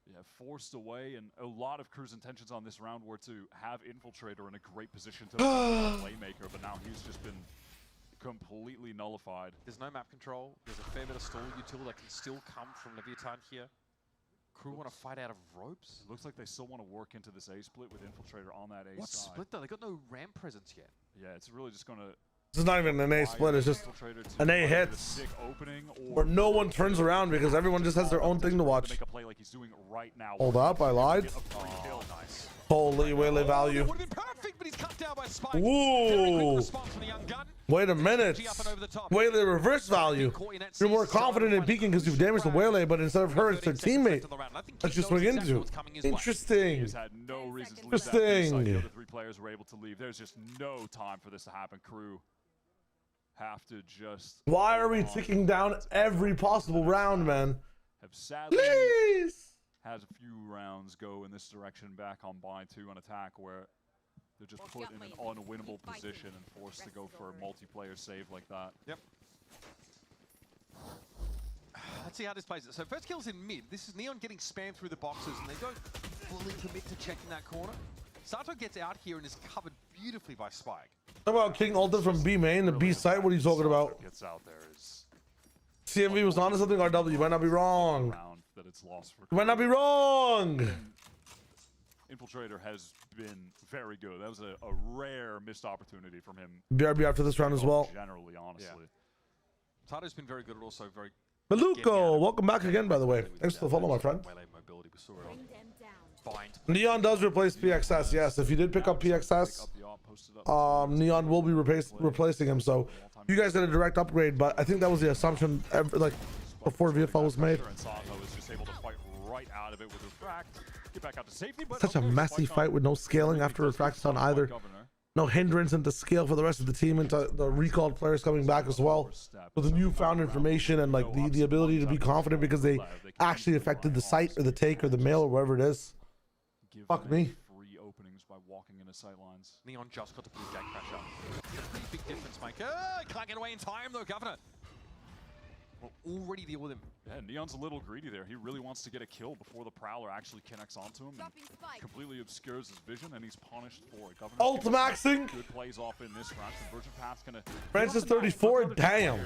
Yeah, forced away, and a lot of KRU's intentions on this round were to have Infiltrator in a great position to playmaker, but now he's just been completely nullified. There's no map control. There's a fair bit of stall util that can still come from Leviathan here. KRU want to fight out of ropes. It looks like they still want to work into this A split with Infiltrator on that A what side. Split though? They got no ramp presence yet. Yeah, it's really just going to. This is not even an A split, it's just an A hits where no one turns around because everyone just has their own thing to watch. Hold up, I lied. Holy Waylay value. Ooh. Wait a minute. Waylay reverse value. You're more confident in peeking because you've damaged the Waylay, but instead of her, it's their teammate that you swing into. Interesting. Interesting. The other 3 players were able to leave. There's just no time for this to happen. KRU have to just... Why are we ticking down every possible round, man? Have sadly Please! has a few rounds go in this direction back on buy 2 on attack where they're just put in an unwinnable position and forced to go for a multiplayer save like that. Yep. Let's see how this plays. So first kill's in mid. This is Neon getting spammed through the boxes, and they don't fully commit to checking that corner. Sato gets out here and is covered beautifully by Spike. Talk about King ulted from B main, the B site. What are you talking about? Gets out there is CMV was onto something. RW, you might not be wrong. that it's lost for. You might not be wrong. Infiltrator has been very good. That was a rare missed opportunity from him. BRB after this round as well. Generally, honestly. Yeah. Sato's been very good, also very. Beluco, welcome back again, by the way. Thanks for the follow, my friend. Neon does replace PXS, yes. If you did pick up PXS, Neon will be replacing him. So you guys did a direct upgrade, but I think that was the assumption like before VFL was made. Such a messy fight with no scaling after refracts on either. No hindrance into scale for the rest of the team, into the recalled players coming back as well with the newfound information and like the ability to be confident because they actually affected the site or the take or the mail or wherever it is. Fuck me. Free openings by walking into sight lines. Neon just got to put his gate crash up. It's a pretty big difference maker. Can't get away in time though, Governor. Will already deal with him. Yeah, Neon's a little greedy there. He really wants to get a kill before the Prowler actually connects onto him and completely obscures his vision, and he's punished for it. Governor Ult maxing. Good plays off in this round. Convergent Path's gonna. Francis 34. Damn.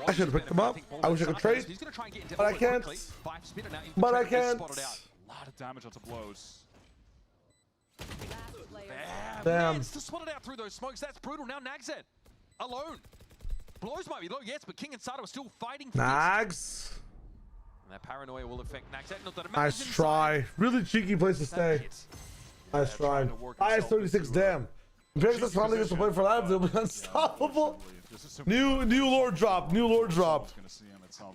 I should have picked him up. I wish I could trade, but I can't. But I can't. A lot of damage onto blows. Damn. To spot it out through those smokes. That's brutal. Now Nagzed alone. Blows might be low, yes, but King and Sato are still fighting for Nags. And that paranoia will affect Nagzed. Not that it Nice try. Really cheeky place to stay. Nice try. IS-36, damn. If PXS finally gets to play for LEV, they'll be unstoppable. New Lord drop. New Lord drop.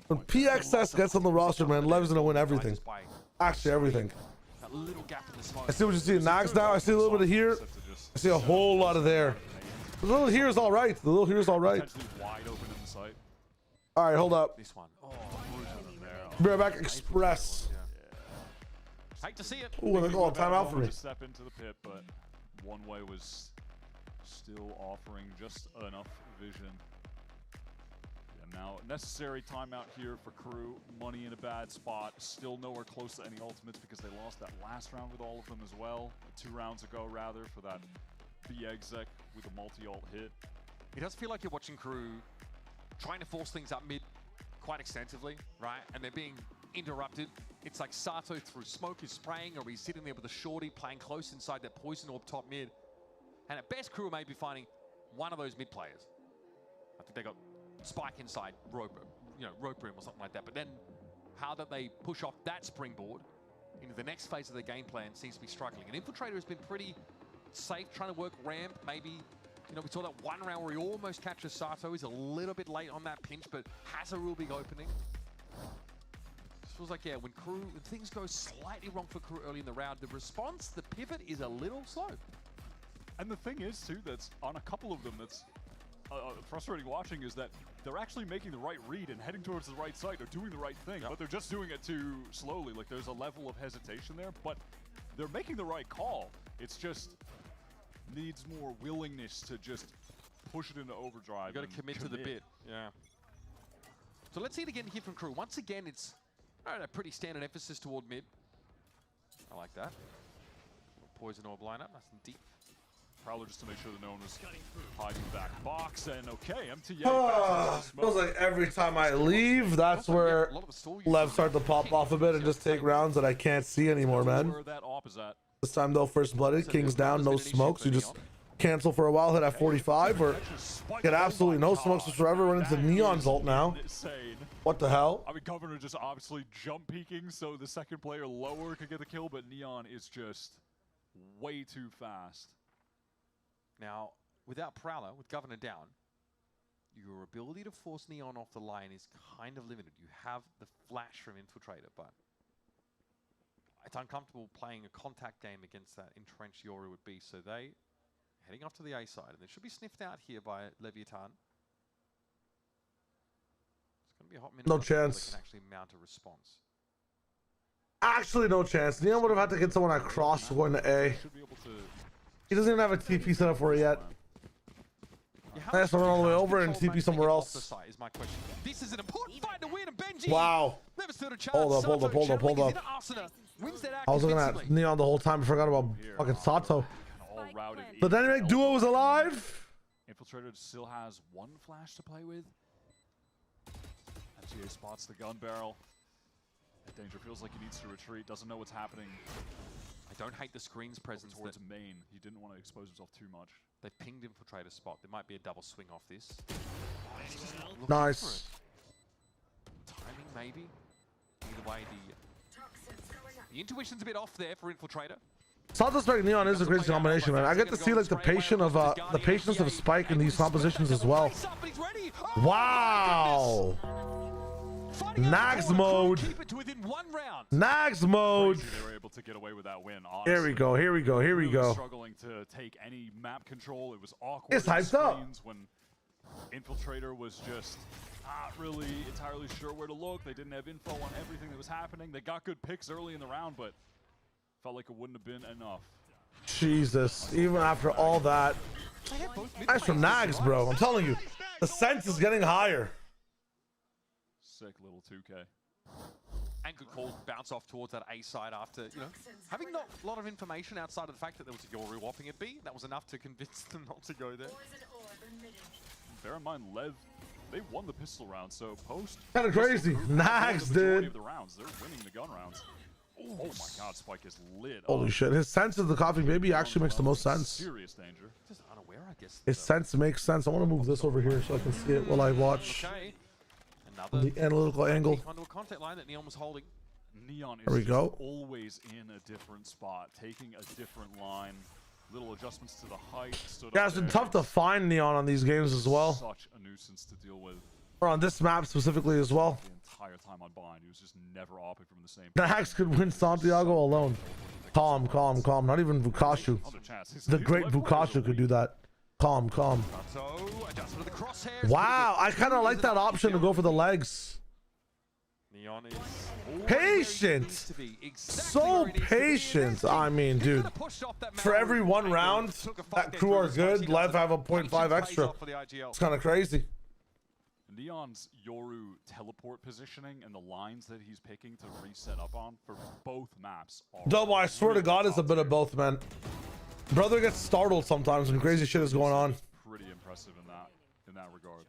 When PXS gets on the roster, man, LEV's gonna win everything. Actually, everything. I see what you see in Nags now. I see a little bit of here. I see a whole lot of there. The little here is all right. The little here is all right. All right, hold up. This one. Be right back. Express. Hate to see it. Ooh, they're going timeout for me. Step into the pit, but One Way was still offering just enough vision. And now necessary timeout here for KRU. Money in a bad spot. Still nowhere close to any ultimates because they lost that last round with all of them as well. 2 rounds ago, rather, for that B-exec with a multi-ult hit. It does feel like you're watching KRU trying to force things up mid quite extensively, right? And they're being interrupted. It's like Sato through smoke is spraying, or he's sitting there with a shorty playing close inside that poison orb top mid. And at best, KRU may be finding one of those mid players. I think they got Spike inside rope room or something like that. But then how that they push off that springboard into the next phase of their game plan seems to be struggling. And Infiltrator has been pretty safe, trying to work ramp. Maybe, you know, we saw that one round where he almost catches Sato. He's a little bit late on that pinch, but has a real big opening. It feels like, yeah, when things go slightly wrong for KRU early in the round, the response, the pivot is a little slow. And the thing is, too, that's on a couple of them that's frustrating watching is that they're actually making the right read and heading towards the right side. They're doing the right thing, but they're just doing it too slowly. Like, there's a level of hesitation there, but they're making the right call. It's just needs more willingness to just push it into overdrive. You got to commit to the bit. Yeah. So let's see it again here from KRU. Once again, it's a pretty standard emphasis toward mid. I like that. Poison orb lineup, nice and deep. Prowler just to make sure that no one was hiding back box, and okay, MTA. Feels like every time I leave, that's where LEV start to pop off a bit and just take rounds that I can't see anymore, man. This time though, first blooded, King's down, no smokes. You just cancel for a while, hit at 45, or get absolutely no smokes forever, run into Neon's ult now. What the hell? I mean, Governor just obviously jump peeking, so the second player lower could get the kill, but Neon is just way too fast. Now, without Prowler, with Governor down, your ability to force Neon off the line is kind of limited. You have the flash from Infiltrator, but it's uncomfortable playing a contact game against that entrenched Yoru would be. So they heading off to the A side, and they should be sniffed out here by Leviathan. gonna be a hot minute No before they chance. can actually mount a response. Actually, no chance. Neon would have had to get someone across going to A. He doesn't even have a TP set up for it yet. Nice to run all the way over and TP somewhere else. This is an important fight to win, and Benji Wow. never stood a chance. Hold up. Arsenal wins that I was looking at Neon the whole time. I forgot about fucking Sato. The dynamic duo was alive. Infiltrator still has one flash to play with. And GA spots the gun barrel. Danger feels like he needs to retreat, doesn't know what's happening. I don't hate the screen's presence towards main. He didn't want to expose himself too much. They pinged Infiltrator spot. There might be a double swing off this. Nice. Timing maybe. Either way, the intuition's a bit off there for Infiltrator. Sato Spike Neon is a crazy combination, man. I get to see like the patience of Spike in these compositions as well. Wow. Nags mode. Nags mode. They were able to get away with that win. Here we go. Here we go. Here we go. Struggling to take any map control. It was awkward. It's hyped up. When Infiltrator was just not really entirely sure where to look. They didn't have info on everything that was happening. They got good picks early in the round, but felt like it wouldn't have been enough. Jesus. Even after all that. Nice from Nags, bro. I'm telling you. The sense is getting higher. Sick little 2K. And good call, bounce off towards that A side after, having not a lot of information outside of the fact that there was a Yoru whopping at B. That was enough to convince them not to go there. Bear in mind, LEV, they won the pistol round, so post. Kind of crazy. Nags, dude. Of the rounds. They're winning the gun rounds. Oh my God, Spike is lit. Holy shit. His sense of the coffee baby actually makes the most sense. Serious danger. Just unaware, I guess. His sense makes sense. I want to move this over here so I can see it while I watch. Okay. The analytical angle. Onto a contact line that Neon was holding. Neon is there we go. Always in a different spot, taking a different line. Little adjustments to the height. Yeah, it's been tough to find Neon on these games as well. Such a nuisance to deal with. Or on this map specifically as well. The entire time on bind, he was just never opting from the same. Nax could win Santiago alone. Calm, calm, calm. Not even Vukashu. The great Vukashu could do that. Calm, calm. Wow, I kind of like that option to go for the legs. Neon is patient. So patient. I mean, dude. For every one round, that crew are good. LEV have a 0.5 extra. It's kind of crazy. Neon's Yoru teleport positioning and the lines that he's picking to reset up on for both maps are Double, I swear to God, it's a bit of both, man. Brother gets startled sometimes when crazy shit is going on. Pretty impressive in that regard.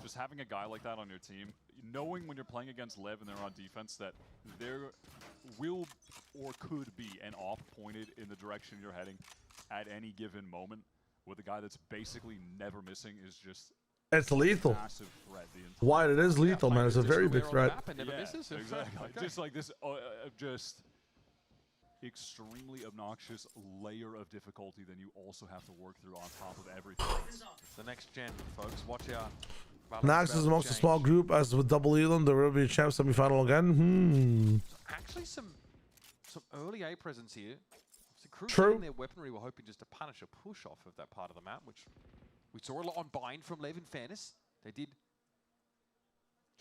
Just having a guy like that on your team, knowing when you're playing against LEV and they're on defense that there will or could be an off pointed in the direction you're heading at any given moment, with a guy that's basically never missing is just it's lethal. Massive threat. Why it is lethal, man. It's a very big threat. Yeah, exactly. Just like this, just extremely obnoxious layer of difficulty. Then you also have to work through on top of everything. It's the next gen, folks. Watch out. Nax is amongst a small group, as with Double Elam, there will be a champ semi-final again. Actually, some early A presence here. True. Their weaponry were hoping just to punish a push off of that part of the map, which we saw a lot on bind from LEV. In fairness, they did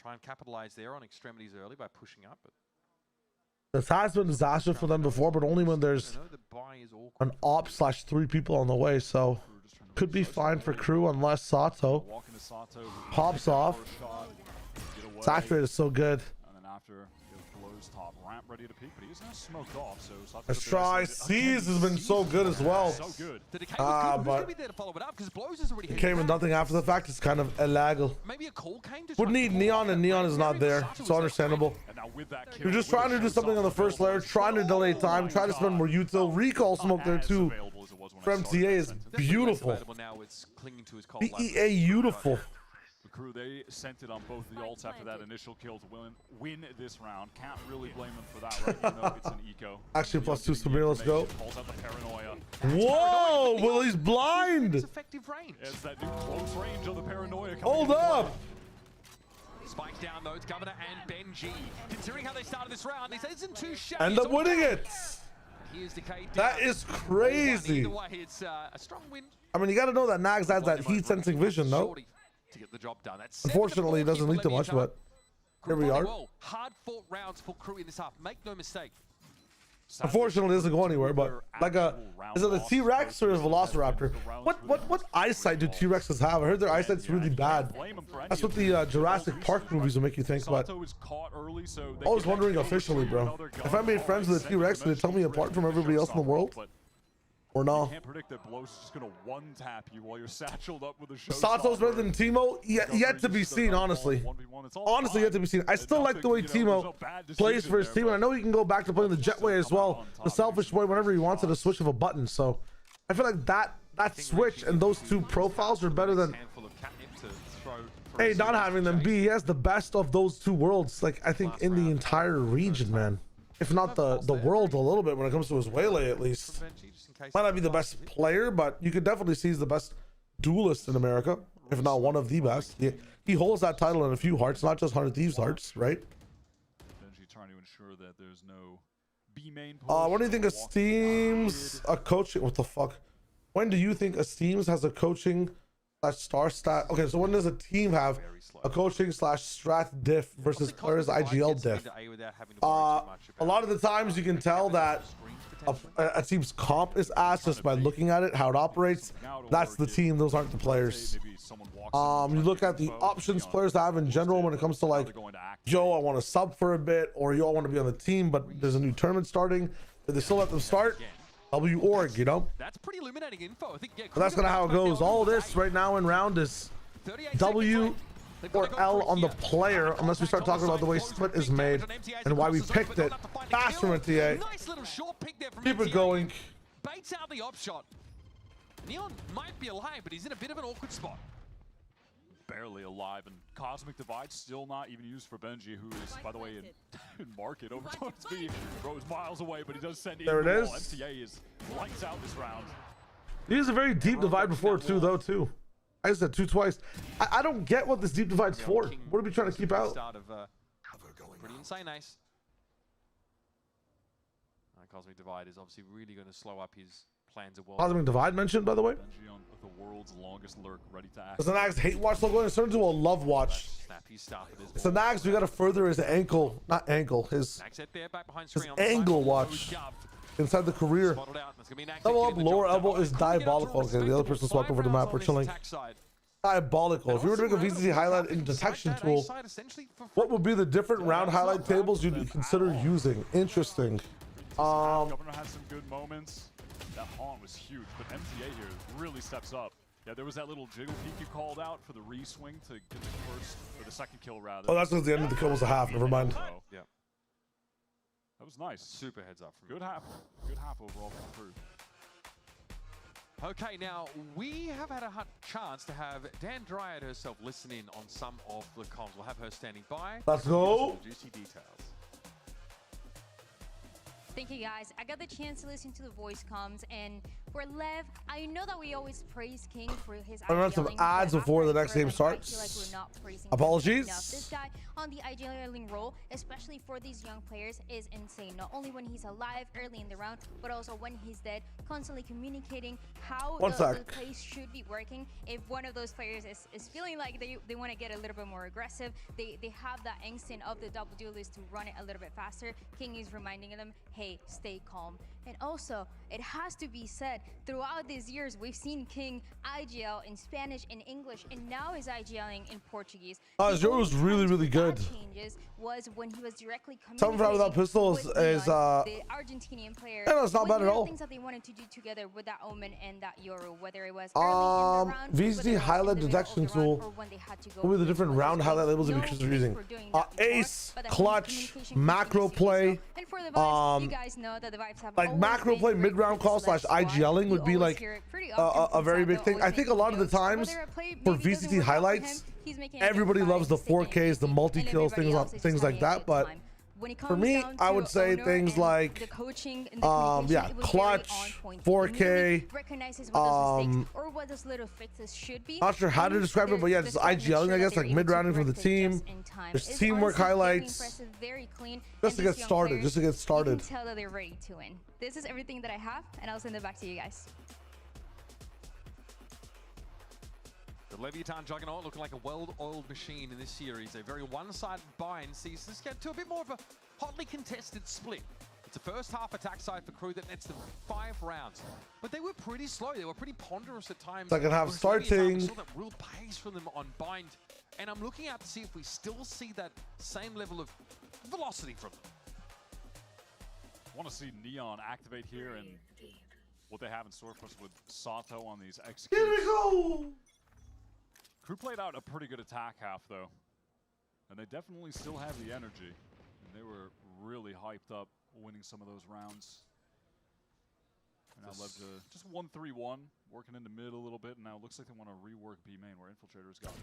try and capitalize there on extremities early by pushing up. But this has been disastrous for them before, but only when there's an op / 3 people on the way. So could be fine for crew unless Sato pops off. Saturate is so good. And then after Blow's top ramp ready to peek, but he's now smoked off. So let's try. Seize has been so good as well. So good. But it came with nothing after the fact. It's kind of illegal. Would need Neon, and Neon is not there. So understandable. You're just trying to do something on the first layer, trying to delay time, try to spend more util. Recall smoke there too. For MTA is beautiful. BEA beautiful. The crew, they sent it on both the ults after that initial kill to win this round. Can't really blame them for that, right? Even though it's an eco. Actually, +2 Samir, let's go. Whoa, well, he's blind. It's that new close range of the paranoia. Hold up. Spike down though, it's Governor and Benji. Considering how they started this round, this isn't too shabby. End up winning it. That is crazy. Either way, it's a strong win. I mean, you got to know that Nags has that heat sensing vision, though. To get the job done. That's Unfortunately, it doesn't lead to much, but here we are. Hard fought rounds for KRU in this half. Make no mistake. Unfortunately, it doesn't go anywhere, but like is it a T-Rex or a Velociraptor? What eyesight do T-Rexes have? I heard their eyesight's really bad. That's what the Jurassic Park movies will make you think, but I was wondering officially, bro. If I made friends with a T-Rex, would it tell me apart from everybody else in the world? Or no? You can't predict that Blows is just gonna one-tap you while you're satcheled up with a show. Sato's better than Timo? Yet to be seen, honestly. Honestly, yet to be seen. I still like the way Timo plays for his team, and I know he can go back to playing the Jetway as well, the selfish way, whenever he wants at a switch of a button. So I feel like that switch and those two profiles are better than A, not having them, B, he has the best of those two worlds, like I think in the entire region, man. If not the world a little bit when it comes to his Waylay, at least. Might not be the best player, but you could definitely see he's the best duelist in America, if not one of the best. He holds that title in a few hearts, not just 100 Thieves hearts, right? Benji trying to ensure that there's no B main push. What do you think of Steam's a coaching? What the fuck? When do you think a Steam's has a coaching / star stat? Okay, so when does a team have a coaching / strat diff versus players IGL diff? A lot of the times you can tell that a team's comp is ass just by looking at it, how it operates. That's the team, those aren't the players. You look at the options players have in general when it comes to like, yo, I want to sub for a bit, or yo, I want to be on the team, but there's a new tournament starting. Did they still let them start? W org, you know? That's pretty illuminating info. I think, yeah, so that's kind of how it goes. All this right now in round is W or L on the player, unless we start talking about the way split is made and why we picked it. Fast from TA. Keep it going. Baits out the op shot. Neon might be alive, but he's in a bit of an awkward spot. Barely alive, and Cosmic Divide still not even used for Benji, who is, by the way, in market over towards B. Bro is miles away, but he does send in. There it is. MTA is lights out this round. He used a very deep divide before too, though, too. I said two twice. I don't get what this deep divide's for. What are we trying to keep out? Pretty insane ace. Cosmic Divide is obviously really going to slow up his plans of world. Cosmic Divide mentioned, by the way. Benji on the world's longest lurk, ready to act. Does the Nags hate watch logo and turn into a love watch? It's the Nags, we got to further his ankle, not ankle, his angle watch inside the career. Double up, lower elbow is diabolical. Okay, the other person swapped over the map. We're chilling. Diabolical. If you were to make a VCT highlight in detection tool, what would be the different round highlight tables you'd consider using? Interesting. Governor had some good moments. That haunt was huge, but MTA here really steps up. Yeah, there was that little jiggle peek you called out for the re-swing to get the first, or the second kill rather. Oh, that's because the end of the kill was a half. Never mind. Yeah. That was nice. Super heads up. Good half. Good half overall for KRU. Okay, now we have had a chance to have Dan Dryad herself listen in on some of the comms. We'll have her standing by. Let's go. Juicy details. Thank you, guys. I got the chance to listen to the voice comms, and for LEV, I know that we always praise King for his I run some ads before the next game starts. I feel like we're not praising Apologies. Enough. This guy on the IGLing role, especially for these young players, is insane. Not only when he's alive early in the round, but also when he's dead, constantly communicating how the plays should be working. If one of those players is feeling like they want to get a little bit more aggressive, they have that instinct of the double duelist to run it a little bit faster. King is reminding them, hey, stay calm. And also, it has to be said, throughout these years, we've seen King IGL in Spanish, in English, and now is IGLing in Portuguese. His joke was really, really good. Changes was when he was directly Something from without pistols is the Argentinian player. Yeah, no, it's not bad at all. Things that they wanted to do together with that Omen and that Yoru, whether it was early in the round, VCT highlight detection tool. What were the different round highlight labels that we were using? Ace, clutch, macro play. You guys know that the vibes have like macro play, mid round call / IGLing would be like a very big thing. I think a lot of the times for VCT highlights, everybody loves the 4Ks, the multi kills, things like that. But for me, I would say things like yeah, clutch, 4K, not sure how to describe it, but yeah, just IGLing, I guess, like mid rounding for the team. time. There's It's teamwork honestly very highlights. impressive, very clean. Just to get started. Just to get started. You can tell that they're ready to win. This is everything that I have, and I'll send it back to you guys. The Leviathan Juggernaut looking like a well-oiled machine in this series. A very one-sided bind sees this get to a bit more of a hotly contested split. It's a first half attack side for Crew that nets them 5 rounds. But they were pretty slow. They were pretty ponderous at times. Second half starting. We saw that real pace from them on bind. And I'm looking out to see if we still see that same level of velocity from them. I want to see Neon activate here and what they have in store for us with Sato on these executes. Here we go! Crew played out a pretty good attack half, though. And they definitely still have the energy. And they were really hyped up winning some of those rounds. And now LEV to just 1-3-1, working into mid a little bit. And now it looks like they want to rework B main, where Infiltrator's got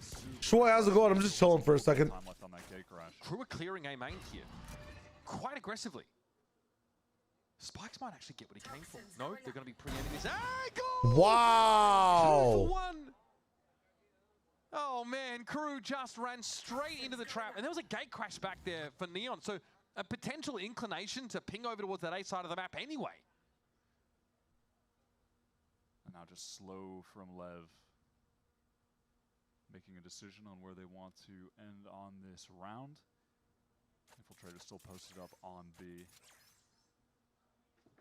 Shoy, how's it going? I'm just chilling for a second. Time left on that gate crash. Crew are clearing A main here quite aggressively. Spikes might actually get what he came for. No, they're going to be pre-ending this. Goal! Wow! 2 for 1. Oh man, Crew just ran straight into the trap. And there was a gate crash back there for Neon. So a potential inclination to ping over towards that A side of the map anyway. And now just slow from LEV. Making a decision on where they want to end on this round. Infiltrator still posted up on B.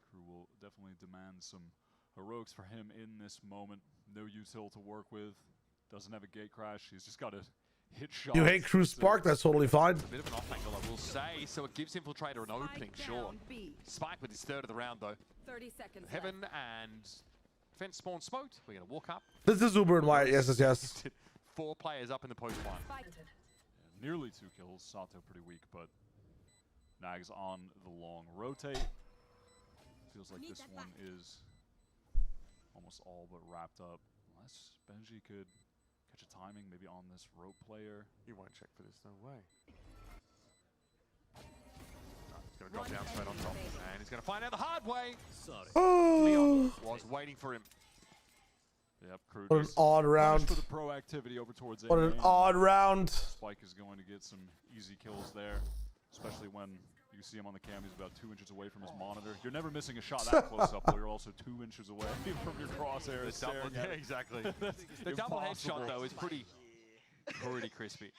Crew will definitely demand some heroics for him in this moment. No util to work with. Doesn't have a gate crash. He's just got to hit shots. You hate Crew Spark, that's totally fine. A bit of an off angle, I will say. So it gives Infiltrator an opening, sure. Spike with his 3rd of the round, though. 30 seconds Heaven and Fence spawn smoked. We're going to walk up. This is Uber and Wyatt. Yes, yes, yes. 4 players up in the post line. Yeah, nearly 2 kills. Sato pretty weak, but Nags on the long rotate. Feels like this one is almost all but wrapped up. Unless Benji could catch a timing, maybe on this rope player. You won't check for this, no way. He's going to drop down straight on top. And he's going to find out the hard way. Leon was waiting for him. Yep, Crew. What an odd round. For the proactivity over towards what an odd round. Spike is going to get some easy kills there, especially when you see him on the cam. He's about 2 inches away from his monitor. You're never missing a shot that close up, but you're also 2 inches away from your crosshairs. Yeah, exactly. The double headshot, though, is pretty crispy.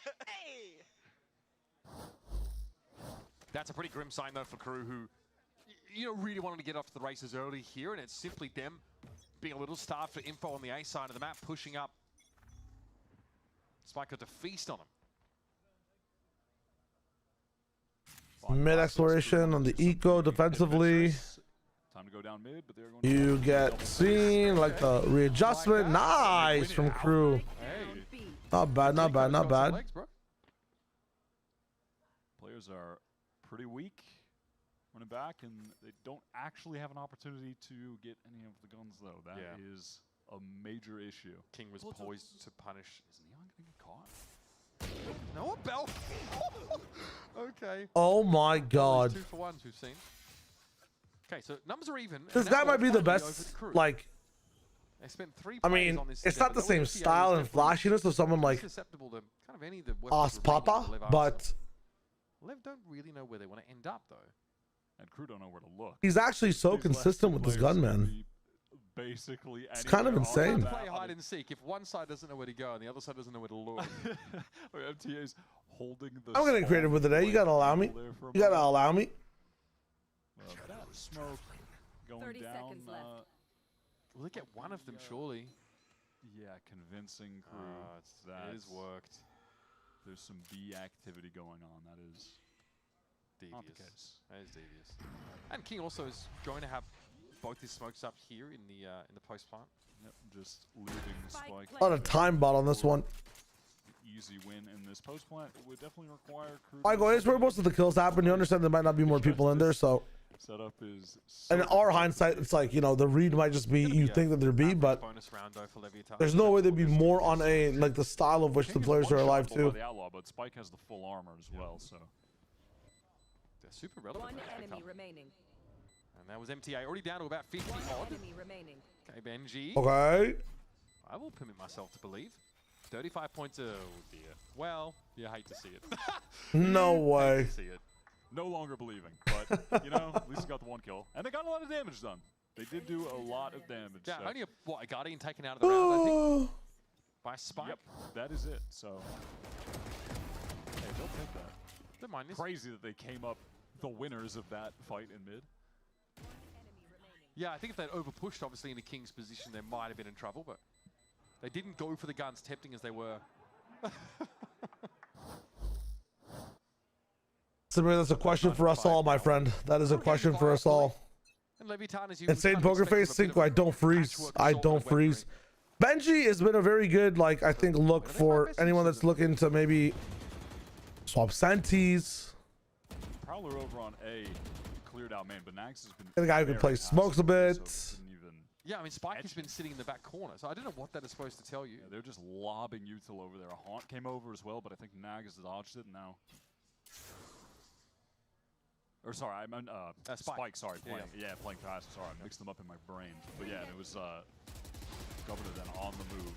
That's a pretty grim sign, though, for Crew, who really wanted to get off to the races early here, and it's simply them being a little starved for info on the A side of the map, pushing up. Spike got to feast on him. Mid exploration on the eco defensively. Time to go down mid, but they're going you get seen like the readjustment. Nice from Crew. Not bad, not bad, not bad. Players are pretty weak running back, and they don't actually have an opportunity to get any of the guns, though. That is a major issue. King was poised to punish. Is Neon going to get caught? No, Bell. Okay. Oh my God. 2 for 1s we've seen. Okay, so numbers are even. This guy might be the best, like, they spent 3 I mean, it's not the same style and flashiness of someone like susceptible to kind of any of the Papa, but LEV don't really know where they want to end up, though. And Crew don't know where to look. he's actually so consistent with this gun, man. Basically, it's kind of insane. Play hide and seek. If one side doesn't know where to go and the other side doesn't know where to look. MTA's holding the. I'm gonna get creative with it today. You gotta allow me. You gotta allow me. That smoke going 30 down. seconds left. Look at one of them, surely. Yeah, convincing Crew. It is worked. There's some B activity going on. That is devious. Not the case. That is devious. And King also is going to have both his smokes up here in the post plant. Yep, just leaving Spike. A lot of time bot on this one. Easy win in this post plant. It would definitely require Crew. Michael, it's where most of the kills happen. You understand there might not be more people in there, so. Setup is. So in our hindsight, it's like, the read might just be you think that there'd be, but there's no way there'd be more on a like the style of which the players are alive too. The outlaw, but Spike has the full armor as well, so. They're super relevant. One enemy remaining. And that was MTA already down to about 50 odd. Enemy remaining. Okay, Benji. Okay. I will permit myself to believe 35 points. Oh dear. Well, you hate to see it. No way. Hate to see it. No longer believing, but you know, at least he got the 1 kill, and they got a lot of damage done. They did do a lot of damage. Yeah, so. only a Guardian taken out of the round, I think, by Spike. Yep, that is it. So, hey, don't take that. Don't mind this. Crazy that they came up the winners of that fight in mid. Yeah, I think if they'd overpushed, obviously, in the King's position, they might have been in trouble, but they didn't go for the guns, tempting as they were. Samir, that's a question for us all, my friend. That is a question for us all. And Leviathan, as you Insane poker face, Cinco, I don't freeze. I don't freeze. Benji has been a very good, like, I think, look for anyone that's looking to maybe swap Sentis. Prowler over on A cleared out main, but Nags has been. And a guy who can play smokes a bit. So yeah, I mean, Spike has been sitting in the back corner, so I don't know what that is supposed to tell you. Yeah, they're just lobbing util over there. A Haunt came over as well, but I think Nags dodged it now. Or sorry, I meant Spike. Sorry, playing, playing fast. Sorry, I mixed them up in my brain. But yeah, it was Governor then on the move.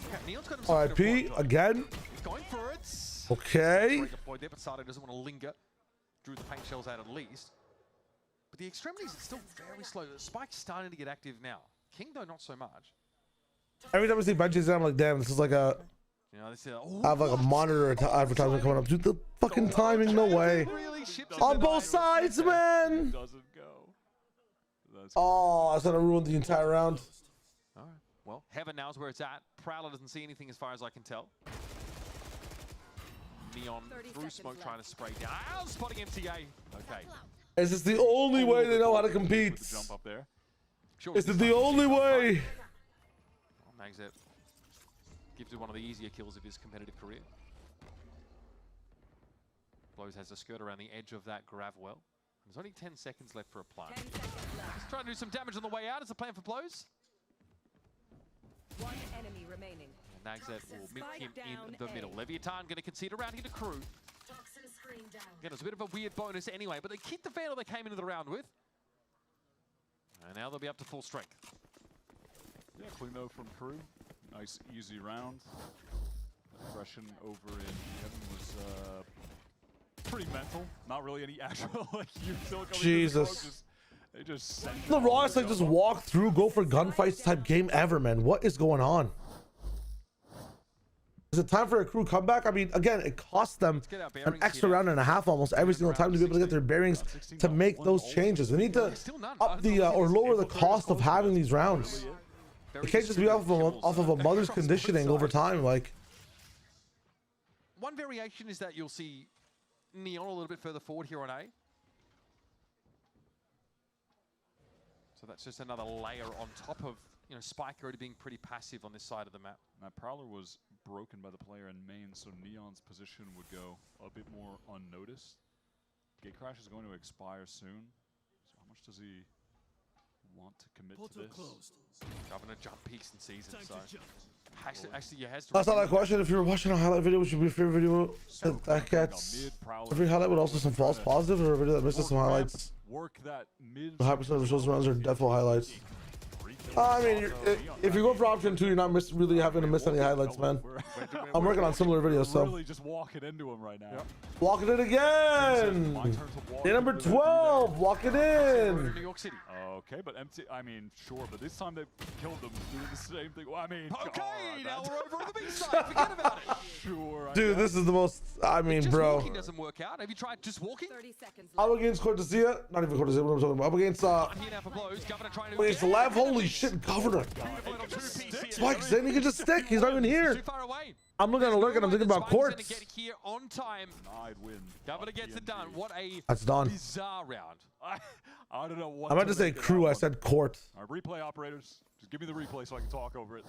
Okay, Neon's got himself RIP again. He's going for it. Okay. Point there, but Sato doesn't want to linger. Drew the paint shells out at least. But the extremities are still very slow. Spike's starting to get active now. King, though, not so much. Every time I see Benji's, I'm like, damn, this is like a. You know, this I have like a monitor advertisement coming up. Dude, the fucking timing, no way. On both sides, man. Doesn't go. Oh, I said I ruined the entire round. All right. Well, Heaven now is where it's at. Prowler doesn't see anything as far as I can tell. Neon through smoke trying to spray down. Spotting MTA. Okay. Is this the only way they know how to compete? Jump up there. Is this the only way? Well, Magzet gives it one of the easier kills of his competitive career. Blows has a skirt around the edge of that grav well. There's only 10 seconds left for a plant. Let's try to do some damage on the way out. Is the plan for blows? One enemy remaining. And Nagzet will meet him in the middle. Leviathan going to concede around here to KRU. Again, it's a bit of a weird bonus anyway, but they keep the Vandal they came into the round with. And now they'll be up to full strength. Yeah, clean though from KRU. Nice, easy round. Aggression over in Heaven was pretty mental. Not really any actual like util coming. Jesus. They just sent The rawest like just walk through, go for gunfights type game ever, man. What is going on? Is it time for a KRU comeback? I mean, again, it costs them an extra round and a half almost every single time to be able to get their bearings to make those changes. They need to up the or lower the cost of having these rounds. It can't just be off of a mother's conditioning over time. Like, one variation is that you'll see Neon a little bit further forward here on A. So that's just another layer on top of, you know, Spike already being pretty passive on this side of the map. Now, Prowler was broken by the player in main, so Neon's position would go a bit more unnoticed. Gate Crash is going to expire soon. So how much does he want to commit to this? Governor jump peaks in season, so actually he has to. that's not that question. If you were watching a highlight video, which would be your favorite video that gets every highlight with also some false positive, or a video that misses some highlights? Work that mid. The high percent of the shows rounds are default highlights. I mean, if you go for option 2, you're not really having to miss any highlights, man. I'm working on similar videos, so. Really just walking into him right now. Yep. Walking it again. Day number 12. Walk it in. New York City. Okay, but empty. I mean, sure, but this time they killed them doing the same thing. Well, I mean, okay, now we're over on the B side. Forget about it. Sure. Dude, this is the most. I mean, just bro. Walking doesn't work out. Have you tried just walking? 30 seconds I'm against Cortesia. Not even Cortesia. What am I talking about? I'm against Here now for blows. Governor trying to. Wait, it's LEV. Holy shit, Governor. Spike saying he can just stick. He's not even here. Too far away. I'm looking at a lurk and I'm thinking about courts. Get here on time. Governor gets it done. What a That's done. bizarre round. I don't know what. I meant to say KRU. I said court. All right, replay operators, just give me the replay so I can talk over it.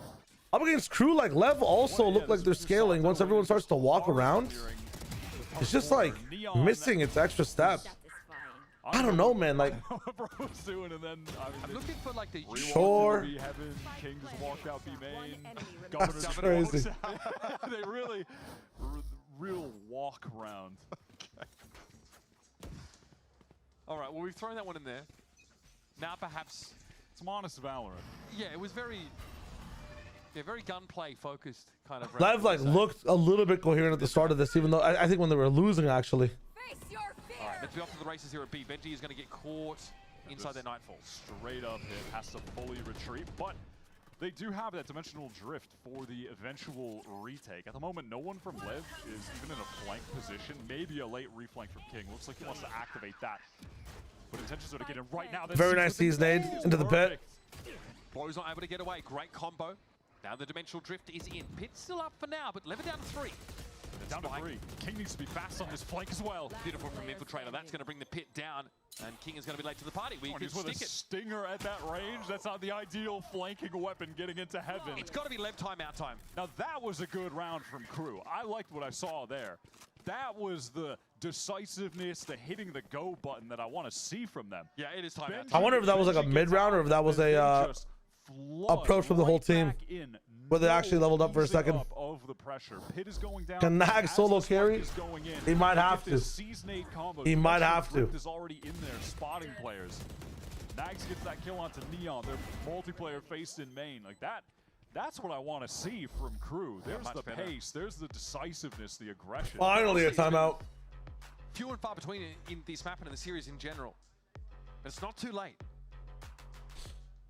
Up against KRU, like LEV also look like they're scaling once everyone starts to walk around. It's just like missing its extra step. I don't know, man. Like, I'm looking for like the sure. Heaven, King just walked out B main. That's crazy. They really, real walk round. All right, well, we've thrown that one in there. Now perhaps some honest Valorant. Yeah, it was very Yeah, very gunplay focused kind of. Lev like looked a little bit coherent at the start of this, even though I think when they were losing actually. All right, let's be off to the races here at B. Benji is going to get caught inside their Nightfall. Straight up hit, has to fully retreat, but they do have that dimensional drift for the eventual retake. At the moment, no one from Lev is even in a flank position. Maybe a late reflank from King. Looks like he wants to activate that. But intentions are to get in right now. Very nice sees nade into the pit. Blow's not able to get away. Great combo. Now the dimensional drift is in. Pit's still up for now, but Lev down to 3. Down to 3. King needs to be fast on this flank as well. Beautiful from Infiltrator. That's going to bring the pit down, and King is going to be late to the party. We can stick it. Stinger at that range. That's not the ideal flanking weapon getting into heaven. It's got to be Lev timeout time. Now that was a good round from KRU. I liked what I saw there. That was the decisiveness, the hitting the go button that I want to see from them. Yeah, it is timeout. I wonder if that was like a mid round or if that was a approach from the whole team, where they actually leveled up for a second. Of the pressure. Pit is going down. Can Nag solo carry? He might have to. He might have to. Is already in there spotting players. Nags gets that kill onto Neon. They're multiplayer faced in main. Like that. That's what I want to see from KRU. There's the pace. There's the decisiveness, the aggression. Finally a timeout. Few and far between in this map and in the series in general. But it's not too late.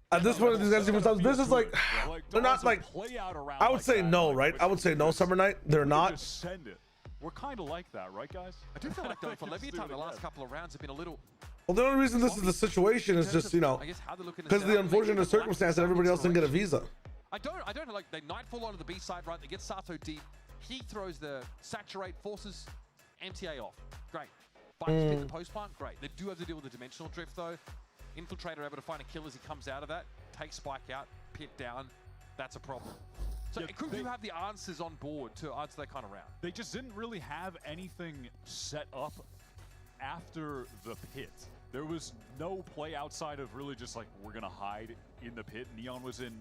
At this point, these guys even times, this is like, they're not like, I would say no, right? I would say no, Summer Night. They're not. Just send it. We're kind of like that, right, guys? I do feel like, though, for Leviathan, the last couple of rounds have been a little... Well, the only reason this is the situation is just, you know, because of the unfortunate circumstance that everybody else didn't get a visa. I don't like, they Nightfall onto the B side, right? They get Sato deep. He throws the Saturate, forces MTA off. Great. Vikings hit the post plant. Great. They do have to deal with the dimensional drift, though. Infiltrator able to find a kill as he comes out of that. Take Spike out, pit down. That's a problem. So KRU do have the answers on board to answer that kind of round. They just didn't really have anything set up after the pit. There was no play outside of really just like, we're gonna hide in the pit. Neon was in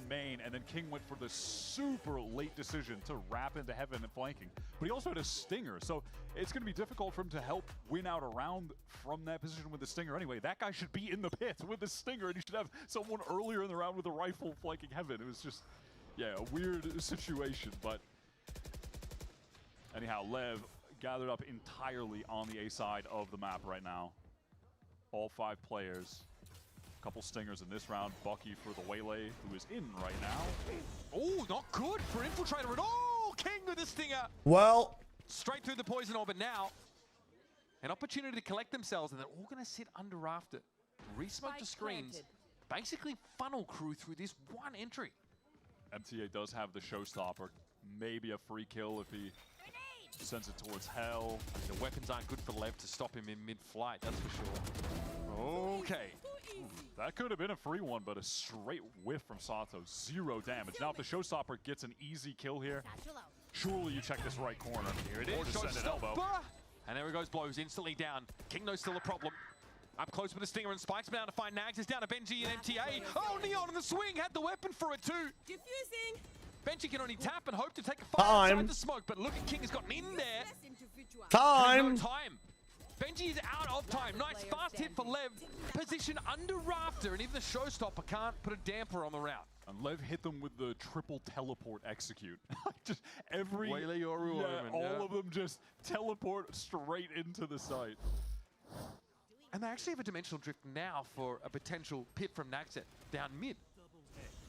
main, and then King went for the super late decision to wrap into heaven and flanking. But he also had a stinger, so it's going to be difficult for him to help win out a round from that position with the stinger anyway. That guy should be in the pit with the stinger, and he should have someone earlier in the round with a rifle flanking heaven. It was just, yeah, a weird situation. But anyhow, Lev gathered up entirely on the A side of the map right now. All 5 players. Couple stingers in this round. Bucky for the Waylay, who is in right now. Oh, not good for Infiltrator at all. King with the stinger. Well, straight through the poison orb, but now an opportunity to collect themselves, and they're all going to sit under rafter, resmoke the screens, basically funnel KRU through this one entry. MTA does have the showstopper. Maybe a free kill if he sends it towards hell. The weapons aren't good for Lev to stop him in mid-flight, that's for sure. Okay. That could have been a free one, but a straight whiff from Sato. 0 damage. Now if the showstopper gets an easy kill here, surely you check this right corner. Here it is. Or just send an elbow. And there he goes, blows instantly down. King knows still a problem. Up close with the stinger and spikes down to find Nags. It's down to Benji and MTA. Oh, Neon in the swing had the weapon for it too. Diffusing. Benji can only tap and hope to take a fight outside the smoke, but look at King has gotten in there. Time. No time. Benji is out of time. Nice fast hit for Lev. Position under rafter, and even the showstopper can't put a damper on the route. And Lev hit them with the triple teleport execute. Just every Waylay Yoru all of them just teleport straight into the site. And they actually have a dimensional drift now for a potential pit from Naxet down mid.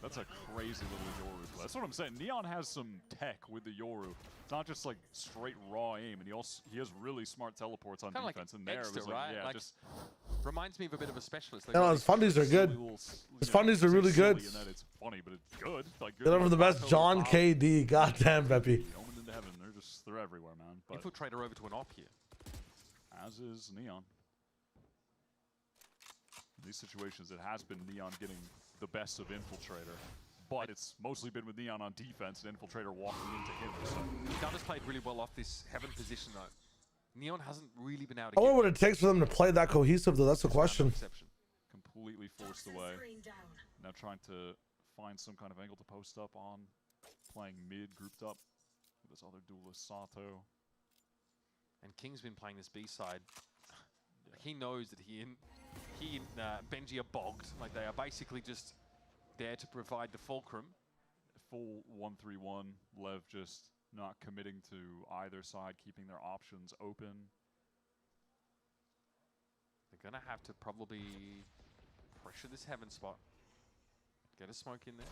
That's a crazy little Yoru play. That's what I'm saying. Neon has some tech with the Yoru. It's not just like straight raw aim, and he has really smart teleports on defense. Like and there extra, it was like, right? yeah, like, just reminds me of a bit of a specialist. Like his fundies are good. His fundies are really good. And then it's funny, but it's good. Like good. They're for the best. John KD. Goddamn, Peppy. Omened into heaven. They're everywhere, man. But Infiltrator over to an op here. As is Neon. In these situations, it has been Neon getting the best of Infiltrator, but it's mostly been with Neon on defense and Infiltrator walking into him. So. Gunner's played really well off this heaven position, though. Neon hasn't really been able to I wonder what it takes for them to play that cohesive, though. That's the question. Completely forced away. Now trying to find some kind of angle to post up on. Playing mid, grouped up with this other duelist, Sato. And King's been playing this B side. He knows that he and Benji are bogged. Like, they are basically just there to provide the fulcrum. full 1-3-1. Lev just not committing to either side, keeping their options open. They're going to have to probably pressure this heaven spot. Get a smoke in there.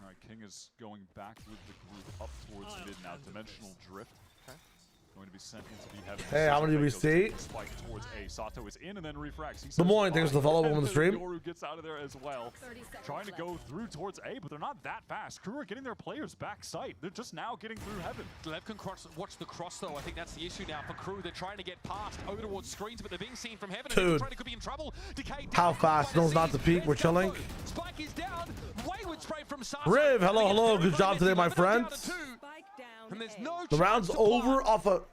All right, King is going back with the group up towards mid now. Dimensional drift. Okay. Going to be sent into the heaven. Hey, how many do we see? Spike towards A. Sato is in and then refracts. Good morning. Thanks for the follow on the stream. KRU gets out of there as well. Trying to go through towards A, but they're not that fast. KRU are getting their players back sight. They're just now getting through heaven. Lev can watch the cross though. I think that's the issue now for KRU. They're trying to get past over towards screens, but they're being seen from heaven. Dude. And could be in trouble. Decay How fast? Knows not to peek. We're chilling. Spike is down. Wayward spray from Sato. Riv, hello, hello. Good job today, my friend. And there's no The round's over off a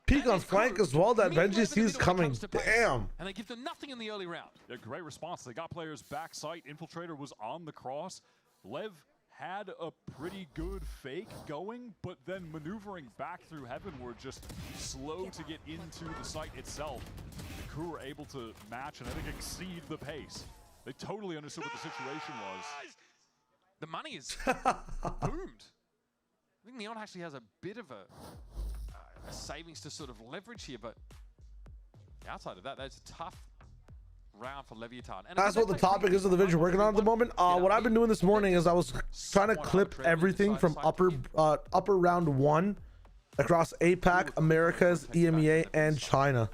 peek on flank as well that Benji sees coming. Damn. And they give them nothing in the early round. Yeah, great response. They got players back sight. Infiltrator was on the cross. Lev had a pretty good fake going, but then maneuvering back through heaven were just slow to get into the site itself. The crew were able to match and I think exceed the pace. They totally understood what the situation was. The money is boomed. I think Neon actually has a bit of a savings to sort of leverage here, but outside of that, that's a tough round for Leviathan. And That's what the topic is of the video we're working on at the moment. What I've been doing this morning is I was trying to clip everything from upper round 1 across APAC, Americas, EMEA, and China.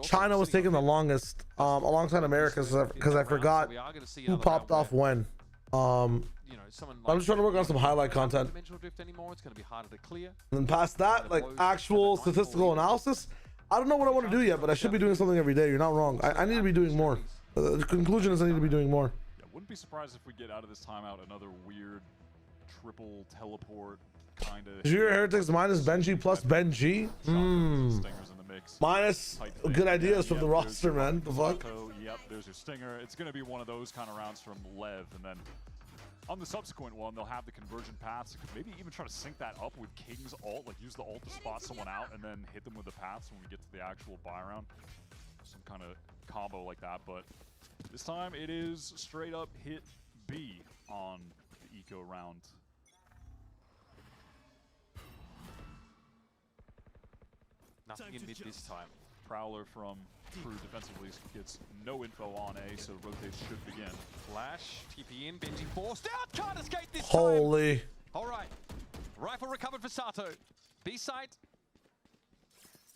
China was taking the longest alongside Americas because I forgot who popped off when. I'm just trying to work on some highlight content. And then past that, like actual statistical analysis, I don't know what I want to do yet, but I should be doing something every day. You're not wrong. I need to be doing more. The conclusion is I need to be doing more. Yeah, wouldn't be surprised if we get out of this timeout another weird triple teleport kind of. Your Heretics minus Benji plus Benji. Minus good ideas from the roster, man. The fuck? Yep, there's your stinger. It's going to be one of those kind of rounds from Lev, and then on the subsequent one, they'll have the convergent paths. You could maybe even try to sync that up with King's ult, like use the ult to spot someone out and then hit them with the paths when we get to the actual buy round. Some kind of combo like that, but this time it is straight up hit B on the eco round. Nothing in mid this time. Prowler from Crew defensively gets no info on A, so rotates should begin. Flash, TP in, Benji forced out, can't escape this Holy. time. All right, rifle recovered for Sato. B site,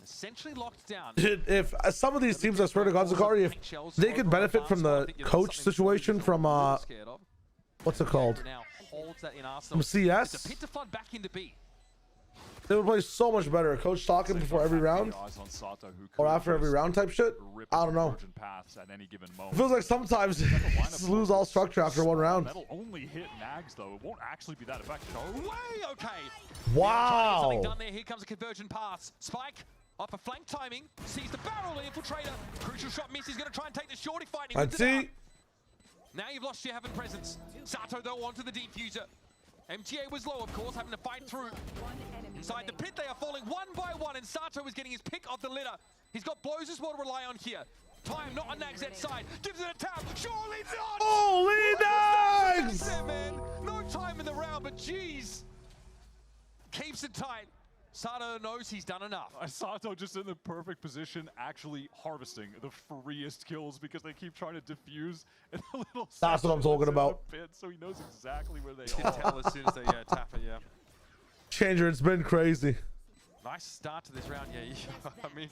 essentially locked down. Dude, if some of these teams, I swear to God, Zakari, if they could benefit from the coach situation from, what's it called? From CS? It's a pit to flood back into B. They would play so much better. A coach talking before every round or after every round type shit. I don't know. It feels like sometimes just lose all structure after one round. That'll only hit Nags though. It won't actually be that effective. No way. Okay. Wow. Something done there. Here comes a convergent pass. Spike off a flank timing. Sees the barrel. The infiltrator. Crucial shot miss. He's going to try and take the shorty fighting. I'd see. Now you've lost your heaven presence. Sato though onto the defuser. MTA was low, of course, having to fight through. Inside the pit, they are falling one by one, and Sato is getting his pick of the litter. He's got blows as well to rely on here. Time not on Nag's side. Gives it a tap. Surely not! Holy Nags! There, man. No time in the round, but jeez. Keeps it tight. Sato knows he's done enough. Sato just in the perfect position, actually harvesting the freest kills because they keep trying to defuse in a little. That's what I'm talking about. Pit, so he knows exactly where they can are. tell as soon as they tap it, yeah. Changer, it's been crazy. Nice start to this round, yeah. I mean,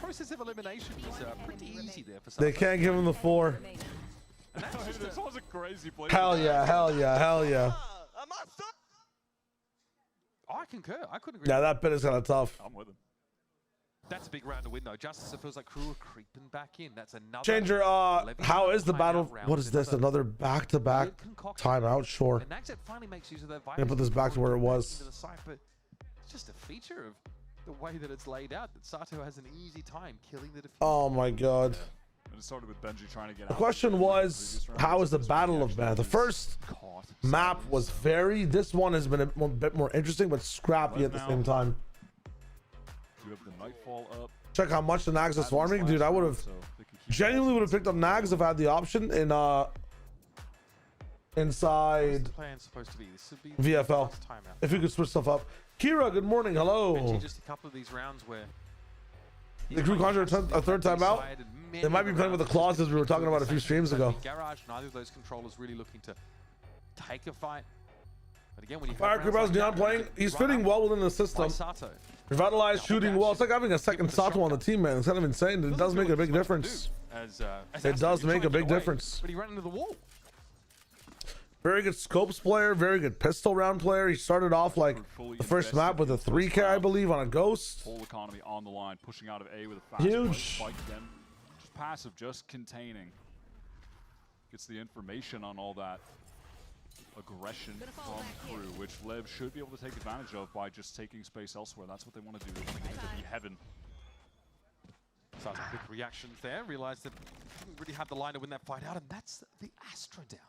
process of elimination was pretty easy there for Sato. They can't give him the 4. This was a crazy play. Hell yeah, hell yeah, hell yeah. Oh, I concur. I couldn't agree. Yeah, that bit is kind of tough. I'm with him. That's a big round to win, though. Justice, it feels like Crew are creeping back in. That's another. Changer, how is the battle? What is this? Another back-to-back timeout? Sure. And Naxxet finally makes use of that. I'm gonna put this back to where it was. But it's just a feature of the way that it's laid out that Sato has an easy time killing the defense. Oh my God. And it started with Benji trying to get The question was, how is the Battle of Man? The first map was very. This one has been a bit more interesting, but scrappy at the same time. You have the Nightfall up. Check how much the Nags is farming, dude. I would have genuinely picked up Nags if I had the option in inside Plan's supposed to be. This would be VFL. timeout. If you could switch stuff up. Kira, good morning. Hello. Benji, just a couple of these rounds where The crew conjured a third time out. They might be playing with the clauses we were talking about a few streams ago. Garage, neither of those controllers really looking to take a fight. But again, when you Fire Crew Neon playing, he's fitting well within the system. Revitalized, shooting well. It's like having a second Sato on the team, man. It's kind of insane. It does make a big difference. It does make a big difference. But he ran into the wall. Very good scopes player, very good pistol round player. He started off like the first map with a 3K, I believe, on a Ghost. Whole economy on the line, pushing out of A with a fast Huge. spike again. Just passive, just containing. Gets the information on all that aggression from Crew, which LEV should be able to take advantage of by just taking space elsewhere. That's what they want to do. They want to get into the heaven. So some quick reactions there. Realized that didn't really have the line to win that fight out, and that's the Astra down.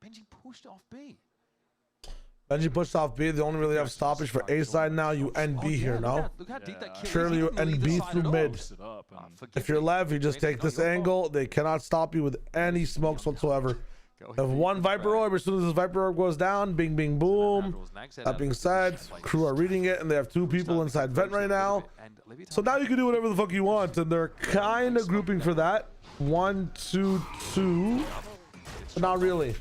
Benji pushed off B. Benji pushed off B. They only really have stoppage for A side now. You end B here, no? Look how deep that kill is. Surely you end B through mid. If you're LEV, you just take this angle. They cannot stop you with any smokes whatsoever. If one Viper Orb, as soon as this Viper Orb goes down, bing, bing, boom. That being said, Crew are reading it, and they have two people inside vent right now. So now you can do whatever the fuck you want, and they're kind of grouping for that. 1, 2, 2. But not really.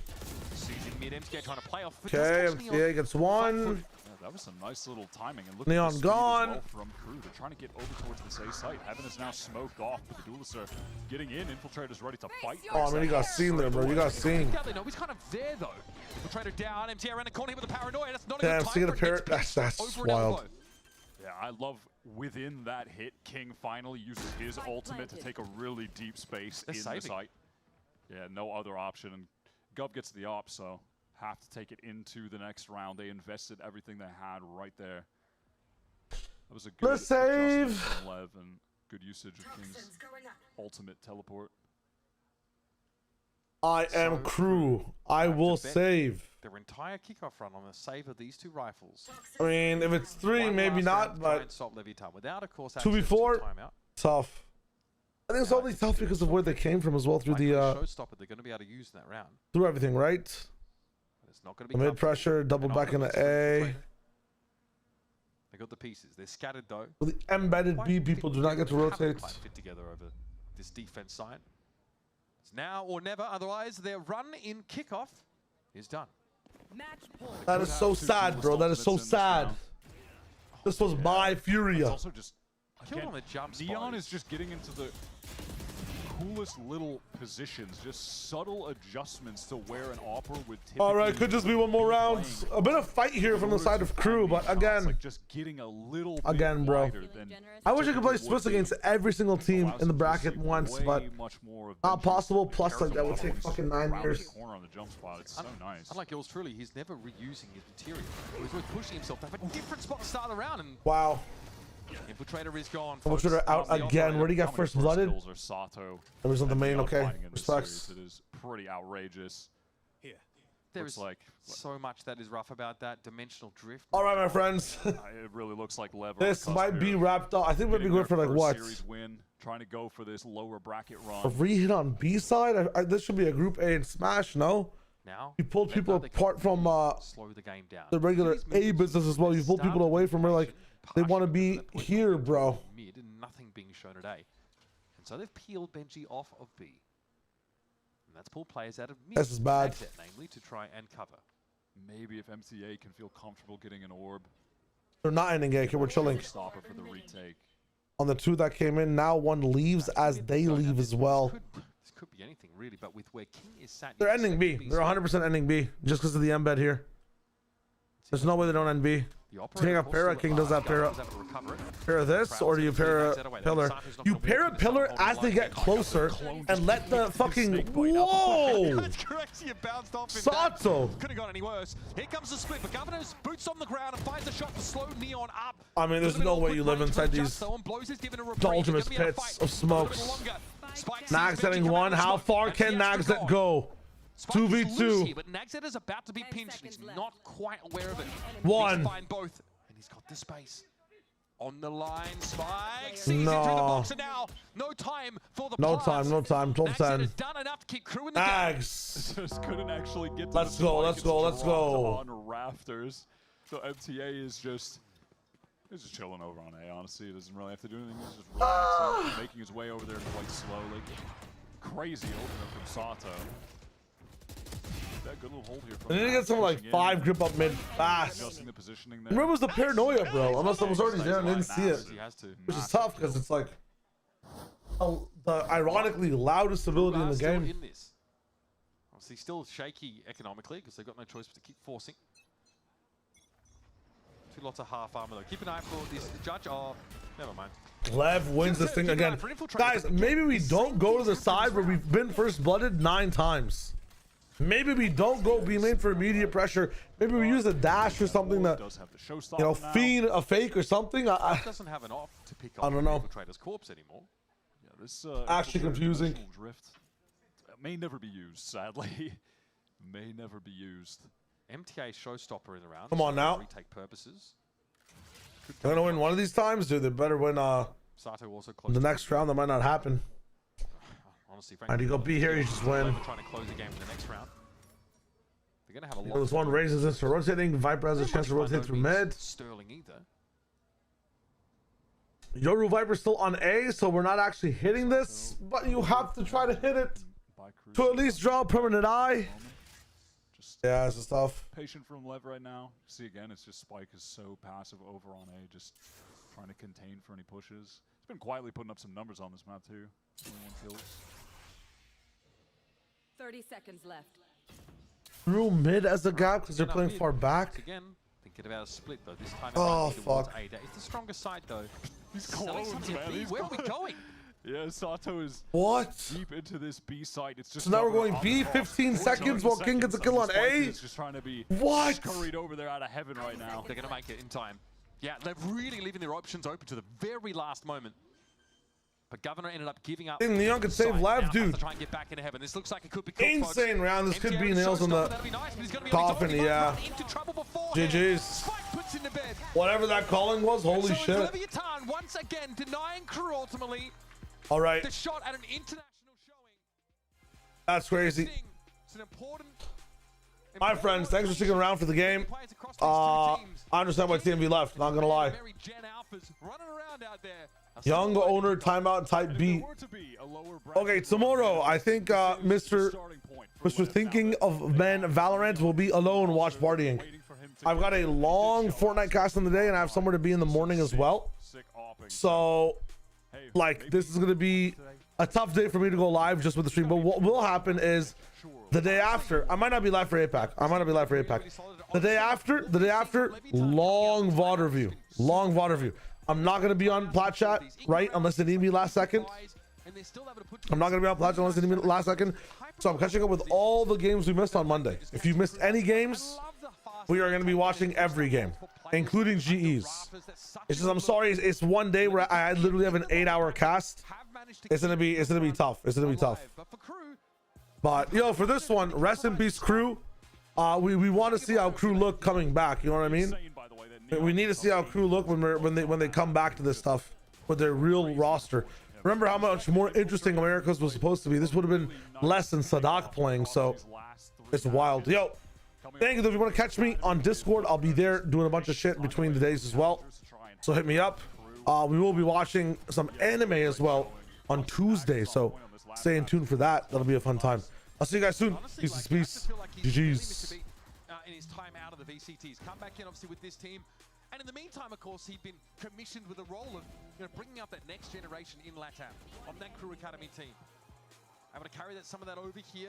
Okay, MCA gets one. That was some nice little timing. And look Neon at the gone. well from Crew. They're trying to get over towards this A site. Heaven is now smoked off, but the duelists are getting in. Infiltrator's ready to fight. Oh, I mean, you got seen there, bro. You got seen. They know he's kind of there though. Infiltrator down. MT around the corner with a paranoia. That's not a Damn, good time seeing a for parrot. That's wild. Yeah, I love within that hit, King finally uses his ultimate to take a really deep space in the site. Yeah, no other option. And Gov gets the op, so have to take it into the next round. They invested everything they had right there. That was a good save from LEV and good usage of King's ultimate teleport. I am Crew. I will save. Their entire kickoff run on the save of these two rifles. I mean, if it's 3, maybe not, but without, of course, 2v4, tough. I think it's only tough because of where they came from as well through the showstopper they're going to be able to use in that round. Through everything, right? It's not going to be mid pressure, double back into A. They got the pieces. They're scattered though. Well, the embedded B people do not get to rotate. Fit together over this defense side. It's now or never. Otherwise, their run in kickoff is done. That is so sad, bro. That is so sad. This was my Furia. Also just again, on the jump Neon is just getting into the coolest little positions, just subtle adjustments to where an Opera would typically. All right, could just be one more round. A bit of fight here from the side of Crew, but again, like just getting a little again, bro. Than I wish I could play Swiss against every single team in the bracket once, but not possible. Plus, like that would take fucking 9 years. Corner on the jump spot. It's so nice. Unlike yours truly, he's never reusing his material. He's always pushing himself to have a different spot to start the round. And wow. Infiltrator is gone. Infiltrator out again. Where do you get first blooded? Sato. There was on the main. Okay, respects. It is pretty outrageous. Here, there is like so much that is rough about that dimensional drift. All right, my friends. It really looks like LEV. This might be wrapped up. I think we'll be good for like what? Series win, trying to go for this lower bracket run. A re-hit on B side. This should be a Group A and Smash. No. Now you pulled people apart from slow the game down. The regular A business as well. You pulled people away from where like they want to be here, bro. Mid and nothing being shown at A. And so they've peeled Benji off of B. And that's pulled players out of mid. This is bad. Namely to try and cover. Maybe if MCA can feel comfortable getting an orb. They're not ending A. Okay, we're chilling. Stopper for the retake. On the 2 that came in, now 1 leaves as they leave as well. This could be anything really, but with where King is sat, they're ending B. They're 100% ending B just because of the embed here. There's no way they don't end B. King of Para, King does that para this, or do you para pillar? You para pillar as they get closer and let the fucking whoa! Sato! Couldn't have gone any worse. Here comes the split, but Governor's boots on the ground and finds a shot to slow Neon up. I mean, there's no way you live inside these ultimate pits of smokes. Nags getting 1. How far can Nags go? 2v2. But Nagzed is about to be pinched. He's not quite aware of it. 1. Find both, and he's got the space. On the line, Spike sees into the No. box, and now no time for the No plant. time, no time. 12-10. has done enough to keep crew in the game. Ags. Just couldn't actually get to Let's the go, spike. let's It's go, let's dropped go. on rafters. So MTA is just chilling over on A, honestly. He doesn't really have to do anything. He's just relaxing, making his way over there quite slowly. Crazy opener from Sato. That good little hold here from I need to get some like 5 grip up mid fast. Adjusting the positioning there. Where was the paranoia, bro? Unless I was already there and didn't see it. He has to. Which is tough because it's like the ironically loudest ability in the Still game. in this. Obviously still shaky economically because they've got no choice but to keep forcing. Two lots of half armor though. Keep an eye out for this judge. Oh, never mind. Lev wins this thing again. Guys, maybe we don't go to the side where we've been first blooded 9 times. Maybe we don't go B main for immediate pressure. Maybe we use a dash or something to, you know, feed a fake or something. Doesn't have an off to pick up I don't know. Trader's corpse anymore. Yeah, this Actually confusing. Drift may never be used, sadly. May never be used. MTA showstopper in the round. Come on now. Retake purposes. They're gonna win one of these times, dude. They better win Sato also close the next round. That might not happen. Honestly, Alright, you go B here, you just win. Trying to close the game in the next round. They're gonna have a lot. This one raises this for rotating. Viper has a chance to rotate through mid. Sterling either. Yoru Viper's still on A, so we're not actually hitting this, but you have to try to hit it to at least draw a permanent eye. Yeah, this is tough. Patient from Lev right now. See again, it's just Spike is so passive over on A, just trying to contain for any pushes. He's been quietly putting up some numbers on this map too. 21 kills. 30 seconds left. Through mid as a gap because they're playing far back. Again, thinking about a split though. This time Oh, towards fuck. A. It's the stronger side though. He's Selling close, something man. to B. He's Where are we going? Yeah, Sato is What? deep into this B site. It's just So now we're covered going on B, cross. 15 seconds while King gets a seconds. kill on Spike A? is just trying to be What? scurried over there out of heaven right now. They're gonna make it in time. Yeah, they're really leaving their options open to the very last moment. But Governor ended up giving up. Think Neon could save Lev, dude. To try and get back in heaven. This looks like it could be cooked, Insane folks. round. This could MTA be with nails on showstopper, the that'd be nice, but he's gonna be coffin, only yeah. into trouble beforehand. GG's. Spike puts into bed. Whatever that calling was, holy so shit. It's Leviathan once again denying crew ultimately. All right. The shot at an international showing. That's crazy. It's an important. My friends, thanks for sticking around for the game. I understand why TMV left, not gonna lie. Very Gen Alphas running around out there. Young owner, timeout, type B. Okay, tomorrow, I think Mr. Thinking of Men Valorant will be alone, watch partying. I've got a long Fortnite cast in the day, and I have somewhere to be in the morning as well. So, like, this is going to be a tough day for me to go live just with the stream. But what will happen is the day after, I might not be live for APAC. The day after, long VOD review. Long VOD review. I'm not going to be on Plat Chat, right? Unless they need me last second. I'm not going to be on Plat Chat unless they need me last second. So I'm catching up with all the games we missed on Monday. If you missed any games, we are going to be watching every game, including GEs. It's just, I'm sorry, it's one day where I literally have an 8-hour cast. It's gonna be tough. It's gonna be tough. But yo, for this one, rest in peace, crew. We want to see how crew look coming back. You know what I mean? We need to see how crew look when they come back to this stuff with their real roster. Remember how much more interesting Americas was supposed to be. This would have been less than Sadak playing, so it's wild. Yo, thank you. If you want to catch me on Discord, I'll be there doing a bunch of shit between the days as well. So hit me up. We will be watching some anime as well on Tuesday, so stay in tune for that. That'll be a fun time. I'll see you guys soon. Peace. GG's. In his time out of the VCTs, come back in obviously with this team, and in the meantime, of course, he'd been commissioned with a role of bringing up that next generation in LATAM on that Crew Academy team. Able to carry some of that over here